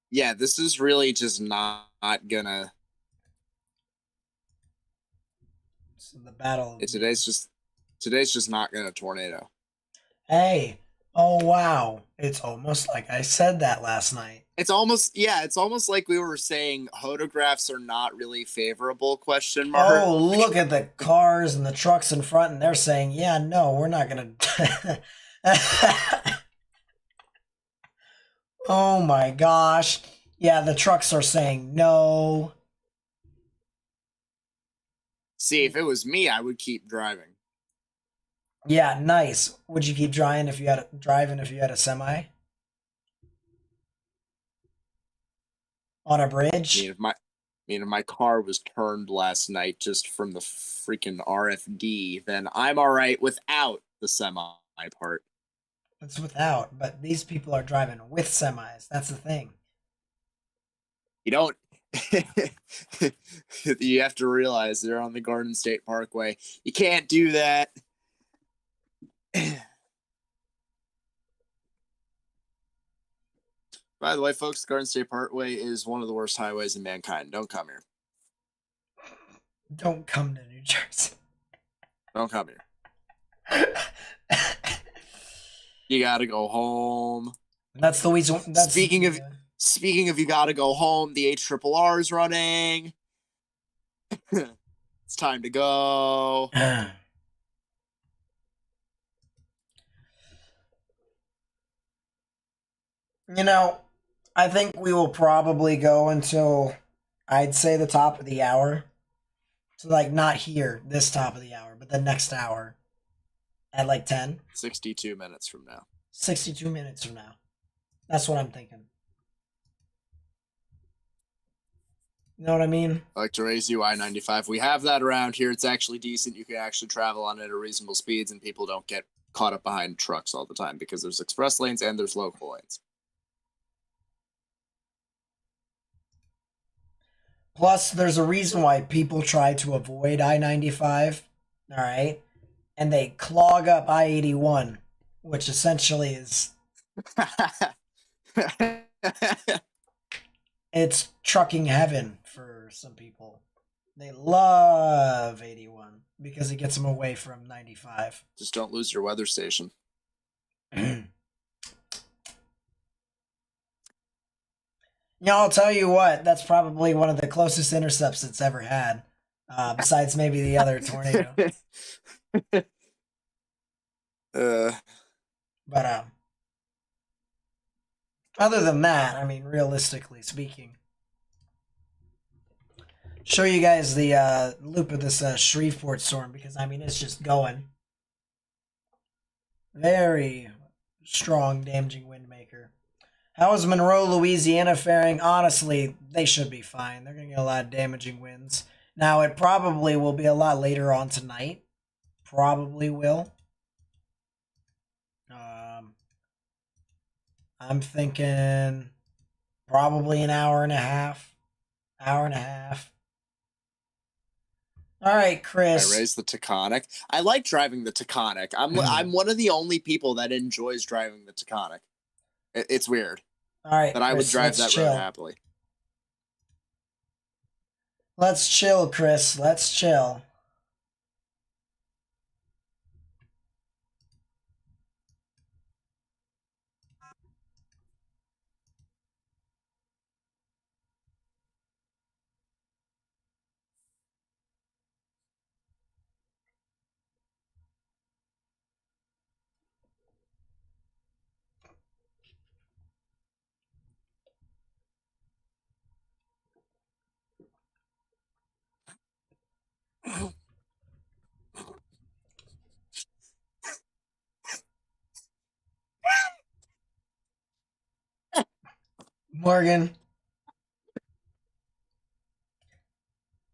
Yeah, this is really just not gonna. So the battle. Today's just not gonna tornado. Hey, oh wow! It's almost like I said that last night. It's almost like we were saying photographs are not really favorable, question mark. Oh, look at the cars and the trucks in front, and they're saying, yeah, no, we're not gonna. Oh my gosh. Yeah, the trucks are saying no. See, if it was me, I would keep driving. Yeah, nice. Would you keep driving if you had a semi? On a bridge? If my car was turned last night just from the freaking RFD, then I'm all right without the semi part. It's without, but these people are driving with semis. That's the thing. You don't. You have to realize they're on the Garden State Parkway. You can't do that. By the way, folks, Garden State Parkway is one of the worst highways in mankind. Don't come here. Don't come to New Jersey. Don't come here. You gotta go home. That's the reason. Speaking of you gotta go home, the HRRR is running. It's time to go. You know, I think we will probably go until I'd say the top of the hour. So like not here, this top of the hour, but the next hour at like 10. 62 minutes from now. 62 minutes from now. That's what I'm thinking. You know what I mean? I like to raise you I-95. We have that around here. It's actually decent. You can actually travel on it at reasonable speeds, and people don't get caught up behind trucks all the time because there's express lanes and there's local lanes. Plus, there's a reason why people try to avoid I-95, all right? And they clog up I-81, which essentially is... it's trucking heaven for some people. They love 81 because it gets them away from 95. Just don't lose your weather station. You know, I'll tell you what, that's probably one of the closest intercepts it's ever had, besides maybe the other tornado. But other than that, I mean, realistically speaking, show you guys the loop of this Shreveport storm because, I mean, it's just going. Very strong, damaging wind maker. How is Monroe, Louisiana faring? Honestly, they should be fine. They're going to get a lot of damaging winds. Now, it probably will be a lot later on tonight. Probably will. I'm thinking probably an hour and a half. Hour and a half. All right, Chris. I raised the Taconic. I like driving the Taconic. I'm one of the only people that enjoys driving the Taconic. It's weird. All right, but I would drive that chill. road happily. Let's chill, Chris. Let's chill. Morgan,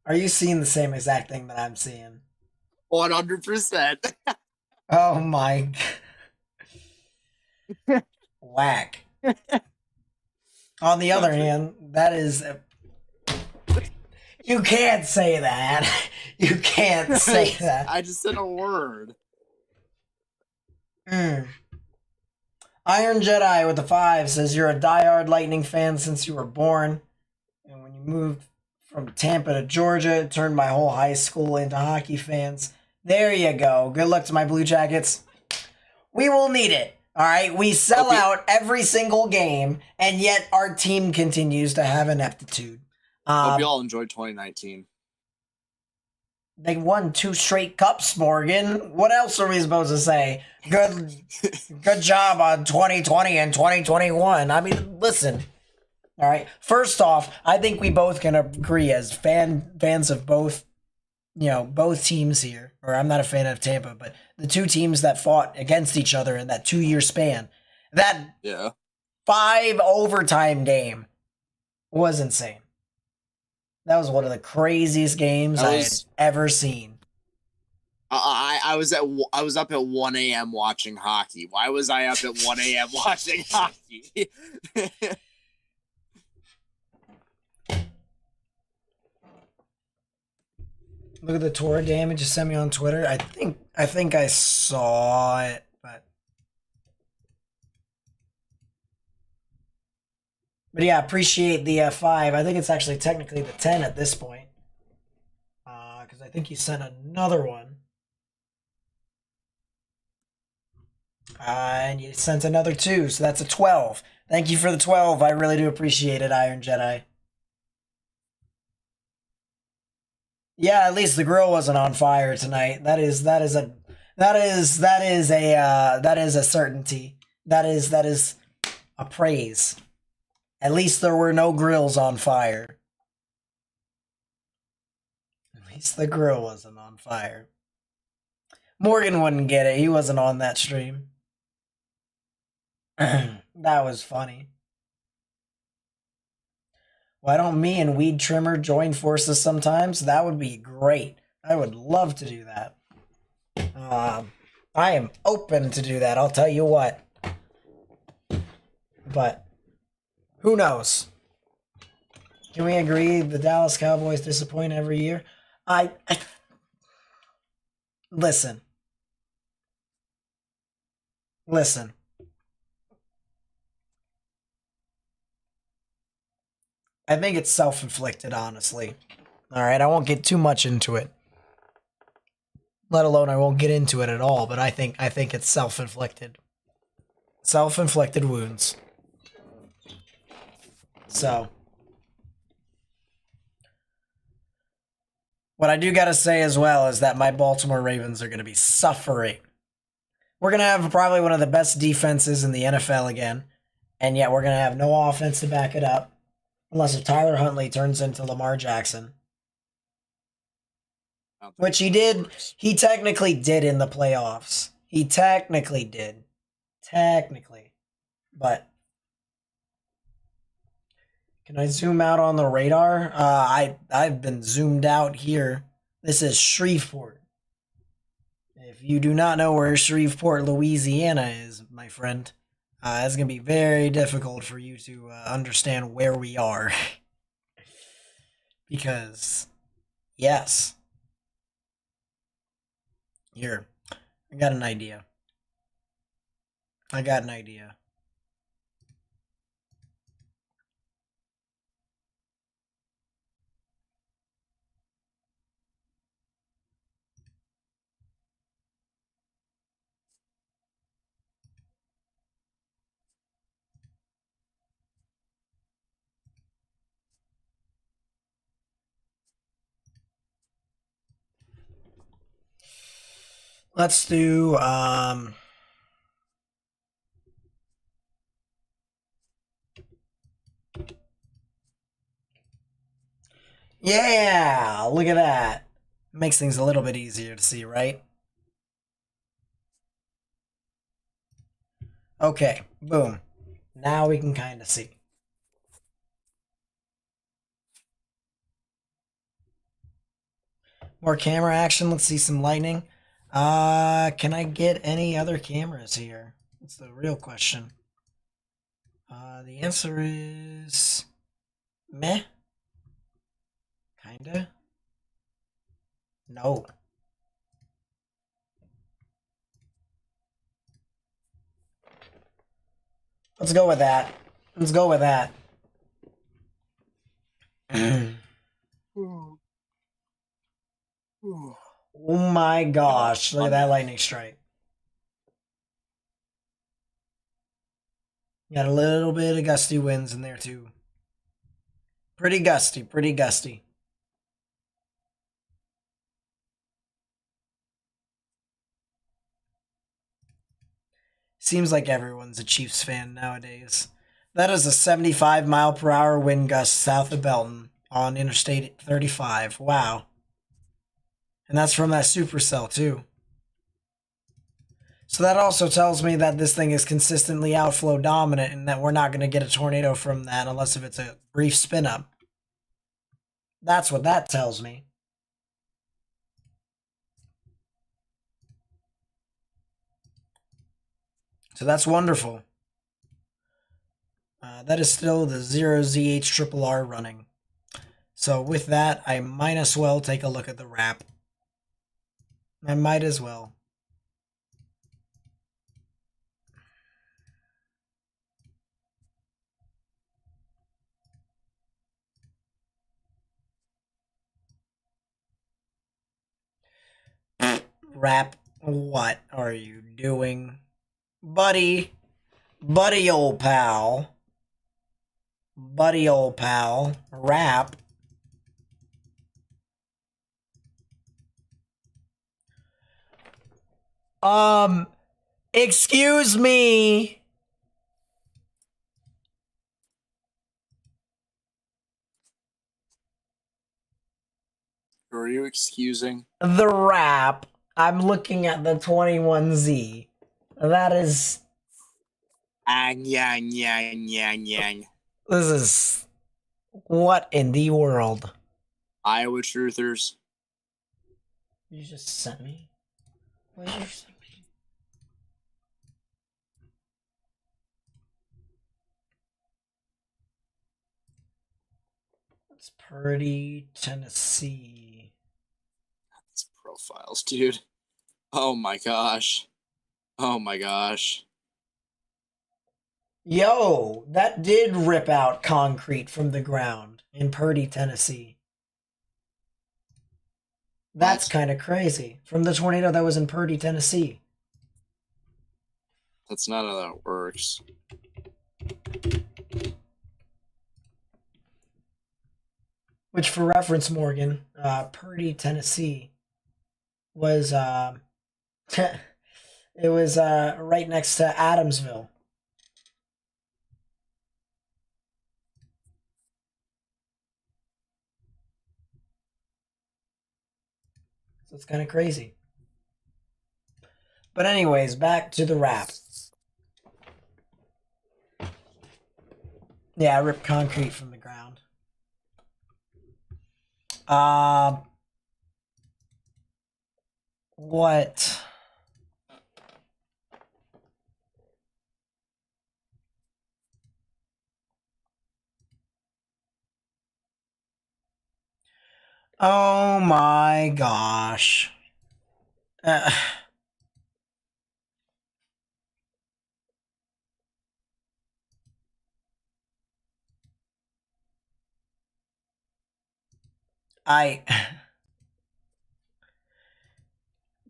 are you seeing the same exact thing that I'm seeing? 100%. Oh my. Whack. On the other hand, that is... You can't say that. You can't say that. I just said a word. Iron Jedi with the 5 says you're a diehard Lightning fan since you were born. And when you moved from Tampa to Georgia, it turned my whole high school into hockey fans. There you go. Good luck to my Blue Jackets. We will need it. All right. We sell out every single game, and yet our team continues to have ineptitude. Hope you all enjoyed 2019. They won 2 straight cups, Morgan. What else are we supposed to say? Good job on 2020 and 2021. I mean, listen. All right. First off, I think we both can agree as fans of both, both teams here. Or I'm not a fan of Tampa, but the 2 teams that fought against each other in that 2-year span. That 5 overtime game was insane. That was one of the craziest games I had ever seen. I was up at 1 a.m. watching hockey. Why was I up at 1 a.m. watching hockey? Look at the torrent damage you sent me on Twitter. I think I saw it, but yeah, appreciate the 5. I think it's actually technically the 10 at this point. Because I think you sent another one. And you sent another 2, so that's a 12. Thank you for the 12. I really do appreciate it, Iron Jedi. Yeah, at least the grill wasn't on fire tonight. That is a certainty. That is a praise. At least there were no grills on fire. At least the grill wasn't on fire. Morgan wouldn't get it. He wasn't on that stream. That was funny. Why don't me and Weed Trimmer join forces sometimes? That would be great. I would love to do that. I am open to do that, I'll tell you what. But who knows? Can we agree the Dallas Cowboys disappoint every year? Listen. I think it's self-inflicted, honestly. All right, I won't get too much into it. Let alone I won't get into it at all, but I think it's self-inflicted. Self-inflicted wounds. So, what I do got to say as well is that my Baltimore Ravens are going to be suffering. We're going to have probably one of the best defenses in the NFL again, and yet we're going to have no offense to back it up. Unless if Tyler Huntley turns into Lamar Jackson. Which he did. He technically did in the playoffs. He technically did. Technically. But can I zoom out on the radar? I've been zoomed out here. This is Shreveport. If you do not know where Shreveport, Louisiana is, my friend, it's going to be very difficult for you to understand where we are. Because, yes. Here, I got an idea. Let's do, yeah, look at that. Makes things a little bit easier to see, right? Okay, boom. Now we can kind of see. More camera action. Let's see some lightning. Can I get any other cameras here? That's the real question. The answer is meh. Kinda. No. Let's go with that. Oh my gosh, look at that lightning strike. Got a little bit of gusty winds in there too. Pretty gusty. Seems like everyone's a Chiefs fan nowadays. That is a 75-mile-per-hour wind gust south of Belton on Interstate 35. Wow. And that's from that supercell too. So that also tells me that this thing is consistently outflow dominant and that we're not going to get a tornado from that unless if it's a brief spin up. That's what that tells me. So that's wonderful. That is still the 0ZH triple R running. So with that, I might as well take a look at the wrap. I might as well. Rap, what are you doing? Buddy, buddy old pal. Buddy old pal. Rap. Excuse me. Who are you excusing? The rap. I'm looking at the 21Z. That is. Yang, yang, yang, yang. This is. What in the world? Iowa Truthers. You just sent me? What did you send me? It's Purdy, Tennessee. These profiles, dude. Oh my gosh. Oh my gosh. Yo, that did rip out concrete from the ground in Purdy, Tennessee. That's kind of crazy. From the tornado that was in Purdy, Tennessee. That's not how that works. Which, for reference, Morgan, Purdy, Tennessee was it was right next to Adamsville. So it's kind of crazy. But anyways, back to the rap. Yeah, I ripped concrete from the ground. What? Oh my gosh.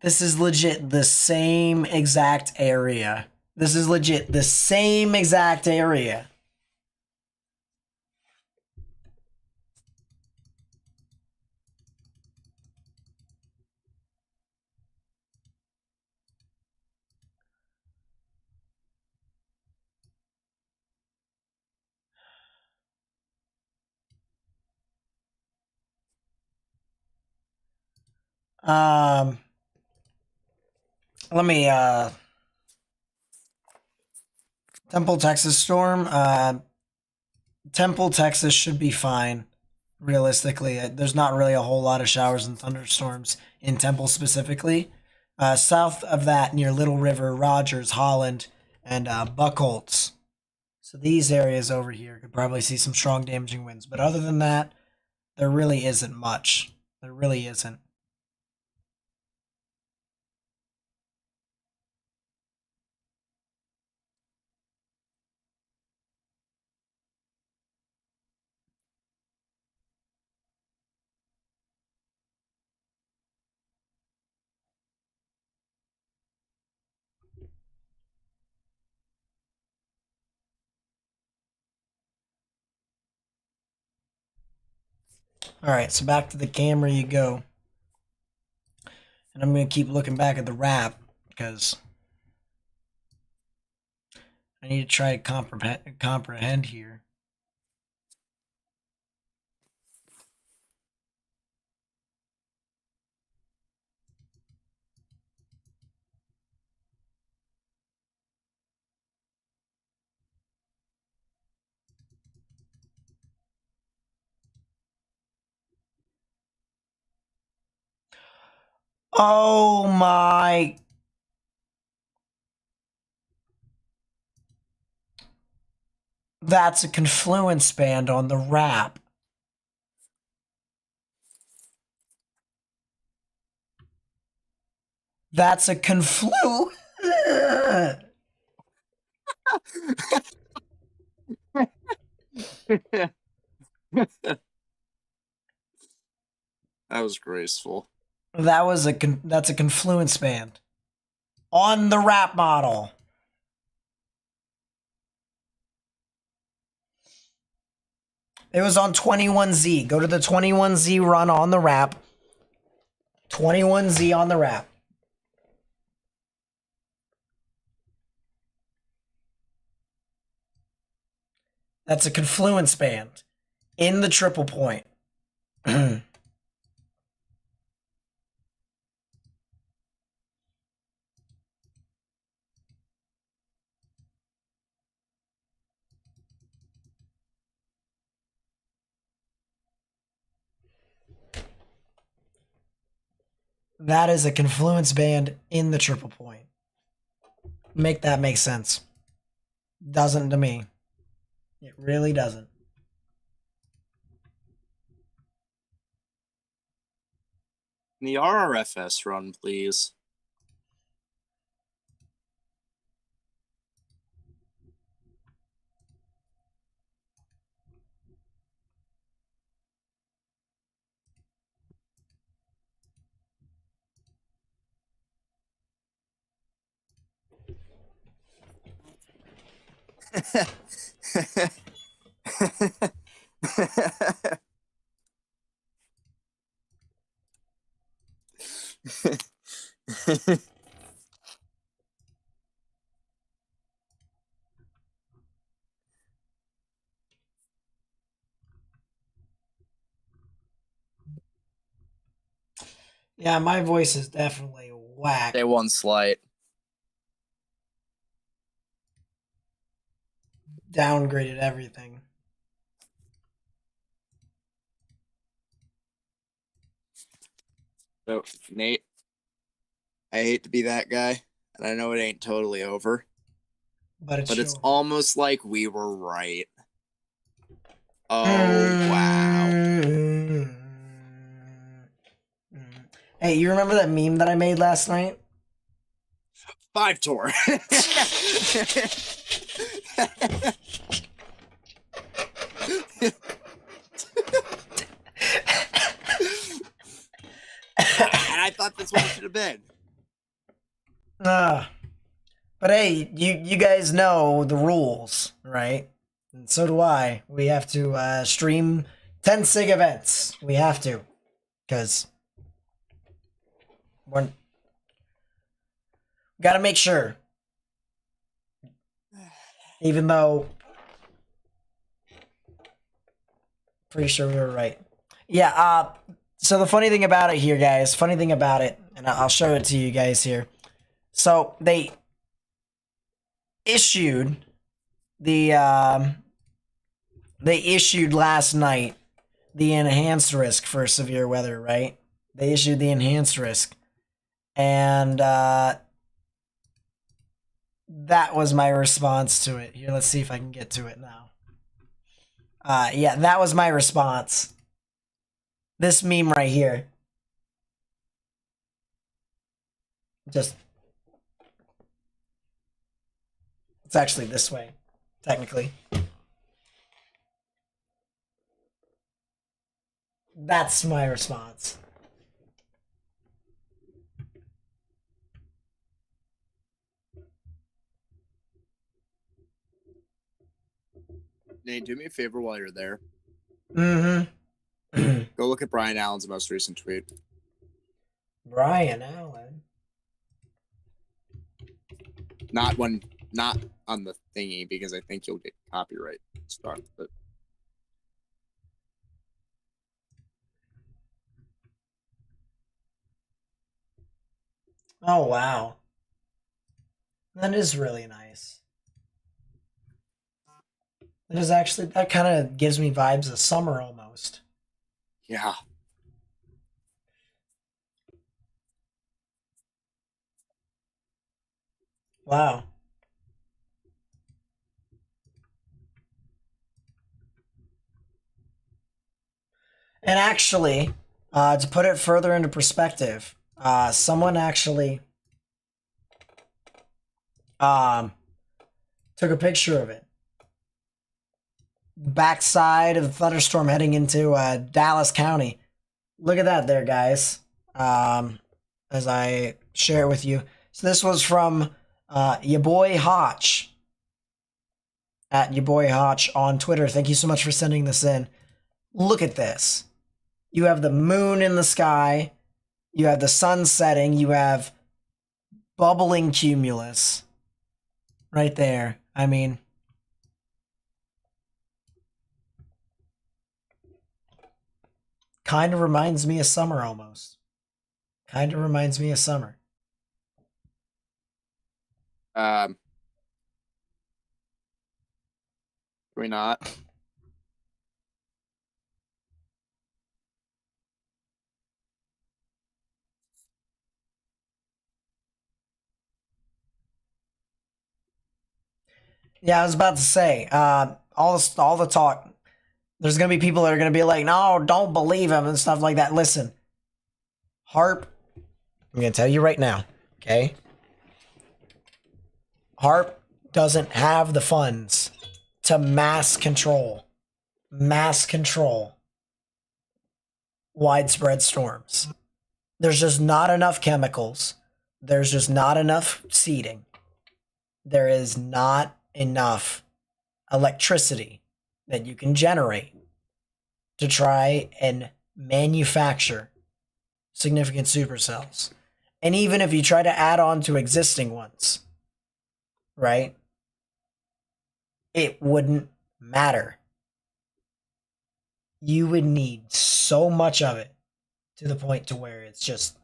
This is legit the same exact area. This is legit the same exact area. Let me Temple, Texas storm. Temple, Texas should be fine. Realistically, there's not really a whole lot of showers and thunderstorms in Temple specifically. South of that, near Little River, Rogers, Holland, and Buckholtz. So these areas over here could probably see some strong damaging winds. But other than that, there really isn't much. There really isn't. All right, so back to the camera you go. And I'm going to keep looking back at the wrap because I need to try to comprehend here. Oh my. That's a confluence band on the wrap. That's a conflu. That was graceful. That's a confluence band on the rap model. It was on 21Z. Go to the 21Z run on the rap. 21Z on the rap. That's a confluence band in the triple point. That is a confluence band in the triple point. Make that make sense. Doesn't to me. It really doesn't. The RRFS run, please. Yeah, my voice is definitely whack. Day one slight. Downgraded everything. So, Nate, I hate to be that guy, and I know it ain't totally over, But it's almost like we were right. Oh, Mm. wow. Hey, you remember that meme that I made last night? 5 tour. And I thought this one should have been. But hey, you guys know the rules, right? And so do I. We have to stream 10 sig events. We have to. Because we're gotta make sure. Even though pretty sure we were right. Yeah, so the funny thing about it here, guys, and I'll show it to you guys here. So they issued last night the enhanced risk for severe weather, right? They issued the enhanced risk. And that was my response to it. Here, let's see if I can get to it now. Yeah, that was my response. This meme right here. Just, it's actually this way, technically. That's my response. Nate, do me a favor while you're there. Mm-hmm. Go look at Brian Allen's most recent tweet. Brian Allen. Not on the thingy, because I think you'll get copyright stuff. But Oh, wow. That is really nice. It is actually, that kind of gives me vibes of summer almost. yeah, Wow. And actually, to put it further into perspective, someone actually Took a picture of it. Backside of the thunderstorm heading into Dallas County. Look at that there, guys. As I share it with you. So this was from your boy Hotch. At your boy Hotch on Twitter. Thank you so much for sending this in. Look at this. You have the moon in the sky. You have the sun setting. You have bubbling cumulus. Right there. I mean, kind of reminds me of summer almost. Kind of reminds me of summer. We not? Yeah, I was about to say, all the talk. There's gonna be people that are gonna be like, "No, don't believe him" and stuff like that. Listen, HAARP. I'm gonna tell you right now, okay? HAARP doesn't have the funds to mass control widespread storms. There's just not enough chemicals. There's just not enough seeding. There is not enough electricity that you can generate to try and manufacture significant supercells. And even if you try to add on to existing ones, right? It wouldn't matter. You would need so much of it to the point to where it's just,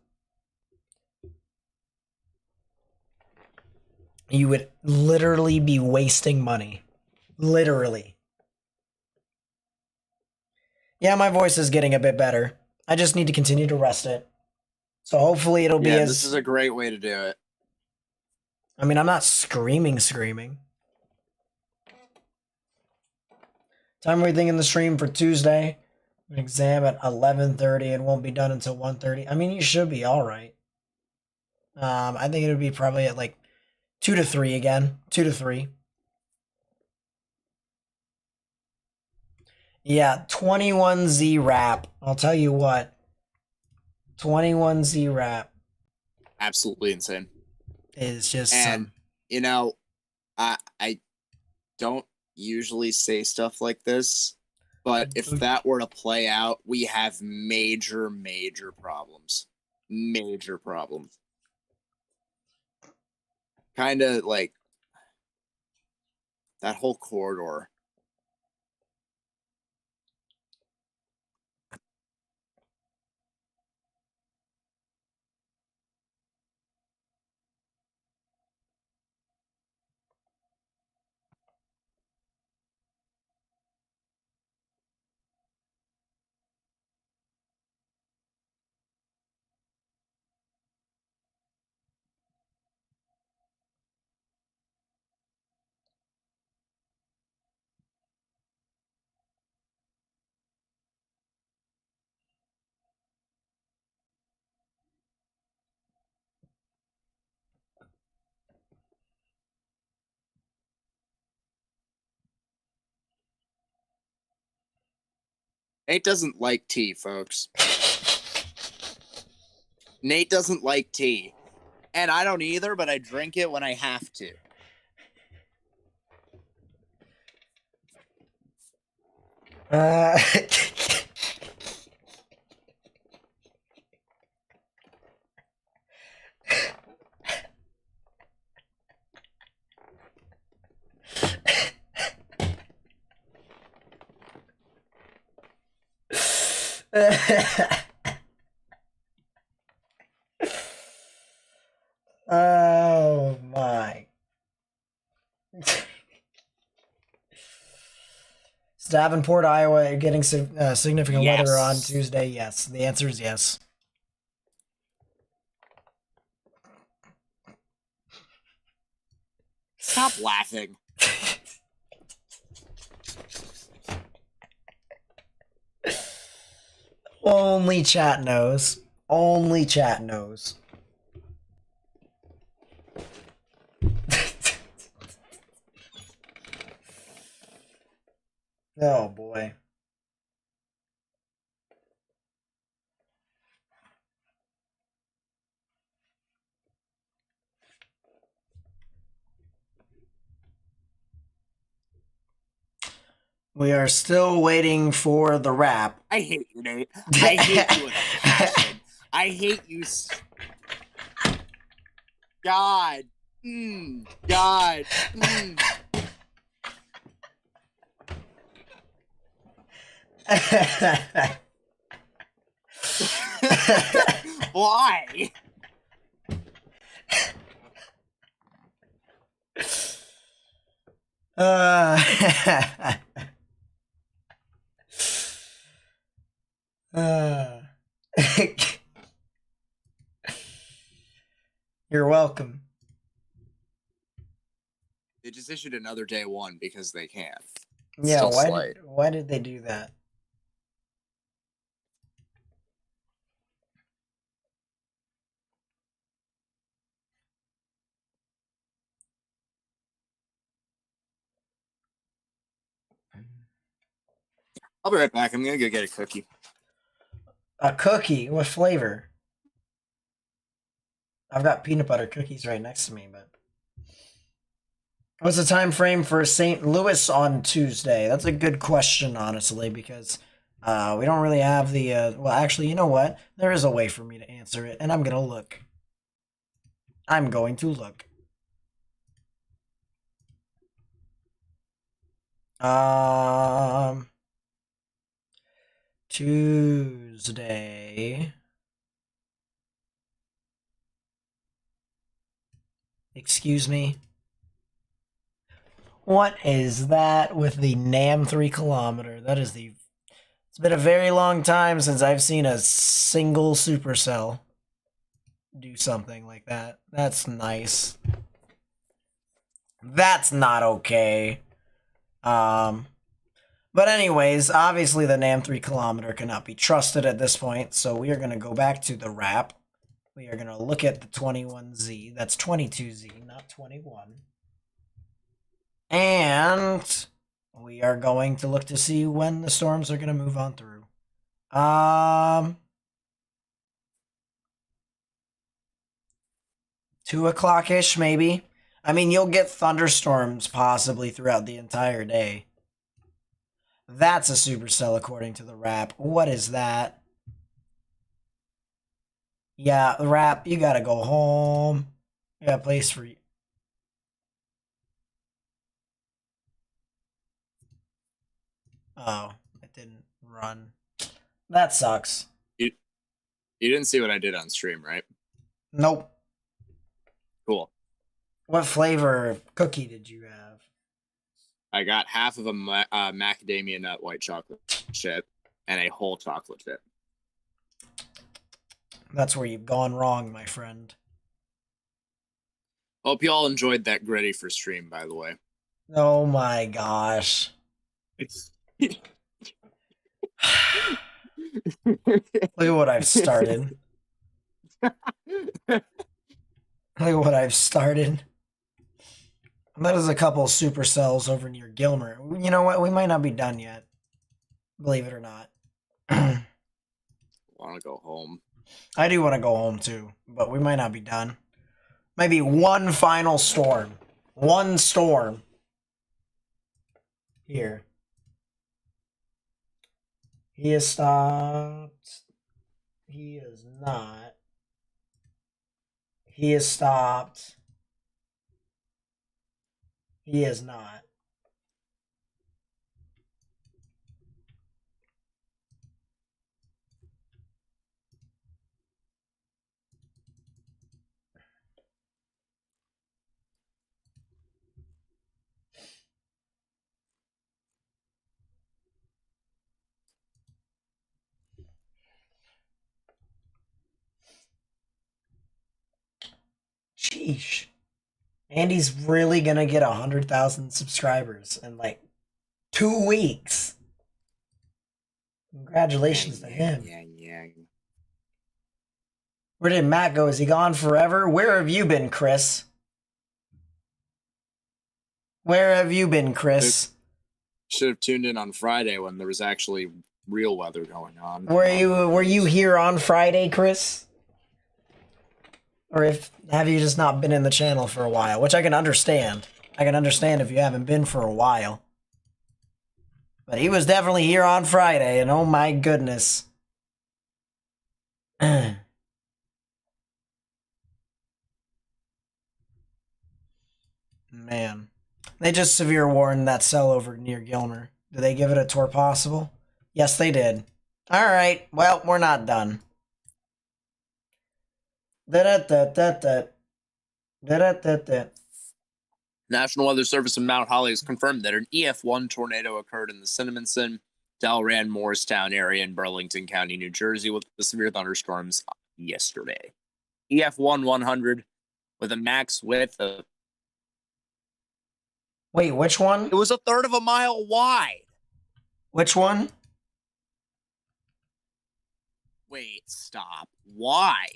you would literally be wasting money. Literally. Yeah, my voice is getting a bit better. I just need to continue to rest it. So hopefully it'll be This is a great way to do it. I mean, I'm not screaming. Time are we thinking the stream for Tuesday? An exam at 11:30 and won't be done until 1:30. I mean, you should be all right. I think it would be probably at like 2 to 3 again. 2 to 3. Yeah, 21Z rap. I'll tell you what. 21Z rap Absolutely insane. is just And you know, I don't usually say stuff like this, but if that were to play out, we have major problems. Major problems. Kind of like that whole corridor. Nate doesn't like tea, folks. Nate doesn't like tea. And I don't either, but I drink it when I have to. Oh my. Davenport, Iowa, getting significant weather on Tuesday. Yes, the answer is yes. Stop laughing. Only chat knows. Only chat knows. Oh boy. We are still waiting for the wrap. I hate you, Nate. I hate you with a passion. I hate you. God. God. Why? uh, uh, You're welcome. They just issued another day one because they can. Yeah, Still slight. why did they do that? I'll be right back. I'm gonna go get a cookie. A cookie? What flavor? I've got peanut butter cookies right next to me, but what's the time frame for St. Louis on Tuesday? That's a good question, honestly, because we don't really have the. Well, actually, you know what? There is a way for me to answer it, and I'm gonna look. I'm going to look. Tuesday. Excuse me. What is that with the NAM 3 kilometer? That is the. It's been a very long time since I've seen a single supercell do something like that. That's nice. That's not okay. But anyways, obviously the NAM 3 kilometer cannot be trusted at this point, so we are going to go back to the wrap. We are going to look at the 21Z. That's 22Z, not 21. And we are going to look to see when the storms are going to move on through. 2 o'clock-ish, maybe. I mean, you'll get thunderstorms possibly throughout the entire day. That's a supercell according to the wrap. What is that? Yeah, the wrap, you gotta go home. You got a place for you. Oh, it didn't run. That sucks. You didn't see what I did on stream, right? Nope. Cool. What flavor of cookie did you have? I got half of a macadamia nut white chocolate chip and a whole chocolate chip. That's where you've gone wrong, my friend. Hope you all enjoyed that gritty for stream, by the way. Oh my gosh. Look at what I've started. Look at what I've started. That is a couple of supercells over near Gilmer. You know what? We might not be done yet. Believe it or not. Want to go home. I do want to go home too, but we might not be done. Maybe one final storm. One storm. Here. He has stopped. He is not. He has stopped. He is not. Sheesh. Andy's really gonna get 100,000 subscribers in like 2 weeks. Congratulations to him. Yeah. Where did Matt go? Is he gone forever? Where have you been, Chris? Where have you been, Chris? Should have tuned in on Friday when there was actually real weather going on. Were you here on Friday, Chris? Or have you just not been in the channel for a while? Which I can understand. I can understand if you haven't been for a while. But he was definitely here on Friday, and oh my goodness. Man. They just severe warned that cell over near Gilmer. Did they give it a tour possible? Yes, they did. Alright, well, we're not done. National Weather Service in Mount Holly has confirmed that an EF1 tornado occurred in the Cinnaminson, Delran, Morristown area in Burlington County, New Jersey, with the severe thunderstorms yesterday. EF1 100 with a max width of... Wait, which one? It was a third of a mile wide. Which one? Wait, stop. Why?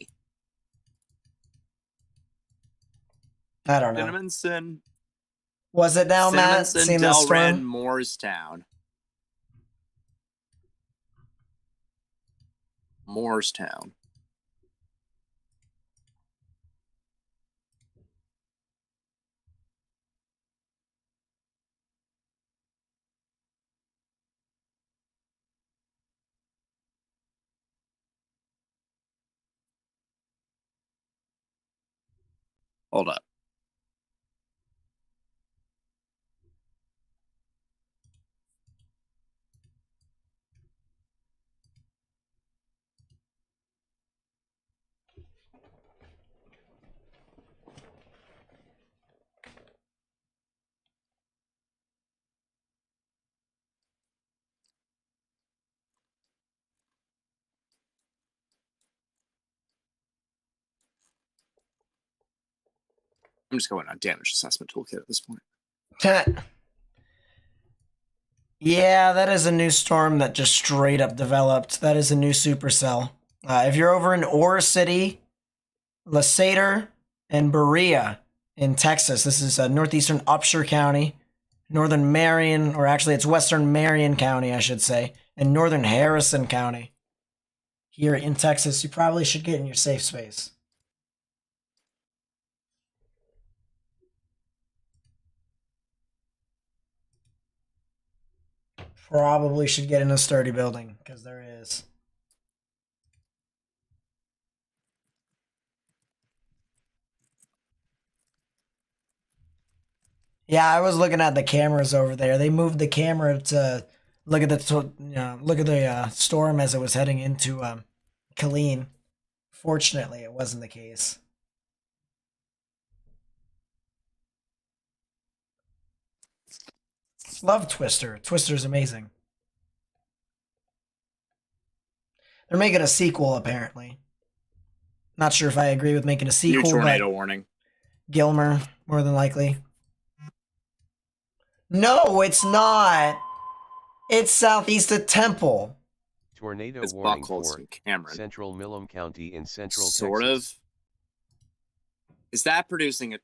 I don't know. Cinnaminson, Was it now, Matt? Cinnaminson, Seen this Delran, storm? Morristown. Morristown. Hold up. I'm just going on damage assessment toolkit at this point. Yeah, that is a new storm that just straight up developed. That is a new supercell. If you're over in Ore City, Lasseter, and Berea in Texas, this is northeastern Upshur County, northern Marion, or actually it's western Marion County, I should say, and northern Harrison County. Here in Texas, you probably should get in your safe space. Probably should get in a sturdy building, because there is. Yeah, I was looking at the cameras over there. They moved the camera to look at the storm as it was heading into Killeen. Fortunately, it wasn't the case. Love Twister. Twister's amazing. They're making a sequel, apparently. Not sure if I agree with making a sequel. New tornado but warning. Gilmer, more than likely. No, it's not. It's southeast of Temple. Tornado It's warning Buckholz for and Cameron. Central Milam County in central Sort Texas. of. Is that producing a...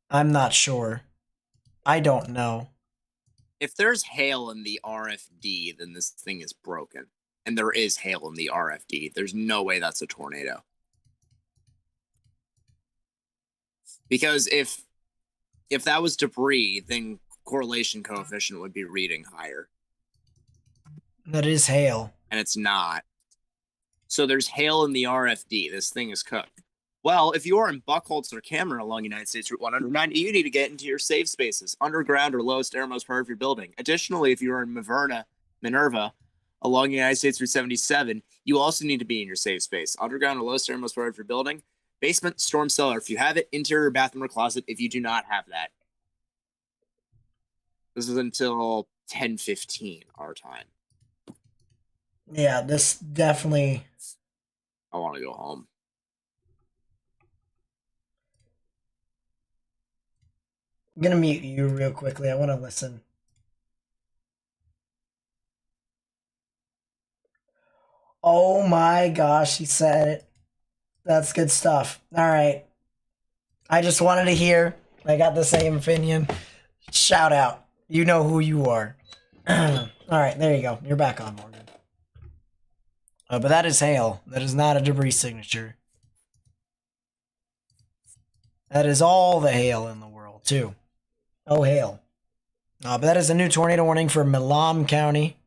I'm not sure. I don't know. If there's hail in the RFD, then this thing is broken. And there is hail in the RFD. There's no way that's a tornado. Because if that was debris, then correlation coefficient would be reading higher. That is hail. And it's not. So there's hail in the RFD. This thing is cooked. Well, if you are in Buckholz or Cameron along United States Route 190, you need to get into your safe spaces, underground or lowest airmost part of your building. Additionally, if you are in Minerva, along United States Route 77, you also need to be in your safe space, underground or lowest airmost part of your building, basement, storm cellar. If you have it, interior bathroom or closet. If you do not have that, this is until 10:15 our time. Yeah, this definitely. I want to go home. I'm gonna mute you real quickly. I want to listen. Oh my gosh, he said it. That's good stuff. All right. I just wanted to hear. I got the same opinion. Shout out. You know who you are. All right, there you go. You're back on, Morgan. But that is hail. That is not a debris signature. That is all the hail in the world, too. Oh, hail. But that is a new tornado warning for Milam County.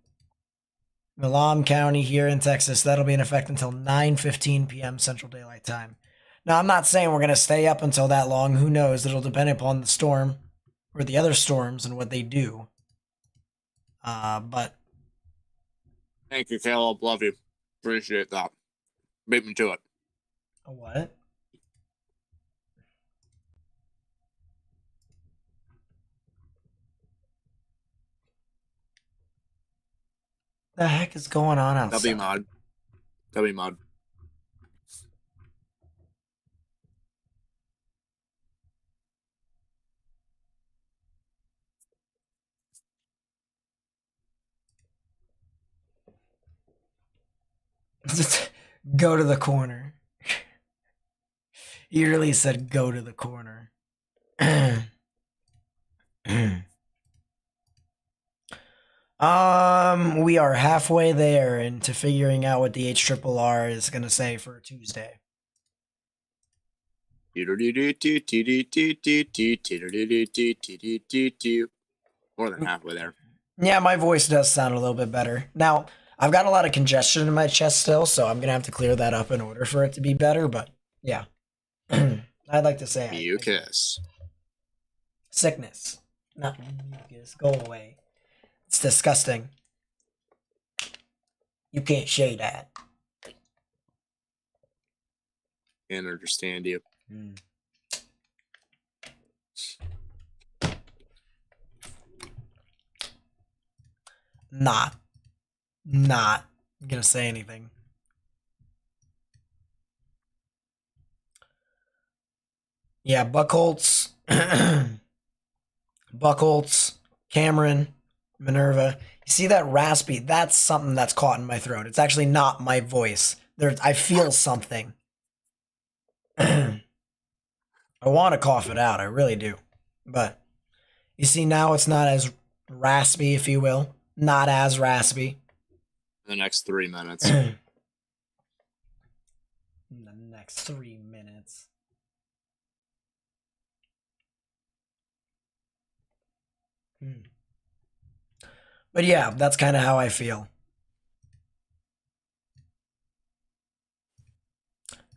Milam County here in Texas. That'll be in effect until 9:15 p.m. Central Daylight Time. Now, I'm not saying we're going to stay up until that long. Who knows? It'll depend upon the storm or the other storms and what they do. But Thank you, Caleb. Love you. Appreciate that. Beat me to it. what? The heck is going on outside? W mod. W mod. Go to the corner. He really said go to the corner. We are halfway there into figuring out what the HRRR is gonna say for Tuesday. More than halfway there. Yeah, my voice does sound a little bit better. Now, I've got a lot of congestion in my chest still, so I'm gonna have to clear that up in order for it to be better, but yeah. I'd like to say Mucus. sickness. Not mucus. Go away. It's disgusting. You can't say that. Can't understand you. Not gonna say anything. Yeah, Buckholtz, Buckholtz, Cameron, Minerva. You see that raspy? That's something that's caught in my throat. It's actually not my voice. I feel something. I want to cough it out. I really do. But you see, now it's not as raspy, if you will. Not as raspy. The next 3 minutes. In the next 3 minutes. But yeah, that's kind of how I feel.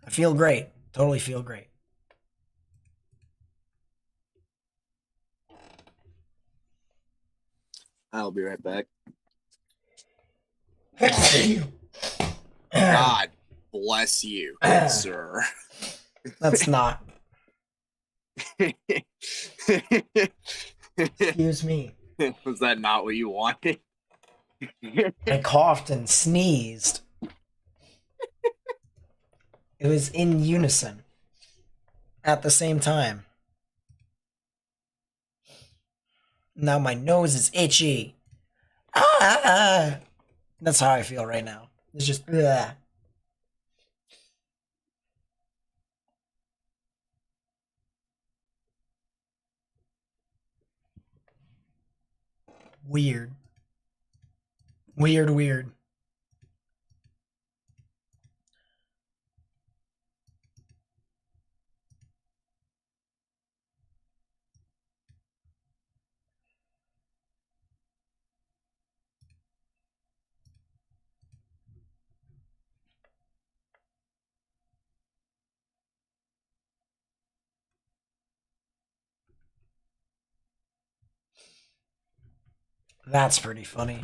I feel great. Totally feel great. I'll be right back. God bless you, sir. That's not. Excuse me. Was that not what you wanted? I coughed and sneezed. It was in unison at the same time. Now my nose is itchy. Ah! That's how I feel right now. It's just bleh. Weird. Weird. That's pretty funny.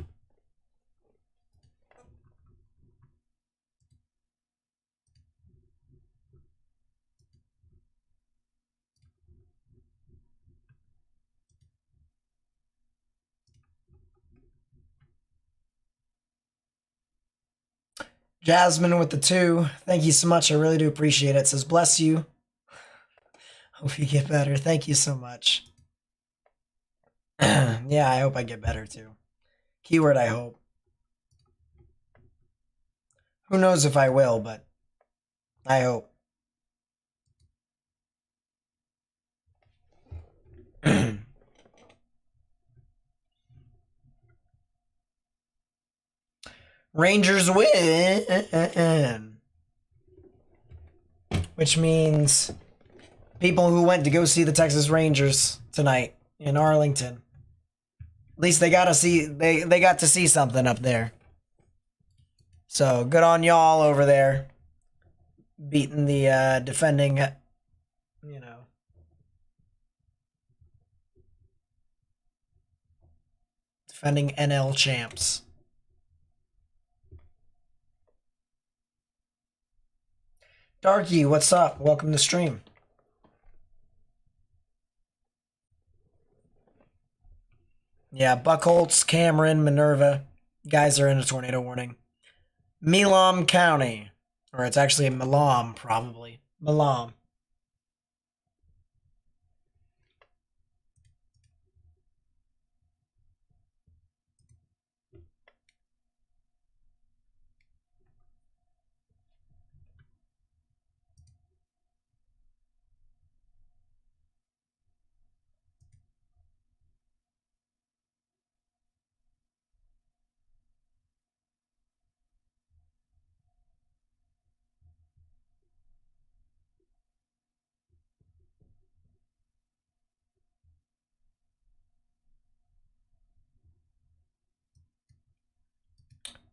Jasmine with the 2. Thank you so much. I really do appreciate it. Says, bless you. Hope you get better. Thank you so much. Yeah, I hope I get better too. Keyword, I hope. Who knows if I will, but I hope. Rangers win. Which means people who went to go see the Texas Rangers tonight in Arlington, at least they got to see something up there. So good on y'all over there, beating the defending, defending NL champs. Darky, what's up? Welcome to stream. Yeah, Buckholtz, Cameron, Minerva, guys are in a tornado warning. Milam County, or it's actually Milam, probably. Milam.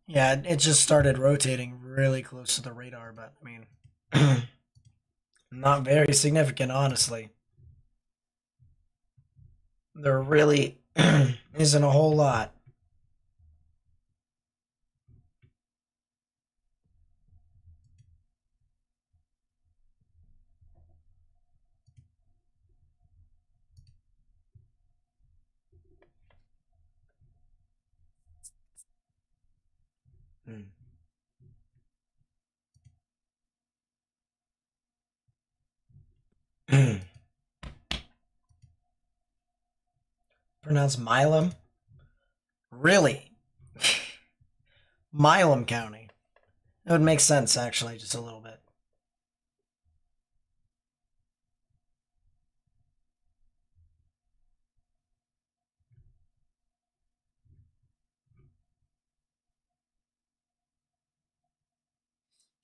Yeah, it just started rotating really close to the radar, but I mean, not very significant, honestly. There really isn't a whole lot. Pronounced Milam? Really? Milam County. That would make sense, actually, just a little bit.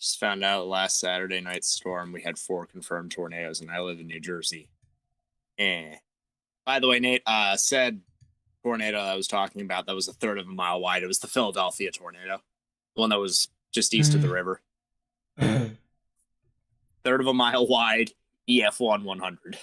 Just found out last Saturday night storm we had 4 confirmed tornadoes, and I live in New Jersey. By the way, Nate, said tornado I was talking about that was a third of a mile wide. It was the Philadelphia tornado, the one that was just east of the river. Third of a mile wide, EF1 100.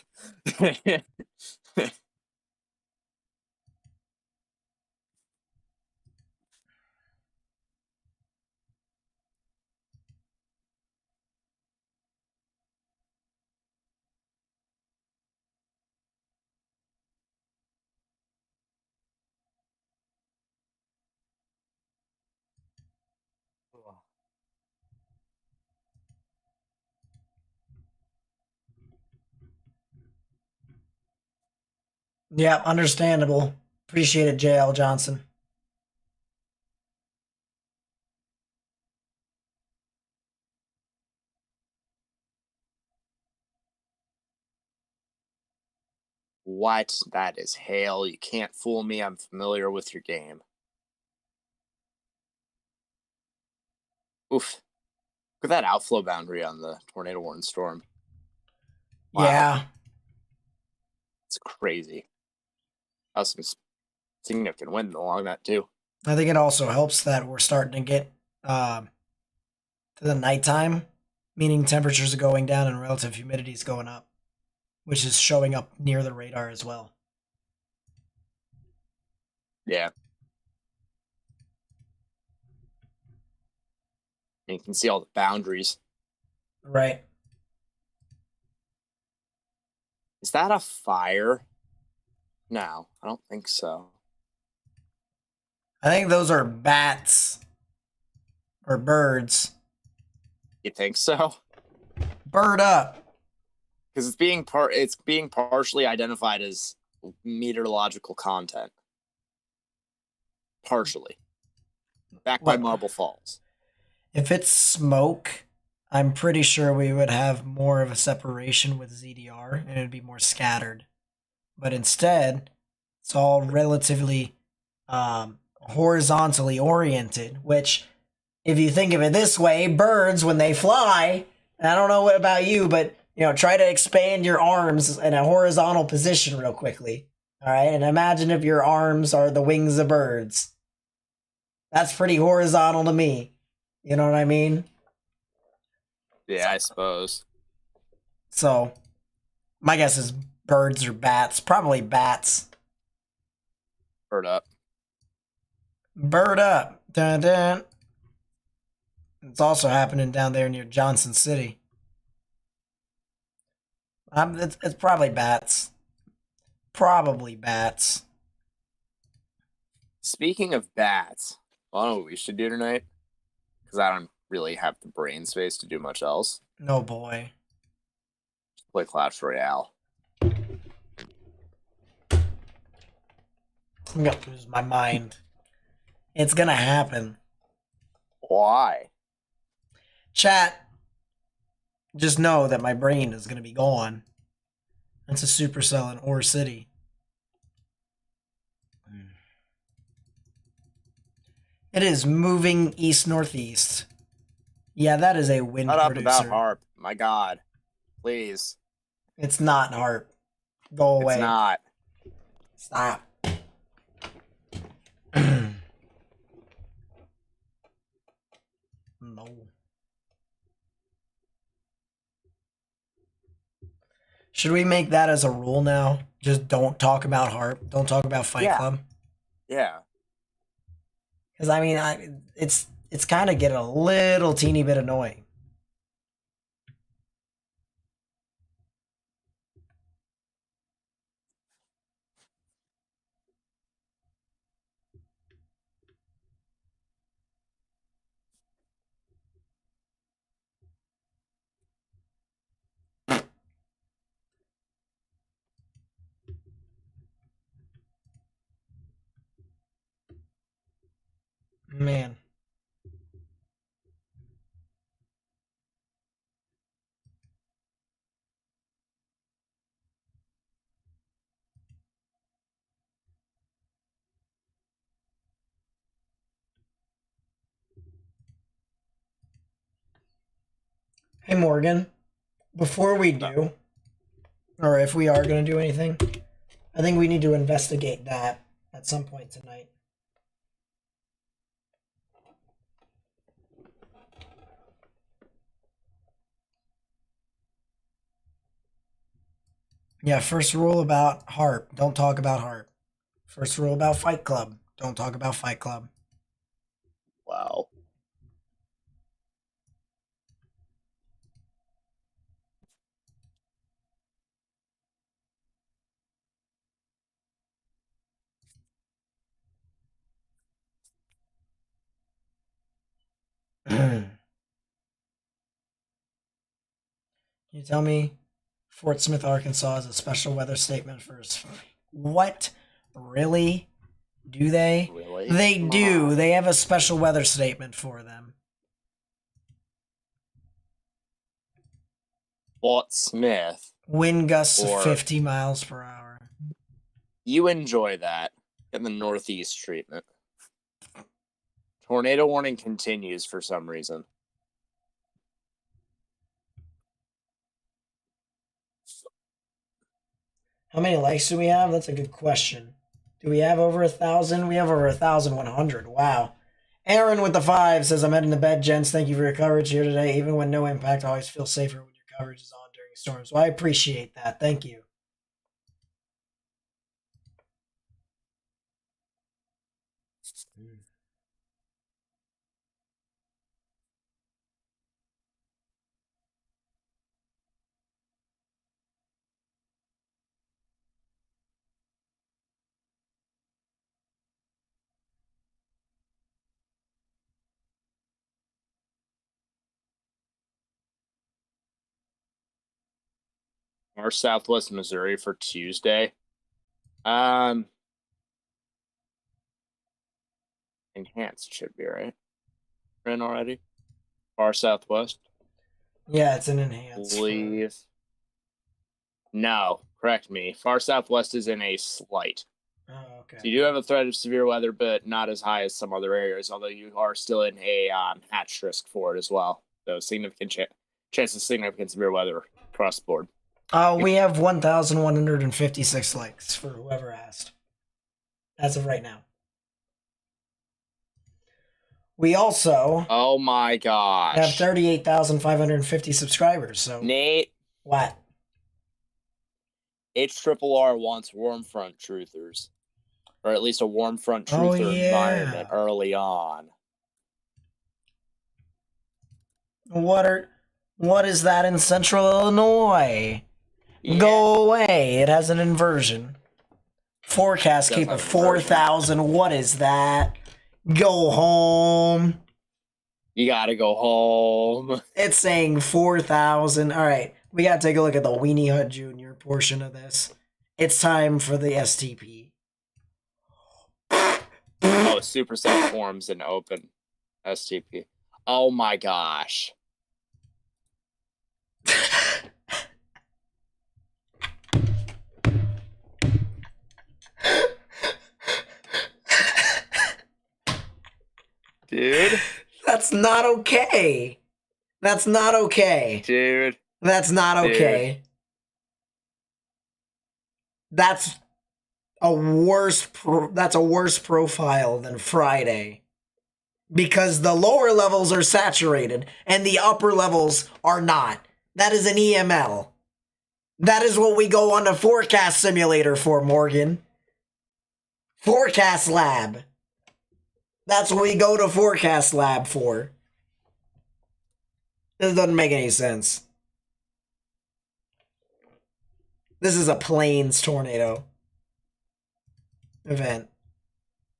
Yeah, understandable. Appreciate it, JL Johnson. What? That is hail. You can't fool me. I'm familiar with your game. Oof. Look at that outflow boundary on the tornado warning storm. Wow. Yeah. It's crazy. That was some significant wind along that, too. I think it also helps that we're starting to get to the nighttime, meaning temperatures are going down and relative humidity is going up, which is showing up near the radar as well. Yeah. And you can see all the boundaries. Right. Is that a fire? No, I don't think so. I think those are bats or birds. You think so? Bird up. Because it's being partially identified as meteorological content. Partially. Back by Marble Falls. If it's smoke, I'm pretty sure we would have more of a separation with ZDR and it'd be more scattered. But instead, it's all relatively horizontally oriented, which if you think of it this way, birds, when they fly, and I don't know what about you, but, try to expand your arms in a horizontal position real quickly. All right. And imagine if your arms are the wings of birds. That's pretty horizontal to me. You know what I mean? Yeah, I suppose. So, my guess is birds or bats. Probably bats. Bird up. Bird up. Dun, dun. It's also happening down there near Johnson City. It's probably bats. Probably bats. Speaking of bats, I don't know what we should do tonight. Because I don't really have the brain space to do much else. No boy. Play Clash Royale. I'm gonna lose my mind. It's gonna happen. Why? Chat, just know that my brain is gonna be gone. It's a supercell in Ore City. It is moving east-northeast. Yeah, that is a wind Shut up producer. about HARP. My God. Please. It's not HARP. Go away. It's not. Stop. No. Should we make that as a rule now? Just don't talk about HARP. Don't talk about Fight Yeah. Club. Yeah. Because I mean, it's kind of getting a little teeny bit annoying. Man. Hey, Morgan. Before we do, or if we are going to do anything, I think we need to investigate that at some point tonight. Yeah, first rule about HARP, don't talk about HARP. First rule about Fight Club, don't talk about Fight Club. Wow. Can you tell me Fort Smith, Arkansas is a special weather statement for what? Really? Do they? Really? They Come do. on. They have a special weather statement for them. Fort Smith. Wind gusts of Or- 50 miles per hour. You enjoy that. Get the Northeast treatment. Tornado warning continues for some reason. How many likes do we have? That's a good question. Do we have over 1,000? We have over 1,100. Wow. Aaron with the 5 says, I'm heading to bed, gents. Thank you for your coverage here today. Even when no impact, I always feel safer when your coverage is on during storms. Well, I appreciate that. Thank you. Our Southwest Missouri for Tuesday. Enhanced should be right. In already. Far Southwest. Yeah, it's an enhanced. Believe. No, correct me. Far Southwest is in a slight. Oh. Okay. So you do have a threat of severe weather, but not as high as some other areas, although you are still in a hatch risk for it as well. So significant chance of significant severe weather across the board. We have 1,156 likes for whoever asked. As of right now. We also Oh my gosh. have 38,550 subscribers, so... Nate, What? HRRR wants warm front truthers. Or at least a warm front Oh, truther yeah. environment early on. What is that in Central Illinois? Yeah. Go away. It has an inversion. Forecast Does keep have of an inversion. 4,000. What is that? Go home. You gotta go home. It's saying 4,000. All right. We got to take a look at the Weenie Hut Jr. portion of this. It's time for the STP. Oh, superset forms and open STP. Oh my gosh. Dude. That's not okay. That's not okay. Dude. That's not okay. That's a worse profile than Friday. Because the lower levels are saturated and the upper levels are not. That is an EML. That is what we go on a forecast simulator for, Morgan. Forecast lab. That's what we go to forecast lab for. This doesn't make any sense. This is a plains tornado event.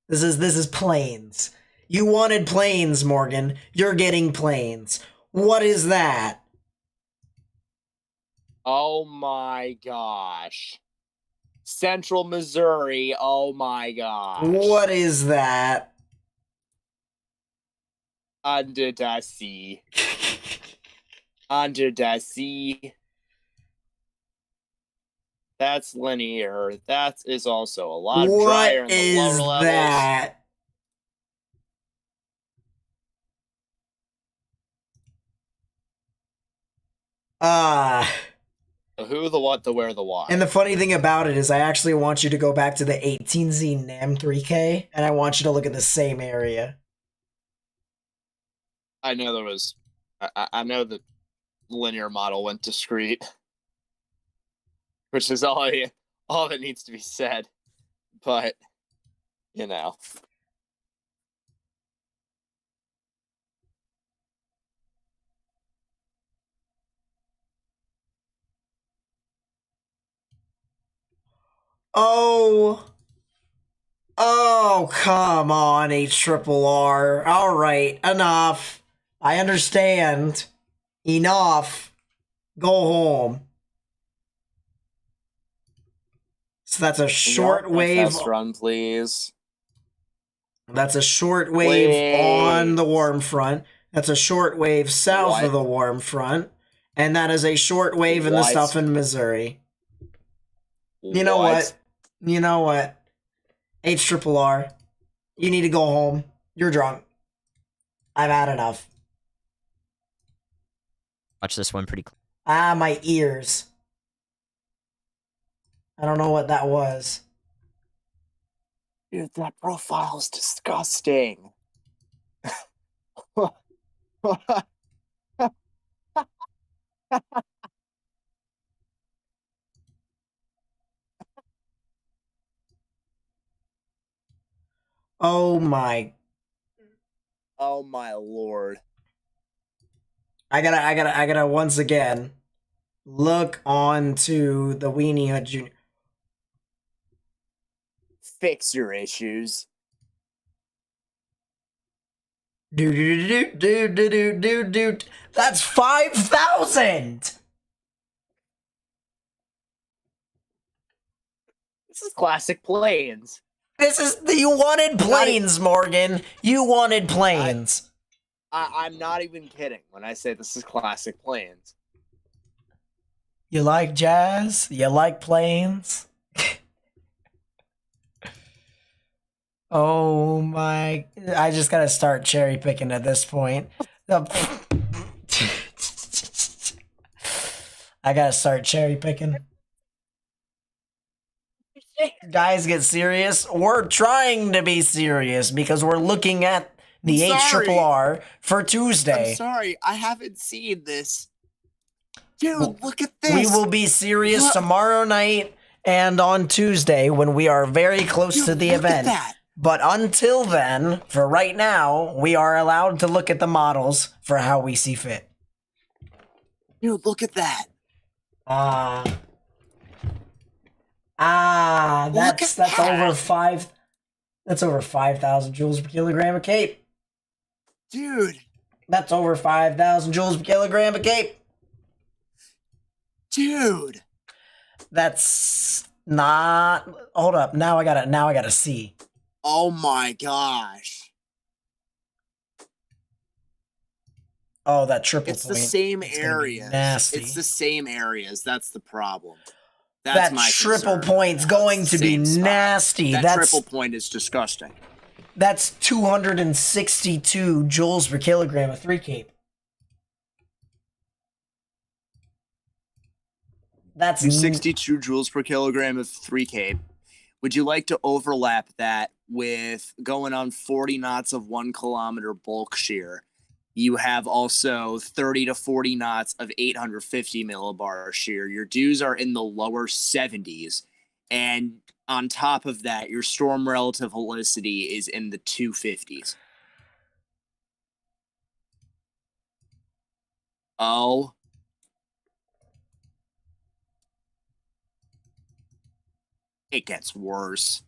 This is plains. You wanted plains, Morgan. You're getting plains. What is that? Oh my gosh. Central Missouri. Oh my gosh. What is that? Under the sea. Under the sea. That's linear. That is also a lot drier in What the is lower levels. that? The who, the what, the where, the why. And the funny thing about it is I actually want you to go back to the 18Z NAM 3K, and I want you to look at the same area. I know there was... I know the linear model went discrete. Which is all that needs to be said. But, you know... Oh, come on, HRRR. All right, enough. I understand. Enough. Go home. So that's a short wave. Test run, please. That's a short wave on Please. the warm front. That's a short wave south What? of the warm front. And that is a short wave in the What? stuff in Missouri. You know what? You know what? HRRR, you need to go home. You're drunk. I've had enough. Watch this one pretty close. Ah, my ears. I don't know what that was. Dude, that profile's disgusting. Oh my. Oh my lord. I gotta once again look onto the Weenie Hut Jr. Fix your issues. Dude. That's 5,000! This is classic planes. You wanted planes, Morgan. You wanted planes. I'm not even kidding when I say this is classic planes. You like jazz? You like planes? Oh my! I just gotta start cherry picking at this point. I gotta start cherry picking. Guys, get serious. We're trying to be serious because we're looking at the I'm sorry. HRRR for I'm Tuesday. sorry, I haven't seen this. Dude, Well, look at this. We will be serious Look. tomorrow night and on Tuesday when we are very close Dude, to the look event. At that. But until then, for right now, we are allowed to look at the models for how we see fit. Dude, look at that. That's that. over five. That's over 5,000 joules per kilogram of cape. Dude. That's over 5,000 joules per kilogram of cape. Dude. That's not. Hold up. Now I gotta see. Oh my gosh. Oh, that triple It's point. the same It's gonna be areas. nasty. It's the same areas. That's the problem. That That's my triple concern. point's going to be Same spot. nasty. That That's triple point is disgusting. That's 262 joules per kilogram of 3 cape. That's 62 joules per kilogram of 3 cape. Would you like to overlap that with going on 40 knots of 1 kilometer bulk shear? You have also 30 to 40 knots of 850 millibar shear. Your dews are in the lower 70s. And on top of that, your storm relative helicity is in the 250s. Oh. It gets worse.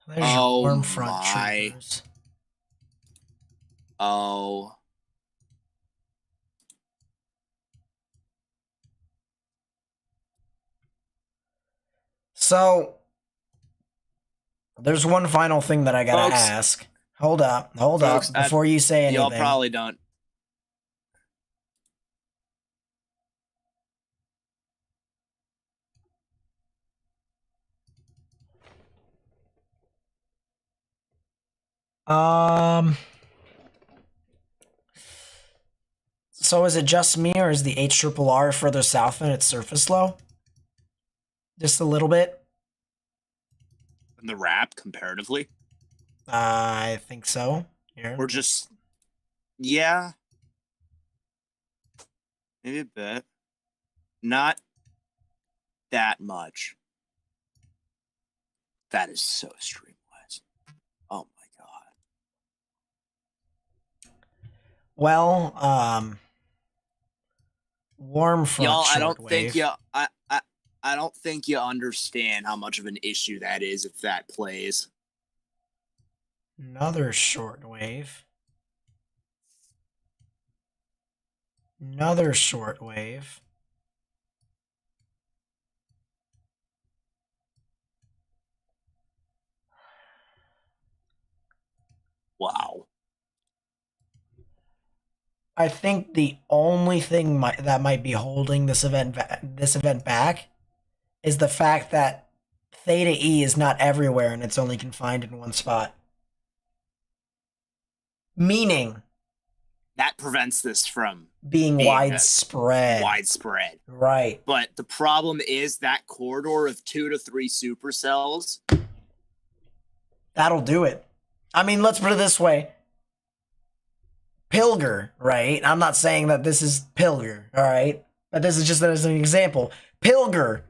There's your warm front my. troopers. Oh. So, there's one final thing that I gotta Folks. ask. Hold up, Folks, before you say anything. Y'all probably don't. So is it just me, or is the HRRR further south in its surface low? Just a little bit? In the wrap, comparatively. I think so. Here. Or just. Yeah. Maybe a bit. Not that much. That is so streamless. Oh my god. Well, warm front Y'all, I shortwave. don't think you I don't think you understand how much of an issue that is if that plays. Another shortwave. Another shortwave. Wow. I think the only thing that might be holding this event back is the fact that Theta E is not everywhere and it's only confined in one spot. Meaning That prevents this from being being widespread. widespread. Right. But the problem is that corridor of 2 to 3 supercells. That'll do it. I mean, let's put it this way. Pilger, right? I'm not saying that this is Pilger, all right? But this is just as an example. Pilger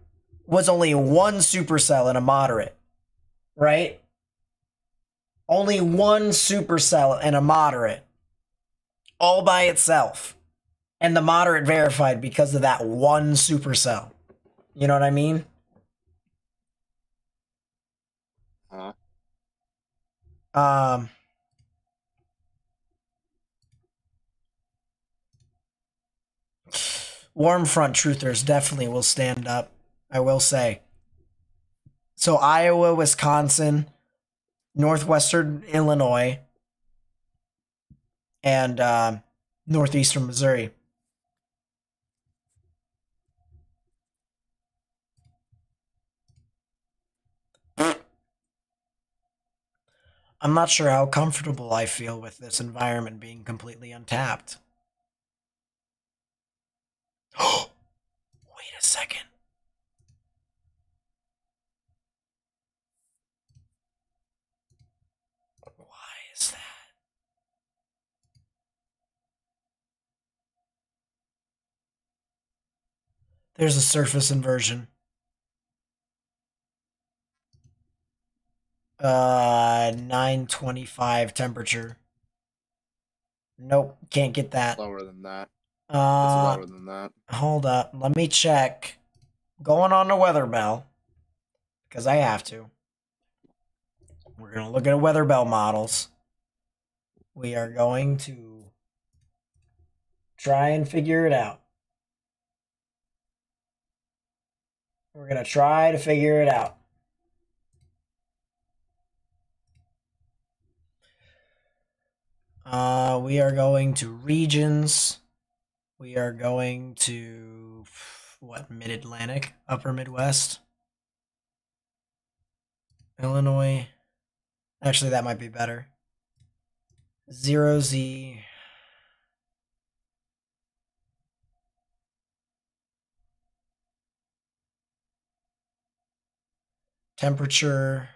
was only one supercell in a moderate, right? Only one supercell in a moderate, all by itself. And the moderate verified because of that one supercell. You know what I mean? Warm front truthers definitely will stand up, I will say. So Iowa, Wisconsin, northwestern Illinois, and northeastern Missouri. I'm not sure how comfortable I feel with this environment being completely untapped. Wait a second. Why is that? There's a surface inversion. 925 temperature. Nope, can't get that. Lower than that. It's Uh, lower than that. hold up. Let me check. Going on the weather bell. Because I have to. We're going to look at weather bell models. We are going to try and figure it out. We're going to try to figure it out. We are going to regions. We are going to, what, Mid-Atlantic, Upper Midwest, Illinois. Actually, that might be better. 0Z. Temperature.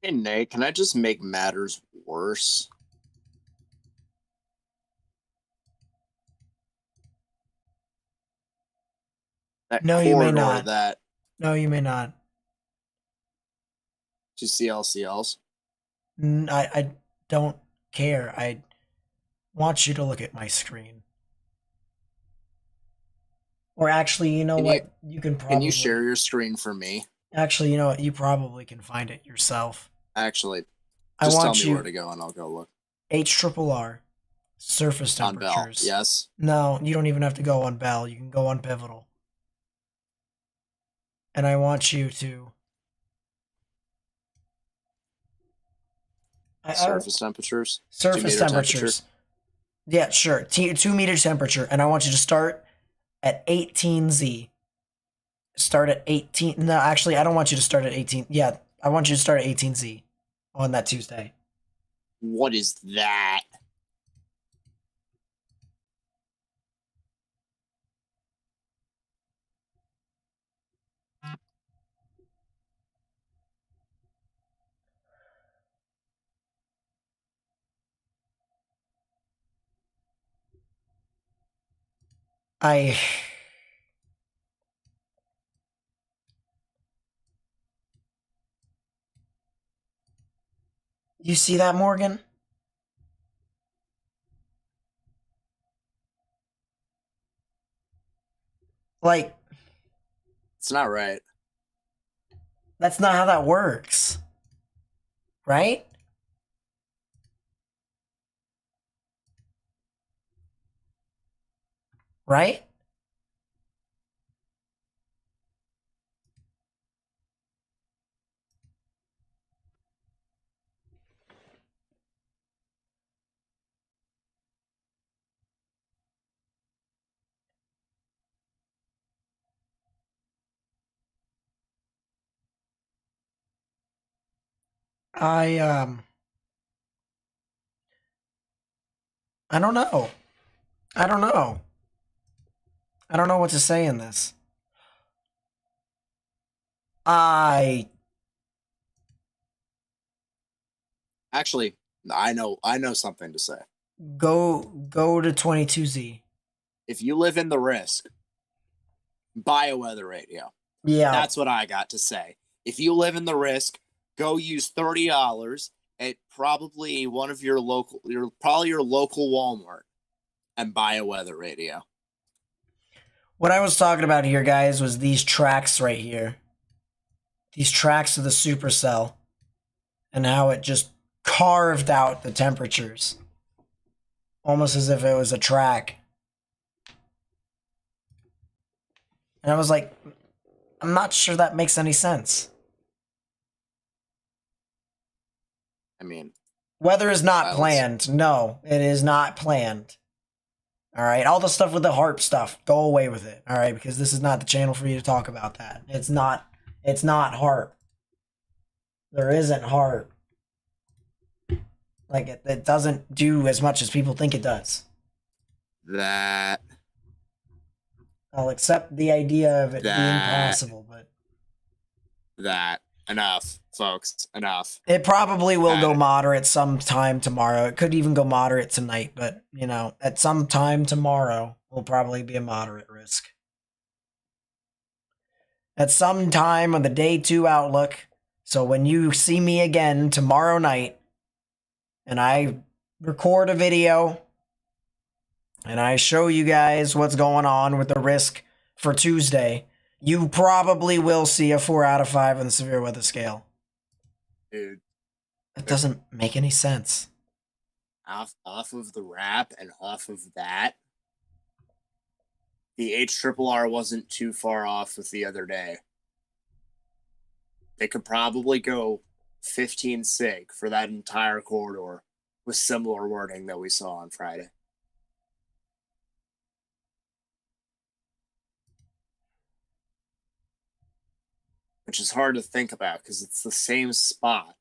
Hey, Nate, can I just make matters worse? That No, you may corridor, not. that No, you may not. to CLCLs. I don't care. I want you to look at my screen. Or actually, you know Can what? You can probably. Can you share your screen for me? Actually, you know what? You probably can find it yourself. Actually, I just tell want me you where to go and I'll go look. HRRR surface On Bell, temperatures. yes. No, you don't even have to go on Bell. You can go on Pivotal. And I want you to. Surface temperatures. Surface 2 meter temperatures. Yeah, sure. 2 meter temperature. And I want you to start at 18Z. Start at 18. No, actually, I don't want you to start at 18. Yeah, I want you to start at 18Z on that Tuesday. What is that? I. You see that, Morgan? Like, It's not right. that's not how that works. Right? Right? I I don't know. I don't know. I don't know what to say in this. I Actually, I know something to say. go to 22Z. If you live in the risk, buy a weather radio. Yeah. That's what I got to say. If you live in the risk, go use $30 at probably your local Walmart and buy a weather radio. What I was talking about here, guys, was these tracks right here. These tracks of the supercell and how it just carved out the temperatures. Almost as if it was a track. And I was like, I'm not sure that makes any sense. I mean, Weather is not Violence. planned. No, it is not planned. All right, all the stuff with the harp stuff, go away with it. All right, because this is not the channel for you to talk about that. It's not harp. There isn't heart. Like, it doesn't do as much as people think it does. That I'll accept the idea of it being That- possible, but enough, folks. Enough. it probably will go Got it. moderate sometime tomorrow. It could even go moderate tonight, but, at some time tomorrow will probably be a moderate risk. At some time on the day 2 outlook, so when you see me again tomorrow night, and I record a video, and I show you guys what's going on with the risk for Tuesday, you probably will see a 4 out of 5 on the severe weather scale. Dude, It doesn't make any sense. off of the wrap and off of that, the HRRR wasn't too far off with the other day. They could probably go 15 sig for that entire corridor with similar wording that we saw on Friday. Which is hard to think about because it's the same spot.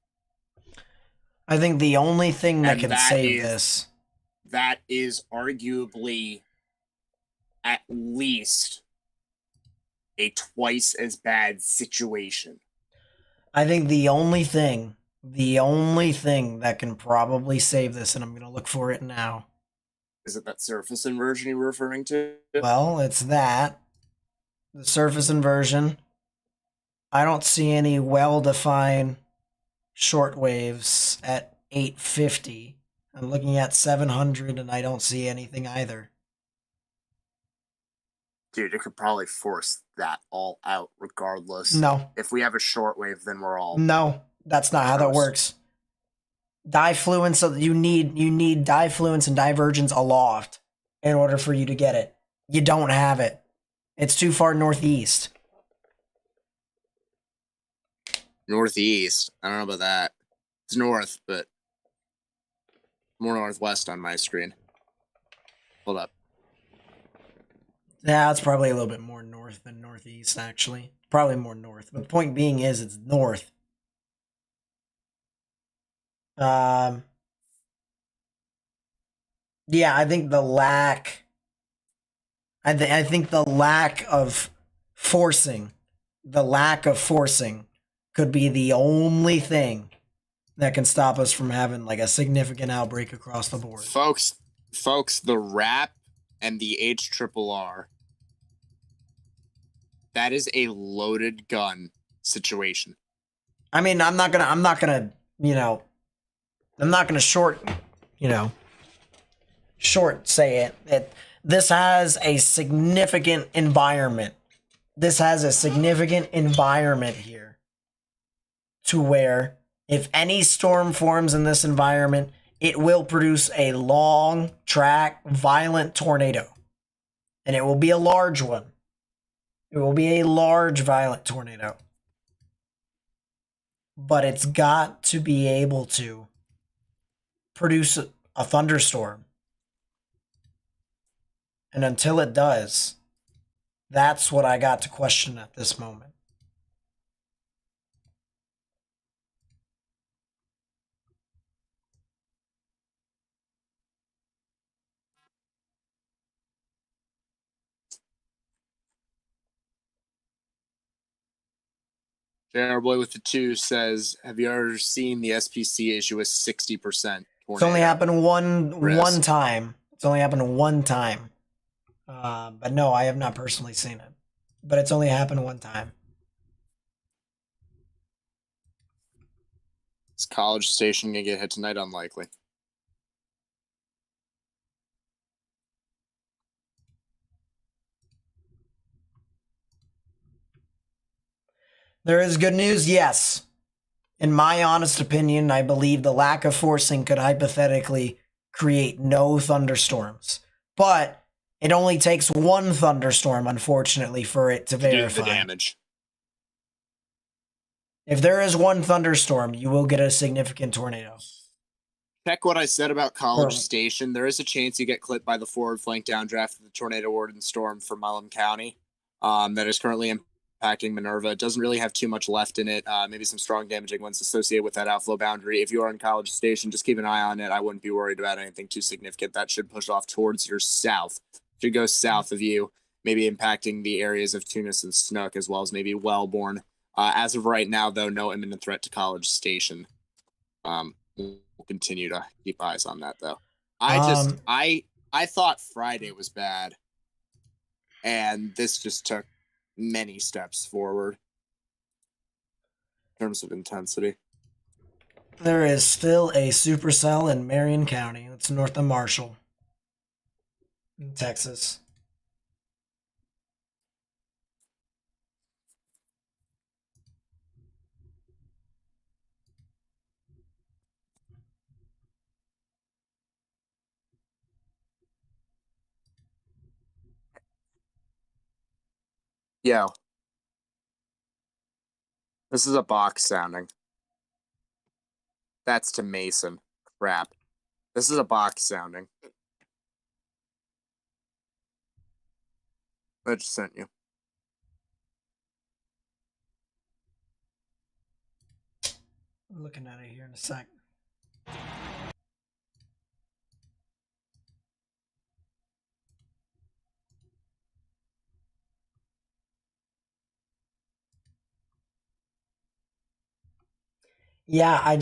I think the only thing that And can that save is- this. That is arguably at least a twice as bad situation. I think the only thing that can probably save this, and I'm going to look for it now. Is it that surface inversion you were referring to? Well, it's that. The surface inversion. I don't see any well-defined short waves at 850. I'm looking at 700 and I don't see anything either. Dude, it could probably force that all out regardless. No. If we have a shortwave, then we're all No, that's not how that Gross. works. Difluence, so you need difluence and divergence aloft in order for you to get it. You don't have it. It's too far northeast. northeast. I don't know about that. It's north, but more northwest on my screen. Hold up. Yeah, it's probably a little bit more north than northeast, actually. Probably more north. But the point being is it's north. Yeah, I think the lack I think the lack of forcing could be the only thing that can stop us from having like a significant outbreak across the board. Folks, the RAP and the HRRR, that is a loaded gun situation. I mean, I'm not gonna, short say it. This has a significant environment. This has a significant environment here to where if any storm forms in this environment, it will produce a long track, violent tornado. And it will be a large one. It will be a large, violent tornado. But it's got to be able to produce a thunderstorm. And until it does, that's what I got to question at this moment. JR Boy with the 2 says, have you ever seen the SPC issue a 60%? It's only happened one risk. time. It's only happened one time. But no, I have not personally seen it. But it's only happened one time. Is College Station gonna get hit tonight? Unlikely. There is good news, yes. In my honest opinion, I believe the lack of forcing could hypothetically create no thunderstorms. But it only takes one thunderstorm, unfortunately, for it to Do verify. the damage. If there is one thunderstorm, you will get a significant tornado. Check what I said about College Or- Station. There is a chance you get clipped by the forward flank downdraft of the tornado warden storm for Milam County. That is currently impacting Minerva. It doesn't really have too much left in it. Maybe some strong damaging ones associated with that outflow boundary. If you are in College Station, just keep an eye on it. I wouldn't be worried about anything too significant. That should push off towards your south. Should go south of you, maybe impacting the areas of Tunis and Snook, as well as maybe Wellborn. As of right now, though, no imminent threat to College Station. We'll continue to keep eyes on that, though. I thought Friday was bad, and this just took many steps forward in terms of intensity. There is still a supercell in Marion County. That's north of Marshall, in Texas. Yo, this is a box sounding. That's to Mason. Crap. This is a box sounding. I just sent you. I'm looking at it here in a sec. Yeah,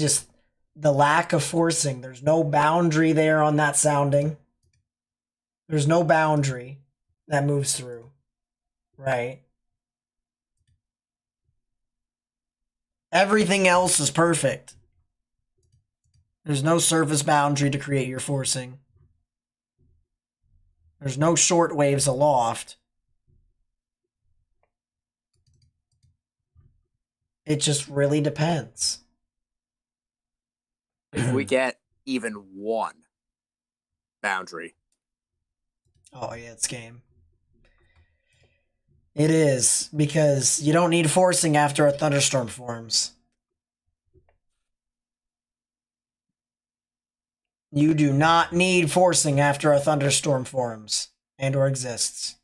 the lack of forcing. There's no boundary there on that sounding. There's no boundary that moves through, right? Everything else is perfect. There's no surface boundary to create your forcing. There's no short waves aloft. It just really depends. If we get even one boundary. Oh, yeah, it's game. It is, because you don't need forcing after a thunderstorm forms. You do not need forcing after a thunderstorm forms and or exists.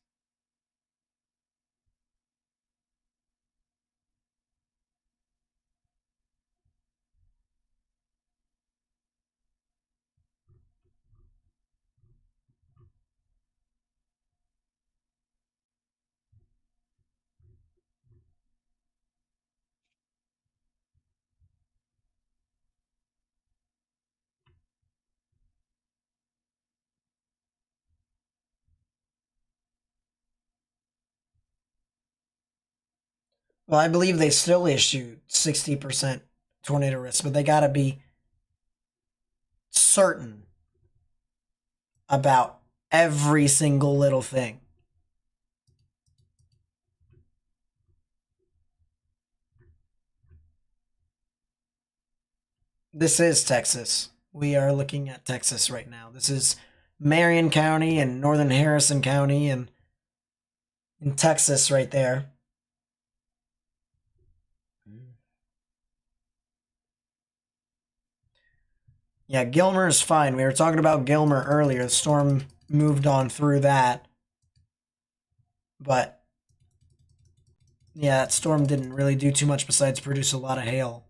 Well, I believe they still issue 60% tornado risk, but they got to be certain about every single little thing. This is Texas. We are looking at Texas right now. This is Marion County and northern Harrison County and in Texas right there. Yeah, Gilmer is fine. We were talking about Gilmer earlier. The storm moved on through that. But yeah, that storm didn't really do too much besides produce a lot of hail.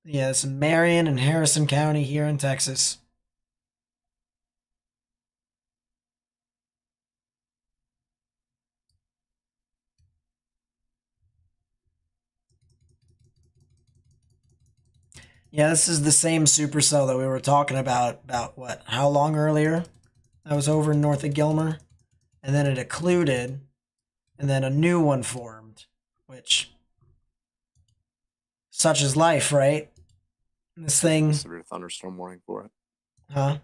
Yeah, it's in Marion and Harrison County here in Texas. Yeah, this is the same supercell that we were talking about what? How long earlier? That was over north of Gilmer. And then it occluded. And then a new one formed. Which, such is life, right? This thing. Severe thunderstorm warning for it. Huh?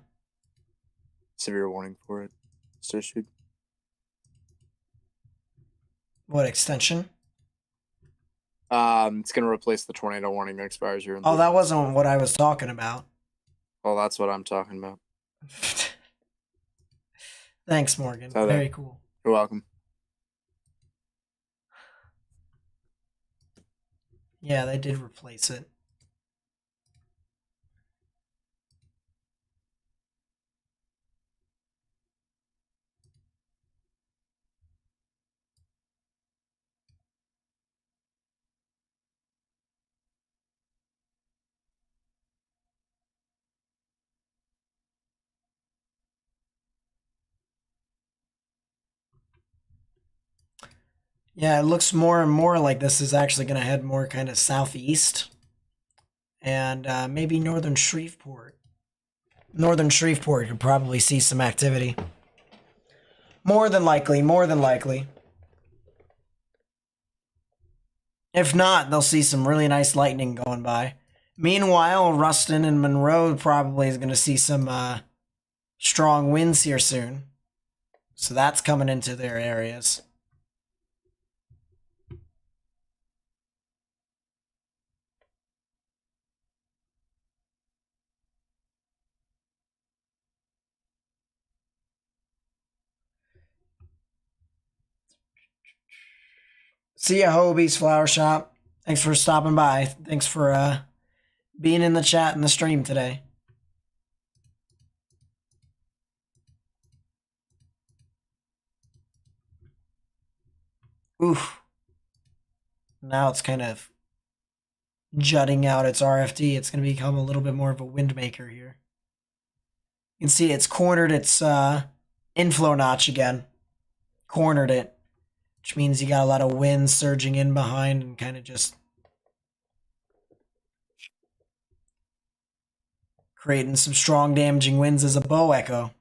Severe warning for it. It's issued. What extension? It's going to replace the tornado warning that expires here. Oh, that wasn't what I was talking about. Well, that's what I'm talking about. Thanks, Morgan. So Very cool. You're welcome. Yeah, they did replace it. Yeah, it looks more and more like this is actually going to head more kind of southeast and maybe northern Shreveport. Northern Shreveport could probably see some activity. More than likely, more than likely. If not, they'll see some really nice lightning going by. Meanwhile, Ruston and Monroe probably is going to see some strong winds here soon. So that's coming into their areas. See ya, Hobie's Flower Shop. Thanks for stopping by. Thanks for being in the chat and the stream today. Oof. Now it's kind of jutting out its RFD. It's going to become a little bit more of a wind maker here. You can see it's cornered its inflow notch again. Cornered it, which means you got a lot of wind surging in behind and kind of just creating some strong damaging winds as a bow echo.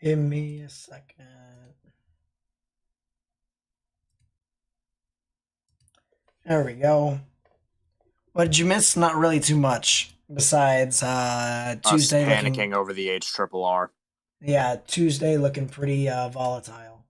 Give me a second. There we go. What did you miss? Not really too much. Besides Tuesday Us panicking looking, over the HRRR. yeah, Tuesday looking pretty volatile.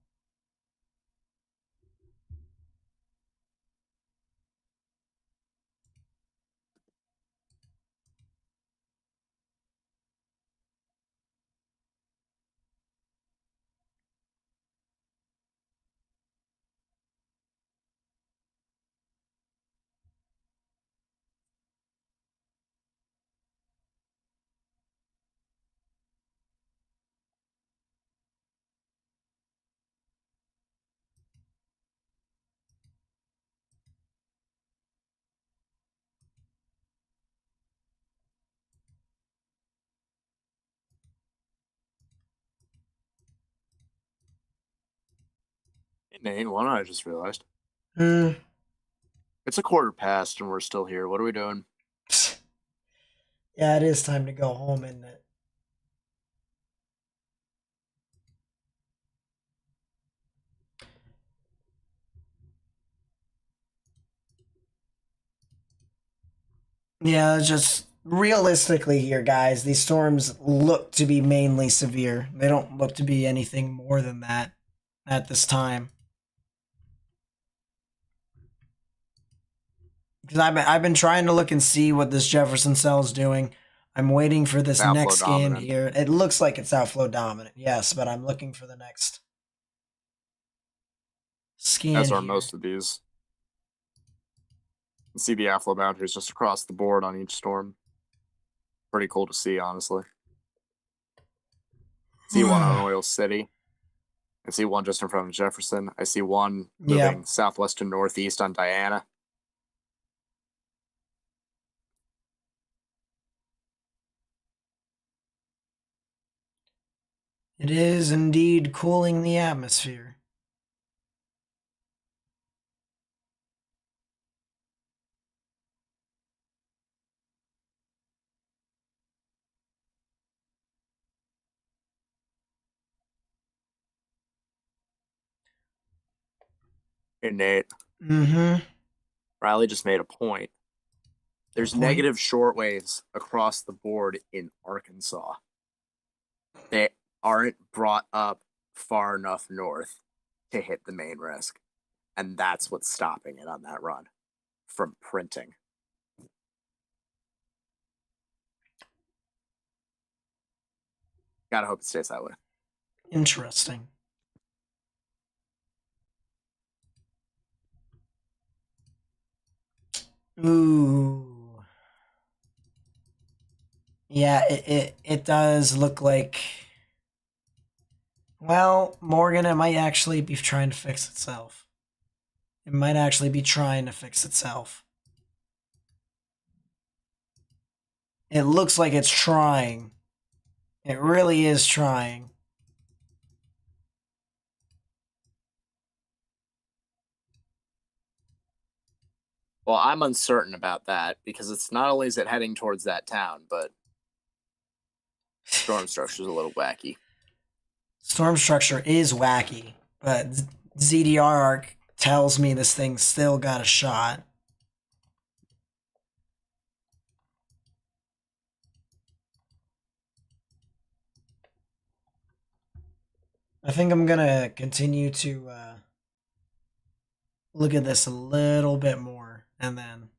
Hey, Nate, one I just realized. Hmm. It's a quarter past and we're still here. What are we doing? Yeah, it is time to go home, isn't it? Yeah, just realistically here, guys, these storms look to be mainly severe. They don't look to be anything more than that at this time. Because I've been trying to look and see what this Jefferson cell is doing. I'm waiting for this Outflow next scan dominant. here. It looks like it's outflow dominant, yes, but I'm looking for the next scan As are here. most of these. You see the outflow boundaries just across the board on each storm. Pretty cool to see, honestly. See one on Oil City. I see one just in front of Jefferson. I see one moving southwest to northeast on Diana. It is indeed cooling the atmosphere. Hey, Nate. Mm-hmm. Riley just made a point. There's point. negative shortwaves across the board in Arkansas. They aren't brought up far enough north to hit the main risk. And that's what's stopping it on that run from printing. Gotta hope it stays that way. Interesting. Ooh. Yeah, it does look like. Well, Morgan, it might actually be trying to fix itself. It might actually be trying to fix itself. It looks like it's trying. It really is trying. Well, I'm uncertain about that because it's not only is it heading towards that town, but storm structure's a little wacky. Storm structure is wacky, but ZDR arc tells me this thing still got a shot. I think I'm gonna continue to look at this a little bit more, and then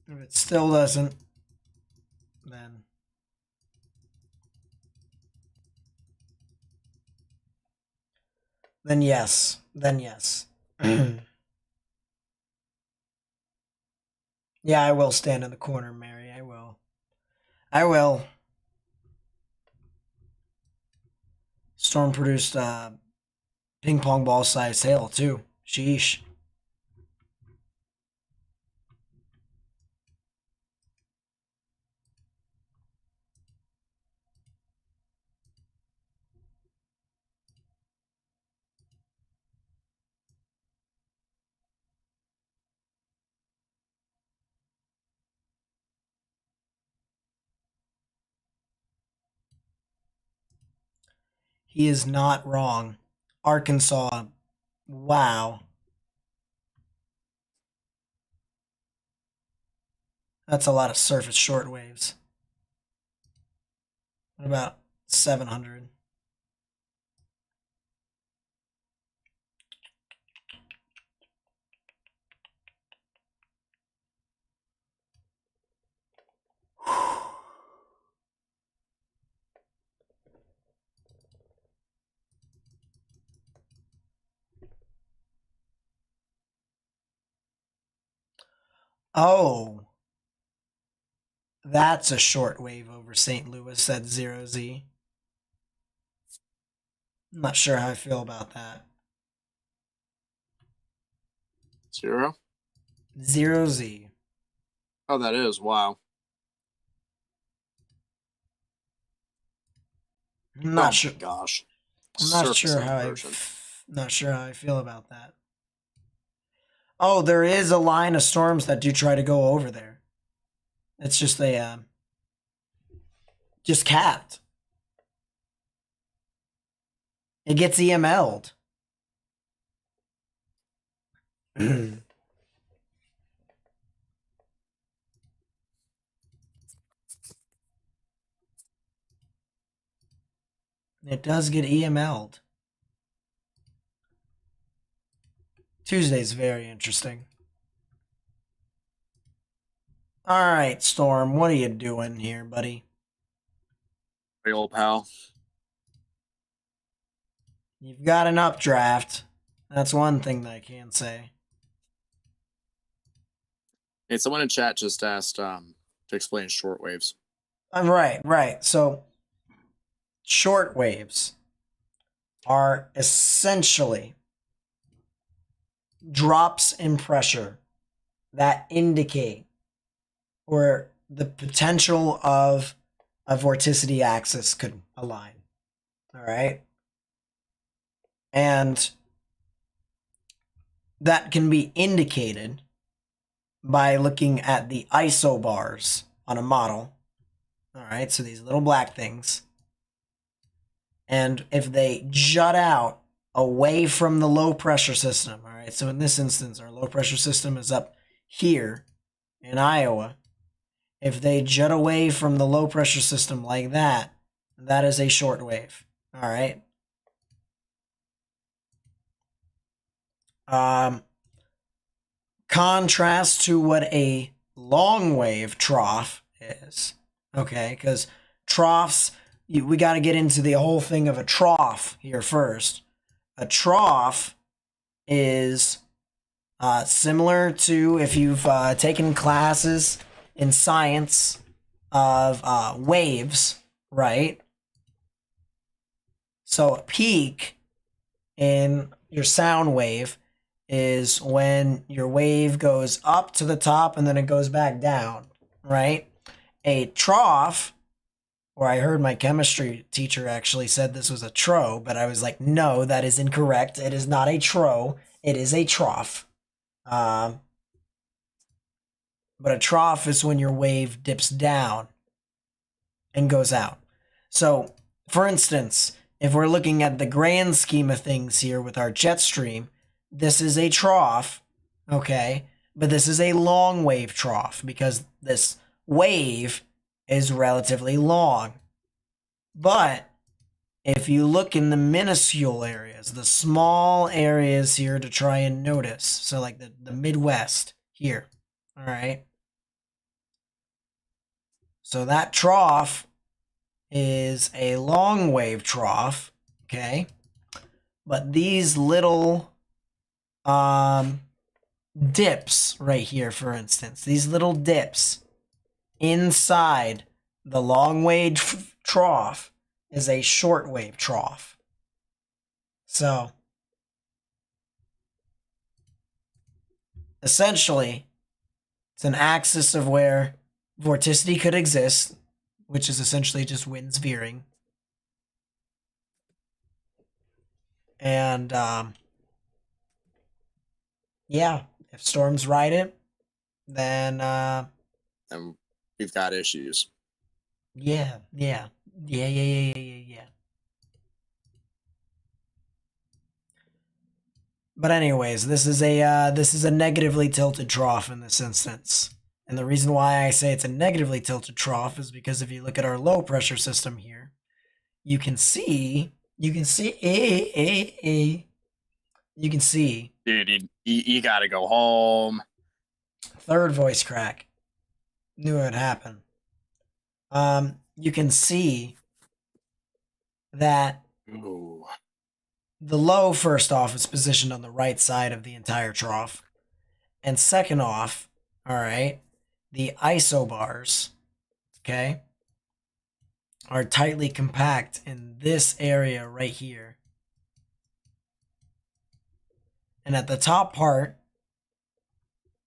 if it still doesn't, then yes, Yeah, I will stand in the corner, Mary. I will. Storm produced ping pong ball sized hail too. Sheesh. He is not wrong. Arkansas, wow. That's a lot of surface shortwaves. What about 700? Oh, that's a shortwave over St. Louis at 0Z. I'm not sure how I feel about that. 0? 0Z. Oh, that is. Wow. I'm not sure. Gosh. I'm not Surface sure how inversion. not sure how I feel about that. Oh, there is a line of storms that do try to go over there. It's just just capped. It gets EML'd. It does get EML'd. Tuesday's very interesting. All right, Storm, what are you doing here, buddy? Hey, old pal. You've got an updraft. That's one thing that I can say. Hey, someone in chat just asked to explain shortwaves. Right. So, short waves are essentially drops in pressure that indicate where the potential of a vorticity axis could align. All right. And that can be indicated by looking at the isobars on a model. All right. So these little black things. And if they jut out away from the low pressure system. All right, so in this instance, our low pressure system is up here in Iowa. If they jut away from the low pressure system like that, that is a short wave. All right. Contrast to what a long wave trough is. Okay, because troughs, we got to get into the whole thing of a trough here first. A trough is similar to if you've taken classes in science of waves, right? So a peak in your sound wave is when your wave goes up to the top and then it goes back down, right? A trough, or I heard my chemistry teacher actually said this was a tro, but I was like, no, that is incorrect. It is not a tro. It is a trough. But a trough is when your wave dips down and goes out. So, for instance, if we're looking at the grand scheme of things here with our jet stream, this is a trough, okay? But this is a long wave trough because this wave is relatively long. But if you look in the minuscule areas, the small areas here to try and notice, so like the Midwest here, all right? So that trough is a long wave trough, okay? But these little dips right here, for instance, these little dips inside the long wave trough is a short wave trough. So essentially, it's an axis of where vorticity could exist, which is essentially just winds veering. And yeah, if storms ride it, then And we've got issues. yeah. But anyways, this is a negatively tilted trough in this instance. And the reason why I say it's a negatively tilted trough is because if you look at our low pressure system here, you can see, Dude, you gotta go home. third voice crack. Knew it would happen. You can see that Ooh. the low, first off, is positioned on the right side of the entire trough. And second off, all right, the isobars, okay, are tightly compact in this area right here. And at the top part,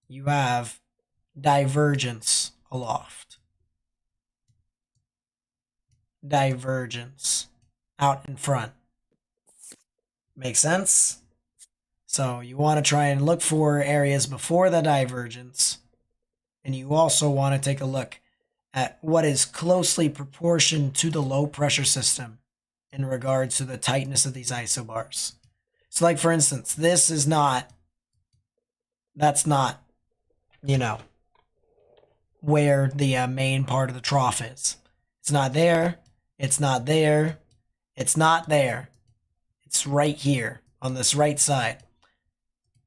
you have divergence aloft. Divergence out in front. Make sense? So you want to try and look for areas before the divergence. And you also want to take a look at what is closely proportioned to the low pressure system in regards to the tightness of these isobars. So like for instance, that's not, where the main part of the trough is. It's not there. It's not there. It's not there. It's right here on this right side.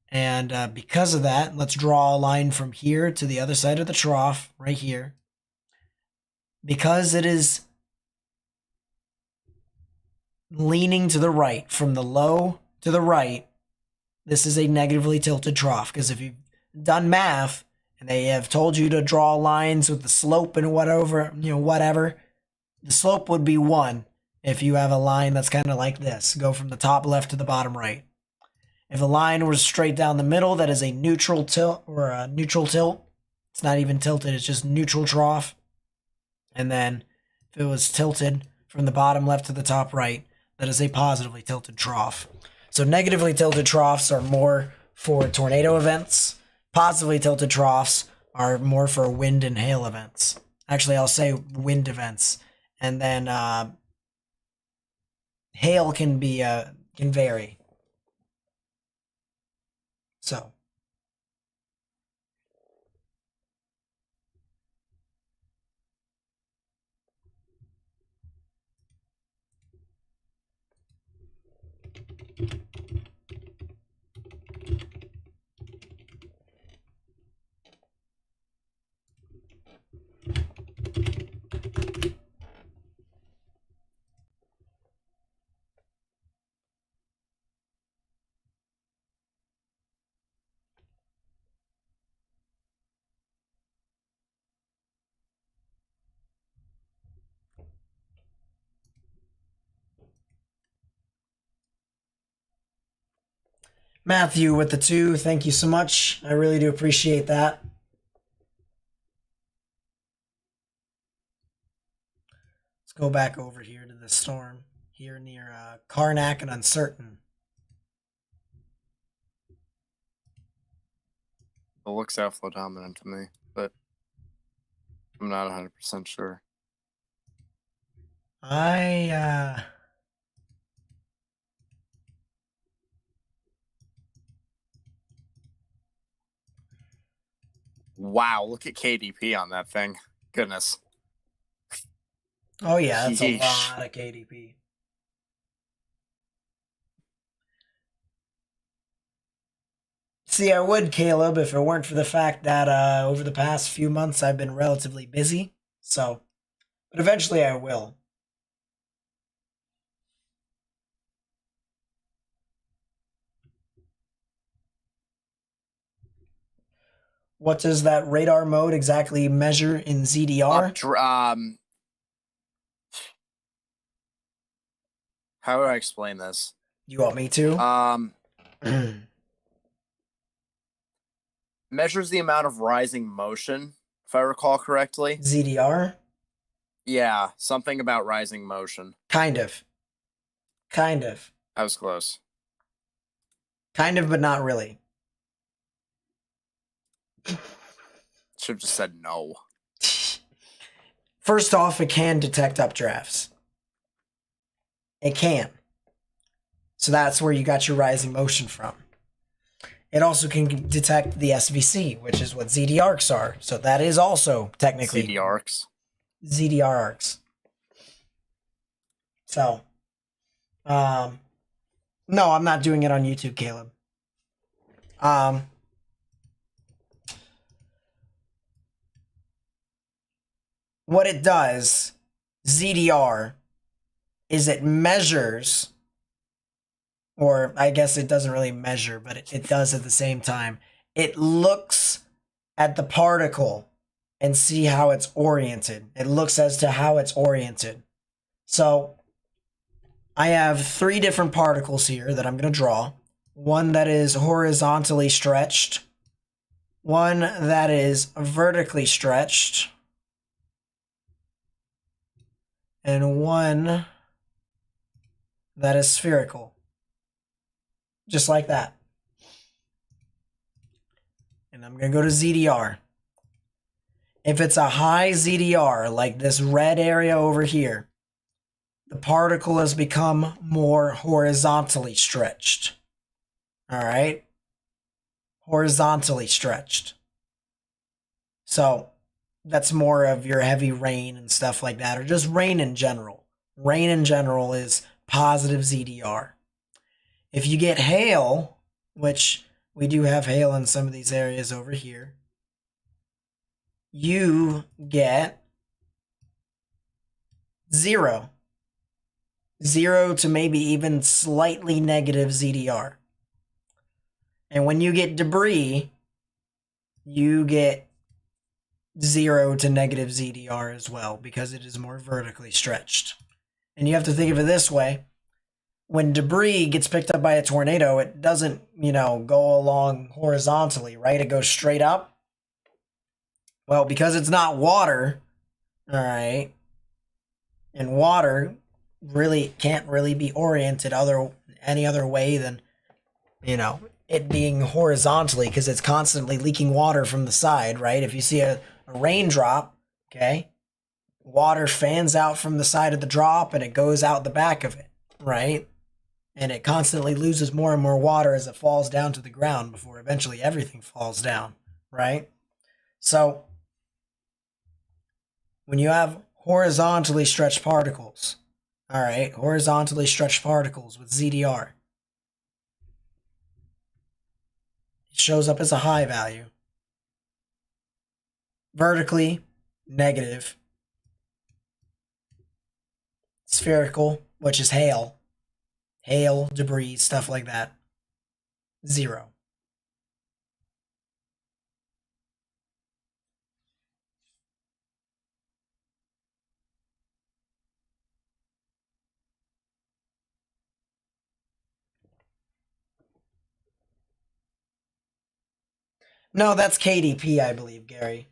And because of that, let's draw a line from here to the other side of the trough, right here. Because it is leaning to the right, from the low to the right, this is a negatively tilted trough. Because if you've done math and they have told you to draw lines with the slope and whatever, the slope would be 1 if you have a line that's kind of like this, go from the top left to the bottom right. If a line was straight down the middle, that is a neutral tilt or a neutral tilt. It's not even tilted, it's just neutral trough. And then if it was tilted from the bottom left to the top right, that is a positively tilted trough. So negatively tilted troughs are more for tornado events. Positively tilted troughs are more for wind and hail events. Actually, I'll say wind events. And then hail can vary. So. Matthew with the 2, thank you so much. I really do appreciate that. Let's go back over here to the storm here near Karnak and Uncertain. It looks outflow dominant to me, but I'm not 100% sure. Wow, look at KDP on that thing. Goodness. Oh yeah, that's a Yeesh. lot of KDP. See, I would, Caleb, if it weren't for the fact that over the past few months I've been relatively busy. So, but eventually I will. What does that radar mode exactly measure in ZDR? How do I explain this? You want me to? Measures the amount of rising motion, if I recall correctly. ZDR? Yeah, something about rising motion. Kind of. Kind of. I was close. Kind of, but not really. Should have just said no. First off, it can detect updrafts. It can. So that's where you got your rising motion from. It also can detect the SVC, which is what ZD arcs are. So that is also technically ZD arcs. ZDR arcs. So, no, I'm not doing it on YouTube, Caleb. What it does, ZDR, is it measures, or I guess it doesn't really measure, but it does at the same time. It looks at the particle and see how it's oriented. It looks as to how it's oriented. So I have 3 different particles here that I'm going to draw. One that is horizontally stretched, one that is vertically stretched, and one that is spherical. Just like that. And I'm going to go to ZDR. If it's a high ZDR, like this red area over here, the particle has become more horizontally stretched. All right? Horizontally stretched. So that's more of your heavy rain and stuff like that, or just rain in general. Rain in general is positive ZDR. If you get hail, which we do have hail in some of these areas over here, you get 0. 0 to maybe even slightly negative ZDR. And when you get debris, you get 0 to negative ZDR as well, because it is more vertically stretched. And you have to think of it this way. When debris gets picked up by a tornado, it doesn't, go along horizontally, right? It goes straight up. Well, because it's not water, all right, and water really can't really be oriented any other way than, it being horizontally, because it's constantly leaking water from the side, right? If you see a raindrop, okay, water fans out from the side of the drop and it goes out the back of it, right? and it constantly loses more and more water as it falls down to the ground before eventually everything falls down, right? So when you have horizontally stretched particles, all right, horizontally stretched particles with ZDR, it shows up as a high value. Vertically, negative. Spherical, which is hail, debris, stuff like that, 0. No, that's KDP, I believe, Gary.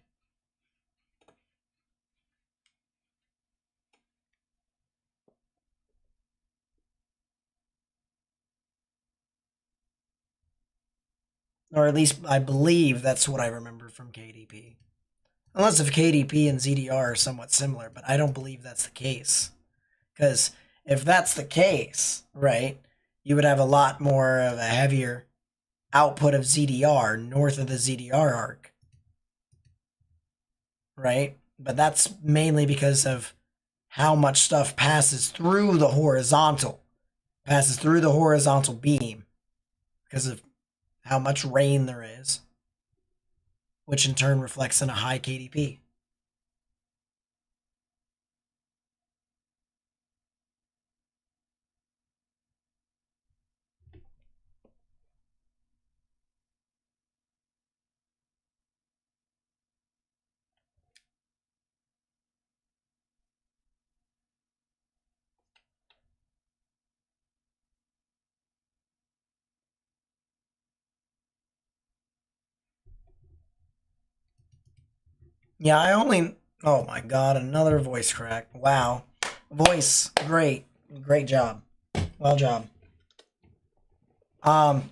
Or at least I believe that's what I remember from KDP. Unless if KDP and ZDR are somewhat similar, but I don't believe that's the case. Because if that's the case, right, you would have a lot more of a heavier output of ZDR north of the ZDR arc. Right? But that's mainly because of how much stuff passes through the horizontal beam because of how much rain there is, which in turn reflects in a high KDP. Yeah, I only. Oh my god, another voice crack. Wow. Voice, great. Great job. Well job. I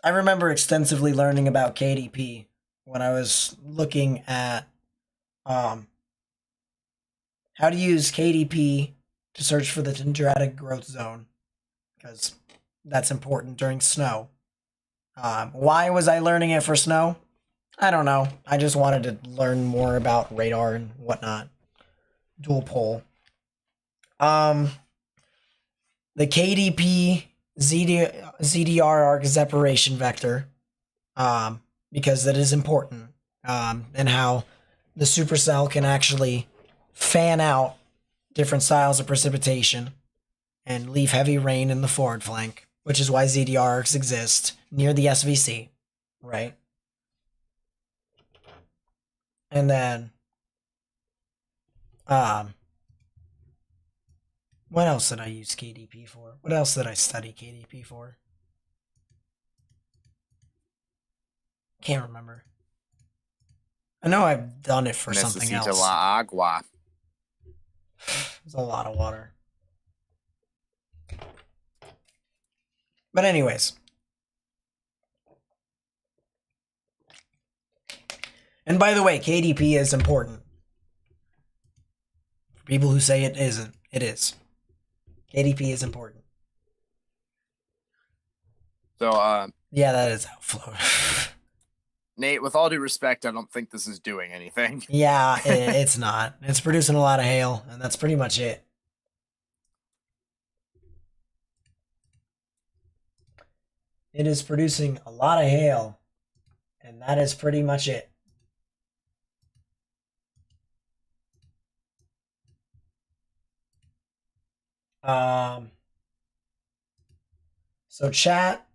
remember extensively learning about KDP when I was looking at how to use KDP to search for the dendritic growth zone, because that's important during snow. Why was I learning it for snow? I don't know. I just wanted to learn more about radar and whatnot. Dual pole. The KDP ZDR arc separation vector, because that is important, and how the supercell can actually fan out different styles of precipitation and leave heavy rain in the forward flank, which is why ZDR arcs exist near the SVC, right? And then, what else did I use KDP for? What else did I study KDP for? Can't remember. I know I've done it for something Necesita else. la agua. There's a lot of water. But anyways. And by the way, KDP is important. For people who say it isn't, it is. KDP is important. So, Yeah, that is outflow. Nate, with all due respect, I don't think this is doing anything. Yeah, it's not. It's producing a lot of hail, and that's pretty much it. It is producing a lot of hail, and that is pretty much it. So chat,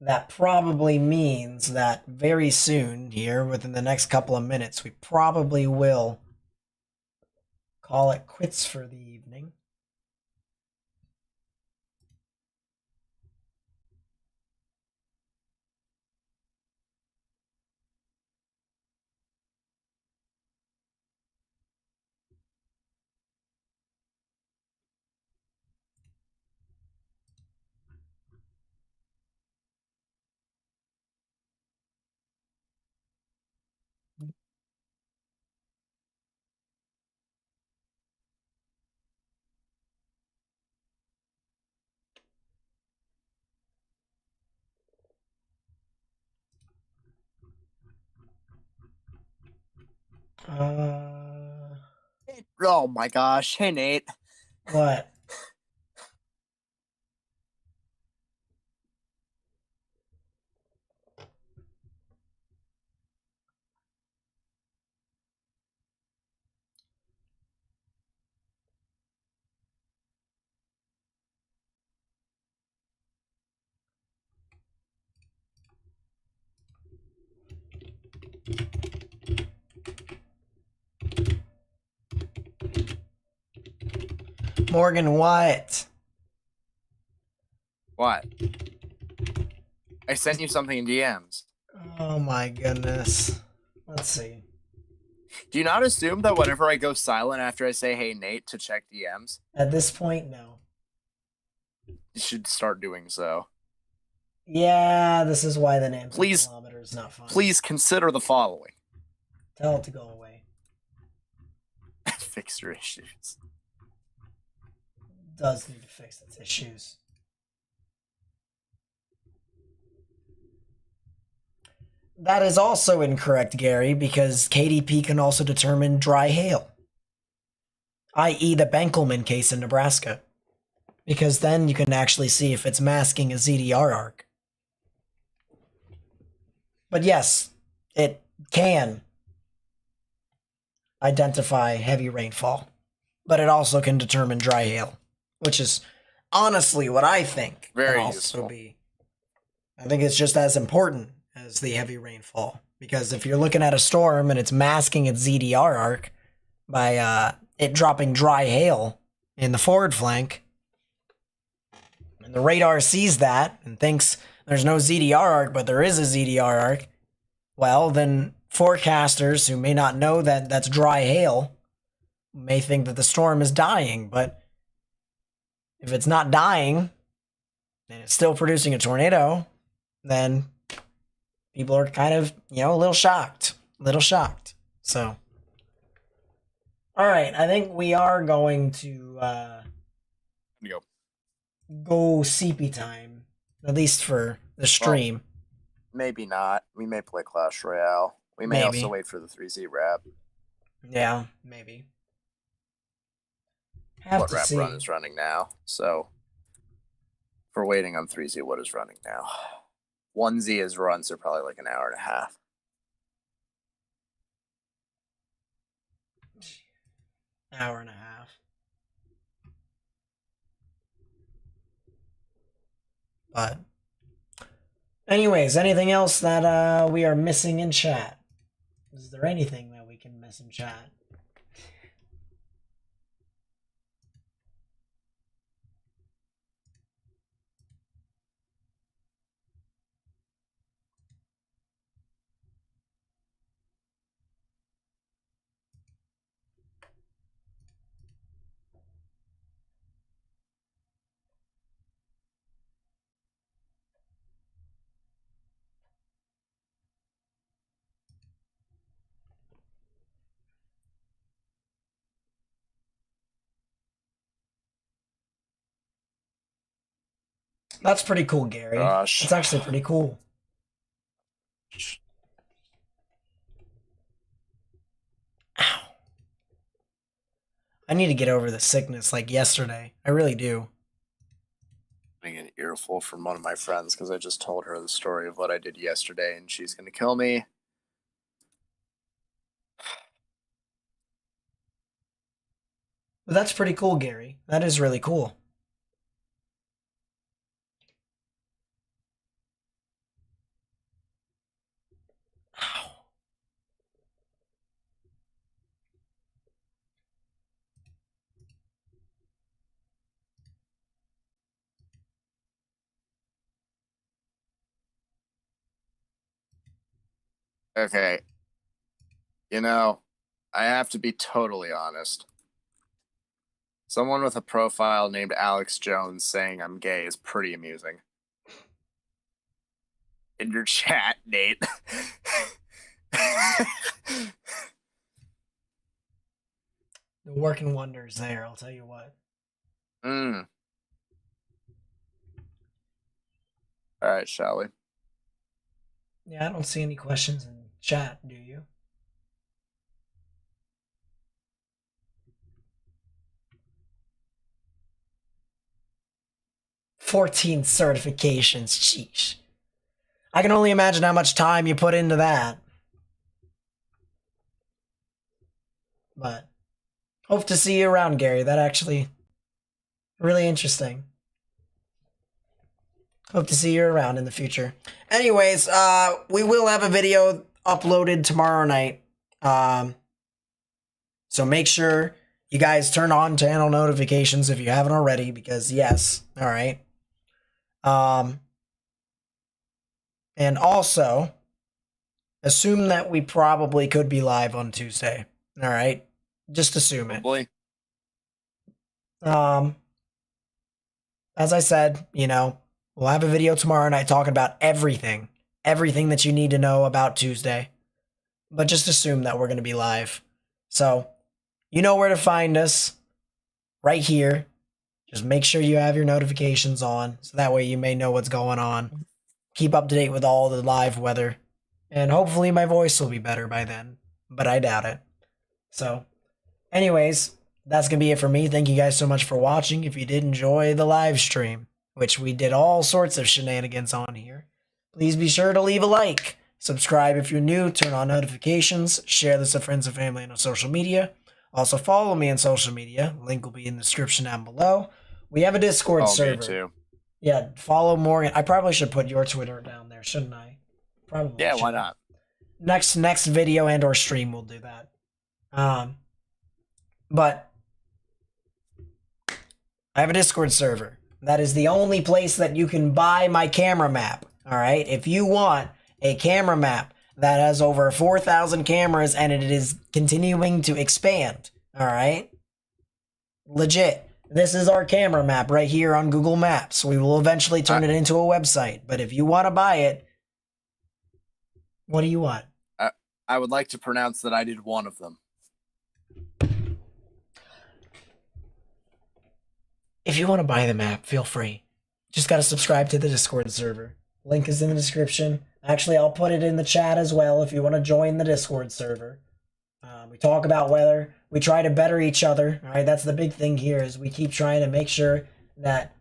that probably means that very soon here, within the next couple of minutes, we probably will call it quits for the evening. Oh my gosh. Hey, Nate. What? Morgan, what? What? I sent you something in DMs. Oh my goodness. Let's see. Do you not assume that whenever I go silent after I say "Hey Nate" to check DMs, At this point, no. you should start doing so? Yeah, this is why the name's Please- kilometer is not fun. Please consider the following: Tell it to go away. fix your issues. Does need to fix its issues. That is also incorrect, Gary, because KDP can also determine dry hail, i.e. the Benkelman case in Nebraska, because then you can actually see if it's masking a ZDR arc. But yes, it can identify heavy rainfall, but it also can determine dry hail, which is honestly what I think Very can also useful. be. I think it's just as important as the heavy rainfall, because if you're looking at a storm and it's masking its ZDR arc by it dropping dry hail in the forward flank, and the radar sees that and thinks there's no ZDR arc, but there is a ZDR arc, well, then forecasters who may not know that that's dry hail may think that the storm is dying. But if it's not dying and it's still producing a tornado, then people are kind of, a little shocked. So, all right, I think we are going to Go. go CP time, at least for the stream. Maybe not. We may play Clash Royale. We may Maybe. also wait for the 3Z wrap. Yeah, maybe. Have What to wrap see. run is running now? So, if we're waiting on 3Z, what is running now? 1Z is run, so probably like an hour and a half. Hour and a half. But anyways, anything else that we are missing in chat? Is there anything that we can miss in chat? That's pretty cool, Gary. Gosh. It's actually pretty cool. Ow. I need to get over the sickness like yesterday. I really do. Getting an earful from one of my friends because I just told her the story of what I did yesterday, and she's gonna kill me. But that's pretty cool, Gary. That is really cool. Ow. Okay. I have to be totally honest. Someone with a profile named Alex Jones saying I'm gay is pretty amusing. In your chat, Nate. The working wonders there, I'll tell you what. All right, shall we? Yeah, I don't see any questions in chat, do you? 14 certifications. Sheesh. I can only imagine how much time you put into that. But hope to see you around, Gary. That actually really interesting. Hope to see you around in the future. Anyways, we will have a video uploaded tomorrow night. So make sure you guys turn on channel notifications if you haven't already, because yes, all right. And also, assume that we probably could be live on Tuesday. All right, just assume it. Probably. As I said, we'll have a video tomorrow night talking about everything that you need to know about Tuesday. But just assume that we're going to be live. So, you know where to find us, right here. Just make sure you have your notifications on, so that way you may know what's going on. Keep up to date with all the live weather. And hopefully my voice will be better by then, but I doubt it. So, anyways, that's going to be it for me. Thank you guys so much for watching. If you did enjoy the live stream, which we did all sorts of shenanigans on here, please be sure to leave a like. Subscribe if you're new, turn on notifications, share this with friends and family on social media. Also follow me on social media. Link will be in the description down below. We have a Discord server. Me too. Yeah, follow Morgan. I probably should put your Twitter down there, shouldn't I? Probably. Yeah, should. why not? Next video and or stream we'll do that. But I have a Discord server. That is the only place that you can buy my camera map. All right? If you want a camera map that has over 4,000 cameras and it is continuing to expand. All right? Legit. This is our camera map right here on Google Maps. We will eventually turn it into a website. But if you want to buy it, what do you want? I would like to pronounce that I did one of them. If you want to buy the map, feel free. Just got to subscribe to the Discord server. Link is in the description. Actually, I'll put it in the chat as well if you want to join the Discord server. We talk about weather. We try to better each other. All right, that's the big thing here is we keep trying to make sure that,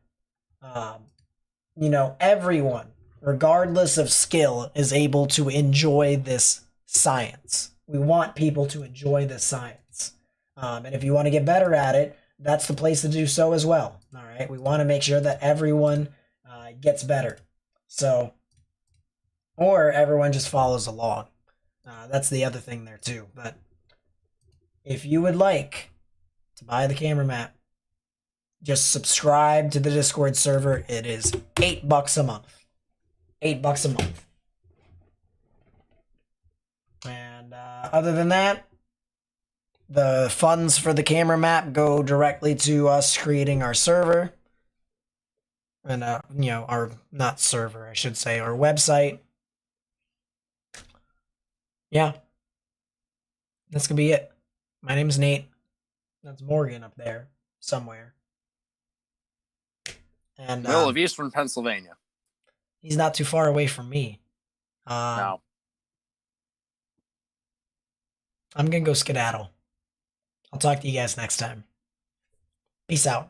everyone, regardless of skill, is able to enjoy this science. We want people to enjoy this science. And if you want to get better at it, that's the place to do so as well. All right, we want to make sure that everyone gets better. So, or everyone just follows along. That's the other thing there too. But if you would like to buy the camera map, just subscribe to the Discord server. It is $8 a month. $8 a month. And other than that, the funds for the camera map go directly to us creating our server. And, our, not server, I should say, our website. Yeah. That's going to be it. My name's Nate. That's Morgan up there somewhere. And Middle of Eastern Pennsylvania. he's not too far away from me. No. I'm going to go skedaddle. I'll talk to you guys next time. Peace out.